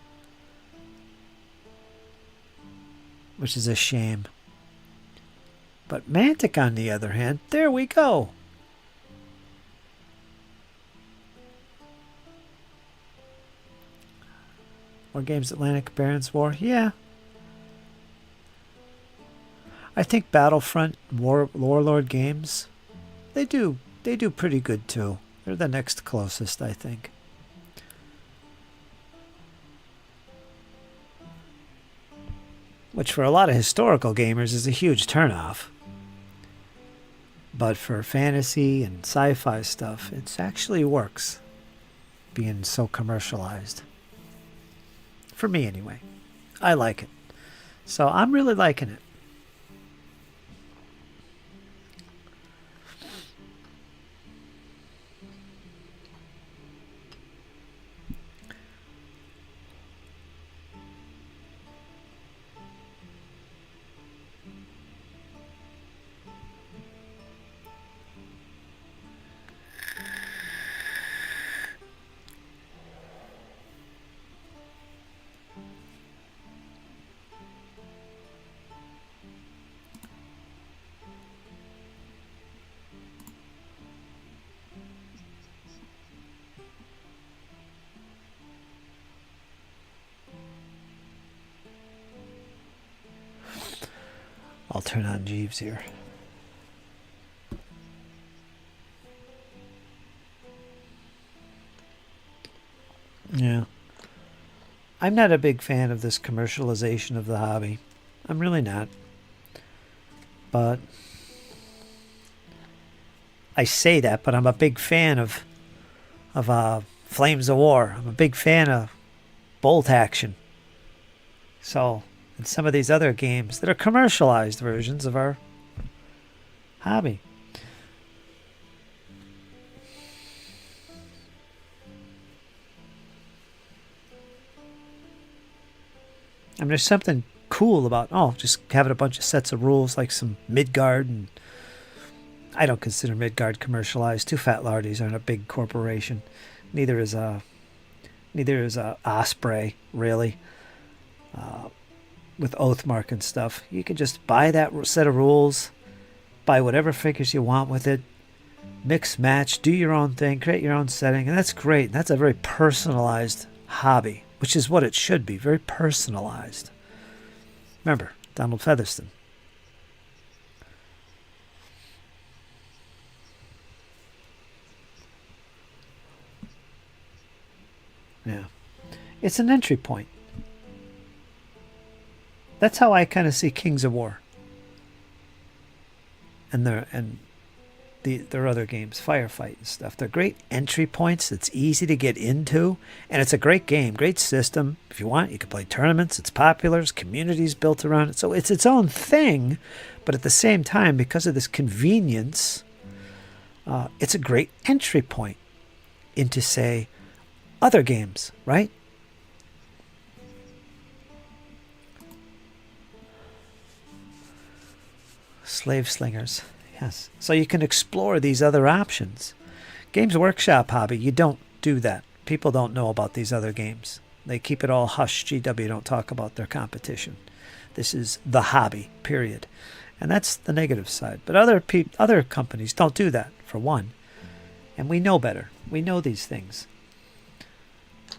which is a shame. But Mantic, on the other hand, there we go. War Games Atlantic Barons War, yeah. I think Battlefront Warlord Games, they do pretty good too. They're the next closest, I think. Which for a lot of historical gamers is a huge turnoff. But for fantasy and sci-fi stuff, it actually works, being so commercialized. For me, anyway. I like it. So I'm really liking it. I'll turn on Jeeves here. Yeah. I'm not a big fan of this commercialization of the hobby. I'm really not. But I say that, but I'm a big fan of Flames of War. I'm a big fan of bolt action. So, and some of these other games that are commercialized versions of our hobby. I mean, there's something cool about, just having a bunch of sets of rules like some Midgard, and I don't consider Midgard commercialized. Two Fat Lardies aren't a big corporation. Neither is Osprey, really. With Oathmark and stuff, you can just buy that set of rules, buy whatever figures you want with it, mix, match, do your own thing, create your own setting, and that's great. That's a very personalized hobby, which is what it should be, very personalized. Remember, Donald Featherston. Yeah. It's an entry point. That's how I kind of see Kings of War. And their other games, Firefight and stuff. They're great entry points. It's easy to get into. And it's a great game, great system. If you want, you can play tournaments. It's popular. There's communities built around it. So it's its own thing. But at the same time, because of this convenience, it's a great entry point into, say, other games, right? Slave Slingers, yes. So you can explore these other options. Games Workshop hobby, you don't do that. People don't know about these other games. They keep it all hush. GW don't talk about their competition. This is the hobby, period. And that's the negative side. But other companies don't do that, for one. And we know better. We know these things.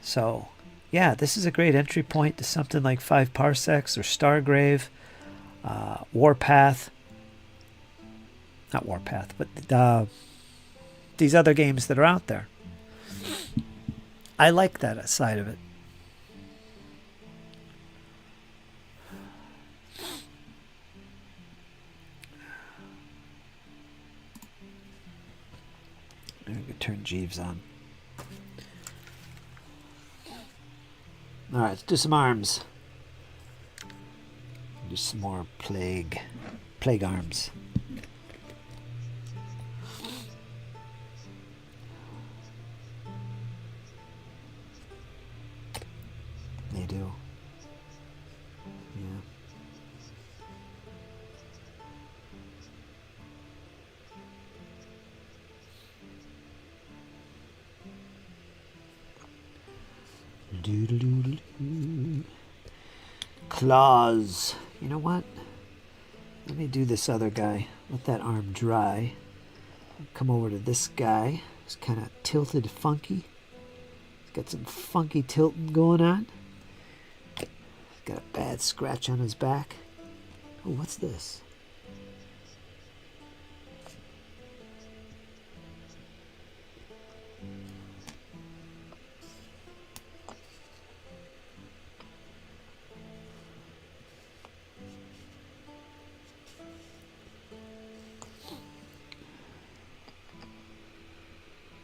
So, yeah, this is a great entry point to something like 5 Parsecs or Stargrave, Warpath. Not Warpath, but these other games that are out there. I like that side of it. I'm going to turn Jeeves on. Alright, let's do some arms. Do some more plague arms. They do. Do-do-do-do-do. Claws. You know what? Let me do this other guy. Let that arm dry. Come over to this guy. He's kind of tilted funky. He's got some funky tilting going on. He's got a bad scratch on his back. Oh, what's this?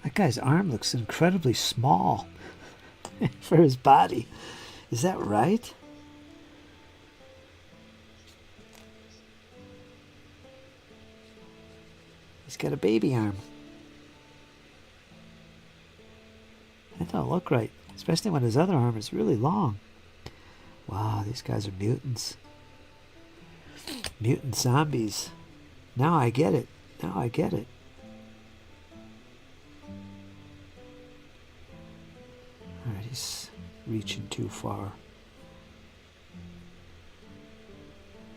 That guy's arm looks incredibly small for his body. Is that right? He's got a baby arm. That don't look right, especially when his other arm is really long. Wow, these guys are mutants. Mutant zombies. Now I get it. Now I get it. Alright, he's reaching too far.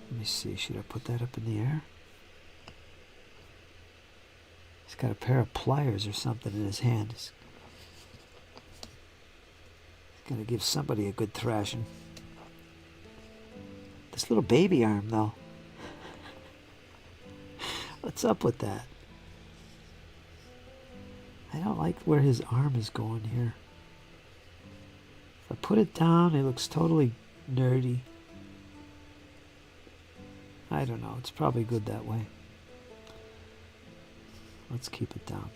Let me see, should I put that up in the air? He's got a pair of pliers or something in his hand. He's gonna give somebody a good thrashing. This little baby arm, though. What's up with that? I don't like where his arm is going here. If I put it down, it looks totally nerdy. I don't know. It's probably good that way. Let's keep it down.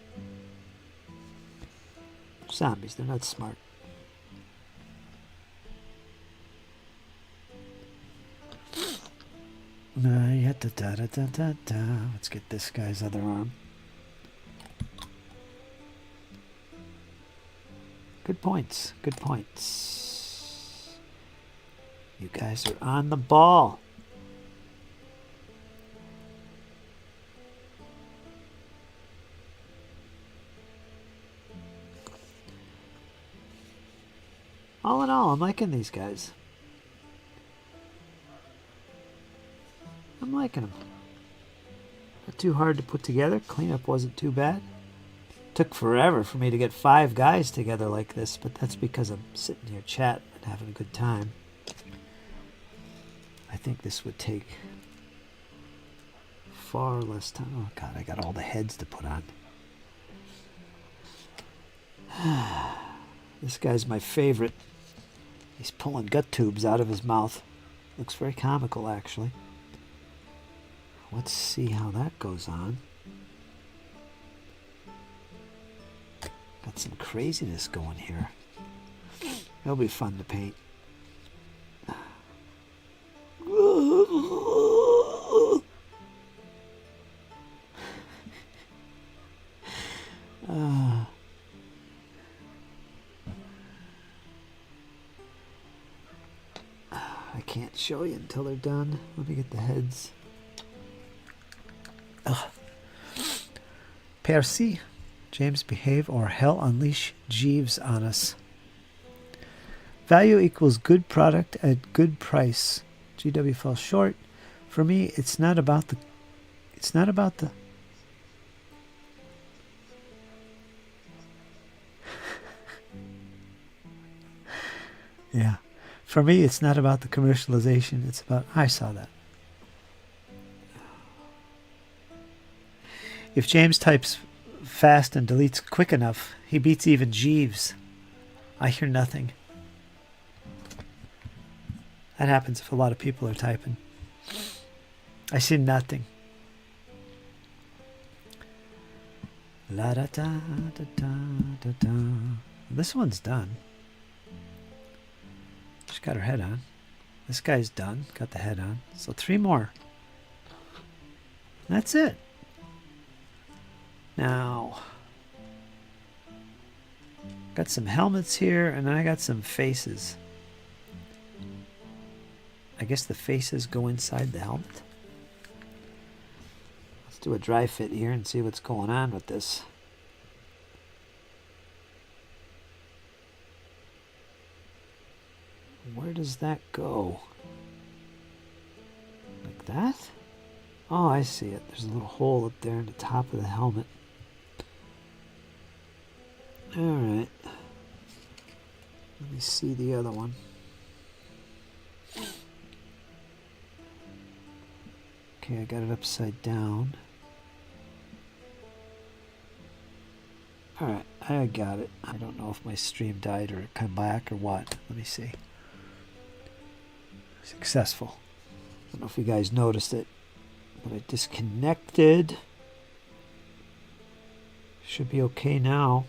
Zombies, they're not smart. Let's get this guy's other arm. Good points. Good points. You guys are on the ball. All in all, I'm liking these guys. I'm liking them. Not too hard to put together. Cleanup wasn't too bad. Took forever for me to get 5 guys together like this, but that's because I'm sitting here chatting and having a good time. I think this would take far less time. Oh God, I got all the heads to put on. This guy's my favorite. He's pulling gut tubes out of his mouth. Looks very comical, actually. Let's see how that goes on. Got some craziness going here. It'll be fun to paint. I can't show you until they're done. Let me get the heads. Percy, James behave or hell unleash Jeeves on us. Value equals good product at good price. GW fell short. For me, it's not about the yeah. For me, it's not about the commercialization. It's about, I saw that. If James types fast and deletes quick enough, he beats even Jeeves. I hear nothing. That happens if a lot of people are typing. I see nothing. La da da da da da da. This one's done. She's got her head on. This guy's done. Got the head on. So 3 more. That's it. Now, got some helmets here, and I got some faces. I guess the faces go inside the helmet. Let's do a dry fit here and see what's going on with this. Where does that go? Like that? Oh, I see it. There's a little hole up there in the top of the helmet. Alright. Let me see the other one. Okay, I got it upside down. Alright, I got it. I don't know if my stream died or it come back or what. Let me see. Successful. I don't know if you guys noticed it, but I disconnected. Should be okay now.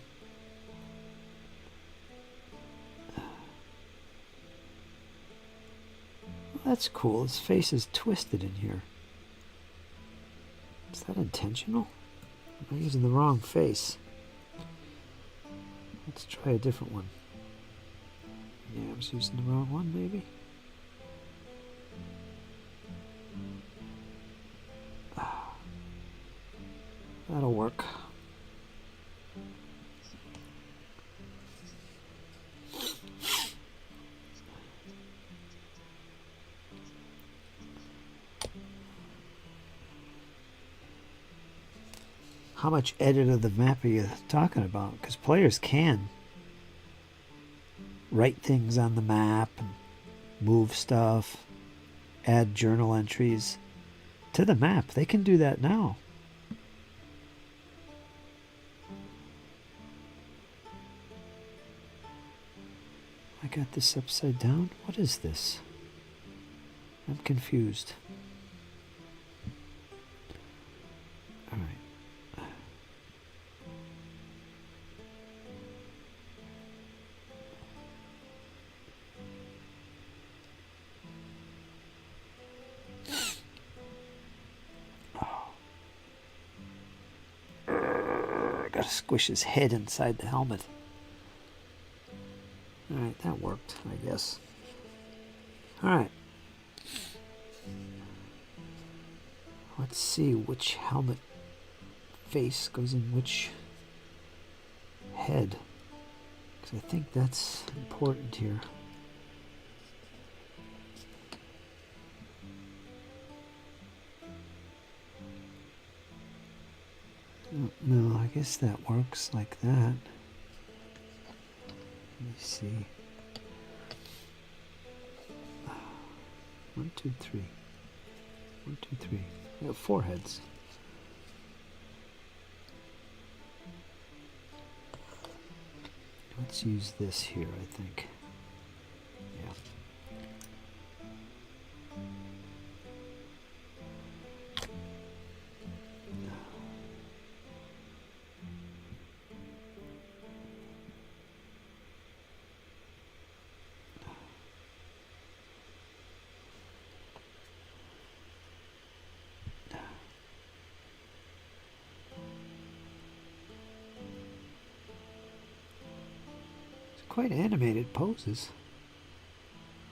Well, that's cool. His face is twisted in here. Is that intentional? Am I using the wrong face? Let's try a different one. Yeah, I was using the wrong one, maybe. That'll work. How much edit of the map are you talking about? Because players can write things on the map and move stuff, add journal entries to the map. They can do that now. I got this upside down. What is this? I'm confused. All right. Gotta squish his head inside the helmet. Alright, that worked, I guess. Alright. Let's see which helmet face goes in which head. Because I think that's important here. No, I guess that works like that. Let me see. 1, 2, 3. 1, 2, 3. We have 4 heads. Let's use this here, I think. Yeah. Quite animated poses.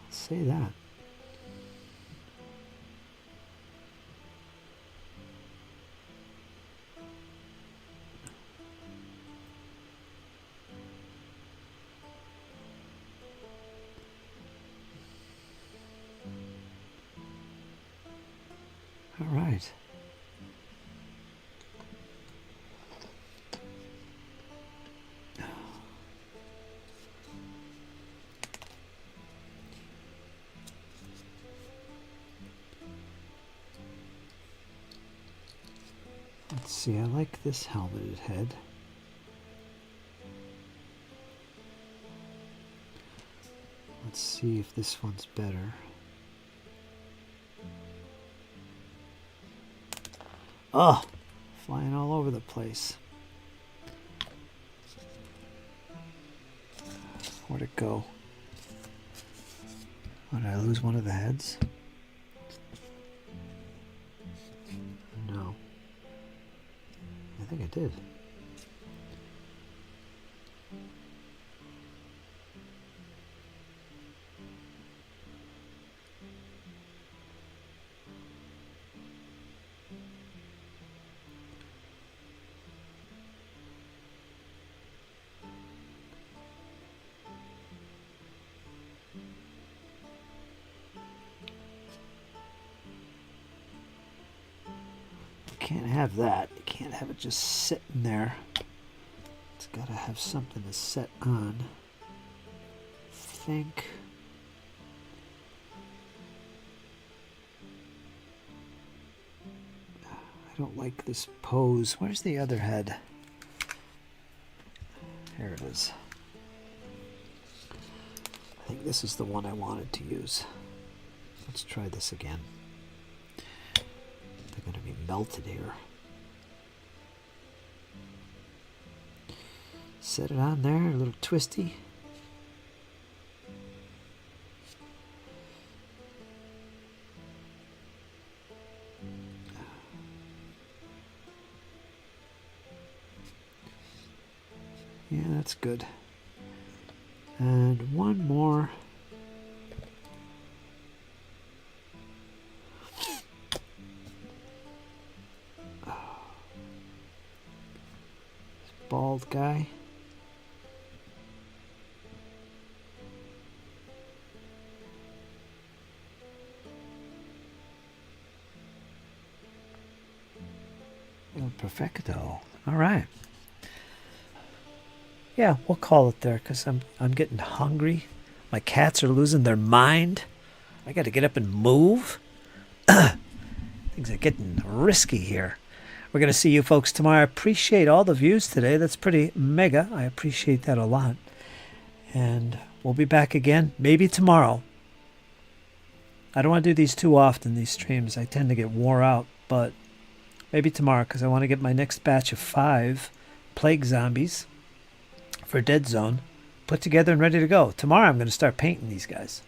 I'll say that. All right. Let's see, I like this helmeted head. Let's see if this one's better. Oh, flying all over the place. Where'd it go? Oh, did I lose one of the heads? No. I think I did. can't have that. You can't have it just sitting there. It's got to have something to set on. I think. I don't like this pose. Where's the other head? Here it is. I think this is the one I wanted to use. Let's try this again. They're going to be melted here. Set it on there, a little twisty. Yeah, that's good. And one more. Bald guy. El Perfecto. All right. Yeah, we'll call it there because I'm getting hungry. My cats are losing their mind. I got to get up and move. Things are getting risky here. We're going to see you folks tomorrow. I appreciate all the views today. That's pretty mega. I appreciate that a lot. And we'll be back again, maybe tomorrow. I don't want to do these too often, these streams. I tend to get wore out. But maybe tomorrow because I want to get my next batch of 5 plague zombies for Deadzone put together and ready to go. Tomorrow I'm going to start painting these guys.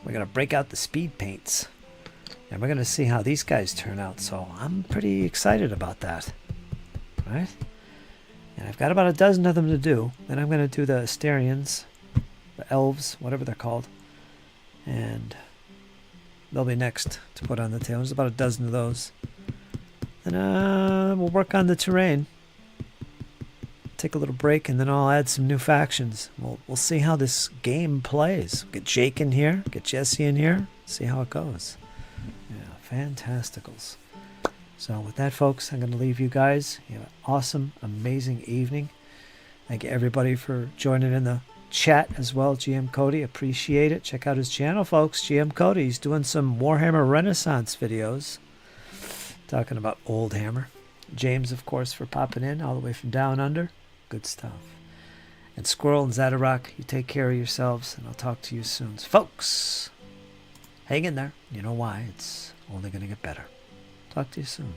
We're going to break out the speed paints. And we're going to see how these guys turn out. So I'm pretty excited about that. Right? And I've got about a dozen of them to do. Then I'm going to do the Asterians, the elves, whatever they're called. And they'll be next to put on the tail. There's about a dozen of those. And we'll work on the terrain. Take a little break and then I'll add some new factions. We'll see how this game plays. Get Jake in here. Get Jesse in here. See how it goes. Fantasticals. So with that, folks, I'm going to leave you guys. You have an awesome, amazing evening. Thank you, everybody, for joining in the chat as well. GM Cody, appreciate it. Check out his channel, folks. GM Cody, he's doing some Warhammer Renaissance videos. Talking about old Hammer. James, of course, for popping in all the way from down under. Good stuff. And Squirrel and Zadarok, you take care of yourselves, and I'll talk to you soon. Folks, hang in there. You know why. It's only going to get better. Talk to you soon.